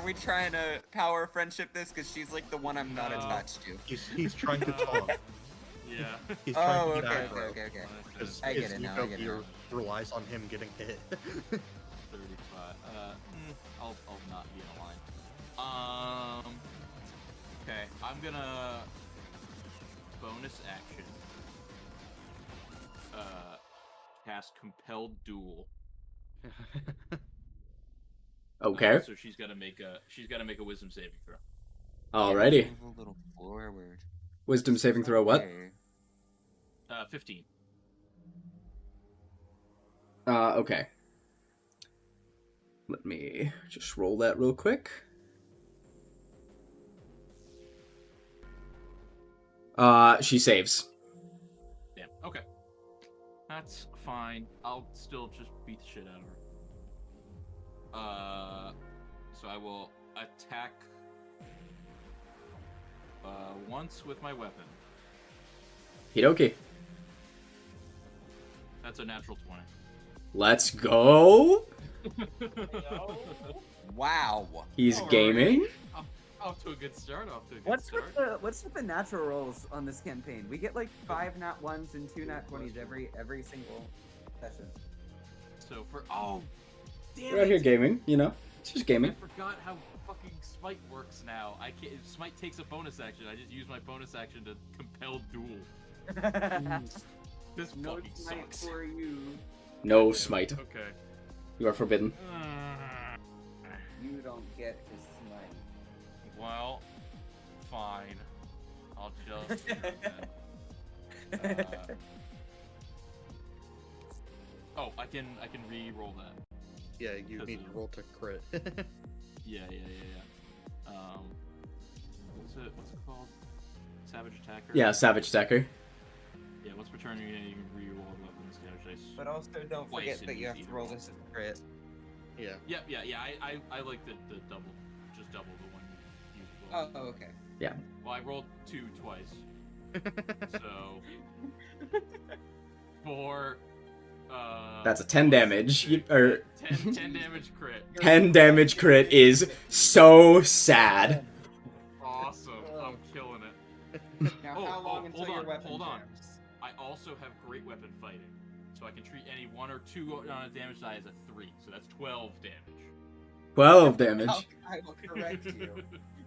we trying to power friendship this? Because she's like the one I'm not No. attached to. He's trying to talk. Yeah. He's trying Oh, to be okay, aggro. okay. His, I get his it now, ego I get it here now. relies on him getting hit. 35. I'll not be in a line. Okay, I'm gonna bonus action. Cast Compelled Duel. Okay. So she's gotta make a Wisdom saving throw. Alrighty. Move a little forward. Wisdom saving throw. What? Okay. 15. Okay. Let me just roll that real quick. She saves. Damn. Okay. That's fine. I'll still just beat the shit out of her. So I will attack once with my weapon. Hidoki. That's a natural 20. Let's go. Wow. He's Alright. gaming. Off to a good start. What's with the natural rolls on this campaign? We get like 5 nat 1s and 2 nat 20s every single session. So for damn We're out here it! gaming, you know. It's just I gaming. forgot how fucking Smite works now. I can't. If Smite takes a bonus action, I just use my bonus action to compel duel. This No fucking smite sucks. for you. No smite. Okay. You are forbidden. You don't get to smite. Well, fine. I'll just do it then. I can re-roll that. Yeah, you need to roll to crit. Yeah. What's it called? Savage Attacker? Yeah, Savage Attacker. Yeah, once per turn you can re-roll a weapon's damage dice. But also don't Twice forget in that you have each to roll either this as a crit. Yeah. Yeah. I like the double, just double the one you rolled. Oh, okay. Well, I rolled 2 twice. So for That's a 10 damage. Or 10 damage crit. 10 damage crit is so sad. Awesome. I'm killing it. Now, Oh, how long until hold your on, weapon hold on. jams? I also have great weapon fighting. So I can treat any 1 or 2 on a damage die as a 3. So that's 12 damage. 12 damage. I will correct you.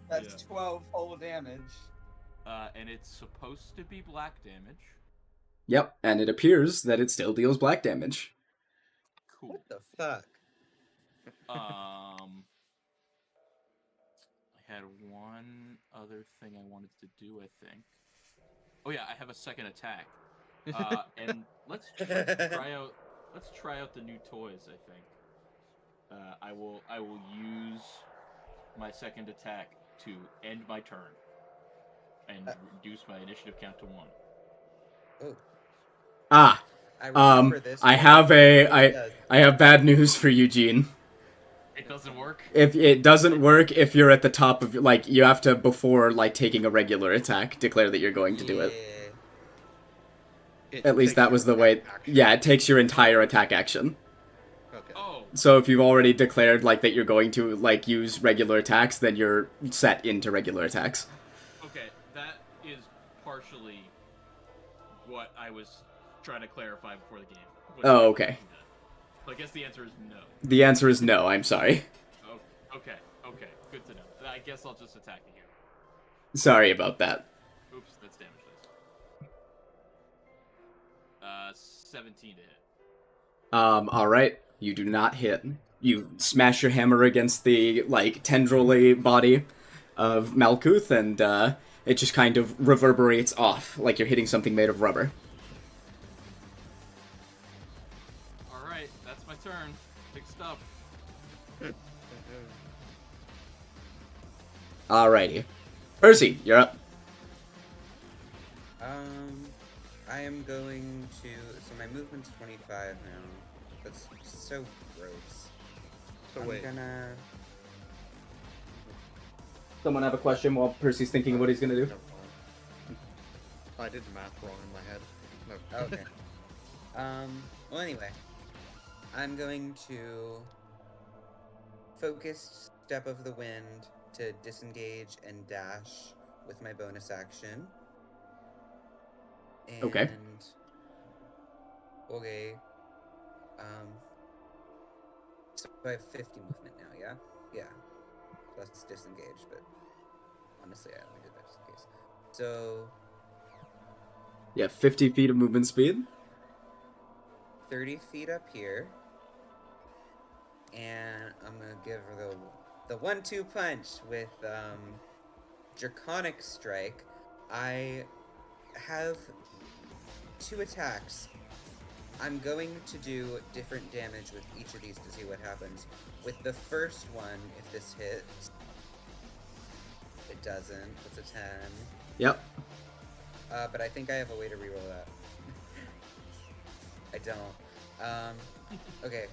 That's 12 whole damage. And it's supposed to be black damage. Yep, and it appears that it still deals black damage. Cool. What the fuck? I had one other thing I wanted to do, I think. Oh yeah, I have a second attack. And let's try out the new toys, I think. I will use my second attack to end my turn and reduce my initiative count to 1. Oh, Ah, I remember this. I one. have It does. I have bad news for you, Gene. It doesn't work. If it doesn't work if you're at the top of like you have to before like taking a regular attack declare that you're going to do it. Yeah. At least that was the way. Yeah, it takes your entire attack action. Okay. Oh, So if you've already declared like that you're going to like use regular attacks, then you're set into regular attacks. okay. That is partially what I was trying to clarify before the game. Oh, okay. So I guess the answer is no. The answer is no. I'm sorry. Oh, okay. Good to know. I guess I'll just attack again. Sorry about that. Oops, that's damage dice. 17 to hit. All right. You do not hit. You smash your hammer against the like tendrily body of Malkuth, and it just kind of reverberates off like you're hitting something made of rubber. Alright, that's my turn. Big stuff. Alrighty, Percy, you're up. I am going to. So my movement's 25 now. That's so gross. So I'm wait. gonna. Someone have a question while Percy's thinking of what he's gonna do. Never mind. I did the math wrong in my head. Okay. Well, anyway, I'm going to focus Step of the Wind to disengage and dash with my bonus action. And Okay. Okay. So I have 50 movement now, yeah? Yeah. Plus disengage, but honestly, I only did that just in case. So Yeah, 50 feet of movement speed. 30 feet up here. And I'm gonna give her the 1-2 punch with Draconic Strike. I have 2 attacks. I'm going to do different damage with each of these to see what happens. With the first one, if this hits, it doesn't. It's a 10. Yep. But I think I have a way to reroll that. I don't. Okay.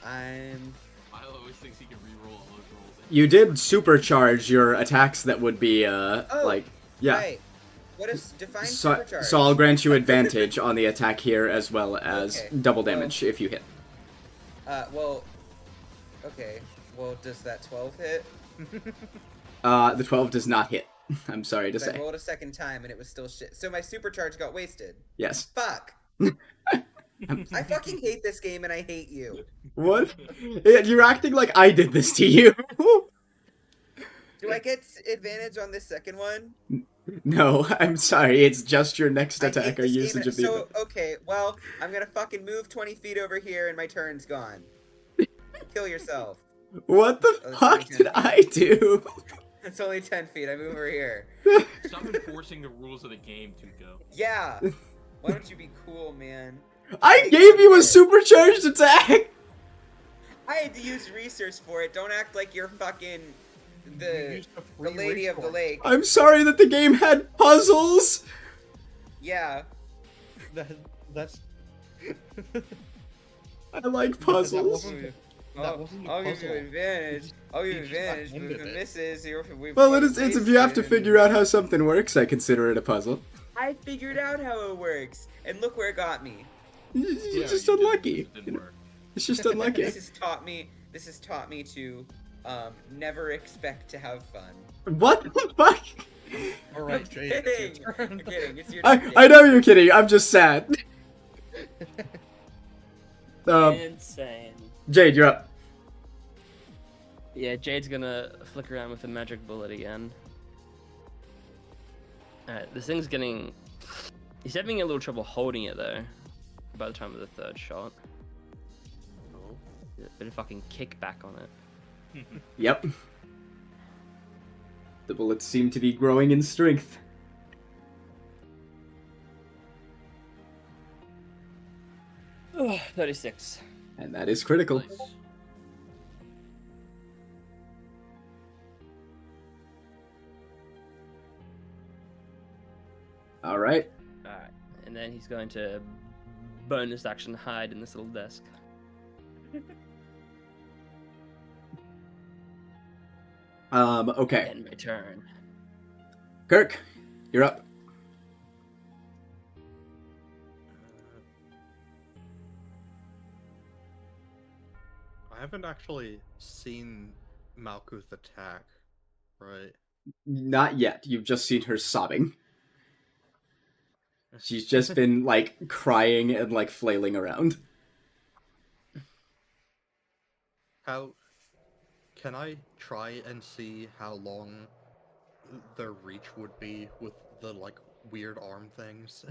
Milo always thinks he can reroll all those rolls. You did supercharge your attacks that would be, like, yeah. Right. What is define So, supercharge? so I'll grant you advantage on the attack here as well as Okay, double well- damage if you hit. Well, okay. Well, does that 12 hit? The 12 does not hit. I'm sorry to 'Cause I say. rolled a second time and it was still shit. So my supercharge got wasted. Yes. Fuck. I fucking hate this game and I hate you. What? You're acting like I did this to you. Do I get advantage on this second one? No, I'm sorry. It's just your next I hate attack or this game usage and- of the So, okay, well, I'm gonna fucking move 20 feet over here and my turn's gone. Kill yourself. What the Oh, that's fuck only 10 did I do? It's only 10 feet. I move over here. Stop enforcing the rules of the game, Tuco. Yeah. Why don't you be cool, man? I gave you a supercharged attack! I had to use research for it. Don't act like you're fucking the used a the free lady of the resource. lake. I'm sorry that the game had puzzles! Yeah. That's I like That puzzles. wasn't- I'll, wasn't a I'll give you puzzle. advantage. I'll give you you just advantage, but ended if it it. misses, we Well, it's if you have to figure out how something works, I consider it a puzzle. I figured out how it works, and look where it got me. You're Yeah, just you did, unlucky. it didn't work. It's just unlucky. This has taught me. This has taught me to never expect to have fun. What the fuck? all right, I'm Jay. kidding. I'm kidding. It's your I turn. know you're kidding. I'm just sad. Insane. Jade, you're up. Yeah, Jade's gonna flick around with the magic bullet again. Alright, this thing's getting... He's having a little trouble holding it, though, by the time of the third shot. A bit of fucking kickback on it. Yep. The bullets seem to be growing in strength. Oh, 36. And that is critical. Nice. Alright. Alright, and then he's going to bonus action hide in this little desk. Okay. End my turn. Kirk, you're up. I haven't actually seen Malkuth attack, right? Not yet. You've just seen her sobbing. She's just been, like, crying and, like, flailing around. How can I try and see how long their reach would be with the like weird arm things?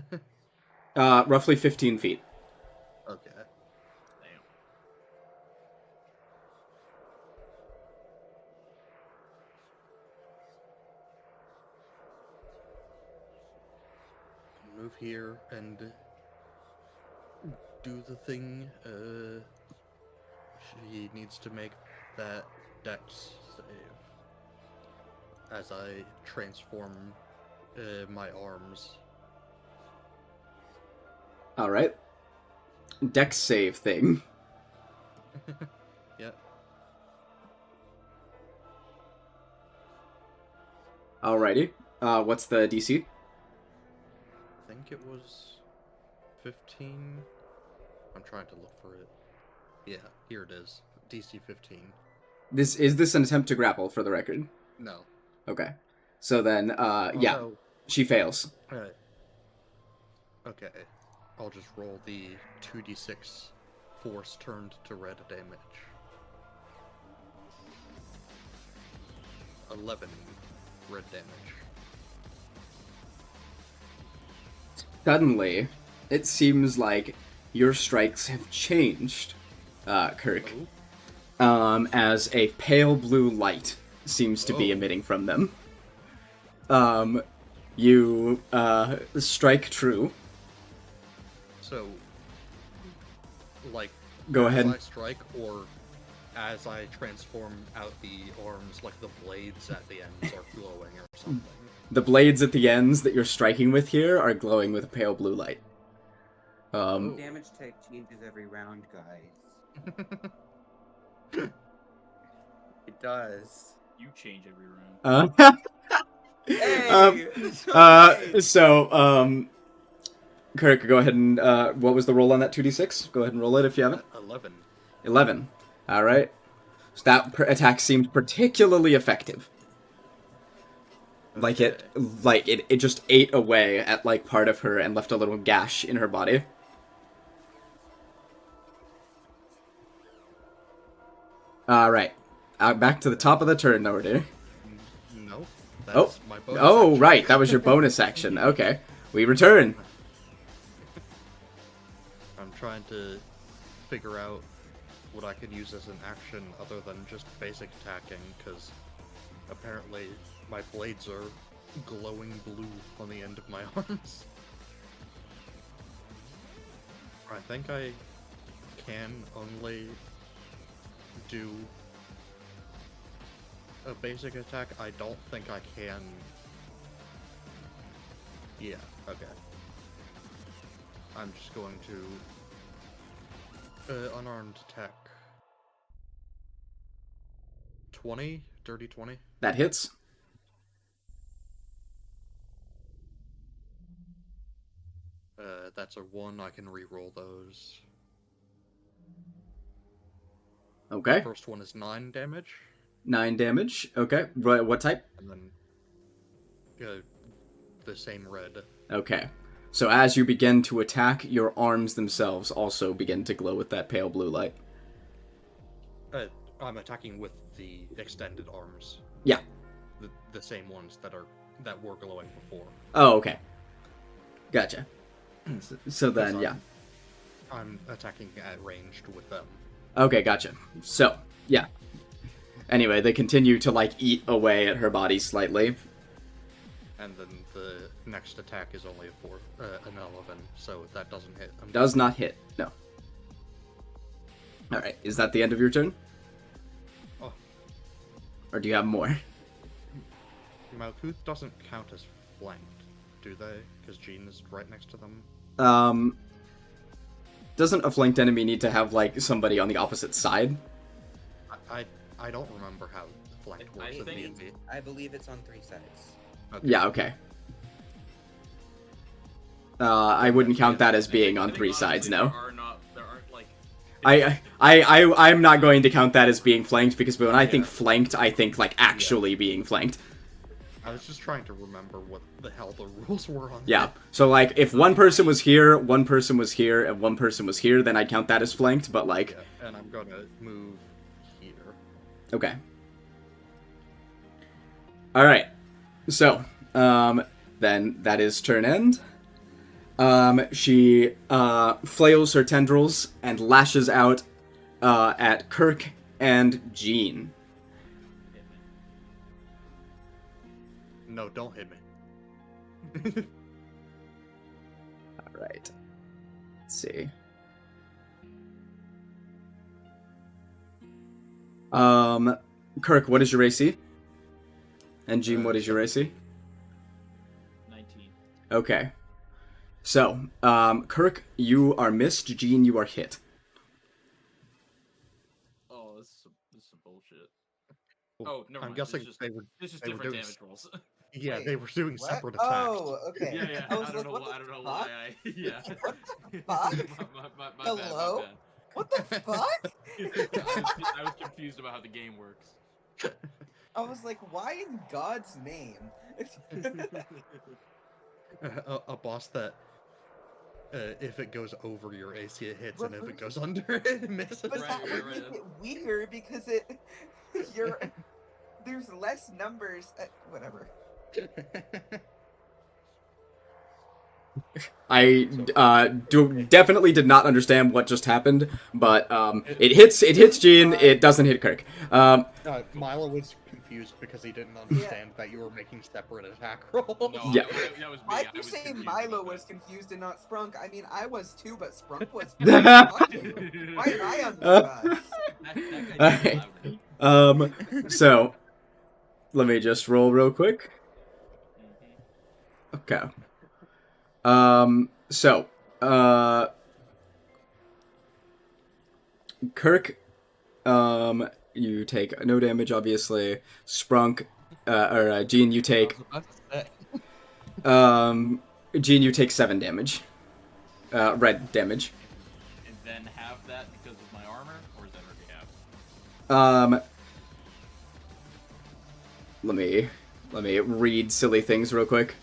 Roughly 15 feet. Okay. Damn. Move here and do the thing. She needs to make that dex save as I transform my arms. Alright. Dex save thing. Yeah. Alrighty. What's the DC? I think it was 15. I'm trying to look for it. Yeah, here it is. DC 15. Is this an attempt to grapple, for the record? No. Okay. So then, yeah, Although, she fails. okay. I'll just roll the 2d6 force turned to red damage. 11 red damage. Suddenly, it seems like your strikes have changed, Kirk. As a pale blue light seems to be emitting from them. You strike true. So, like, Go as ahead. I strike, or as I transform out the arms, like the blades at the ends are glowing or something. The blades at the ends that you're striking with here are glowing with a pale blue light. Damage type changes every round, guys. It does. You change every round. Kirk, go ahead and, what was the roll on that 2d6? Go ahead and roll it if you haven't. 11. 11. Alright. So that attack seemed particularly effective. Like it just ate away at, like, part of her and left a little gash in her body. Alright. Back to the top of the turn, though, dear. No. That's my bonus Oh, action. right. That was your bonus action. Okay. We return. I'm trying to figure out what I could use as an action other than just basic attacking, because apparently my blades are glowing blue on the end of my arms. I think I can only do a basic attack. I don't think I can... Yeah, okay. I'm just going to... unarmed attack. 20? Dirty 20? That hits. That's a 1. I can re-roll those. Okay. First one is 9 damage, 9 damage. Okay. What type? and then the same red. Okay. So as you begin to attack, your arms themselves also begin to glow with that pale blue light. I'm attacking with the extended arms. Yeah. The same ones that were glowing before. Oh, okay. Gotcha. So then, yeah. I'm attacking at ranged with them. Okay, gotcha. So, yeah. Anyway, they continue to, like, eat away at her body slightly. And then the next attack is only an 11, so that doesn't hit. Does not hit, no. Alright, is that the end of your turn? Oh. Or do you have more? Malkuth doesn't count as flanked, do they? Because Jean is right next to them. Doesn't a flanked enemy need to have, like, somebody on the opposite side? I don't remember how flanked works in D&D. I believe it's on 3 sides. Okay. Yeah, okay. I wouldn't count that as being on 3 sides, no. There aren't, like... I'm not going to count that as being flanked, because when I think flanked, I think, like, actually being flanked. I was just trying to remember what the hell the rules were on Yeah, that. so, like, if one person was here, one person was here, and one person was here, then I'd count that as flanked, but, like... Yeah, and I'm gonna move here. Okay. Alright. So, then that is turn end. She, flails her tendrils and lashes out, at Kirk and Jean. No, don't hit me. Alright. Let's see. Kirk, what is your AC? And Jean, what is your AC? 19. Okay. So, Kirk, you are missed. Jean, you are hit. Oh, this is some bullshit. Well, Oh, never I'm mind. guessing It's just, they were. it's just they were different doing damage rolls. Yeah, Wait, they were doing what? separate attacks. Oh, okay. Yeah, yeah. I was I like, don't know what why. I the don't know fuck? why. Yeah. What the fuck? My Hello? bad. What the fuck? I was confused about how the game works. I was like, why in God's name? A boss that, if it goes over your AC, it hits, and if it goes under it, it misses. But Right, that right, would right. make it weaker because there's less numbers. Whatever. I definitely did not understand what just happened, but it hits Jean, it doesn't hit Kirk. Milo was confused because he didn't understand that you were making separate attack rolls. No, Yeah. that was me. Why'd I you was say confused Milo about was that. confused and not Sprunk? I mean, I was too, but Sprunk was. Fuck you. Why am I on the bus? That guy did it Alright. louder. So let me just roll real quick. Okay. So, Kirk, you take no damage, obviously. Sprunk, Jean, you take, Jean, you take 7 damage. Red damage. And then have that because of my armor, or is that already have? Let me read silly things real quick.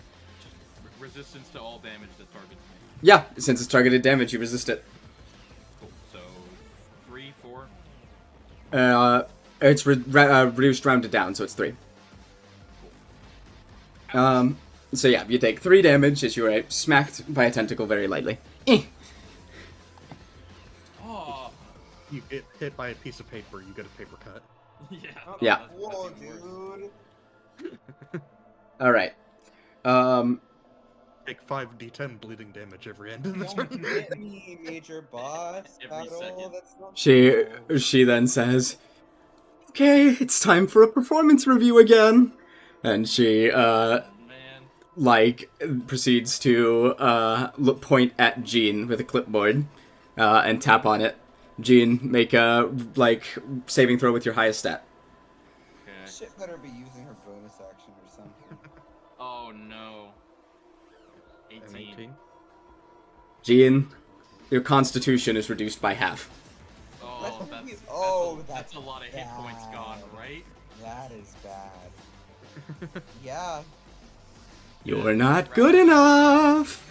Resistance to all damage that targets me. Yeah, since it's targeted damage, you resist it. Cool. So 3, 4. It's reduced rounded down, so it's 3. So yeah, you take 3 damage as you are smacked by a tentacle very lightly. Oh. You get hit by a piece of paper, you get a paper cut. Yeah. Yeah. That's Whoa, even worse. dude. Alright. Take 5d10 bleeding damage every end of the Don't turn. hit me, major boss. Every battle. second. That's not She then says, "Okay, it's time for a performance review again." And she, Man. proceeds to, point at Jean with a clipboard, and tap on it. Jean, make a, saving throw with your highest stat. Okay. Shit better be using her bonus action or something. Oh no. 18. Jean, your constitution is reduced by half. Oh, That's that's a lot of hit points gone, bad. right? That is bad. Yeah. You're not good enough!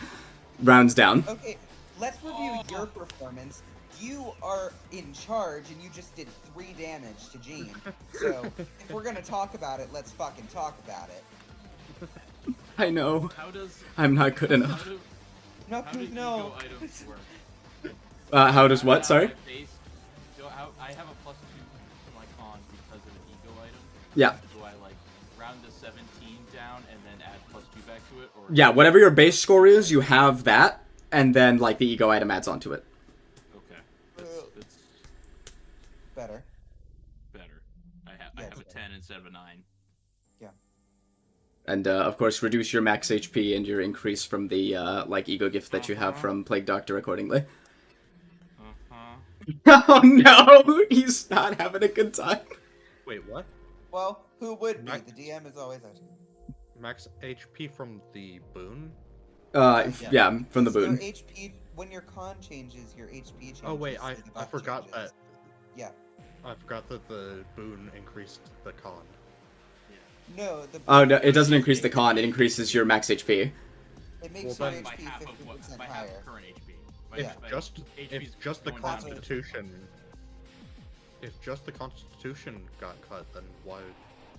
Rounds down. Okay, let's review your performance. You are in charge, and you just did 3 damage to Jean. So, if we're gonna talk about it, let's fucking talk about it. I know. How does I'm not good enough. No, how do no. ego items work? How does what? I Sorry? have my base- So I have a +2 to my con because of an ego item. Yeah. Do I round the 17 down and then add +2 back to it, or Yeah, whatever your base score is, you have that, and then, the ego item adds onto it. Okay, that's Better. better. I Yeah, have a it's 10 instead of a 9. And, of course, reduce your max HP and your increase from the, ego gift that you have from Plague Doctor accordingly. Oh no! He's not having a good time. Wait, what? Well, who would be? Max- The DM is always out. Max HP from the boon? Yeah, from the So boon. Your HP, when your con changes, your HP changes. Oh wait, so I the buff forgot changes. that. Yeah. I forgot that the boon increased the con. No, the. Oh, no, it doesn't increase the con, it increases your max HP. It makes Well, your then- By HP half of 50% by half higher. of current HP. Yeah. HP's If just the going down. constitution, if just the constitution got cut, then why?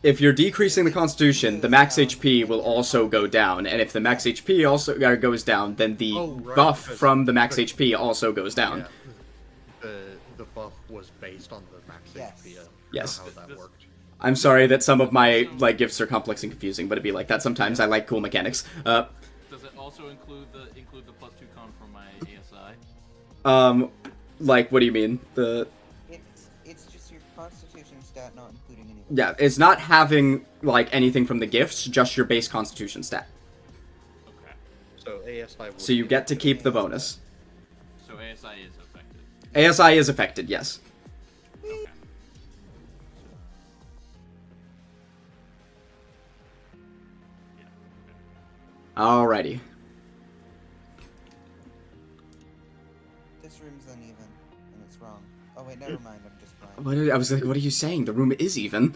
If you're decreasing the constitution, the max HP will also go down, and if the max HP also goes down, then the Oh, right, buff because- from the max because- HP also goes down. Yeah, the buff was based on the max Yes. HP. I don't Yes. know how that worked. I'm sorry that some of my gifts are complex and confusing, but it'd be like that sometimes. I like cool mechanics. Does it also include the +2 con from my ASI? What do you mean? It's just your constitution stat, not including any. Yeah, it's not having anything from the gifts, just your base constitution stat. Okay. So ASI. Would So you be get to keep the ASI. bonus. So ASI is affected. ASI is affected, yes. Okay. Alrighty. This room's uneven, and it's wrong. Oh wait, never mind. I'm just blind. I was like, what are you saying? The room is even.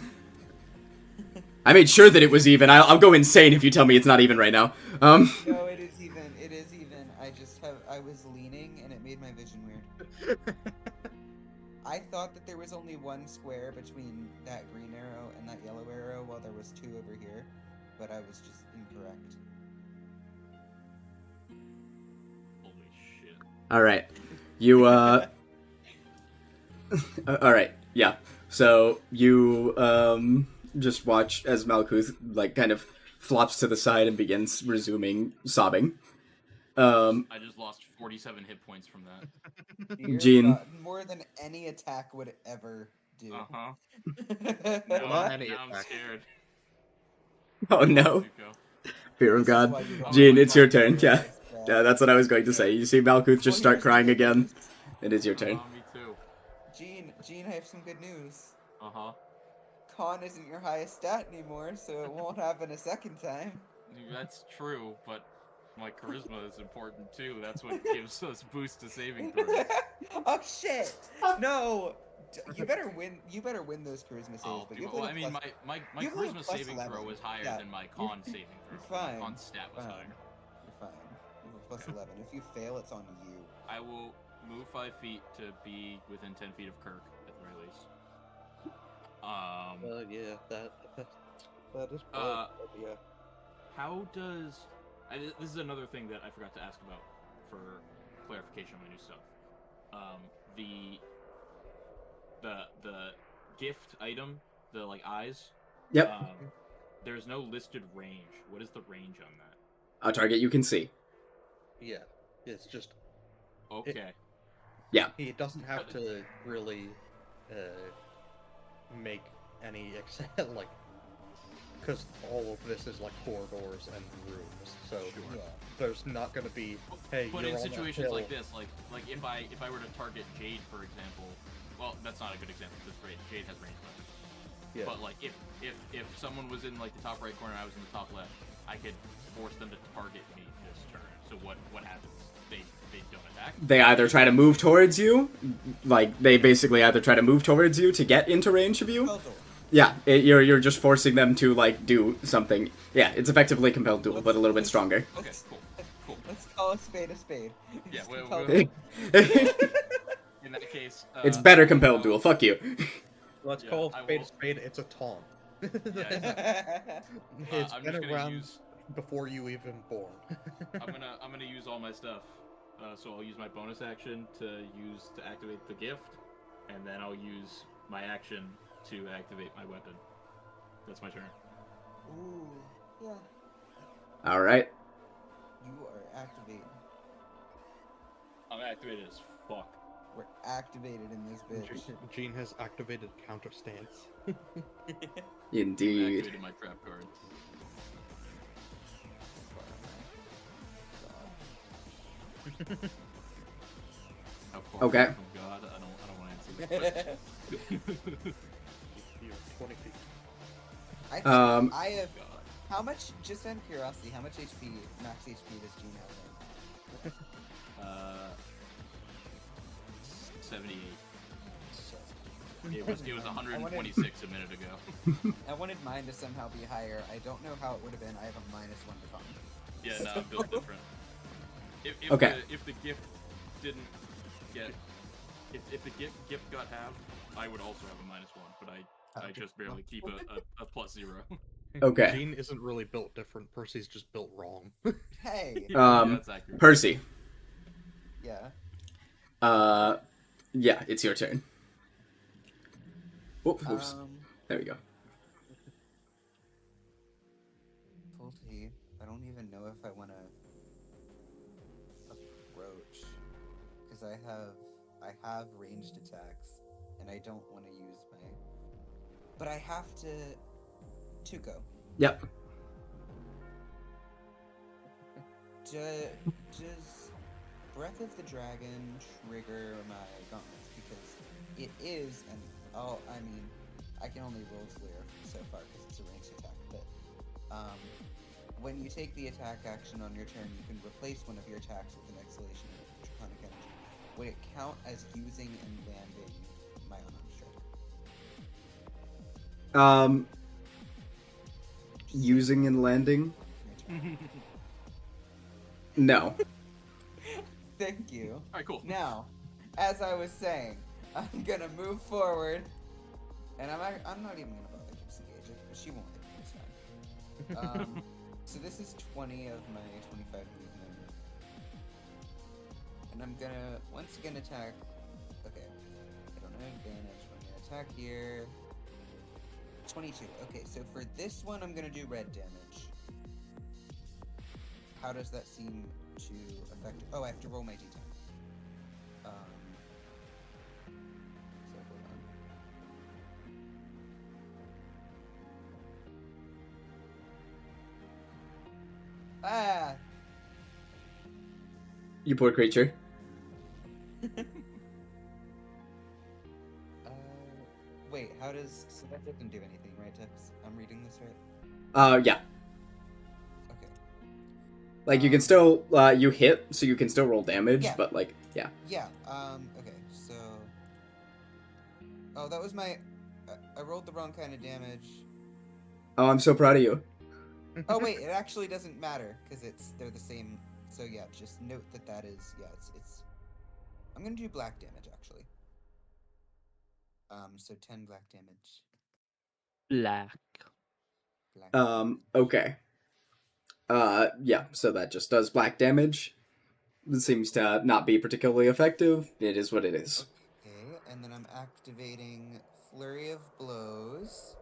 I made sure that it was even. I'll go insane if you tell me it's not even right now. No, it is even. It is even. I was leaning, and it made my vision weird. I thought that there was only one square between that green arrow and that yellow arrow, while there was two over here, but I was just incorrect. Holy shit. Alright. You, Alright, yeah. So, you, just watch as Malkuth, like, kind of flops to the side and begins resuming sobbing. I just lost 47 hit points from that. Dear Gene. God, more than any attack would ever do. Uh-huh. Well, not Now any I'm attack. scared. Oh no. Zuko. Fear of This is God. why you don't Gene, like it's your Malkuth turn, yeah. like that. Yeah, that's what I was going to say. You see Malkuth just Well, start here's the crying good again. news. It is your turn. Me too. Gene, I have some good news. Uh-huh. Con isn't your highest stat anymore, so it won't happen a second time. That's true, but my charisma is important too. That's what gives us boost to saving throws. Oh shit! No, you better win. You better win those charisma saves. I'll But do you it. have Well, like I a mean, plus- my you have like a charisma plus saving 11. throw was higher Yeah. than my con saving You're throw. fine. My con stat was Fine. higher. You're fine. You have a plus 11. If you fail, it's on you. I will move 5 feet to be within 10 feet of Kirk at the very least. Yeah, that is yeah. How does this is another thing that I forgot to ask about for clarification on my new stuff. The gift item, the like eyes. Yep. There's no listed range. What is the range on that? A target you can see. Yeah, it's just Okay. he doesn't have to really make any like because all of this is like corridors and rooms, so Sure. there's not going to be hey. But you're in on that situations like hill. this, like if I were to target Jade, for example, well, that's not a good example because Jade has range weapons. Yeah. But like if someone was in like the top right corner, and I was in the top left, I could force them to target me this turn. So what happens? They don't attack. They either try to move towards you, like, they basically either try to move towards you to get into range of you. Compelled duel. Yeah, you're just forcing them to, like, do something. Yeah, it's effectively compelled duel, but a little bit stronger. Okay, cool. Let's call a spade a spade. Yeah, It's we'll- compelled we'll- duel. In that case, It's better compelled I'll- duel, fuck you. Let's Yeah, call I a spade will- a spade. It's a taunt. I'm It's just been gonna around use before you even born. I'm gonna use all my stuff. So I'll use my bonus action to activate the gift, and then I'll use my action to activate my weapon. That's my turn. Ooh, yeah. Alright. You are activated. I'm activated as fuck. We're activated in this bitch. Gene has activated counter stance. I Indeed. activated my trap card. How far Okay. away from God? I don't want to answer this question. You're 20 feet. I think Um, I have. God. How much? Just out of curiosity, how much HP, max HP, does Gene have? 78. Then? It was 126 a minute ago. I wanted mine to somehow be higher. I don't know how it would have been. I have a -1 to con. Yeah, no, I'm built different. If Okay. if the gift didn't get, if the gift got halved, I would also have a -1, but I just barely keep a +0. Okay. Gene isn't really built different. Percy's just built wrong. Hey. Um, that's accurate. Percy. Yeah. Yeah, it's your turn. Oops. There we go. Faulty. I don't even know if I want to approach because I have ranged attacks and I don't want to use my. But I have to go. Yep. Does Breath of the Dragon trigger my gauntlets? Because it is an. Oh, I mean, I can only roll clear so far because it's a ranged attack. But when you take the attack action on your turn, you can replace one of your attacks with an exhalation of draconic energy. Would it count as using and landing my unarmed strike? Using and landing? Your turn. No. Thank you. Alright, cool. Now, as I was saying, I'm gonna move forward, and I'm not even gonna bother disengage it, but she won't hit me this time. So this is 20 of my 25 movement, and I'm gonna once again attack. Okay, I don't have advantage. I'm gonna attack here. 22. Okay, so for this one, I'm gonna do red damage. How does that seem to affect? Oh, I have to roll my d10. So hold on. Ah! You poor creature. Wait, how does... So that doesn't do anything, right, Tux? I'm reading this right? Yeah. Okay. Like, you can still, you hit, so you can still roll damage, Yeah. but, like, yeah. Yeah, okay, so... Oh, that was my... I rolled the wrong kind of damage. Oh, I'm so proud of you. Oh, wait, it actually doesn't matter, because they're the same... So, yeah, just note that is... Yeah, it's... I'm gonna do black damage, actually. So 10 black damage. Black. Black. Okay. Yeah, so that just does black damage. It seems to not be particularly effective. It is what it is. Okay, and then I'm activating Flurry of Blows,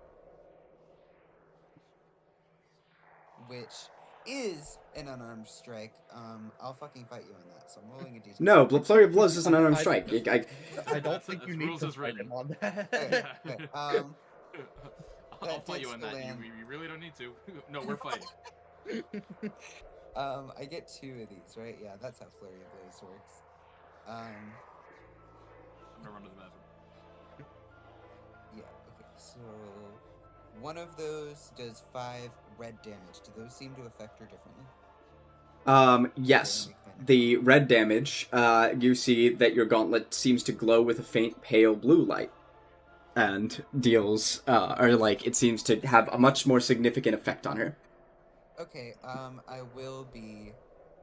which is an unarmed strike. I'll fucking fight you on that, so I'm rolling a d10. No, Flurry of Blows is an unarmed strike. I don't think That's you need rules to as fight written. him on that. Okay, okay, I'll that fight you takes on the that. land. You really don't need to. No, we're fighting. I get 2 of these, right? Yeah, that's how Flurry of Blows works. I'm gonna run to the bathroom. Yeah, okay, so one of those does 5 red damage. Do those seem to affect her differently? Yes. The red damage, you see that your gauntlet seems to glow with a faint pale blue light. And deals, it seems to have a much more significant effect on her. Okay, I will be,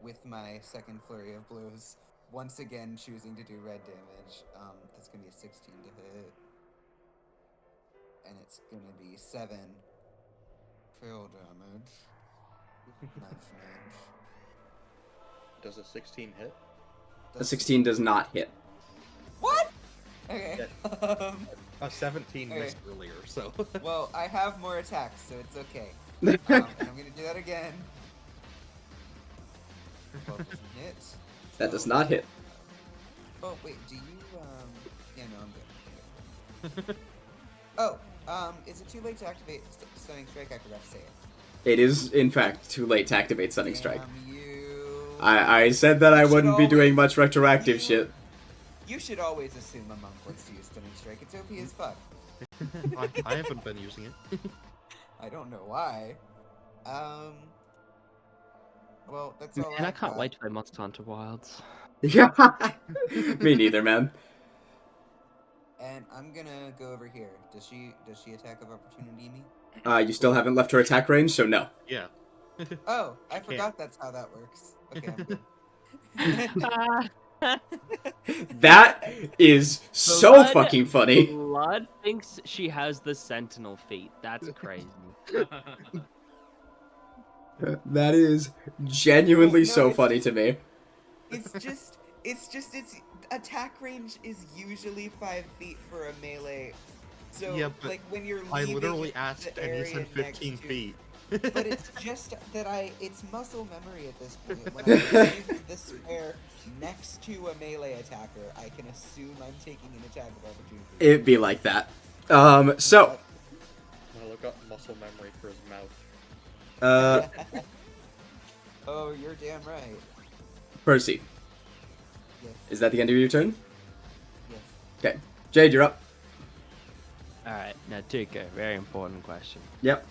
with my second Flurry of Blows, once again choosing to do red damage. That's gonna be a 16 to hit. And it's gonna be 7 pale damage. Knife edge. Does a 16 hit? A 16 does not hit. What? Okay. A 17 Okay. missed earlier, so. Well, I have more attacks, so it's okay. And I'm gonna do that again. 12 doesn't hit. That does not hit. Oh, wait, do you, yeah, no, I'm good. Oh, is it too late to activate Stunning Strike? I forgot to say it. It is, in fact, too late to activate Stunning Strike. Damn you. I said that I should wouldn't be doing always- much retroactive you- shit. You should always assume a monk wants to use Stunning Strike. It's OP as fuck. I haven't been using it. I don't know why. Well, that's all And I I've can't got. wait to play Monster Hunter Wilds. Yeah. Me neither, man. And I'm gonna go over here. Does she attack of opportunity me? You still haven't left her attack range, so no. Yeah. Oh, I can't. forgot that's how that works. Okay, I'm good. That is so Blood- fucking funny. Blood thinks she has the Sentinel feat. That's crazy. That is genuinely No, so it's- funny to me. It's just its attack range is usually 5 feet for a melee. So Yeah, but like when you're I leaving literally the asked and he area said next 15 to- feet. But it's just that it's muscle memory at this point. When I'm using the square next to a melee attacker, I can assume I'm taking an attack of opportunity. It'd be like that. So, I'm gonna look up muscle memory for his mouth. Oh, you're damn right. Percy, Yes. is that the end of your turn? Yes. Okay. Jade, you're up. Alright, now Tuka, very important question. Yep.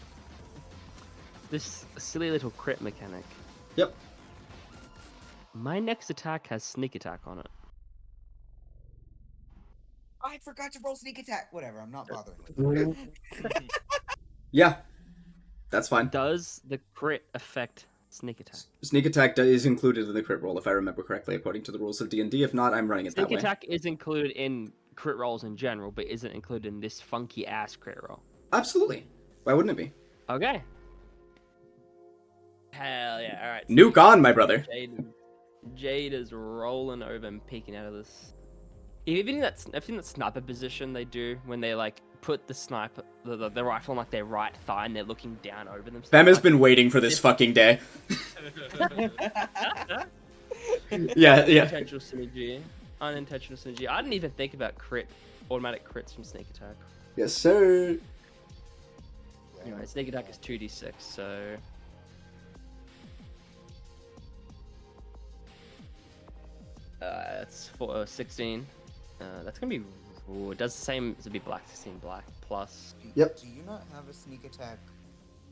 this silly little crit mechanic. Yep. My next attack has sneak attack on it. I forgot to roll sneak attack. Whatever, I'm not bothering with it. Yeah, that's fine. Does the crit affect sneak attack? Sneak attack is included in the crit roll, if I remember correctly, according to the rules of D&D. If not, I'm running it that Sneak way. attack is included in crit rolls in general, but isn't included in this funky ass crit roll. Absolutely. Why wouldn't it be? Okay. Hell yeah! All right. Nuke on, my brother. Jade is rolling over and peeking out of this. Even in that sniper position they do when they like put the sniper, the rifle on like their right thigh and they're looking down over themselves. Bam has been waiting for this fucking day. Yeah. Unintentional synergy. Unintentional synergy. I didn't even think about automatic crits from sneak attack. Yes, sir. Anyway, sneak attack is 2d6, so. That's 16. That's gonna be. Ooh, it does the same. It'll be black 16 black plus. Yep. Do you not have a sneak attack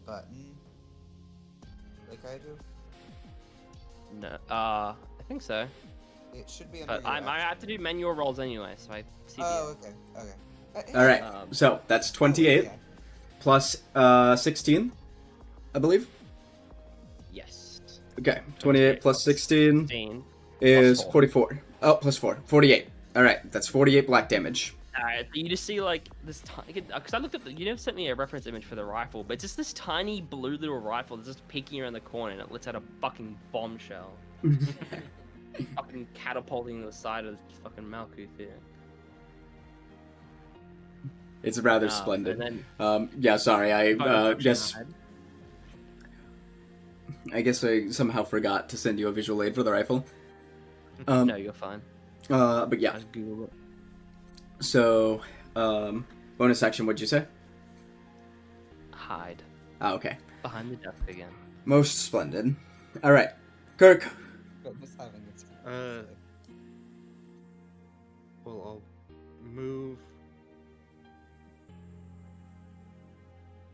button like I do? No. I think so. It should be under But your I have to do manual rolls anyway, so I see. Oh, okay. All right. Um, So that's 28 plus 16, I believe. Yes. Okay. 28 plus 16 16. is four. 44. Oh, plus 4. 48. All right. That's 48 black damage. Alright, you just see like this tiny. Because I looked at you never sent me a reference image for the rifle, but it's just this tiny blue little rifle that's just peeking around the corner and it lets out a fucking bombshell. Fucking catapulting the side of the fucking Malkuth here. It's rather And splendid. then, Yeah, sorry. I Fucking guess hide. I somehow forgot to send you a visual aid for the rifle. No, you're fine. But yeah. I just Googled it. So, bonus action. What'd you say? Hide. Ah, okay. Behind the desk again. Most splendid. All right, Kirk. Well, I'll move.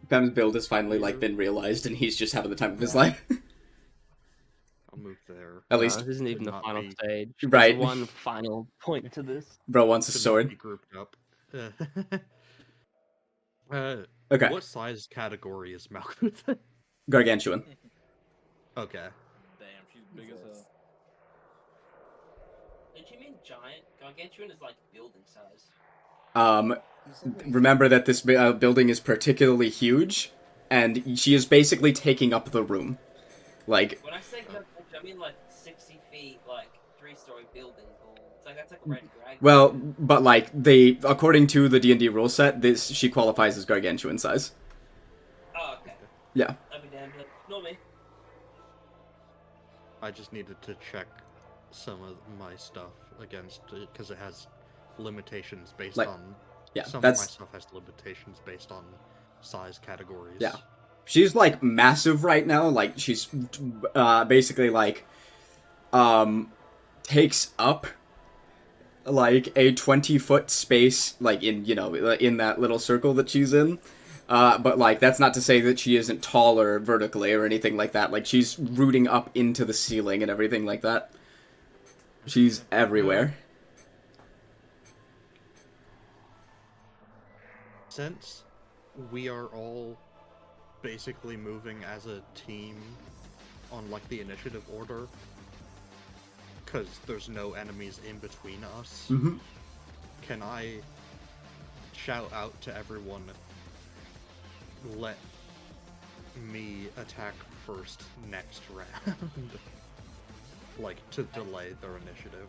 Bam's build has finally been realized, and he's just having the time of his life. I'll move there. At least, this isn't even the not final be- stage. Right. There's one final point to this. bro wants a To not sword. be grouped up. Okay, What size category is Malkuth? gargantuan. Okay. Damn, she's big as hell. Did you mean giant? Gargantuan is like building size. Remember that this building is particularly huge, and she is basically taking up the room. Like, When I say gargantuan, I mean like 60 feet, like 3-story building. It's like that's like a red dragon. well, but like according to the D&D rule set, she qualifies as gargantuan size. Oh, okay. Yeah. I'll be damned. Not me. I just needed to check some of my stuff against it because it has limitations based Like, on. yeah, Some that's- of my stuff has limitations based on size categories. Yeah. She's like massive right now. Like she's basically like takes up like a 20-foot space, like in in that little circle that she's in. But like that's not to say that she isn't taller vertically or anything like that. Like she's rooting up into the ceiling and everything like that. She's everywhere. Since we are all basically moving as a team on like the initiative order, because there's no enemies in between us, Mm-hmm. can I shout out to everyone, let me attack first next round? Like, to delay their initiative.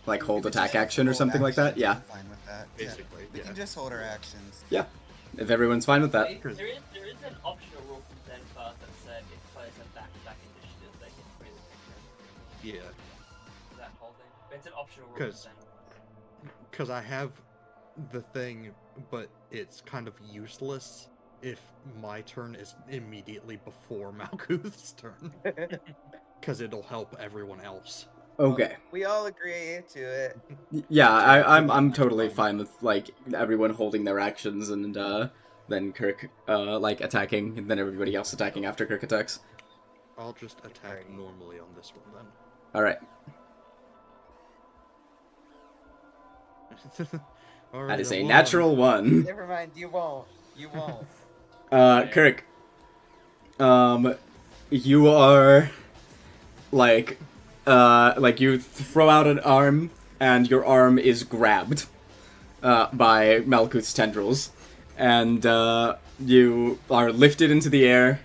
Like hold We could attack just action or hold something like that. actions, Yeah. I'm fine with that. Basically, We yeah. can just hold our actions. If everyone's fine with that. There is an optional rule from Zen Pass that said if players have back-to-back initiatives, they can freely pick them. Yeah. That whole thing. But it's an optional rule from 'Cause- Zen. Because I have the thing, but it's kind of useless if my turn is immediately before Malkuth's turn. Because it'll help everyone else. Okay. We all agree to it. Yeah, I'm totally fine with like everyone holding their actions and then Kirk like attacking, and then everybody else attacking after Kirk attacks. I'll just attack normally on this one then. All right. Alright, That is I a won. natural 1. Never mind, you won't. You won't. Kirk. You are like you throw out an arm, and your arm is grabbed by Malkuth's tendrils, and you are lifted into the air.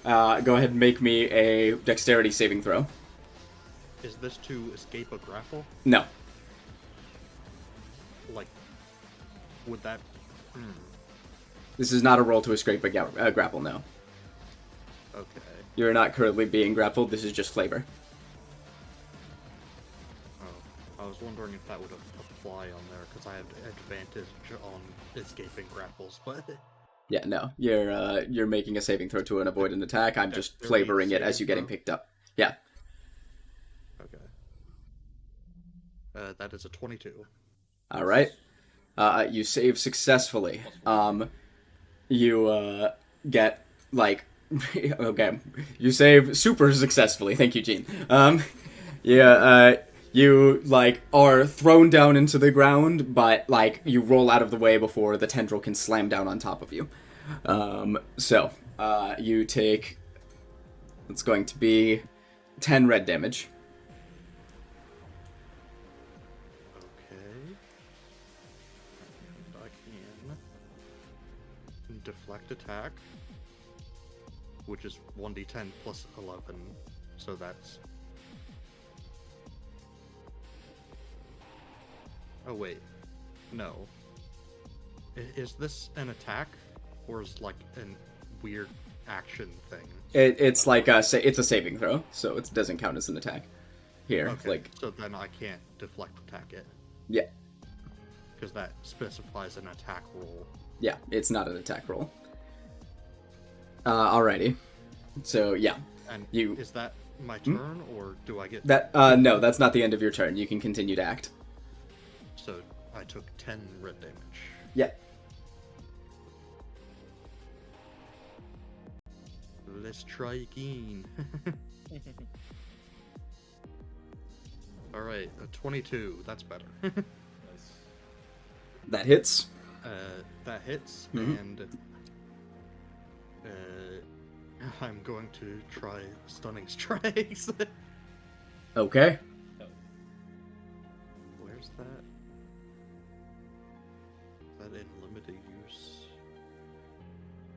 Go ahead and make me a dexterity saving throw. Is this to escape a grapple? No. Like, would that... This is not a roll to escape a grapple, no. Okay. You're not currently being grappled, this is just flavor. Oh, I was wondering if that would apply on there, because I have advantage on escaping grapples, but... Yeah, no. You're making a saving throw to avoid an attack. I'm just Dexterity flavoring it as saving you getting throw? picked up. Yeah. Okay. That is a 22. All right. You save successfully. You get like okay. You save super successfully. Thank you, Gene. You like are thrown down into the ground, but like you roll out of the way before the tendril can slam down on top of you. So you take. It's going to be 10 red damage. Okay. And I can deflect attack, which is 1d10 plus 11, so that's... Oh wait, no. Is this an attack, or is like an weird action thing? It's like it's a saving throw, so it doesn't count as an attack. Here, Okay, like so then I can't deflect attack it, yeah, because that specifies an attack roll. yeah, it's not an attack roll. Alrighty, so yeah, And You- is that my turn, or do I get... that no, that's not the end of your turn. You can continue to act. So I took 10 red damage. Yeah. Let's try again. Alright, a 22. That's better. That hits. That hits, Mhm. and I'm going to try stunning strikes. Okay. Where's that? Is that in limited use?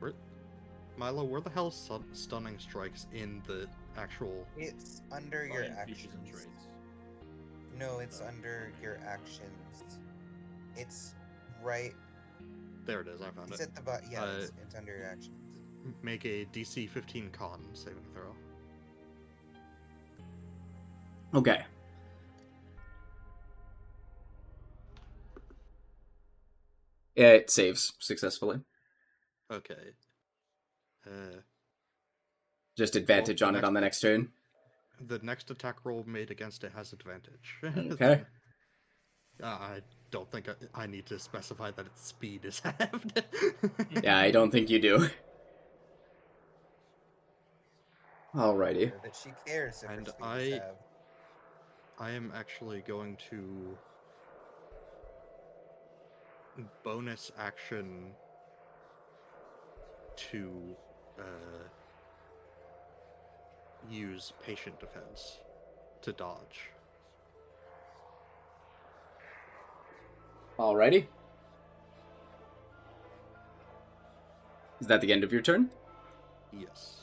Where, Milo, where the hell is stunning strikes in the actual... It's under your Line features and actions. traits. No, it's under your actions. It's right. There it is, I found It's it. at the bottom. Yeah, Uh, it's under your actions. Make a DC 15 con saving throw. Okay. It saves successfully. Okay. Just advantage Well, on it on the next turn. The next attack roll made against it has advantage. Okay. I don't think I need to specify that its speed is halved. Yeah, I don't think you do. Alrighty. That she cares if her And speed is halved. I am actually going to bonus action to use patient defense to dodge. Alrighty. Is that the end of your turn? Yes.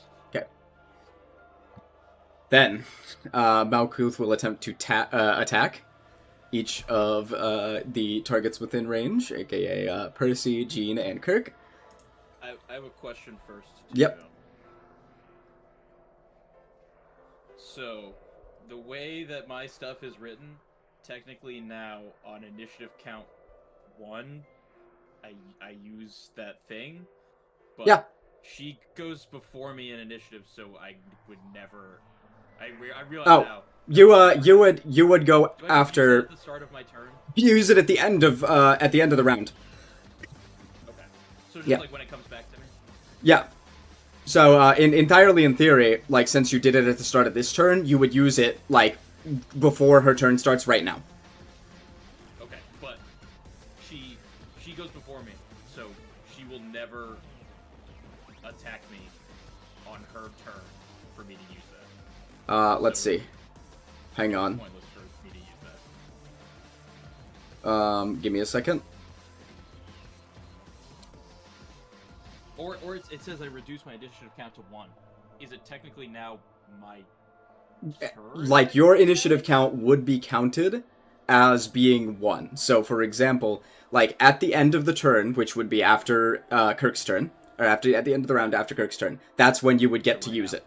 Then, Malkuth will attempt to attack each of the targets within range, aka Percy, Jean, and Kirk. I have a question first. Yep. Joe. So, the way that my stuff is written, technically now on initiative count 1, I use that thing. But Yeah. she goes before me in initiative, so I would never. I realize Oh, now. you would go Do I just use it after. at the start of my turn? Use it at the end of the round. Okay. just Yeah. like when it comes back to me. Yeah. So, entirely in theory, like, since you did it at the start of this turn, you would use it, like, before her turn starts right now. Okay, but she goes before me, so she will never attack me on her turn for me to use that. Let's see. Hang on. Pointless for me to use that. Give me a second. Or it says I reduce my initiative count to 1. Is it technically now my turn? Like, your initiative count would be counted as being 1. So, for example, like, at the end of the turn, which would be after Kirk's turn, or at the end of the round after Kirk's turn, that's when you would get to use it.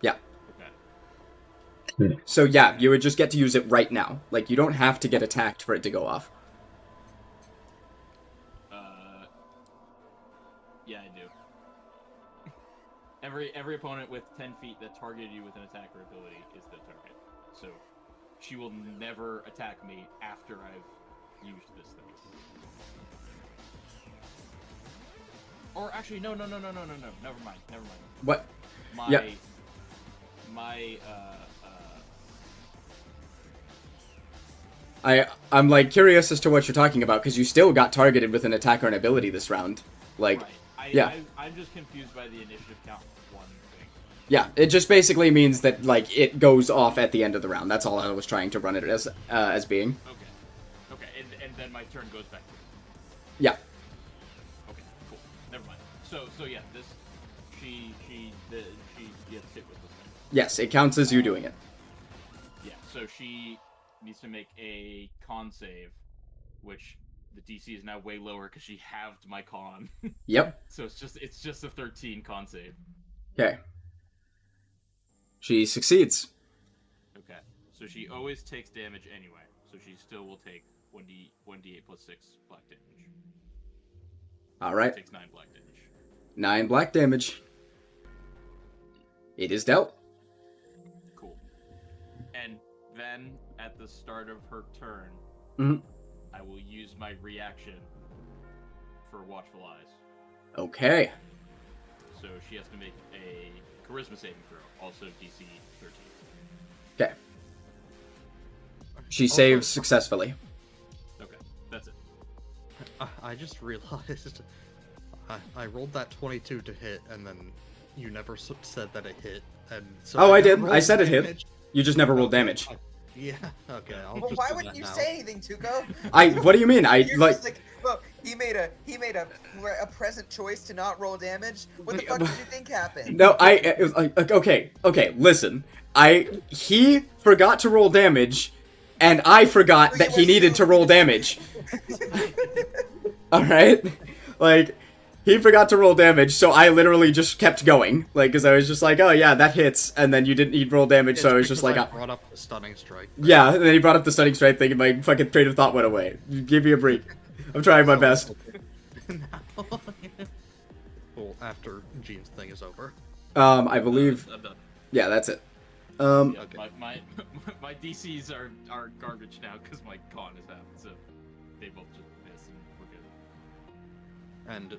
Yeah. Okay. So, yeah, you would just get to use it right now. Like, you don't have to get attacked for it to go off. Yeah, I do. Every opponent with 10 feet that targeted you with an attack or ability is the target. So she will never attack me after I've used this thing. Or actually, no. Never mind. What? My Yeah. I'm like curious as to what you're talking about because you still got targeted with an attack or an ability this round. Like, right. yeah. I'm just confused by the initiative count 1 thing. Yeah, it just basically means that like it goes off at the end of the round. That's all I was trying to run it as being. Okay, and then my turn goes back to it. Yeah. Okay, cool. Never mind. So yeah, this she gets hit with this thing. Yes, it counts as you doing it. Yeah, so she needs to make a con save, which the DC is now way lower because she halved my con. Yep. So it's just a 13 con save. Okay. She succeeds. Okay, so she always takes damage anyway, so she still will take 1d8 plus 6 black damage. All right. Takes 9 black damage. 9 black damage. It is dealt. Cool. And then at the start of her turn, Mhm. I will use my reaction for Watchful Eyes. Okay. So she has to make a charisma saving throw, also DC 13. Okay. She Also- saves successfully. Okay, that's it. I just realized I rolled that 22 to hit, and then you never said that it hit. And so Oh, I never did. I rolled said it hit. damage. You just never rolled damage. Yeah. Okay. I'll Well, just why do wouldn't that you now. say anything, Tuco? What do you mean? You're like just like, well, he made a present choice to not roll damage. What the fuck did you think happened? No, it was like, okay, listen. He forgot to roll damage, and I forgot So that you he needed to assumed- roll damage. Alright? Like, he forgot to roll damage, so I literally just kept going. Like, because I was just like, oh yeah, that hits, and then you didn't need roll damage, so I was It's just because like, I brought up the stunning strike. yeah, and then he brought up the stunning strike thing, and my fucking train of thought went away. Give me a break. I'm trying my best. Well, after Gene's thing is over. I believe, I'm done. yeah, that's it. Yeah, Okay. my DCs are garbage now because my con is half, so they both just miss and we're good. And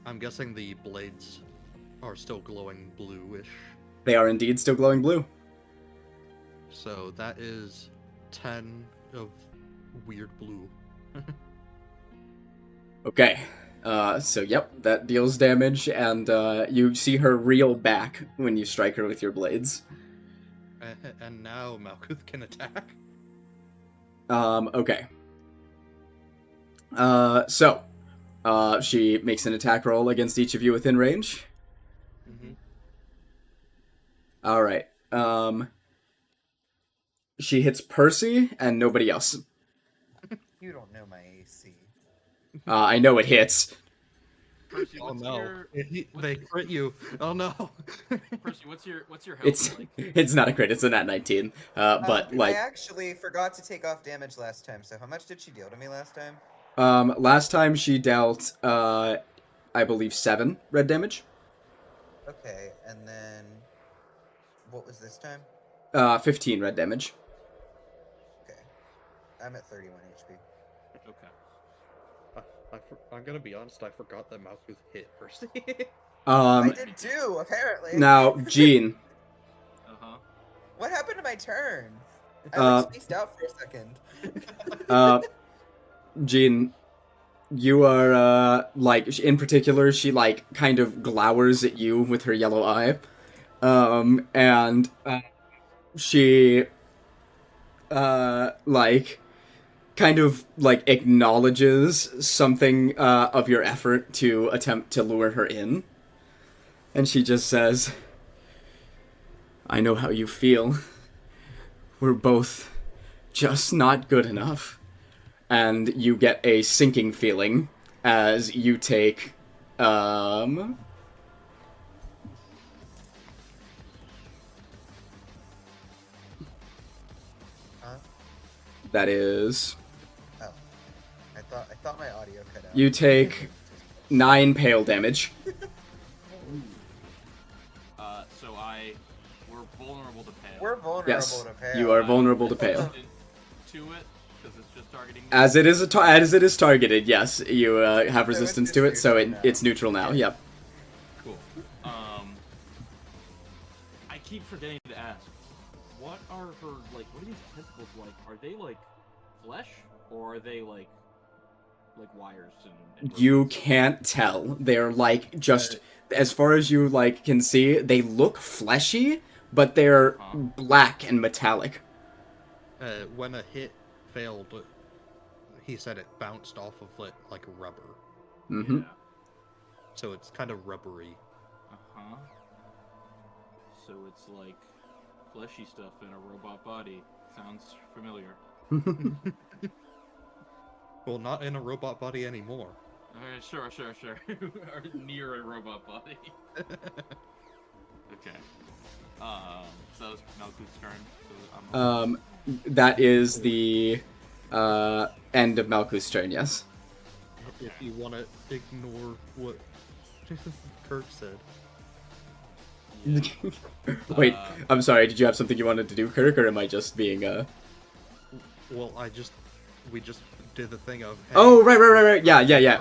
I'm guessing the blades are still glowing bluish. They are indeed still glowing blue. So that is 10 of weird blue. Okay. So yep, that deals damage, and you see her reel back when you strike her with your blades. And now Malkuth can attack. Okay. So, she makes an attack roll against each of you within range. Mm-hmm. Alright. She hits Percy and nobody else. You don't know my AC. I know it hits. Percy, Oh what's no! your They crit you. Oh no! Percy, what's your health It's like? it's not a crit, it's a nat 19. But like I actually forgot to take off damage last time. So how much did she deal to me last time? last time she dealt I believe 7 red damage. Okay, and then what was this time? 15 red damage. Okay, I'm at 31 HP. Okay. I'm gonna be honest. I forgot that Malkuth hit Percy. I Um, did too, apparently. now, Gene, Uh-huh. What happened to my turn? I Uh, spaced out for a second. Gene, you are, like, in particular, she, like, kind of glowers at you with her yellow eye. And, she, like, kind of, like, acknowledges something, of your effort to attempt to lure her in. And she just says, I know how you feel. We're both just not good enough. And you get a sinking feeling as you take, Huh? that is, Oh, I thought my audio cut out. you take 9 pale damage. So we're vulnerable to pale. We're vulnerable Yes, to pale. you are vulnerable to pale. To it, because it's just targeting me. As it is targeted, yes, you have resistance it's to it, so neutral now. it's neutral now. Yep. Cool. I keep forgetting to ask, what are these tentacles like? Are they like flesh, or are they like wires and You ropes? can't tell. They're like just as far as you like can see, they look fleshy, but they're black and metallic. When a hit failed, he said it bounced off of it like rubber, Mm-hmm. Yeah. so it's kind of rubbery. Uh-huh. So it's like fleshy stuff in a robot body. Sounds familiar. Well, not in a robot body anymore. Sure. Or near a robot body. Okay. So that was Malkuth's turn. So I'm That is the end of Malkuth's turn. Yes. If you want to ignore what Kirk said. yeah. Wait, I'm sorry. Did you have something you wanted to do, Kirk, or am I just being Well, we just did the thing of. Hey, Oh, right. Yeah.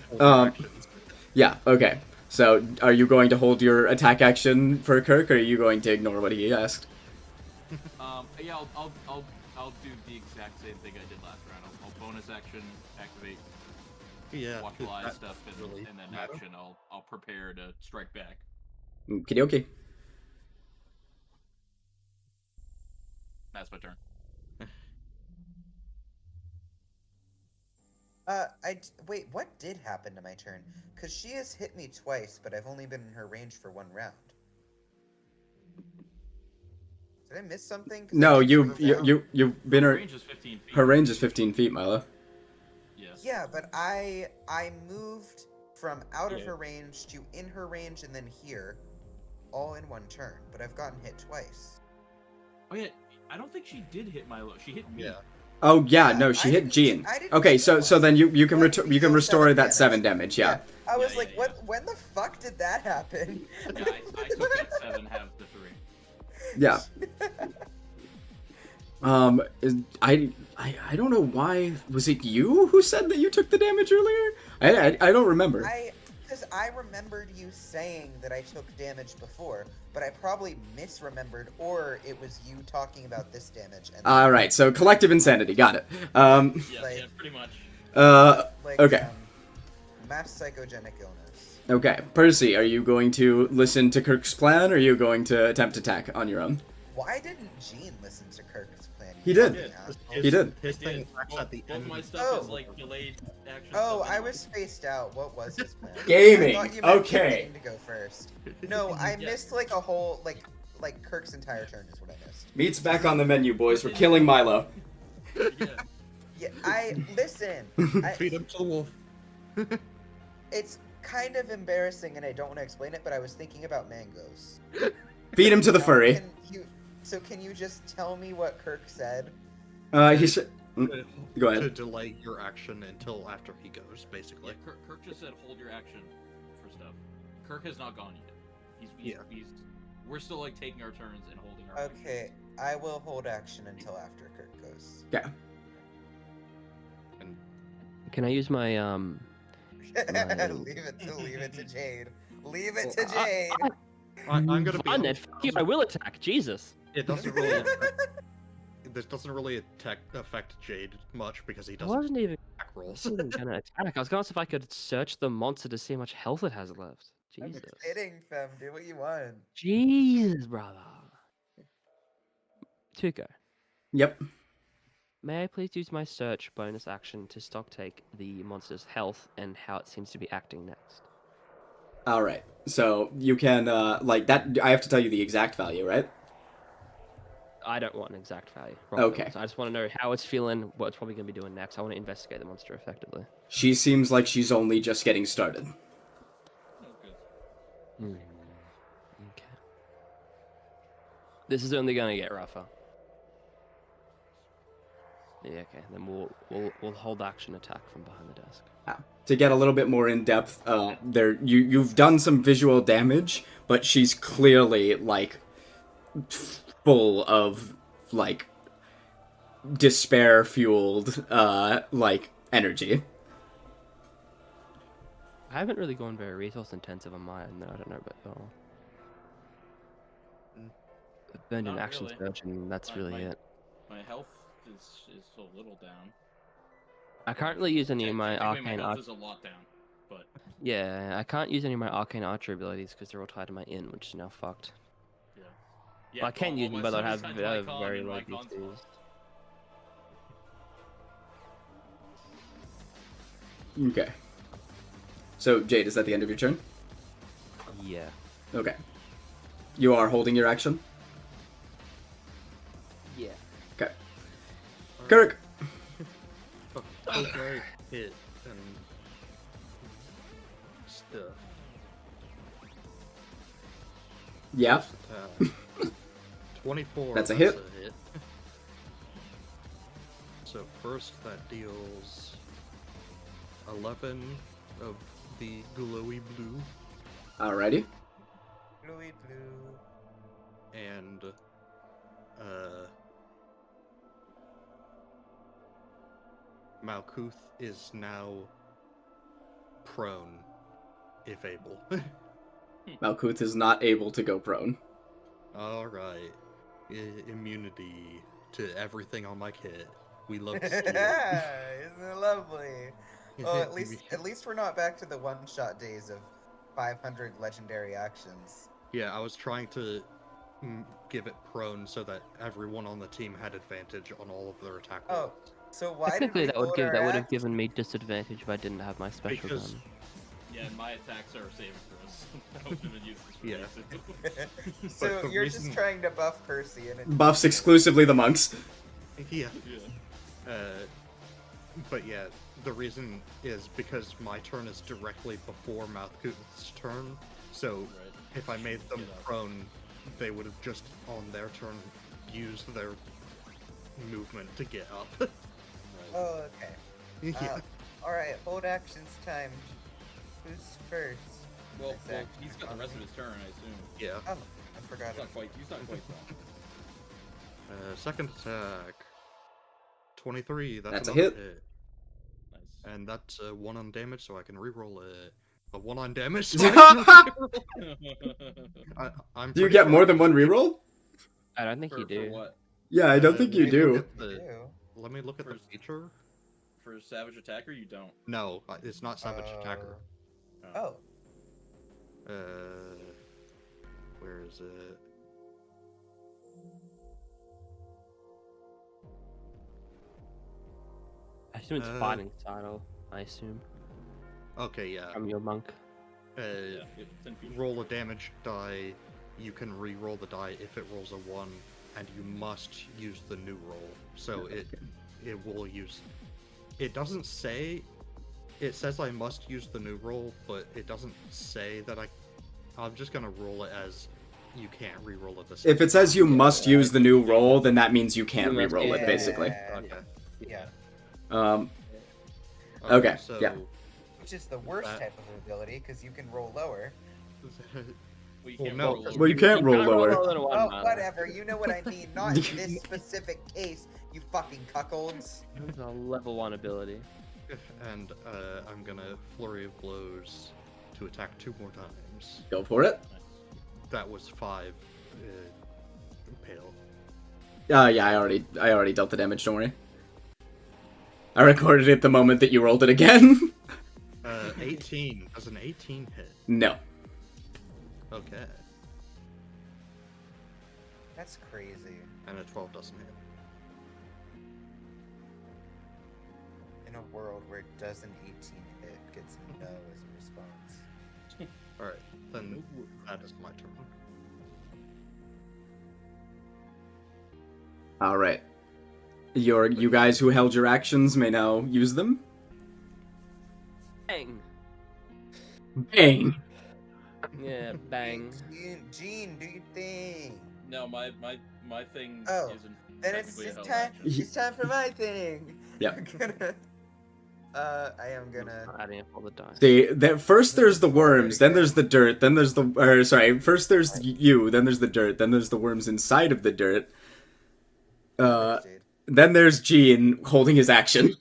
hold Um, actions. Yeah. Okay. So, are you going to hold your attack action for Kirk, or are you going to ignore what he asked? Yeah, I'll do the exact same thing I did last round. I'll bonus action activate Yeah. watchful eye that stuff, really and then matter. action I'll prepare to strike back. Okie That's my turn. Wait, what did happen to my turn? Because she has hit me twice, but I've only been in her range for 1 round. Did I miss something? 'Cause I No, didn't remember that. you've been Her her. range is 15 feet. Her range is 15 feet, Milo. Yes. Yeah, but I moved from out of Yeah. her range to in her range and then here, all in 1 turn. But I've gotten hit twice. Oh yeah, I don't think she did hit Milo. She hit me. Yeah. Oh yeah, Yeah, no, she I hit didn't- Jean. I didn't Okay, hit so her then you can Let me you can deal restore 7 that 7 damage. Yeah. I was Yeah, like, yeah, what? When the fuck did that happen? Yeah, I took that 7, have the 3. Yeah. I don't know why. Was it you who said that you took the damage earlier? I don't remember. Because I remembered you saying that I took damage before, but I probably misremembered, or it was you talking about this damage. And All right, so collective insanity. Got it. Yeah, pretty much. Okay. Mass psychogenic illness. Okay, Percy, are you going to listen to Kirk's plan, or are you going to attempt attack on your own? Why didn't Gene listen to Kirk's plan? He You did. fucking asshole. He did. His Yeah, thing attacks at the both end. my of the stuff is Oh. like delayed action. Oh, stuff I anyway. was spaced out. What was his plan? Gaming, I thought you meant okay. Gene to go first. No, I Yeah. missed like a whole like Kirk's entire turn is what I missed. Meat's back on the menu, boys. We're killing Milo. Yeah. Yeah, listen. Feed him to the wolf. It's kind of embarrassing, and I don't want to explain it, but I was thinking about mangoes. Feed him to the Now, furry. Can you just tell me what Kirk said? He should. Go To ahead. delay your action until after he goes, basically. Yeah, Kirk just said hold your action for stuff. Kirk has not gone yet. He's we're still like taking our turns and holding our action. Okay, I will hold action until after Kirk goes. Yeah. And Can I use my leave it to Jade. Leave it to Well, Jade. I'm gonna be Fine, then. honest, Fuck you, I will attack. Jesus. it doesn't really this doesn't really affect Jade much because he I doesn't wasn't even, attack rolls. gonna attack. I was gonna ask if I could search the monster to see how much health it has left. I'm Jesus. kidding, fam. Do what you want. Jesus, brother. Tuco, Yep. may I please use my search bonus action to stock take the monster's health and how it seems to be acting next? All right. So you can like that. I have to tell you the exact value, right? I don't want an exact value. Okay. I just want to know how it's feeling, what it's probably going to be doing next. I want to investigate the monster effectively. She seems like she's only just getting started. Oh, good. Okay. This is only going to get rougher. Yeah, okay. Then we'll hold action attack from behind the desk. To get a little bit more in depth, you've done some visual damage, but she's clearly like full of like despair fueled like energy. I haven't really gone very resource intensive on my end, though. I don't know about y'all. I've burned an Not action really. search, and that's really it. My health is a little down. I can't really use any of my Technically, arcane health archer. is a lot down, but Yeah, I can't use any of my arcane archer abilities because they're all tied to my inn, which is now fucked. yeah. I can all use my them, but I stuff have is tied to my con very and low my con's DCs. low. Okay. So Jade, is that the end of your turn? Yeah. Okay. You are holding your action. Yeah. Okay. Kirk. Okay, hit and stuff. Yeah. First attack. 24. That's a hit. So first that deals 11 of the glowy blue Alrighty. Bluey blue. and Malkuth is now prone, if able. Malkuth is not able to go prone. Alright. Immunity to everything on my kit. We love to steal. Isn't it lovely? Oh, at least we're not back to the one-shot days of 500 legendary actions. Yeah, I was trying to give it prone so that everyone on the team had advantage on all of their attack Oh, rolls. so why Technically, did we that would load give our that would have axe? given me disadvantage if I didn't have my special Because- gun. Yeah, and my attacks are saving throws. I would have been useless for Yeah. me, So But the you're reason- just trying to buff Percy and it... Buffs exclusively the monks. Yeah. Yeah. But yeah, the reason is because my turn is directly before Malkuth's turn, so Right. if I made them Get up. prone, they would have just on their turn used their movement to get up. Right. Oh, okay. Yeah. Alright, hold actions timed. Who's first? Well, Exact he's got the rest of his turn, I assume. Yeah. Oh, I forgot He's it. not quite. He's not quite done. Second attack. 23. That's a another hit. Nice. And that's 1 on damage, so I can reroll it. A 1 on damage. Do So I'm you pretty get sure more than one reroll? I don't think you For do. what? Yeah, I don't think you let me look do. at the- Ew. Let me look at the First- feature. For Savage Attacker, you don't. No, it's not Savage Attacker. Oh. Where is it? I assume it's Uh, fighting title. I assume Okay, yeah. from your monk. Yeah, it's in feature. Roll a damage die. You can re-roll the die if it rolls a 1, and you must use the new roll. So it will use. It doesn't say. It says I must use the new roll, but it doesn't say that I. I'm just gonna roll it as you can't re-roll it this. If it says you must use the new roll, then that means you can't You must reroll use it, Yeah. basically. Okay. Yeah. Okay, So, yeah. Which is the worst That- type of ability, because you can roll lower. Well, you Well, can't no, roll because- over. Well, you can't roll lower. lower than a one, Oh, man. whatever. You know what I mean. Not in this specific case, you fucking cuckolds. It's a level 1 ability. And I'm gonna flurry of blows to attack 2 more times. Go for it. That was 5 pale. Yeah, I already dealt the damage. Don't worry. I recorded it the moment that you rolled it again. 18. Does an 18 hit? No. Okay. That's crazy. And a 12 doesn't hit. In a world where does an 18 hit gets a no as a response. Alright, then that is my turn. All right. You guys who held your actions may now use them. Bang. Bang. Yeah, bang. Gene, do your thing. No, my thing Oh, isn't. Then it's technically a held time. action. It's time for my thing. Yep. I'm gonna. I am gonna. Adding up all the dice. See, first there's the worms, then there's the dirt, then there's first there's you, then there's the dirt, then there's the worms inside of the dirt. Then there's Gene holding his action.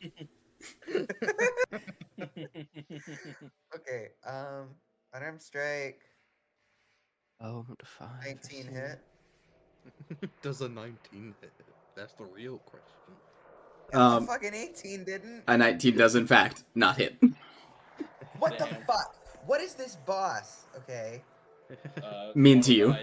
Okay. Unarmed strike. Oh, 5. 19 hit. Does a 19 hit? That's the real question. Yeah, the fucking 18 didn't. A 19 does in fact not hit. What the Damn. fuck? What is this boss? Okay. Mean to you.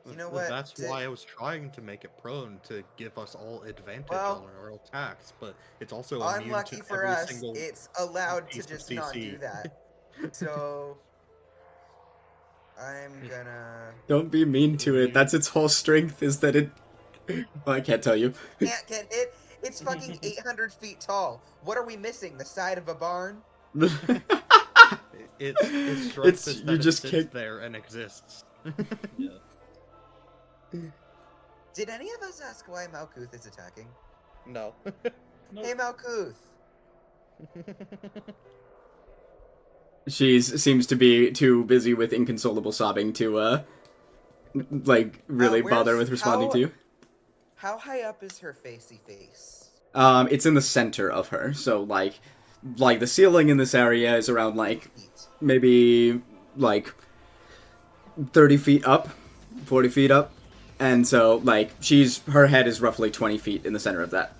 You know what? That's why I was trying to make it prone to give us all advantage Well, on our attacks, but it's also immune Unlucky to for every us, single it's allowed to piece of just not CC. do that. So I'm gonna Don't be mean to it. That's its whole strength is that it. Well, I can't tell you. can't get hit. It's fucking 800 feet tall. What are we missing? The side of a barn? Its strength It's- is you that it just sits can't- there and exists. Yeah. Did any of us ask why Malkuth is attacking? No. Hey Malkuth! She seems to be too busy with inconsolable sobbing to like really where's- bother with responding how- to you. How high up is her facey face? It's in the center of her, so like the ceiling in this area is around like Feet. maybe like 30 feet up, 40 feet up, and so like her head is roughly 20 feet in the center of that.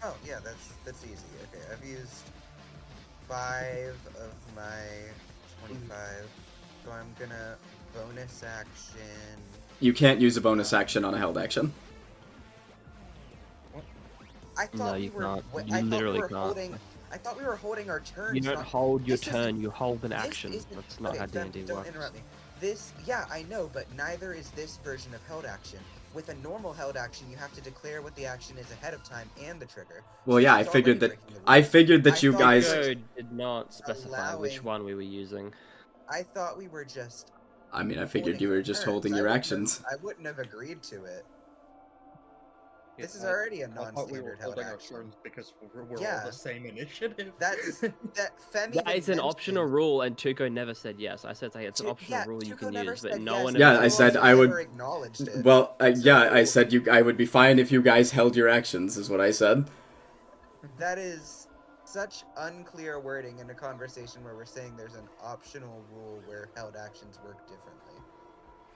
Oh yeah, that's easy. Okay, I've used 5 of my 25, so I'm gonna bonus action. You can't use a bonus action on a held action. I thought No, we you were. can't. I You thought literally we were can't. holding. I thought we were holding our turns. You don't not- hold your this is- turn, you hold an this action. isn't- That's not okay, how Fem, D&D don't works. interrupt me. This, yeah, I know, but neither is this version of held action. With a normal held action, you have to declare what the action is ahead of time and the trigger. Well, So yeah, this I is figured already that breaking the I rules. figured that I you thought guys. Code did not specify which allowing- one we were using. I thought we were just. I mean, I figured you holding were our just turns. holding I your wouldn't actions. I wouldn't have agreed to it. This is I- already a I thought we were non-standard held holding our action. turns because we're Yeah. all the same initiative. That's that Femi. That is an optional rule, and Tuco never said yes. I said it's an optional rule you can use, but no one. Yeah, ever I said I would- Acknowledged it. Well, yeah, I So- said I would be fine if you guys held your actions, is what I said. That is such unclear wording in a conversation where we're saying there's an optional rule where held actions work differently.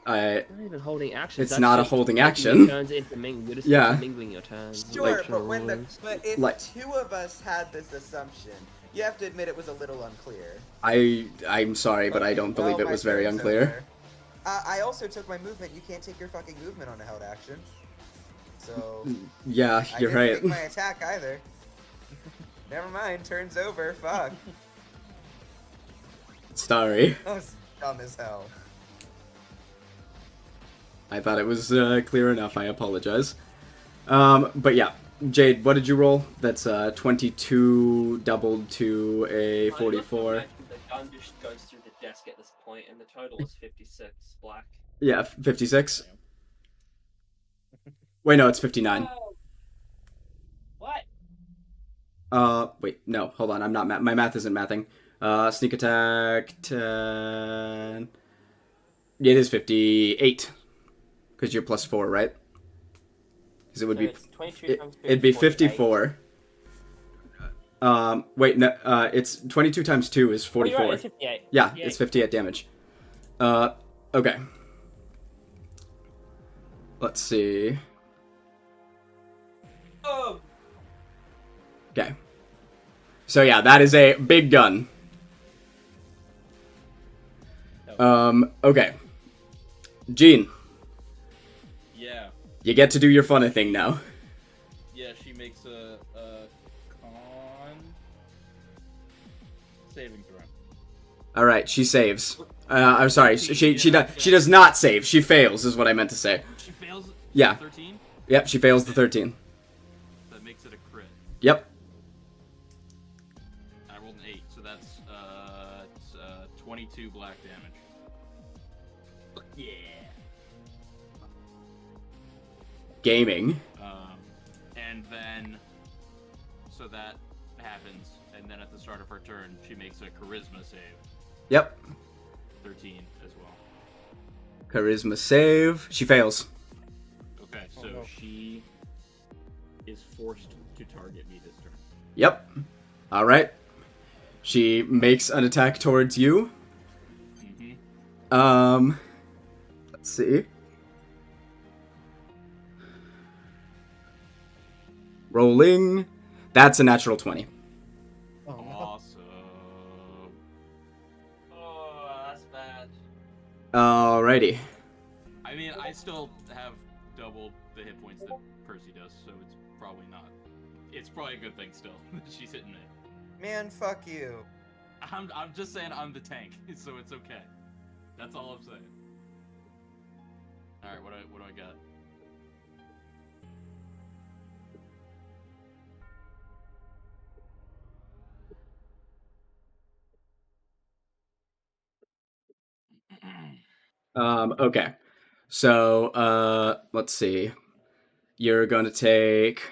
I Not even holding actions. It's that's not a just holding taking action. your Turns intermingling. You're just Yeah. intermingling your turns. Sure, Optional but when rule is. but if Like- 2 of us had this assumption, you have to admit it was a little unclear. I'm sorry, but I don't believe Well, it my was very turn's unclear. over. I also took my movement. You can't take your fucking movement on a held action. So Yeah, I you're didn't right. take my attack either. Never mind, turn's over. Fuck. Sorry. That was dumb as hell. I thought it was clear enough. I apologize. But yeah, Jade, what did you roll? That's 22 doubled to a 44. The gun just goes through the desk at this point, and the total is 56 black. Yeah, 56. Wait, no, it's 59. Oh. What? Wait, no, hold on. I'm not. My math isn't mathing. Sneak attack 10. It is 58. Because you're +4, right? Because it would So be. it's 22 times two It'd be is 48. 54. Wait, no, it's 22 times 2 is Oh, you're 44. right, it's 58. Yeah, it's 58 damage. Okay. Let's see. Oh, Okay. So yeah, that is a big gun. Okay. Jean, Yeah. you get to do your funny thing now. Yeah, she makes a con saving throw. All right, she saves. I'm sorry, she does not save. She fails, is what I meant to say. She fails. Yeah. 13. Yep, she fails the 13. That makes it a crit. Yep. I rolled an 8, so that's 22 black damage. Yeah. Gaming. And then so that happens, and then at the start of her turn, she makes a charisma save. Yep. 13 as well. Charisma save. She fails. Okay, so she is forced to target me this turn. Yep. All right. She makes an attack towards you. Mm-hmm. Let's see. Rolling. That's a natural 20. Oh, no. Awesome. oh, that's bad. Alrighty. I mean, I still have double the hit points that Percy does, so it's probably not. It's probably a good thing still that she's hitting me. Man, fuck you. I'm just saying I'm the tank, so it's okay. That's all I'm saying. All right, what do I got? Okay. So, let's see. You're gonna take...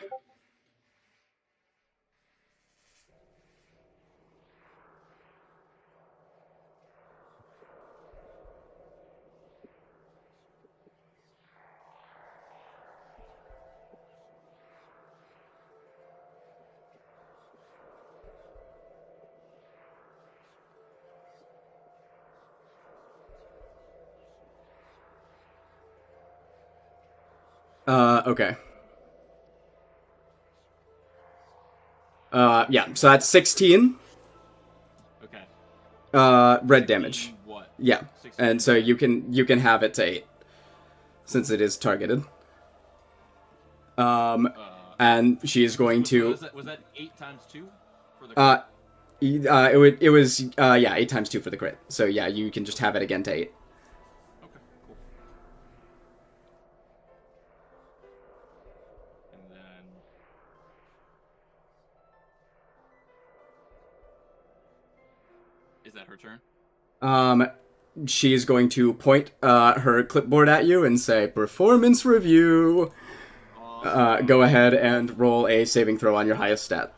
Okay. Yeah, so that's 16. Okay. Red damage. What? Yeah, 16. and so you can have it to 8, since it is targeted. And she is going to... Was that 8 times 2 for the crit? It was 8 times 2 for the crit. So yeah, you can just have it again to 8. Okay, cool. And then is that her turn? She is going to point her clipboard at you and say, "Performance review." Awesome. Go ahead and roll a saving throw on your highest stat.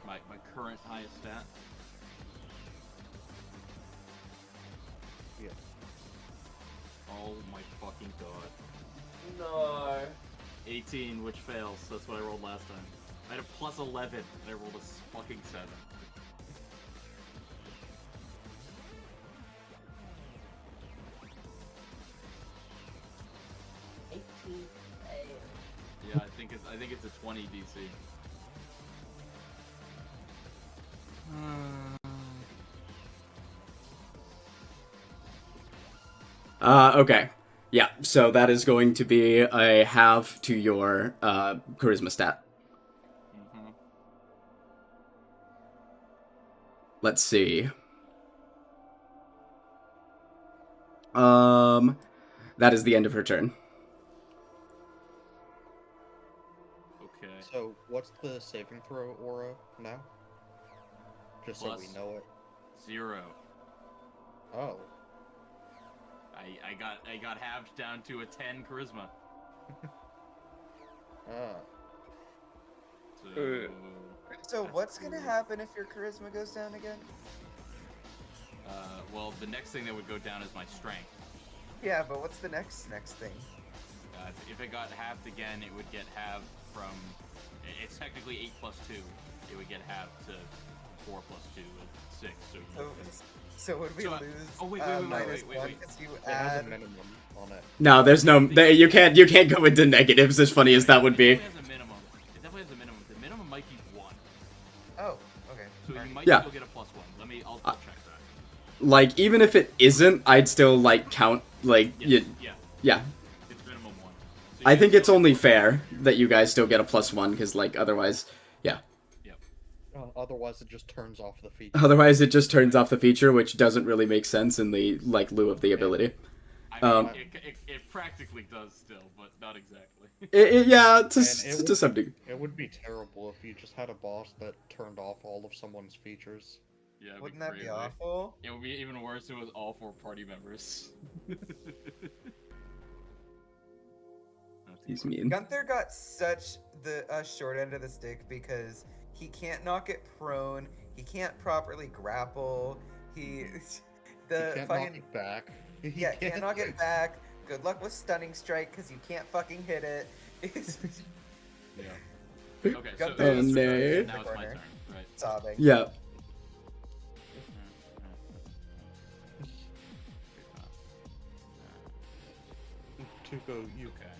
My current highest stat. Yeah. Oh my fucking god. No. 18, which fails. That's what I rolled last time. I had a plus 11, and I rolled a fucking 7. Yeah, I think it's a 20 DC. Okay. Yeah, so that is going to be a half to your charisma stat. Mm-hmm. Let's see. That is the end of her turn. Okay. So, what's the saving throw aura now? Just so we Plus- know it. 0. Oh. I got halved down to a 10 charisma. Ah. So, So what's gonna happen if your charisma goes down again? well, the next thing that would go down is my strength. Yeah, but what's the next thing? If it got halved again, it would get halved from. It's technically technically 8 plus 2, it would get halved to 4 plus 2 is 6. So, So would we So, lose? oh, wait, minus wait. 1 because you It has add. a minimum on it. No, there's no. You can't go into negatives. As funny as that would be. It definitely has a minimum. It definitely has a minimum. The minimum might be 1. Oh, okay. So you Alright. might Yeah. still get a +1. I'll check that. Like, even if it isn't, I'd still like count. Like, Yes, yeah. yeah. It's minimum 1. So I you think still it's get only +1. fair that you guys still get a +1, because like otherwise, Otherwise, it just turns off the feature. otherwise it just turns off the feature, which doesn't really make sense in the like lieu of the ability. I mean, Um, it practically does still, but not exactly. Yeah, And it to would some be- degree. It would be terrible if you just had a boss that turned off all of someone's features. Yeah, it'd Wouldn't that be crazy. awful? It would be even worse if it was all 4 party members. He's mean. Gunther got such the short end of the stick because he can't not get prone. He can't properly grapple. He the You can't fucking knock it back. yeah can't knock it back. Good luck with stunning strike because you can't fucking hit it. Okay, so Gunther Oh, is no. now in the it's my corner, turn, right? sobbing. Yeah. Tuco,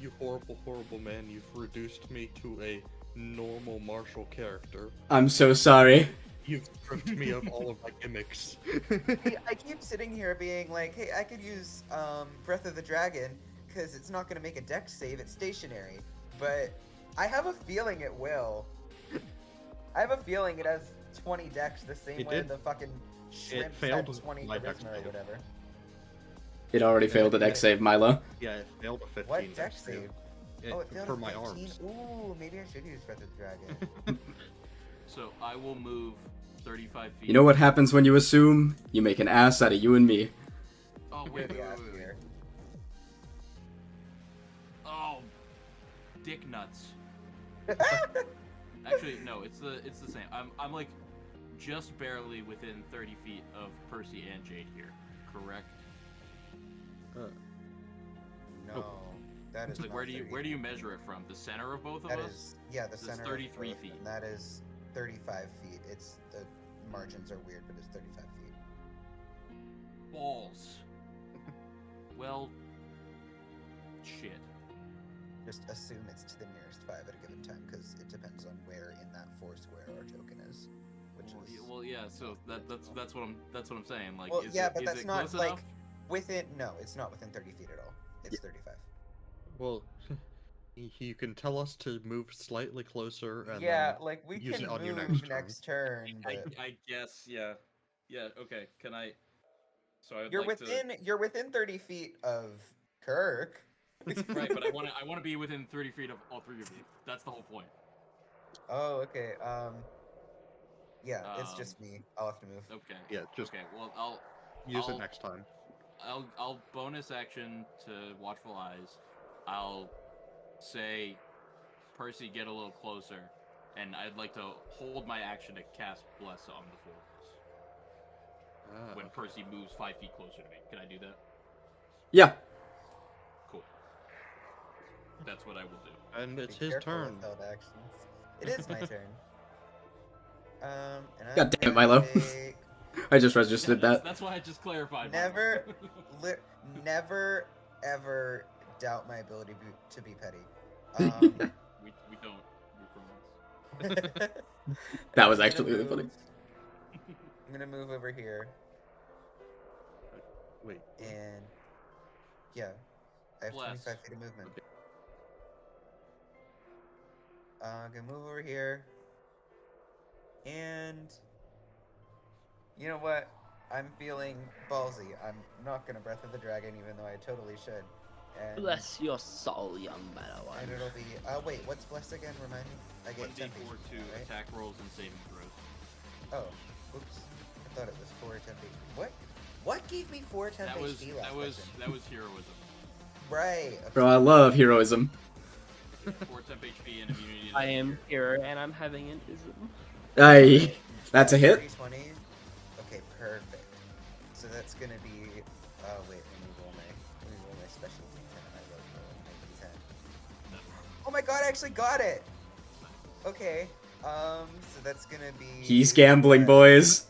you horrible, horrible man, you've reduced me to a normal martial character. I'm so sorry. You've stripped me of all of my gimmicks. I keep sitting here being like, hey, I could use Breath of the Dragon because it's not gonna make a dex save. It's stationary, but I have a feeling it will. I have a feeling it has 20 dex the same It way did. the fucking shrimp failed had 20 my dex charisma or save. whatever. It already failed at X save, Milo. Yeah, it failed a 15 What dex dex save. save? It- Oh, it failed for a my 15? arms. Ooh, maybe I should use Breath of the Dragon. So I will move 35 feet. You know what happens when you assume? You make an ass out of you and me. Oh, You're wait, the wait, ass wait, wait. here. Oh, dick nuts. Actually, no, it's the same. I'm like just barely within 30 feet of Percy and Jade here, correct? No, that is Like not where do you 30. measure it from? The center of both of That us? is yeah, the This is center. of 33 both, feet. And that is 35 feet. It's the margins are weird, but it's 35 feet. Balls. Well, shit. Just assume it's to the nearest 5 at a given time, because it depends on where in that 4 square our token is, which Well, is well, yeah. So that's what I'm saying. Like, well, is yeah, it, but is that's it not close like enough? within. No, it's not within 30 feet at all. It's 35. Well, you can tell us to move slightly closer and Yeah, then like we use can it on your move next turn. turn, but I guess, yeah. Yeah. Okay. Can I? So I would you're like within 30 feet of Kirk. Right, but I want to be within 30 feet of all 3 of you. That's the whole point. Oh, okay. Yeah, it's just me. I'll have to move. Okay. Yeah, just Okay. Well, I'll use I'll- it next time. I'll bonus action to Watchful Eyes. I'll say, Percy, get a little closer, and I'd like to hold my action to cast Bless on the 4 of us when Percy moves 5 feet closer to me. Can I do that? Yeah. Cool. That's what I will do. And it's Be his careful with turn. held actions. It is my turn. And God damn it, Milo. I just registered Yeah, that. That's why I just clarified. Never, never, ever doubt my ability to be petty. we don't. We promise. That was I'm gonna actually really funny. move- I'm gonna move over here, Wait. and yeah, I have Bless. 25 feet of movement. I'm gonna move over here, and you know what? I'm feeling ballsy. I'm not gonna Breath of the Dragon, even though I totally should. And, Bless your soul, young and Padawan. it'll be. Wait, what's bless again? Remind me. I get 10 1d4 HP, to right? attack rolls and saving throws. Oh, oops. I thought it was 4 temp HP. What? What gave me 4 temp That was HP last session? that was heroism. Right. Okay. Bro, I love heroism. 4 temp HP and immunity. to I am fear. here and I'm having an ism. Aye. That's a hit. 20. Okay, perfect. So that's gonna be. Oh wait, let me roll my special D10. I love rolling my D10. Oh my god, I actually got it. Okay, So that's gonna be. He's gambling, boys.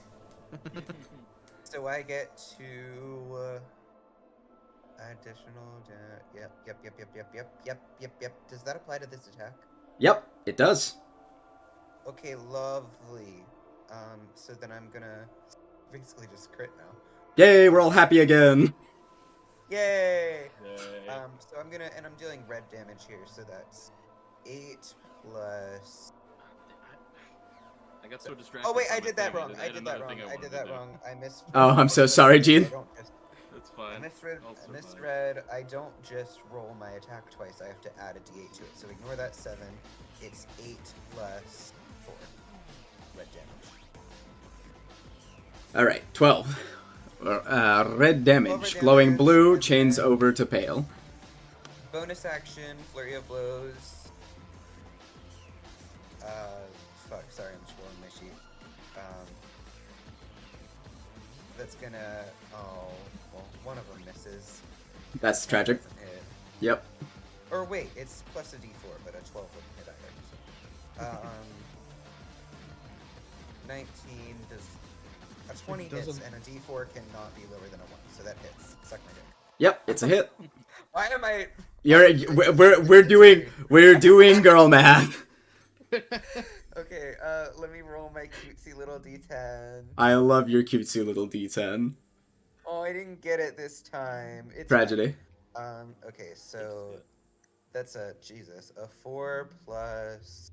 So I get to additional. Yep. Does that apply to this attack? Yep, it does. Okay, lovely. So then I'm gonna basically just crit now. Yay, we're all happy again. Yay! Yay. So I'm dealing red damage here, so that's 8 plus. I got so distracted. Oh wait, by I my did that thing, wrong. I had did that another wrong. thing I wanted did to that do. wrong. I missed. Oh, I'm so sorry, Gene. I don't just. That's fine. I Also misread. I don't just roll my attack twice. I have to add a d8 to it. So ignore that 7. It's 8 plus 4 red damage. All right, 12. Red damage. Over Glowing damage, blue and chains then- over to pale. Bonus action, flurry of blows. Fuck. Sorry, I'm scrolling my sheet. That's gonna. Oh, well, one of them misses. That's tragic. Doesn't hit. Yep. Or wait, it's plus a d4, but a 12 wouldn't hit either. So. 19 does. A 20 hits, doesn't- and a d4 cannot be lower than a 1, so that hits. Suck my dick. Yep, it's a hit. Why am I? We're doing girl math. Okay, let me roll my cutesy little d10. I love your cutesy little D10. Oh, I didn't get it this time. It's Tragedy. Okay, so that's a 4 plus.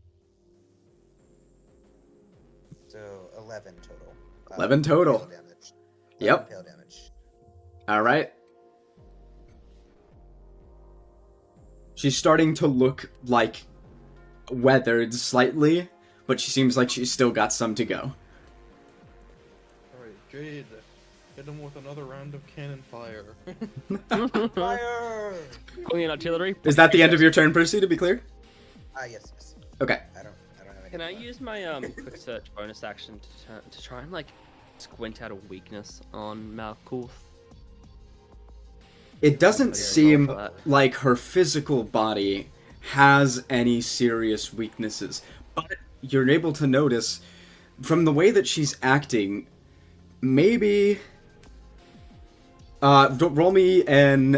So 11 total. 11 total. Pale damage. Yep. Pale damage. All right. She's starting to look like weathered slightly, but she seems like she's still got some to go. Alright, Jade, hit him with another round of cannon fire. Fire! Calling in artillery. Is that the end of your turn, Percy, to be clear? Yes. Okay. I don't have any. Can I left. use my quick search bonus action to try and like squint out a weakness on Malkuth? It doesn't Okay, seem roll for that. like her physical body has any serious weaknesses, but you're able to notice from the way that she's acting, maybe roll me and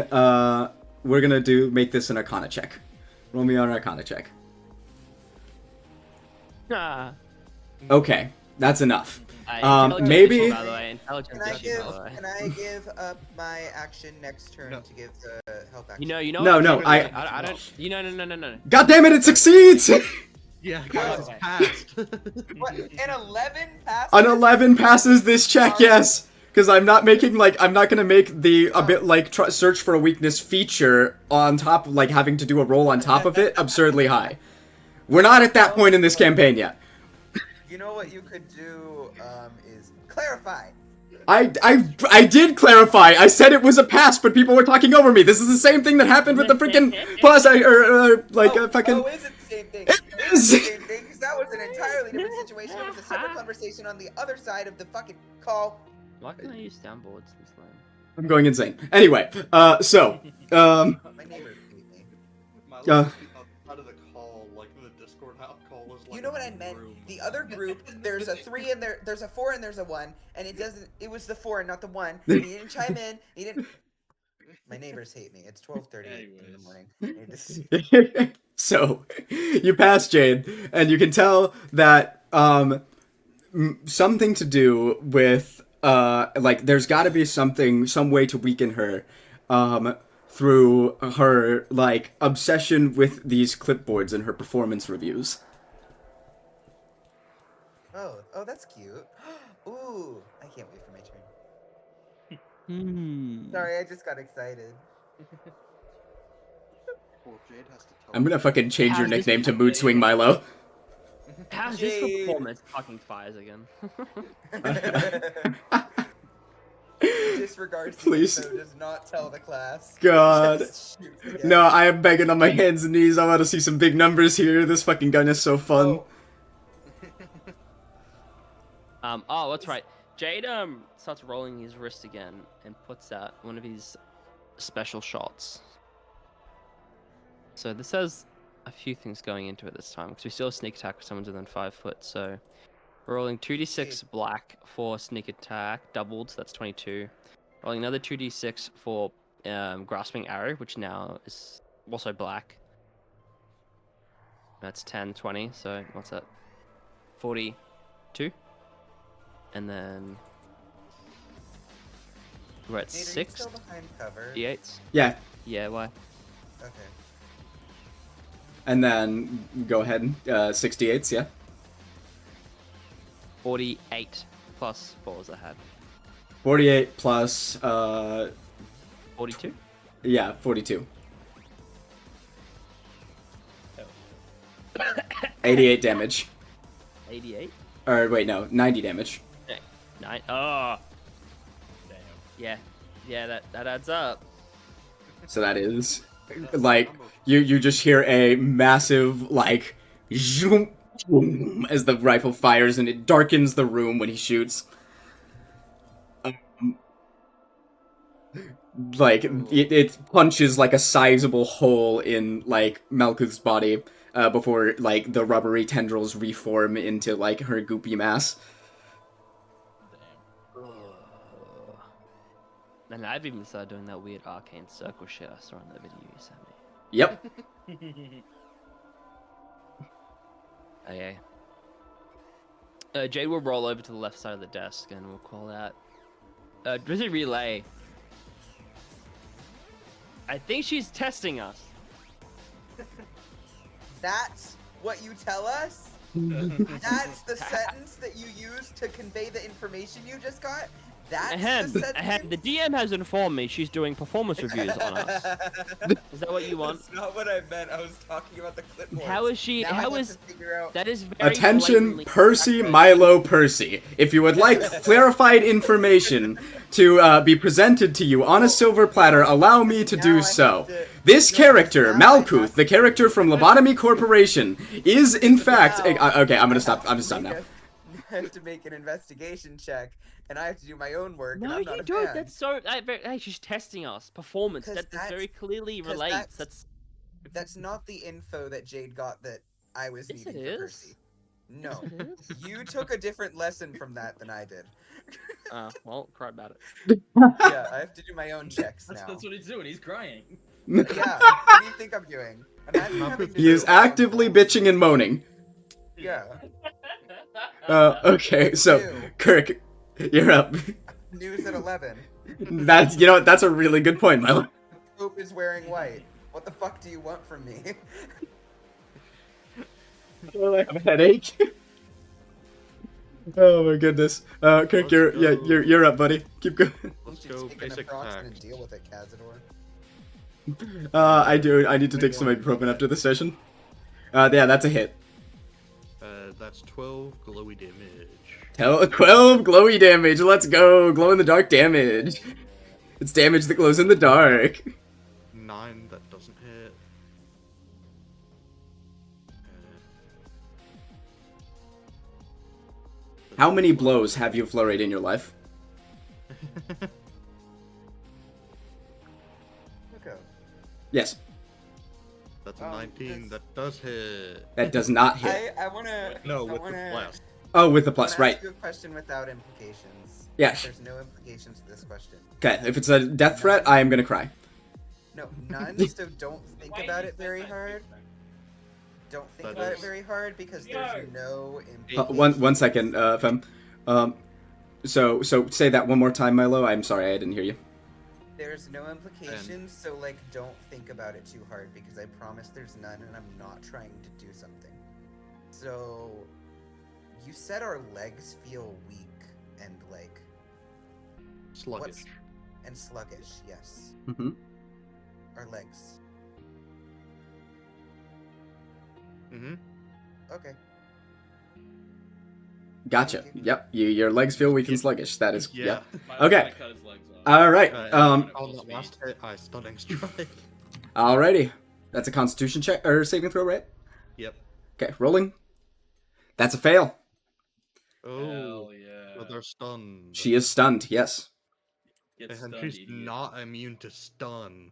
we're gonna make this an Arcana check. Roll me an Arcana check. Ah. Okay, that's enough. Intelligence maybe- issue, by the way. Intelligence Can I issue, give? by the way. Can I give up my action next turn No. to give the help action? You know. No, what no, I'm I- doing? I don't. No. God damn it! It succeeds. Yeah, guys, it's passed. What? An 11 pass? An 11 passes this check, yes. Because I'm not gonna make the a bit like search for a weakness feature on top, like having to do a roll on top of it, absurdly high. We're not at that point in this campaign yet. You know what you could do is clarify. I did clarify. I said it was a pass, but people were talking over me. This is the same thing that happened with the freaking plus. Fucking. Oh, is it the same thing? It It is. is the same thing, 'cause that was an entirely different situation. It was a separate conversation on the other side of the fucking call. Why can't I use downboards this time? I'm going insane. Anyway, so My neighbor beat me. My Uh, last out of the call, like the Discord call was like. You know what I meant? The other group, there's a 3 and there's a 4 and there's a 1, and it was the 4 and not the 1. And he didn't chime in. He didn't. My neighbors hate me. It's 12:30 in the morning. so you pass Jade, and you can tell that something to do with like there's got to be some way to weaken her through her like obsession with these clipboards and her performance reviews. Oh, that's cute. Ooh, I can't wait for my turn. Hmm. Sorry, I just got excited. Well, Jade has to tell I'm gonna fucking change your How's this nickname to fucking Mood Swing Milo. How's this for Jade. performance? Fucking fires again. Disregards the Please. info, does not tell the class. God. Just shoots again. No, I am begging on my hands and knees. I want to see some big numbers here. This fucking gun is so fun. Oh, That's right. Jade starts rolling his wrist again and puts out one of his special shots. So this has a few things going into it this time because we still have sneak attack if someone's within 5 foot. So we're rolling 2d6 black for sneak attack, doubled, so that's 22. Rolling another 2d6 for grasping arrow, which now is also black. That's 10, 20. So what's that? 42. And then we're at Nate, are you 6 still behind cover? d8s. Yeah, Yeah, why? Okay. and then go ahead. 68s, yeah. 48 plus what was I had? 48 plus 42. yeah, 42. 88 damage. 88. Or wait, no, 90 damage. 9. Oh, Damn. yeah, that adds up. So that is like you just hear a massive like zoom, zoom, as the rifle fires and it darkens the room when he shoots. Like it punches like a sizable hole in like Malkuth's body before like the rubbery tendrils reform into like her goopy mass. And I've even started doing that weird arcane circle shit I saw in the video you sent me. Yep. Okay. Jade will roll over to the left side of the desk and we'll call out Drizzy Relay. I think she's testing us. That's what you tell us? That's the sentence that you use to convey the information you just got? That's the sentence? The DM has informed me she's doing performance reviews on us. Is that what you want? That's not what I meant. I was talking about the clipboard. How is she? Now I How have is to figure out... that? Is very Attention, blatantly Percy accurate. Milo Percy. If you would like clarified information to be presented to you on a silver platter, allow me to Now I do have so. to- This character, now I have Malkuth, to- the character from Lobotomy Corporation, is in fact... Now okay, I'm gonna stop. I'm gonna stop now. I have to make an investigation check, and I have to do my own work, and No, I'm not you a don't. fan. That's so. Hey, she's testing us. Performance. 'Cause That that's- very clearly 'cause relates. That's not the info that Jade got that I was Yes, needing it for is. Percy. No. Yes, it is. You took a different lesson from that than I did. Well, cry about it. Yeah, I have to do my own checks That's, now. that's what he's doing. He's crying. Yeah, what do you think I'm doing? Imagine having to He is do my own actively things. bitching and moaning. Yeah. Okay, so, Ew. Kirk, you're up. News at 11. That's, you know what, that's a really good point, Milo. Pope is wearing white. What the fuck do you want from me? I have a headache. Oh my goodness. Kirk, you're up, buddy. Keep going. Let's You should go take an basic approximate and facts. deal with it, Cazador. I need to take some ibuprofen after the session. Yeah, that's a hit. That's 12 glowy damage. 12 glowy damage. Let's go. Glow in the dark damage. It's damage that glows in the dark. 9, that doesn't hit. How many blows have you flurried in your life? Okay. Yes. That's a 19, that does hit. That does not hit. I wanna. No, I with wanna, the blast. Oh, with the I plus, wanna right. ask you a question without implications. Yeah. There's no implications to this question. Okay, if it's a death threat, I am gonna cry. No, none. So don't think Why about is it very that hard. Don't think That about it is- very hard because there's no One implications. second, Fem. So say that one more time, Milo. I'm sorry, I didn't hear you. There's no implications, so like don't think about it too hard because I promise there's none and I'm not trying to do something. So you said our legs feel weak and like Sluggish. and sluggish, yes. Mm-hmm. Our legs. Mm-hmm. Okay. Gotcha. Yep. Your legs feel weak and sluggish. That is. Yeah. Yep. Might Okay. wanna cut his legs off. All right. On the last hit, I stunning strike. Alrighty. That's a Constitution check or saving throw, right? Yep. Okay. Rolling. That's a fail. Oh, Hell yeah. so they're stunned. She is stunned. Yes. Get And stunned, she's idiot. not immune to stun.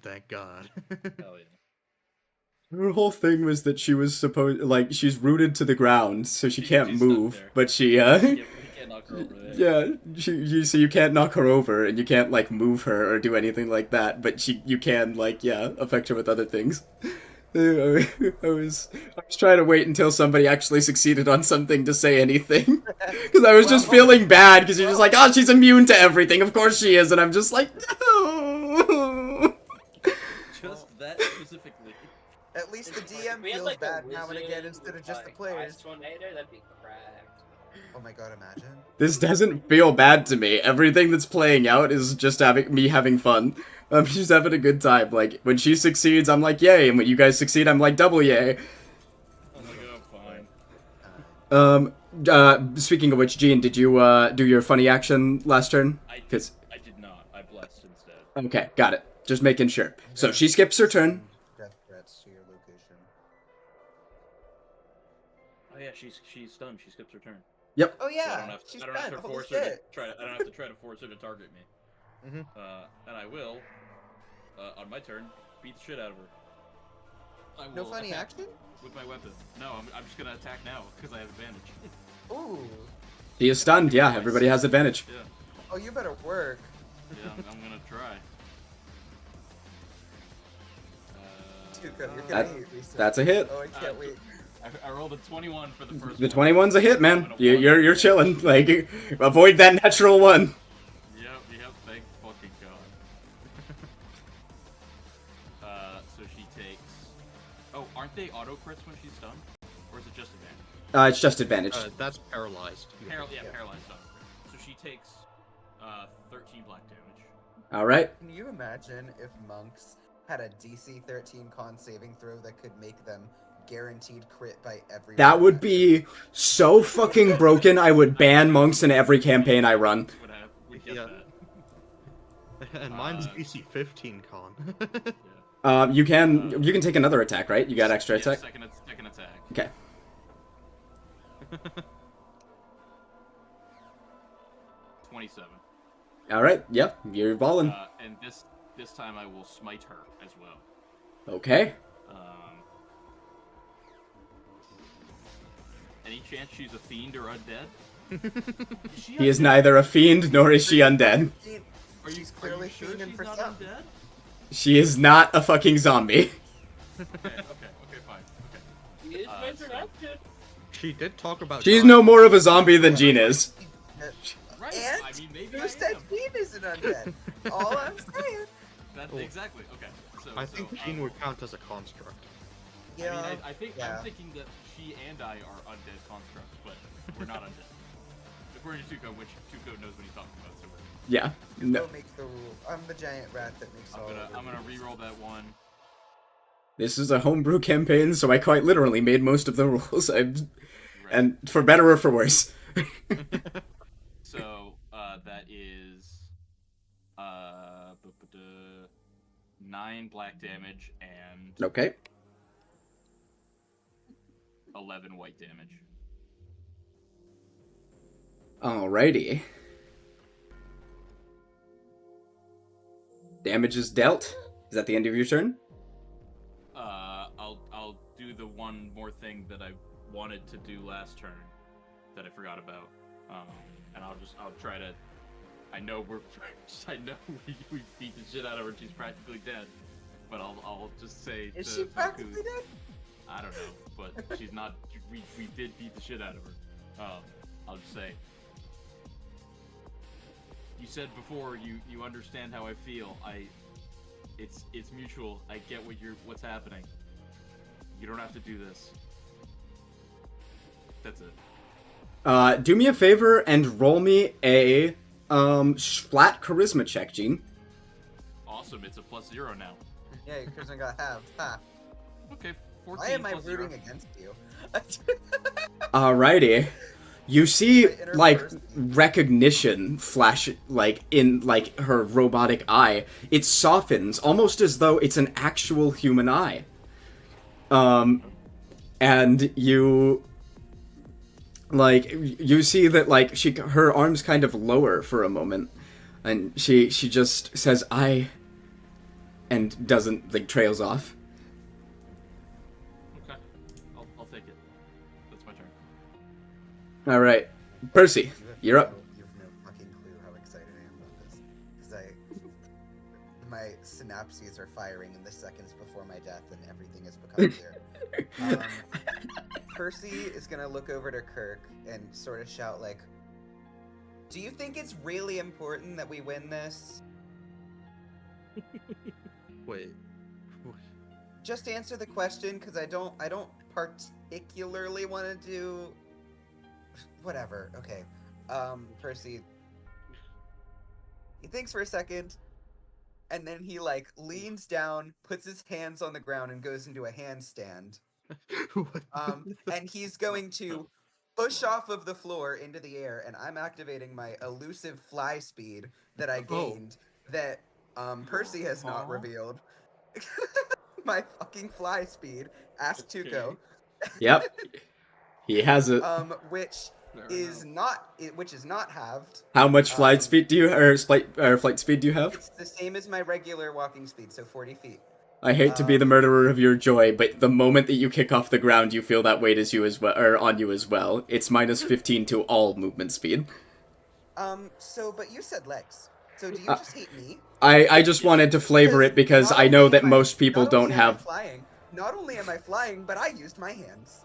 Thank God. Hell yeah. Her whole thing was that she was supposed, like, she's rooted to the ground, so she can't she's stuck move. there. But she, You can't knock her over there. yeah, so you can't knock her over, and you can't like move her or do anything like that. But you can like affect her with other things. I was trying to wait until somebody actually succeeded on something to say anything, because I was just feeling bad because you're just like, oh, she's immune to everything. Of course she is, and I'm just like, no. Just that specifically. At least the DM If we had, feels like, a bad now and again wizard instead of with, just the like, players. Ice Tornado, that'd be cracked. Oh my god, imagine. This doesn't feel bad to me. Everything that's playing out is just me having fun. I'm just having a good time. Like, when she succeeds, I'm like, yay, and when you guys succeed, I'm like, double yay. Oh my god, fine. Speaking of which, Gene, did you, do your funny action last turn? I Cause... did not. I blessed instead. Okay, got it. Just making sure. So she skips her turn. Death threats to your location. Oh yeah, she's stunned. She skips her turn. Yep. Oh So yeah, she's I don't have done. to Holy force her to shit. try. I don't have to try to force her to target me. Mhm. And I will, on my turn, beat the shit out of her. I No will funny attack action? with my weapon. No, I'm just gonna attack now because I have advantage. Ooh. She is stunned, yeah, everybody has advantage. Yeah, Oh, you better work. yeah, I'm gonna try. Tuco, you're gonna That- hate research. That's a hit. Oh, I can't wait. I rolled a 21 for the first The one. 21's a hit, man. And a You, one. you're chilling. Like, avoid that natural one. Yep, thank fucking god. So she takes... Oh, aren't they auto crits when she's stunned? Or is it just advantage? It's just advantage. That's paralyzed. Paralyzed stun. So she takes 13 black damage. Alright. Can you imagine if monks had a DC 13 con saving throw that could make them guaranteed crit by every? That would be so fucking broken, I would ban monks in every campaign I run. Would have, would get Yeah. that. And mine's DC 15 con. Yeah. You can take another attack, right? You got extra Yeah, attack? second attack. Okay. 27. Alright, yep, you're balling. And this time I will smite her as well. Okay. Any chance she's a fiend or undead? He is neither a fiend nor is she undead. She's clearly sure fiending she's for not something. undead? She is not a fucking zombie. Okay, fine. Okay. Use so- resurrection. She did talk about. She's dying. no more of a zombie than Jean is. Right. And I mean, maybe who I said am. Jean isn't undead? All I'm saying. That's Oh. exactly. Okay. So I think Jean would count as a construct. Yeah. I mean, I think yeah. I'm thinking that she and I are undead constructs, but we're not undead. According to Tuco, which Tuco knows what he's talking about, so Yeah. No. Go make the rule. I'm the giant rat that makes all of the I'm gonna rules. re-roll that one. This is a homebrew campaign, so I quite literally made most of the rules. Right. And for better or for worse. So that is 9 black damage and Okay. 11 white damage. Alrighty. Damage is dealt. Is that the end of your turn? I'll do the one more thing that I wanted to do last turn that I forgot about. And I'll try to. I know we beat the shit out of her. She's practically dead. But I'll just say. Is to she Faku, practically dead? I don't know, but she's not. We did beat the shit out of her. I'll just say. You said before you understand how I feel. It's mutual. I get what's happening. You don't have to do this. That's it. Do me a favor and roll me a flat charisma check, Gene. Awesome. It's a +0 now. Yeah, your charisma got halved. Ha. Okay. 14 Why am I plus rooting 0. against you? Alrighty. You see, My inner like, person. recognition flash, like, in, like, her robotic eye. It softens, almost as though it's an actual human eye. And you, like, you see that, like, her arms kind of lower for a moment. And she just says, and doesn't, like, trails off. All right, Percy, You have you're up. You have no fucking clue how excited I am about this. Because my synapses are firing in the seconds before my death, and everything has become clear. Percy is gonna look over to Kirk and sort of shout like, "Do you think it's really important that we win this? Wait. Just answer the question, because I don't particularly want to do whatever." Okay, Percy. He thinks for a second, and then he like leans down, puts his hands on the ground, and goes into a handstand. And he's going to push off of the floor into the air, and I'm activating my elusive fly speed that I gained that Percy has not revealed. My fucking fly speed. Ask Tuco. Yep. He has it. Which is not halved. How much flight speed do you flight speed do you have? It's the same as my regular walking speed, so 40 feet. I hate to be the murderer of your joy, but the moment that you kick off the ground, you feel that weight as you as well, or on you as well. It's minus 15 to all movement speed. But you said legs. So do you just hate me? I just wanted to flavor it because I know that most people don't have. Flying. Not only am I flying, but I used my hands.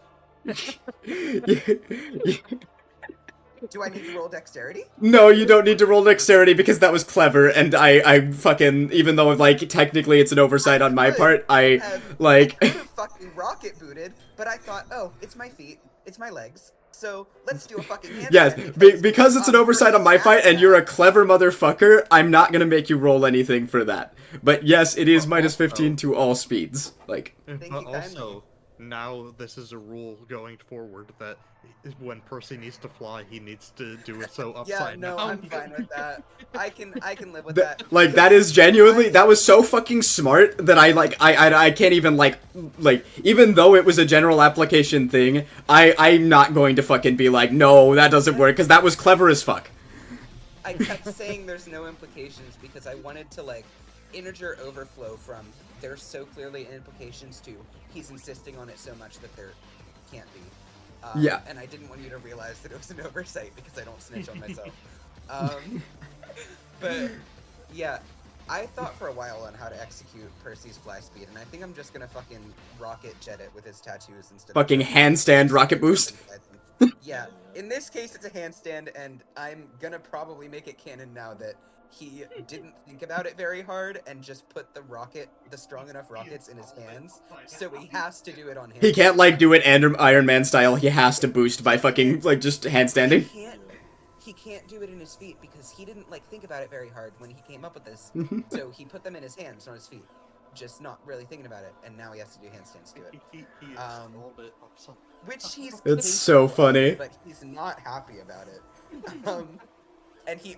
Do I need to roll dexterity? No, you don't need to roll dexterity because that was clever, and I fucking, even though, like, technically it's an oversight on my part, I could have fucking rocket booted, but I thought, oh, it's my feet, it's my legs, so let's do a fucking handstand. Yes, because it's an oversight on my part, and you're a clever motherfucker, I'm not gonna make you roll anything for that. But yes, it is minus 15 to all speeds, like. But also, now this is a rule going forward that when Percy needs to fly, he needs to do it so upside down. Yeah, no, I'm fine with that. I can live with that. Like, that is genuinely, that was so fucking smart that I can't even, like, even though it was a general application thing, I'm not going to fucking be like, no, that doesn't work, because that was clever as fuck. I kept saying there's no implications because I wanted to, like, integer overflow from there's so clearly implications to he's insisting on it so much that there can't be. Yeah. And I didn't want you to realize that it was an oversight because I don't snitch on myself. But yeah, I thought for a while on how to execute Percy's fly speed, and I think I'm just gonna fucking rocket jet it with his tattoos instead fucking of handstand rocket boost. Yeah, in this case it's a handstand, and I'm gonna probably make it canon now that he didn't think about it very hard and just put the strong enough rockets in his hands, so he has to do it on him. He can't, like, do it Iron Man style, he has to boost by fucking, like, just handstanding. He can't do it in his feet because he didn't, like, think about it very hard when he came up with this, so he put them in his hands, not his feet. Just not really thinking about it, and now he has to do handstands to it. Which he's It's so funny. but he's not happy about it. And he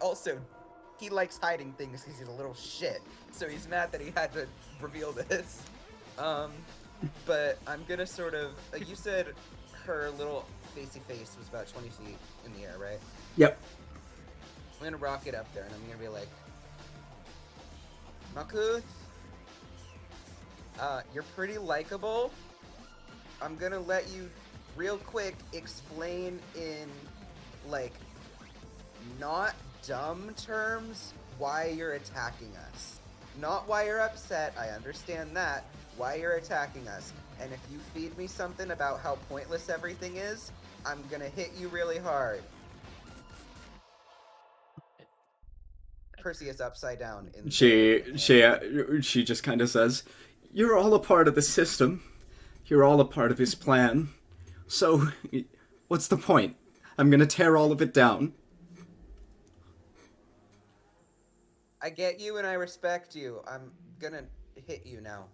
likes hiding things because he's a little shit. So he's mad that he had to reveal this. But I'm gonna sort of... you said her little facey face was about 20 feet in the air, right? Yep. I'm gonna rock it up there, and I'm gonna be like... Malkuth, you're pretty likable. I'm gonna let you real quick explain in, like, not dumb terms why you're attacking us. Not why you're upset, I understand that. Why you're attacking us. And if you feed me something about how pointless everything is, I'm gonna hit you really hard. Percy is upside down. She just kind of says, "You're all a part of the system. You're all a part of his plan. So, what's the point? I'm gonna tear all of it down." I get you and I respect you. I'm gonna hit you now.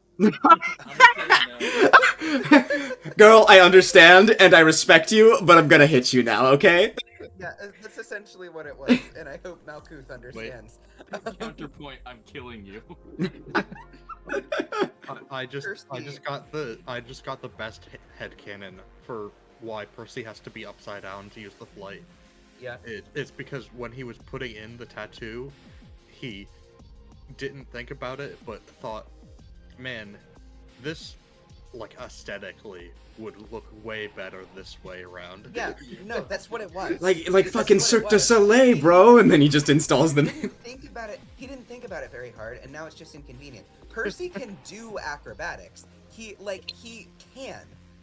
Girl, I understand and I respect you, but I'm gonna hit you now, okay? Yeah, that's essentially what it was, and I hope Malkuth understands. Counterpoint, I'm killing you. I just got the best headcanon for why Percy has to be upside down to use the flight. Yeah. It's because when he was putting in the tattoo, he didn't think about it, but thought, man, this like aesthetically would look way better this way around. Yeah, no, that's what it was. Like That's fucking what it Cirque du was. Soleil, bro, and then he just installs them. He didn't think about it. He didn't think about it very hard, and now it's just inconvenient. Percy can do acrobatics. He can.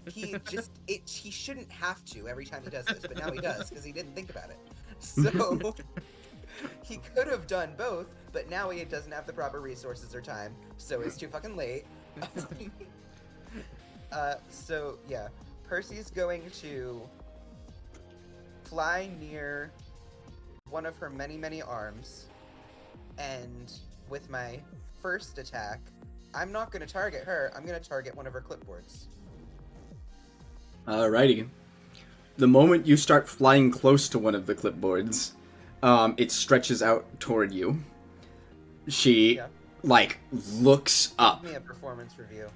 He just he shouldn't have to every time he does this, but now he does because he didn't think about it. So he could have done both, but now he doesn't have the proper resources or time, so it's too fucking late. So yeah, Percy's going to fly near one of her many arms, and with my first attack, I'm not going to target her, I'm going to target one of her clipboards. Alrighty. The moment you start flying close to one of the clipboards, it stretches out toward you. She, Yeah. like, looks up. Give me a performance review.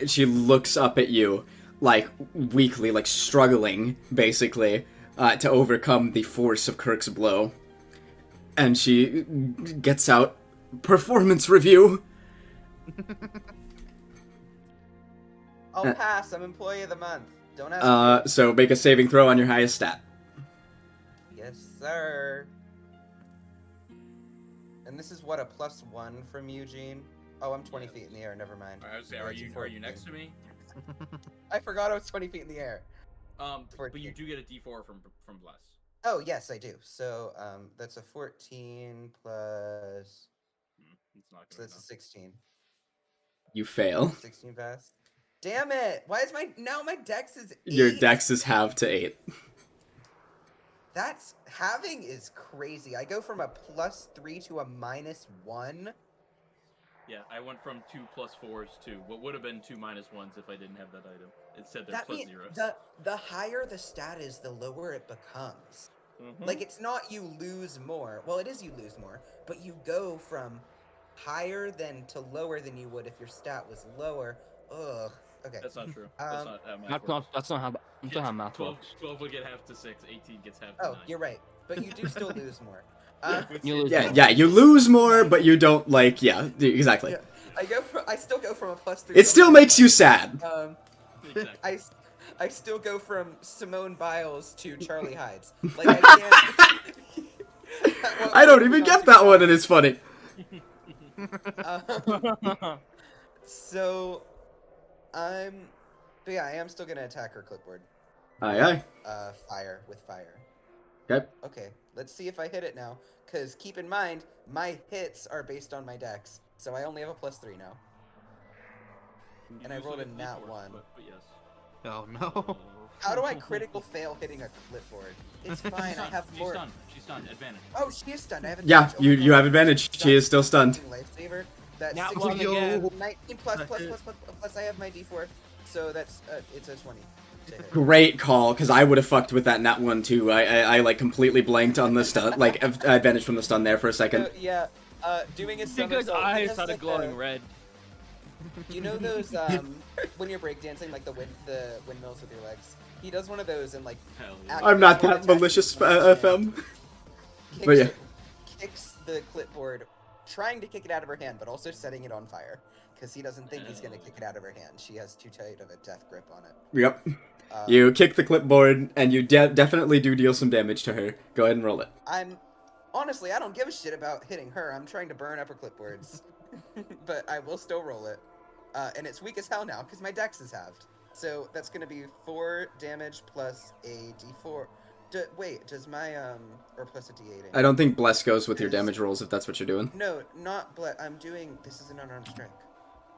She looks up at you, like, weakly, like, struggling, basically, to overcome the force of Kirk's blow. And she gets out performance review. I'll pass, I'm employee of the month. Don't ask me. So make a saving throw on your highest stat. Yes, sir. And this is what, a +1 from Eugene? Oh, I'm 20 feet in the air, never mind. I was say, That's a are 14. you next to me? I forgot I was 20 feet in the air. But you 14. do get a D4 from Bless. Oh, yes, I do. So, that's a 14 plus... It's not So good that's a enough. 16. You fail. 16 pass. Damn it! Why is now my dex is 8? Your dex is halved to 8. That's halving is crazy. I go from a +3 to a -1. Yeah, I went from 2 +4s to what would have been 2 -1s if I didn't have that item. It said they're That means +0s. the higher the stat is, the lower it becomes. Mhm. Like, it's not you lose more. Well, it is you lose more, but you go from higher than to lower than you would if your stat was lower. Ugh. Okay. That's not true. That's not how math works. That's not how math 12, works. 12 would get half to 6, 18 gets half to Oh, 9. you're right. But you do still lose more. You lose Yeah, more. yeah, you lose more, but you don't, like, yeah, exactly. Yeah, I still go from a +3. It to a still makes -1. you sad. Exactly. I still go from Simone Biles to Charlie Hides. Like, I can't. Well, I don't moving even on get to that one, and it's funny. So, but yeah, I am still gonna attack her clipboard. Aye, Fire with fire. aye. Okay, let's see if I hit it now. Cause keep in mind, my hits are based on my dex, so I only have a +3 now. You And I do still rolled a get nat D4s, 1. But yes. Oh no. How do I critical fail hitting a clipboard? It's fine. I have She's 4. stunned. She's stunned. Advantage. Oh, she is stunned. I have Yeah, advantage. Oh my you God. have advantage. She is still stunned. Lifesaver. That's Nat 16, 1 again. 19 plus I have my D4, so that's it's a 20. to hit. Great call, because I would have fucked with that nat one too. I like completely blanked on the stun, like advantage from the stun there for a second. So, yeah, doing a Diggo's somersault. he eyes does started like glowing a- red. You know those when you're breakdancing, like the windmills with your legs. He does one of those and like Hell yeah. Act- I'm not One that attack malicious, with one hand. FM. kicks, But yeah. kicks the clipboard, trying to kick it out of her hand, but also setting it on fire because he doesn't think he's gonna kick it out of her hand. She has too tight of a death grip on it. Yep. Um, You kick the clipboard, and you definitely do deal some damage to her. Go ahead and roll it. Honestly, I don't give a shit about hitting her. I'm trying to burn up her clipboards, but I will still roll it. And it's weak as hell now because my dex is halved. So that's gonna be 4 damage plus a d4. Wait, does my or plus a d8? I don't think bless goes with your Is- damage rolls if that's what you're doing. No, not I'm doing. This is an unarmed strike.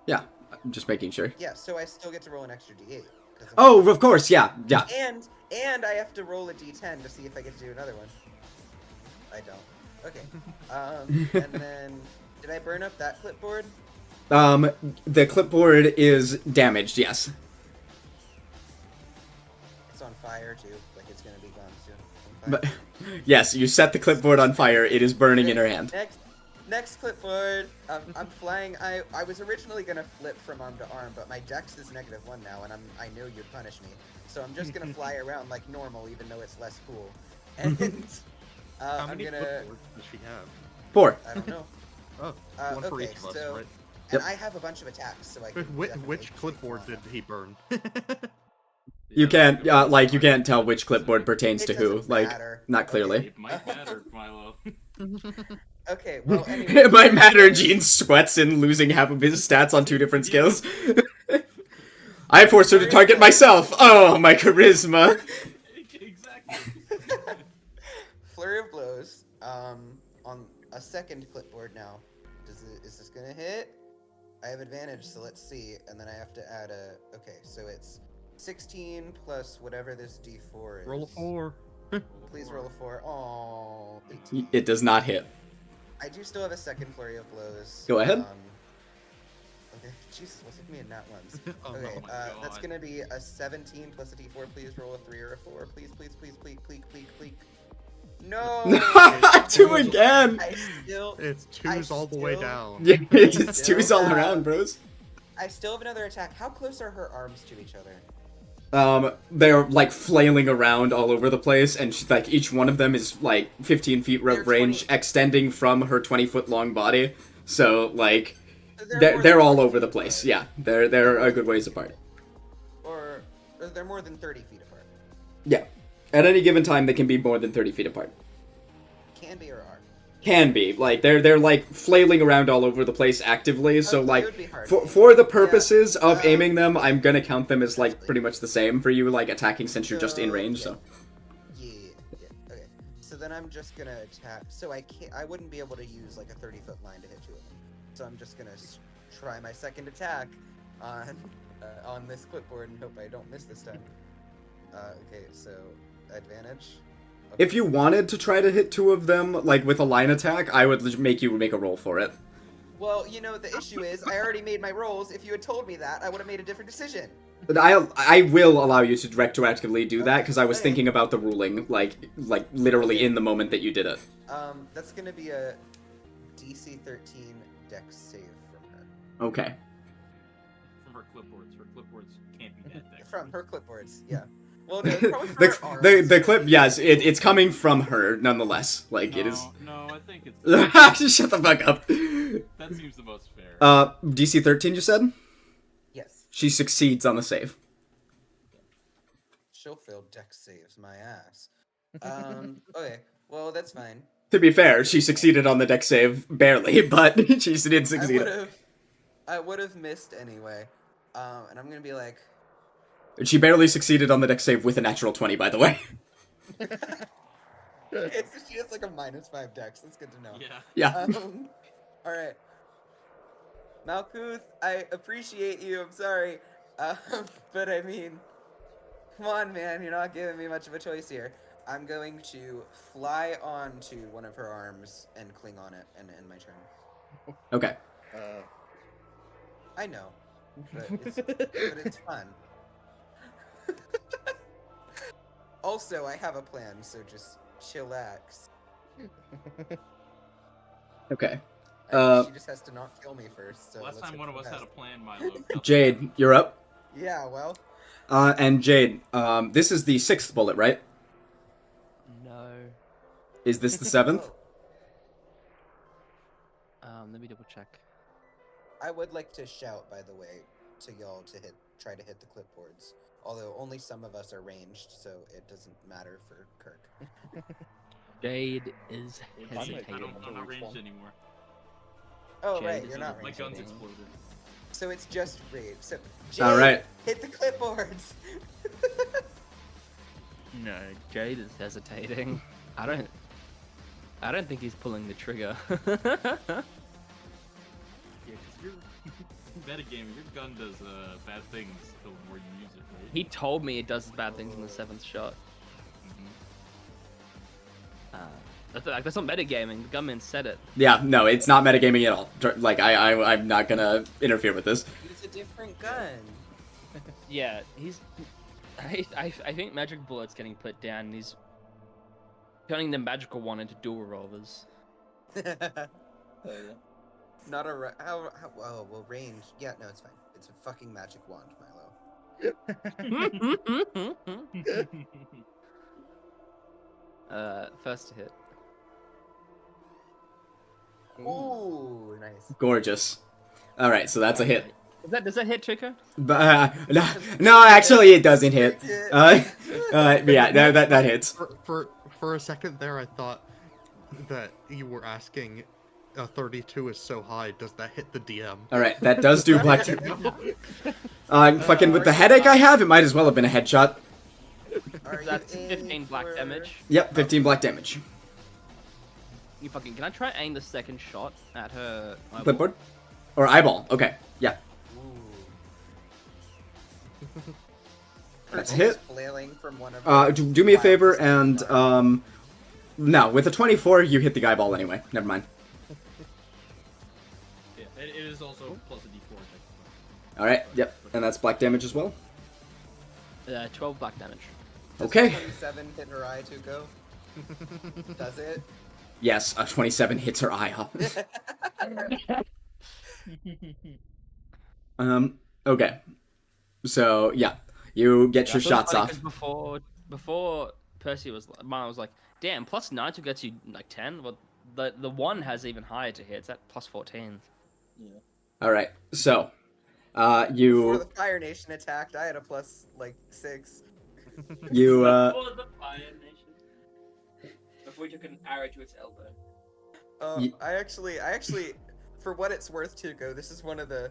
Yeah, I'm just making sure. Yeah, so I still get to roll an extra d8. 'cause I'm- Oh, of course, yeah. And I have to roll a d10 to see if I get to do another one. I don't. Okay. And then did I burn up that clipboard? The clipboard is damaged, yes. It's on fire too. Like it's gonna be gone soon. On But fire. yes, you set the clipboard on fire. It is burning in her hand. Next clipboard. I'm flying. I was originally gonna flip from arm to arm, but my dex is -1 now, and I knew you'd punish me, so I'm just gonna fly around like normal, even though it's less cool. And How I'm many gonna. clipboards does she have? 4. I don't know. Oh, one for Okay, each of us, so right? And Yep. I have a bunch of attacks, so I can. Which definitely take clipboard one did out. he burn? You Yeah, can't, it was like, you fine. can't tell which clipboard pertains It to who. doesn't Like, matter. not Okay. clearly. It might matter, Milo. Okay, well, anyway. It might matter. so- Gene sweats in losing half of his stats on 2 different skills. I forced her to target myself. Oh, my charisma. Exactly. Flurry of blows. On a second clipboard now. Is this gonna hit? I have advantage, so let's see. And then I have to add a. Okay, so it's 16 plus whatever this D4 is. Roll a 4. Please roll a 4. Oh, 18. It does not hit. I do still have a second flurry of blows. Go ahead. Okay, Jesus, what's with me in that ones? Oh, Okay, my that's God. gonna be a 17 plus a D4. Please roll a 3 or a 4. Please, please, please, please, please, please, please. No. 2 again. I still. It's I 2s all the way still- down. Yeah, it's Still 2s all have- around, bros. I still have another attack. How close are her arms to each other? They're like flailing around all over the place, and like each one of them is like 15 feet They're range, 20. extending from her 20-foot long body. So like More they're than all 20 over the feet place. apart. Yeah, they're a good ways apart. Or they're more than 30 feet apart. Yeah, at any given time they can be more than 30 feet apart. Can be or are. Can be like they're like flailing around all over the place actively. So Okay, it like would be hard. for the purposes of Yeah. aiming them, I'm gonna count them as like Exactly. pretty much the same for you, like attacking since you're just in range. yeah. So Yeah. Okay. So then I'm just gonna attack. So I can't. I wouldn't be able to use like a 30-foot line to hit 2 of them. So I'm just gonna try my second attack on this clipboard and hope I don't miss this time. Okay. So advantage. Okay. if you wanted to try to hit 2 of them, like with a line attack, I would make you make a roll for it. Well, you know the issue is I already made my rolls. If you had told me that, I would have made a different decision. But I will allow you to retroactively do that because I was Okay. thinking about the ruling, like literally in the moment that you did it. That's gonna be a DC 13 Dex save from her. Okay. From her clipboards. Her clipboards can't be that thick. From her clipboards, yeah. Well, no, it's probably from her arms. the clip, yes, it's coming from her nonetheless. Like it is. No, I think it's. Shut the fuck up. That seems the most fair. DC 13, you said? Yes. She succeeds on the save. She'll fail Dex saves, my ass. Okay. Well, that's fine. To be fair, she succeeded on the deck save barely, but she did succeed. I would have missed anyway. And I'm gonna be like, She barely succeeded on the deck save with a natural 20, by the way. okay, so she has like a -5 Dex. That's good to know. Yeah. Yeah. All right. Malkuth, I appreciate you. I'm sorry, but I mean, come on, man. You're not giving me much of a choice here. I'm going to fly onto one of her arms and cling on it and end my turn. Okay. I know, but it's fun. Also, I have a plan, so just chillax. Okay. She just has to not kill me first. So Last let's time hope one for of the us had a best. plan, Milo. Jade, you're up. Yeah, well, And Jade, this is the 6th bullet, right? No. Is this the 7th? Let me double check. I would like to shout, by the way, to y'all to try to hit the clipboards. Although only some of us are ranged, so it doesn't matter for Kirk. Jade is I'm hesitating. not ranged anymore. Oh Jade right, is you're in the not My ranged. guns Hesitating. exploded. So it's just rage. So Jade, All right. hit the clipboards. No, Jade is hesitating. I don't think he's pulling the trigger. Yeah, because you're metagaming. Your gun does bad things the more you use it, right? He told me it does bad things in the 7th shot. That's not metagaming. The gunman said it. Yeah, no, it's not metagaming at all. Like, I'm not gonna interfere with this. It's a different gun. Yeah, he's. I think magic bullet's getting put down, and he's turning the magical one into dual revolvers. Not a how oh well range. Yeah, no, it's fine. It's a fucking magic wand, Milo. First to hit. Ooh, nice. Gorgeous. All right, so that's a hit. Does that hit Tuco? But no, actually, it doesn't hit. Yeah, that hits. For a second there, I thought that you were asking, 32 is so high, does that hit the DM? All right, that does do black. Fucking with the headache I have, it might as well have been a headshot. Are you That's aiming 15 black for- damage. Yep, 15 black damage. You fucking. Can I try aim the second shot at her? eyeball? Clipboard? Or eyeball. Okay, yeah. That's a Percy's hit. flailing from one of her Do me a favor violence. and no, with a 24 you hit the eyeball anyway. Never mind. Yeah, it is also plus a d4. All right, yep, and that's black damage as well. 12 black damage. Does Okay. 27 hit her eye, Tuco? Does it? Yes, a 27 hits her eye. Okay. So yeah, you get your Yeah, so it's shots funny off. 'cause Before Percy was, Mine was like, damn, plus 9 to get you like 10. Well, the one has even higher to hit. It's at plus 14. All right, so Before you the Fire Nation attacked, I had a plus, 6. you Before the Fire Nation. Before you took an arrow to its elbow. I actually, for what it's worth, Tuco, this is one of the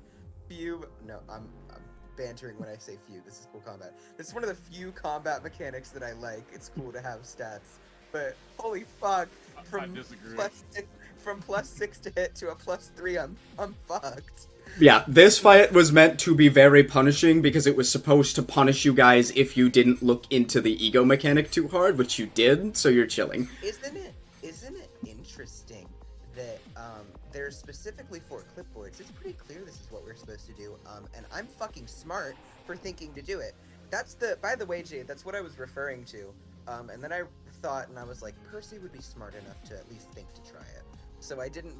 few. No, I'm bantering when I say few. This is cool combat. This is one of the few combat mechanics that I like. It's cool to have stats, but holy fuck, I disagree. From +6 to hit to a +3, I'm fucked. Yeah, this fight was meant to be very punishing because it was supposed to punish you guys if you didn't look into the ego mechanic too hard, which you did, so you're chilling. Isn't it interesting that there's specifically for clipboards, it's pretty clear this is what we're supposed to do, and I'm fucking smart for thinking to do it. By the way, Jade, that's what I was referring to, and then I thought, and I was like, Percy would be smart enough to at least think to try it. So I didn't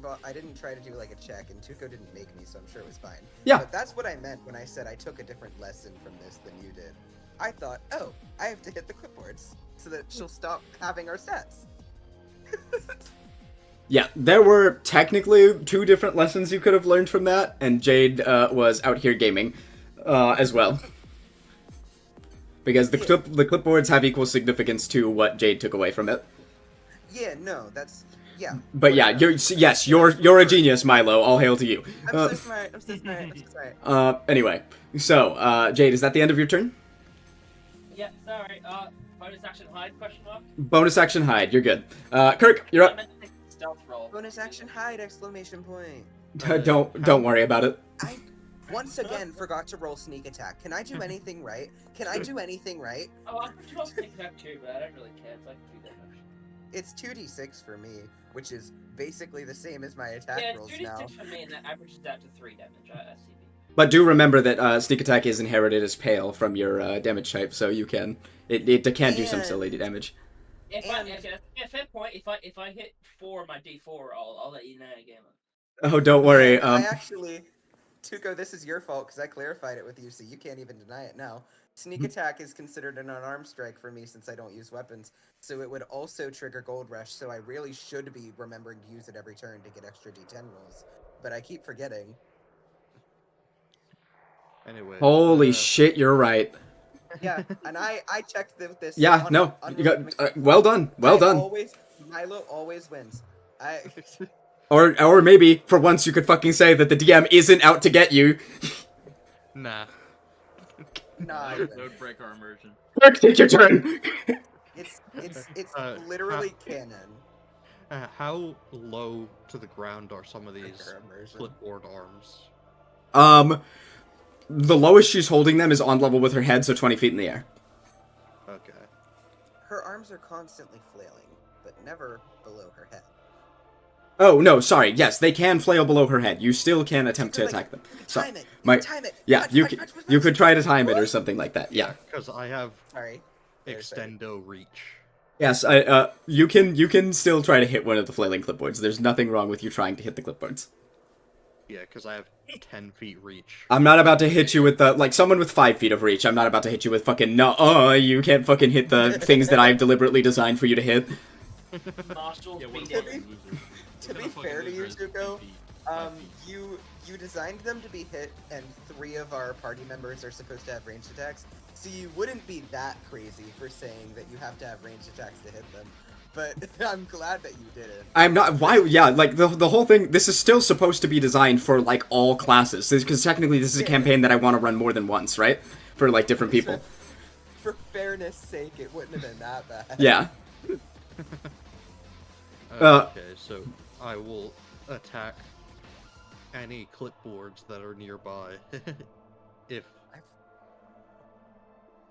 try to do like a check, and Tuco didn't make me, so I'm sure it was fine. Yeah. But that's what I meant when I said I took a different lesson from this than you did. I thought, oh, I have to hit the clipboards so that she'll stop having our stats. Yeah, there were technically 2 different lessons you could have learned from that, and Jade was out here gaming as well. Because the clipboards have equal significance to what Jade took away from it. Yeah, no, that's yeah. But yeah, you're a genius, Milo. All hail to you. I'm so smart. I'm so smart. Anyway, so Jade, is that the end of your turn? Yeah, sorry. Bonus action hide, question mark? Bonus action hide. You're good. Kirk, you're I up. meant to take the stealth roll. Bonus action hide! Exclamation point. Don't worry about it. I once again forgot to roll sneak attack. Can I do anything right? Can I do anything right? Oh, I put you on sneak attack too, but I don't really care. It's like 2 damage. It's 2d6 for me, which is basically the same as my attack Yeah, rolls 2d6 now. for me, and that averages out to 3 damage at SCB. But do remember that sneak attack is inherited as pale from your damage type, so you can it can do some And- silly damage. If And- fair point, if I hit 4 on my D4 roll, I'll let you know again. Oh, don't worry. And I actually, Tuco, this is your fault because I clarified it with you, so you can't even deny it now. Sneak attack is considered an unarmed strike for me since I don't use weapons, so it would also trigger Gold Rush, so I really should be remembering to use it every turn to get extra D10 rolls. But I keep forgetting. Anyway. Holy shit, you're right. Yeah, and I checked this. Yeah, on- no, on you got Wikipedia. well done, well done. Milo always wins. Or maybe for once you could fucking say that the DM isn't out to get you. Nah. Nah, I That win. would break our immersion. Kirk, take your turn. It's Uh, literally canon. How low to the ground are some of these Trigger immersion. clipboard arms? The lowest she's holding them is on level with her head, so 20 feet in the air. Okay. Her arms are constantly flailing, but never below her head. Oh, no, sorry. Yes, they can flail below her head. You still can attempt to Like, attack them. you can So, time it. my- Time it. yeah, Punch, you punch, could punch, punch, you punch. could try to time it or something like that. Yeah. Because I have Sorry. Very sorry. extendo reach. Yes, you can still try to hit one of the flailing clipboards. There's nothing wrong with you trying to hit the clipboards. Yeah, because I have 10 feet reach. I'm not about to hit you with the like someone with 5 feet of reach. I'm not about to hit you with fucking no. You can't fucking hit the things that I've deliberately designed for you to hit. Marshall's Yeah, what be a dead. fucking loser. To What be a fucking fair to you, loser is 10 Zuko, feet, 5 feet. you designed them to be hit, and 3 of our party members are supposed to have ranged attacks, so you wouldn't be that crazy for saying that you have to have ranged attacks to hit them. But I'm glad that you didn't. I'm not. Why? Yeah, like the whole thing. This is still supposed to be designed for like all classes, because technically this is a campaign that I want to run more than once, right? For like different people. For fairness' sake, it wouldn't have been that bad. Yeah. Okay, so I will attack any clipboards that are nearby. If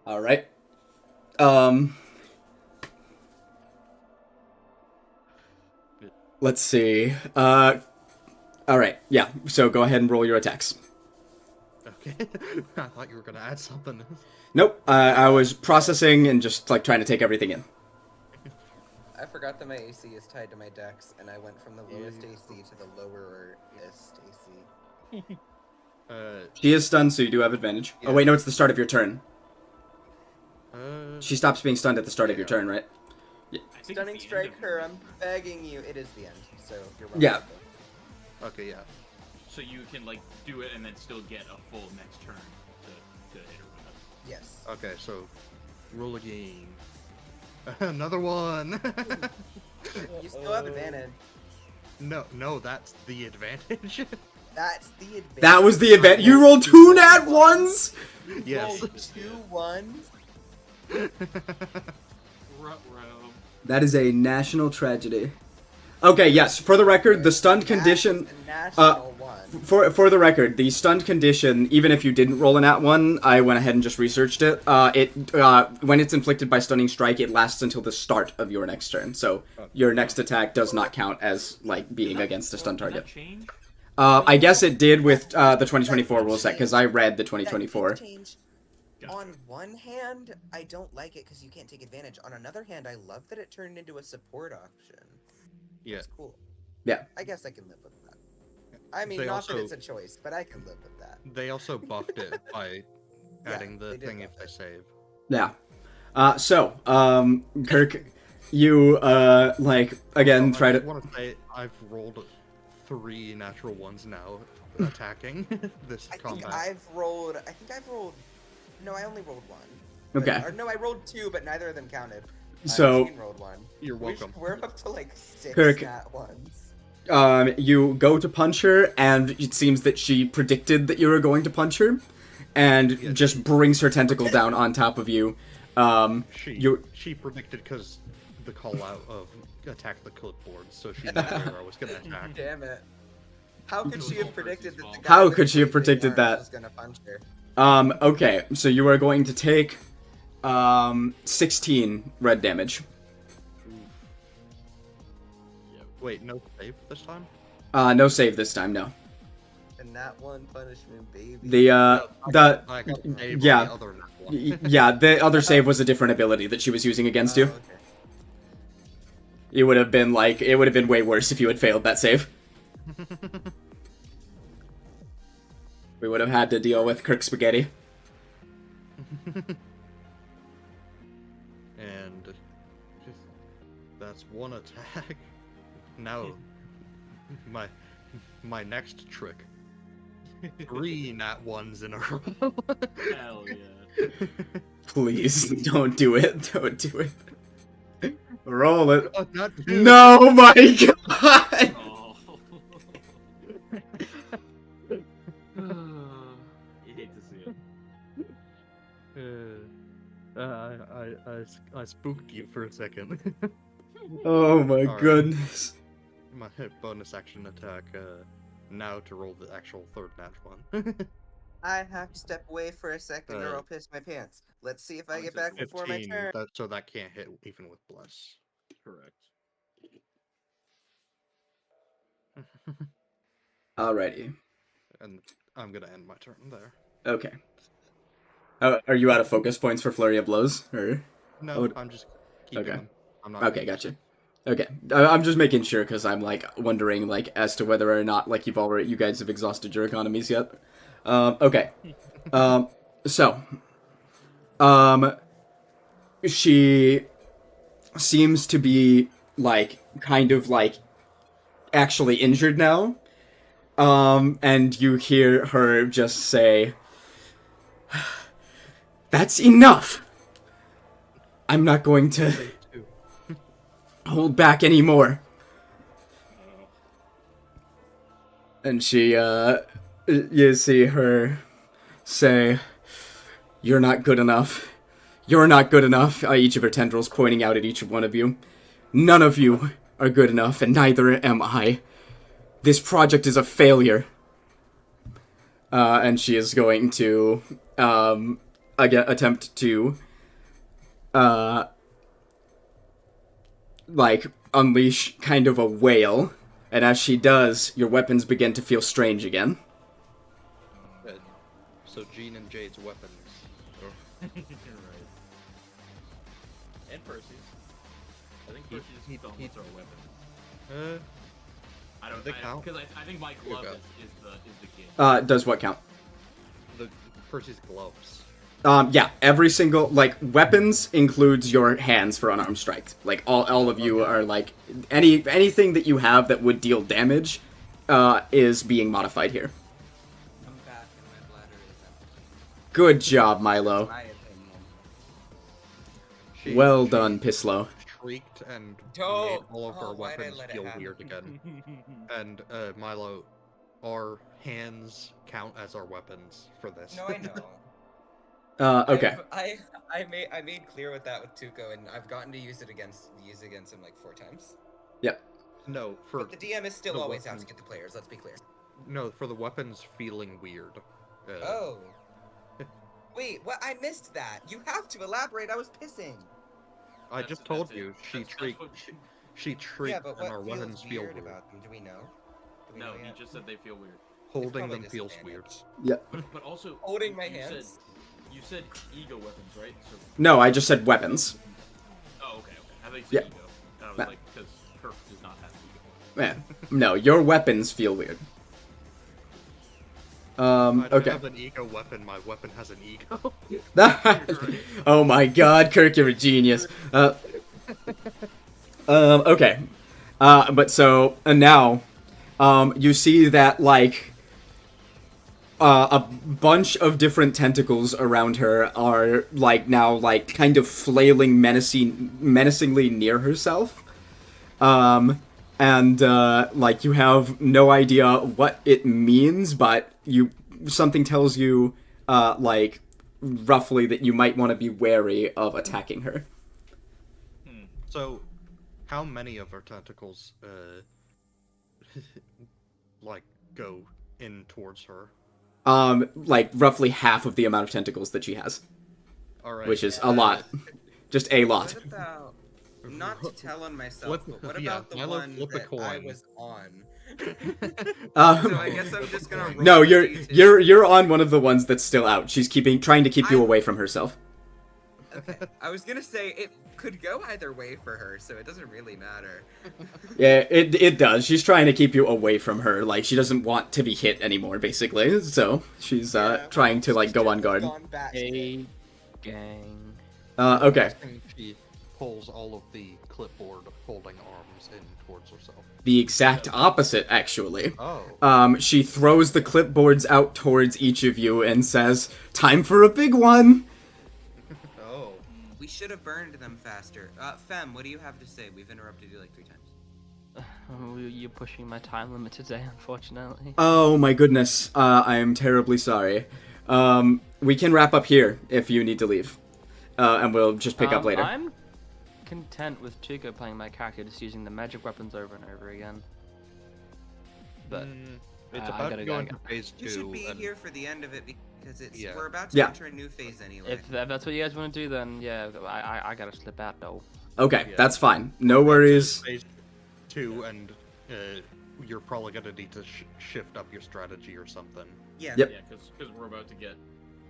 All right. Let's see. All right. Yeah. So go ahead and roll your attacks. okay, I thought you were gonna add something. Nope. I was processing and just like trying to take everything in. I forgot that my AC is tied to my dex, and I went from the lowest AC to the lowerest AC. She is stunned, so you do have advantage. Oh wait, no, it's the start of your turn. She stops being stunned at the start of your turn, right? I think Stunning it's the strike end of her, your- I'm begging you. It is the end, so you're welcome. Yeah. Okay, yeah. So you can like do it and then still get a full next turn to hit her with it. Yes. Okay, so roll again. Another one. You still have advantage. No, that's the advantage. That's the advantage. That was the event. You rolled 2 nat 1s. Yes. Rolled 2 1s. Ruh-roh. That is a national tragedy. Okay, yes. For the record, the stunned condition. That's a national one. For the record, the stunned condition, even if you didn't roll a nat 1, I went ahead and just researched it. When it's inflicted by stunning strike, it lasts until the start of your next turn. So your next attack does not count as like being against a stunned Did that target. change? I guess it did with the 2024 rule set because I read the 2024. That did change. Gotcha. On one hand, I don't like it because you can't take advantage. On another hand, I love that it turned into a support option. Yeah. It's cool. Yeah. I guess I can live with that. I mean, They not that also- it's a choice, but I can live with that. They also buffed it by Yeah, adding the they did thing buff if they it. save. Yeah. Kirk, you like again try I to. want to say I've rolled 3 natural ones now attacking this I think combat. I've rolled. No, I only rolled 1. Okay. Or no, I rolled 2, but neither of them counted. So- Gene rolled 1. You're welcome. We're up to like 6 Kirk. nat ones. You go to punch her, and it seems that she predicted that you were going to punch her, and Yeah. just brings her tentacle down on top of you. She predicted because the call out of attack the clipboard, so she knew where I was gonna attack. Damn it. How could It she was have all predicted Percy's that the fault. guy How with could the she have blazing predicted arms that? was gonna punch her? Okay, so you are going to take 16 red damage. Wait, no save this time? No save this time, no. And that one punishment, baby. The I got saved yeah. on the other nat one. yeah, the other save was a different ability that she was using against you. Okay. It would have been way worse if you had failed that save. We would have had to deal with Kirk Spaghetti. And that's one attack. Now, my next trick. 3 nat ones in a row. Hell yeah. Please, don't do it. Don't do it. Roll it. Oh, not 2. No, my god! Oh. You hate to see it. I spooked you for a second. Oh my Alright. goodness. My bonus action attack, now to roll the actual third nat one. I have to step away for a second or I'll piss my pants. Let's see if I get back before my 15, turn. so that can't hit even with bless. Correct. Alrighty. And I'm gonna end my turn there. Okay. Are you out of focus points for Flurry of Blows? Or... No, Oh, I'm just keeping okay. them. I'm not Okay, gotcha. Okay, I'm just making sure because I'm like wondering like as to whether or not like you guys have exhausted your economies yet. Okay. So, she seems to be like kind of like actually injured now. And you hear her just say, "That's enough! I'm not going to hold back anymore." And she, you see her say, "You're not good enough. You're not good enough." Each of her tendrils pointing out at each one of you. "None of you are good enough, and neither am I. This project is a failure." And she is going to, again, attempt to, unleash kind of a wail. And as she does, your weapons begin to feel strange again. Good. So Jean and Jade's weapons. Right. And Percy's. I think Percy's helmets are a weapon. I don't they count? because I think my glove Okay. is the key. Does what count? The Percy's gloves. Yeah, every single, weapons includes your hands for unarmed strike. Like, all of you are, anything that you have that would deal damage, is being modified here. I'm back and my bladder is empty. Good job, Milo. My opinion. She Well done, Pislow. Shrieked and Don't- made all of her oh, why'd I weapons let it feel happen? weird again. And Milo, our hands count as our weapons for this. No, I know. Okay. I made clear with that with Tuco, and I've gotten to use against him like 4 times. Yep. No, for But the DM is still the always out weapons. to get the players. Let's be clear. no, for the weapons feeling weird. Oh. Wait, what? I missed that. You have to elaborate. I was pissing. I just told that's it. you she That's shrieked. what- She shrieked, Yeah, but and our what weapons feels feel weird weird. about them? Do we know? Do we No, know he yet? just said they feel weird. Holding probably them feels weird. disadvantage. But also Holding my you hands? You said ego weapons, right? So, No, I just said weapons. oh, okay. I think Yeah. ego. And I was Nah. like, because Kirk does not have ego. Man, no, your weapons feel weird. I don't Okay. have an ego weapon. My weapon has an ego. Oh my god, Kirk, you're a genius. Okay. But so, now, you see that, a bunch of different tentacles around her are, now, kind of flailing menacingly near herself. And, you have no idea what it means, but something tells you, roughly that you might want to be wary of attacking her. So, how many of her tentacles, go in towards her? Roughly half of the amount of tentacles that she has, All right. which is a lot. Just a lot. What about, not to tell on myself, Flip- but what yeah, about the Milo, one flip a that I coin. was on? Um, So I guess I'm just gonna roll no, the D2. you're on one of the ones that's still out. She's trying to keep you I'm- away from herself. Okay. I was gonna say it could go either way for her, so it doesn't really matter. Yeah, it does. She's trying to keep you away from her. She doesn't want to be hit anymore, basically. So she's trying to go on guard. Gone batshit. Hey, gang. Okay. She pulls all of the clipboard holding arms in towards herself. The exact opposite, actually. Oh. She throws the clipboards out towards each of you and says, "Time for a big one." Oh. We should have burned them faster. Fem, what do you have to say? We've interrupted you like 3 times. You're pushing my time limit today, unfortunately. Oh my goodness. I am terribly sorry. We can wrap up here if you need to leave. And we'll just pick up later. I'm content with Chico playing my character, just using the magic weapons over and over again. But It's I about gotta to go, go I into phase 2. You should be and here for the end of it because it's Yeah. we're about to Yeah. enter a new phase anyway. if that's what you guys want to do, then yeah, I gotta slip out though. Okay, Yeah. that's fine. No worries. Phase 2, and you're probably gonna need to shift up your strategy or something. Yeah. Yep. Yeah, because we're about to get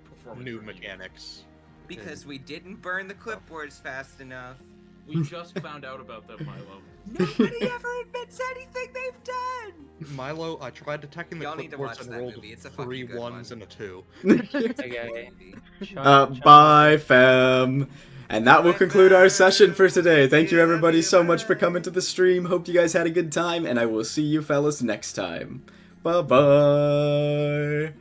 performance New review. mechanics. Because we didn't burn the clipboards fast enough. We just found out about that, Milo. Nobody ever admits anything they've done. Milo, I tried detecting the Y'all need to clipboards watch and that rolled movie. It's a fucking 3 good 1s one. and a 2. Okay. Bye, fam. And that will conclude our session for today. Thank you everybody so much for coming to the stream. Hope you guys had a good time, and I will see you fellas next time. Bye bye.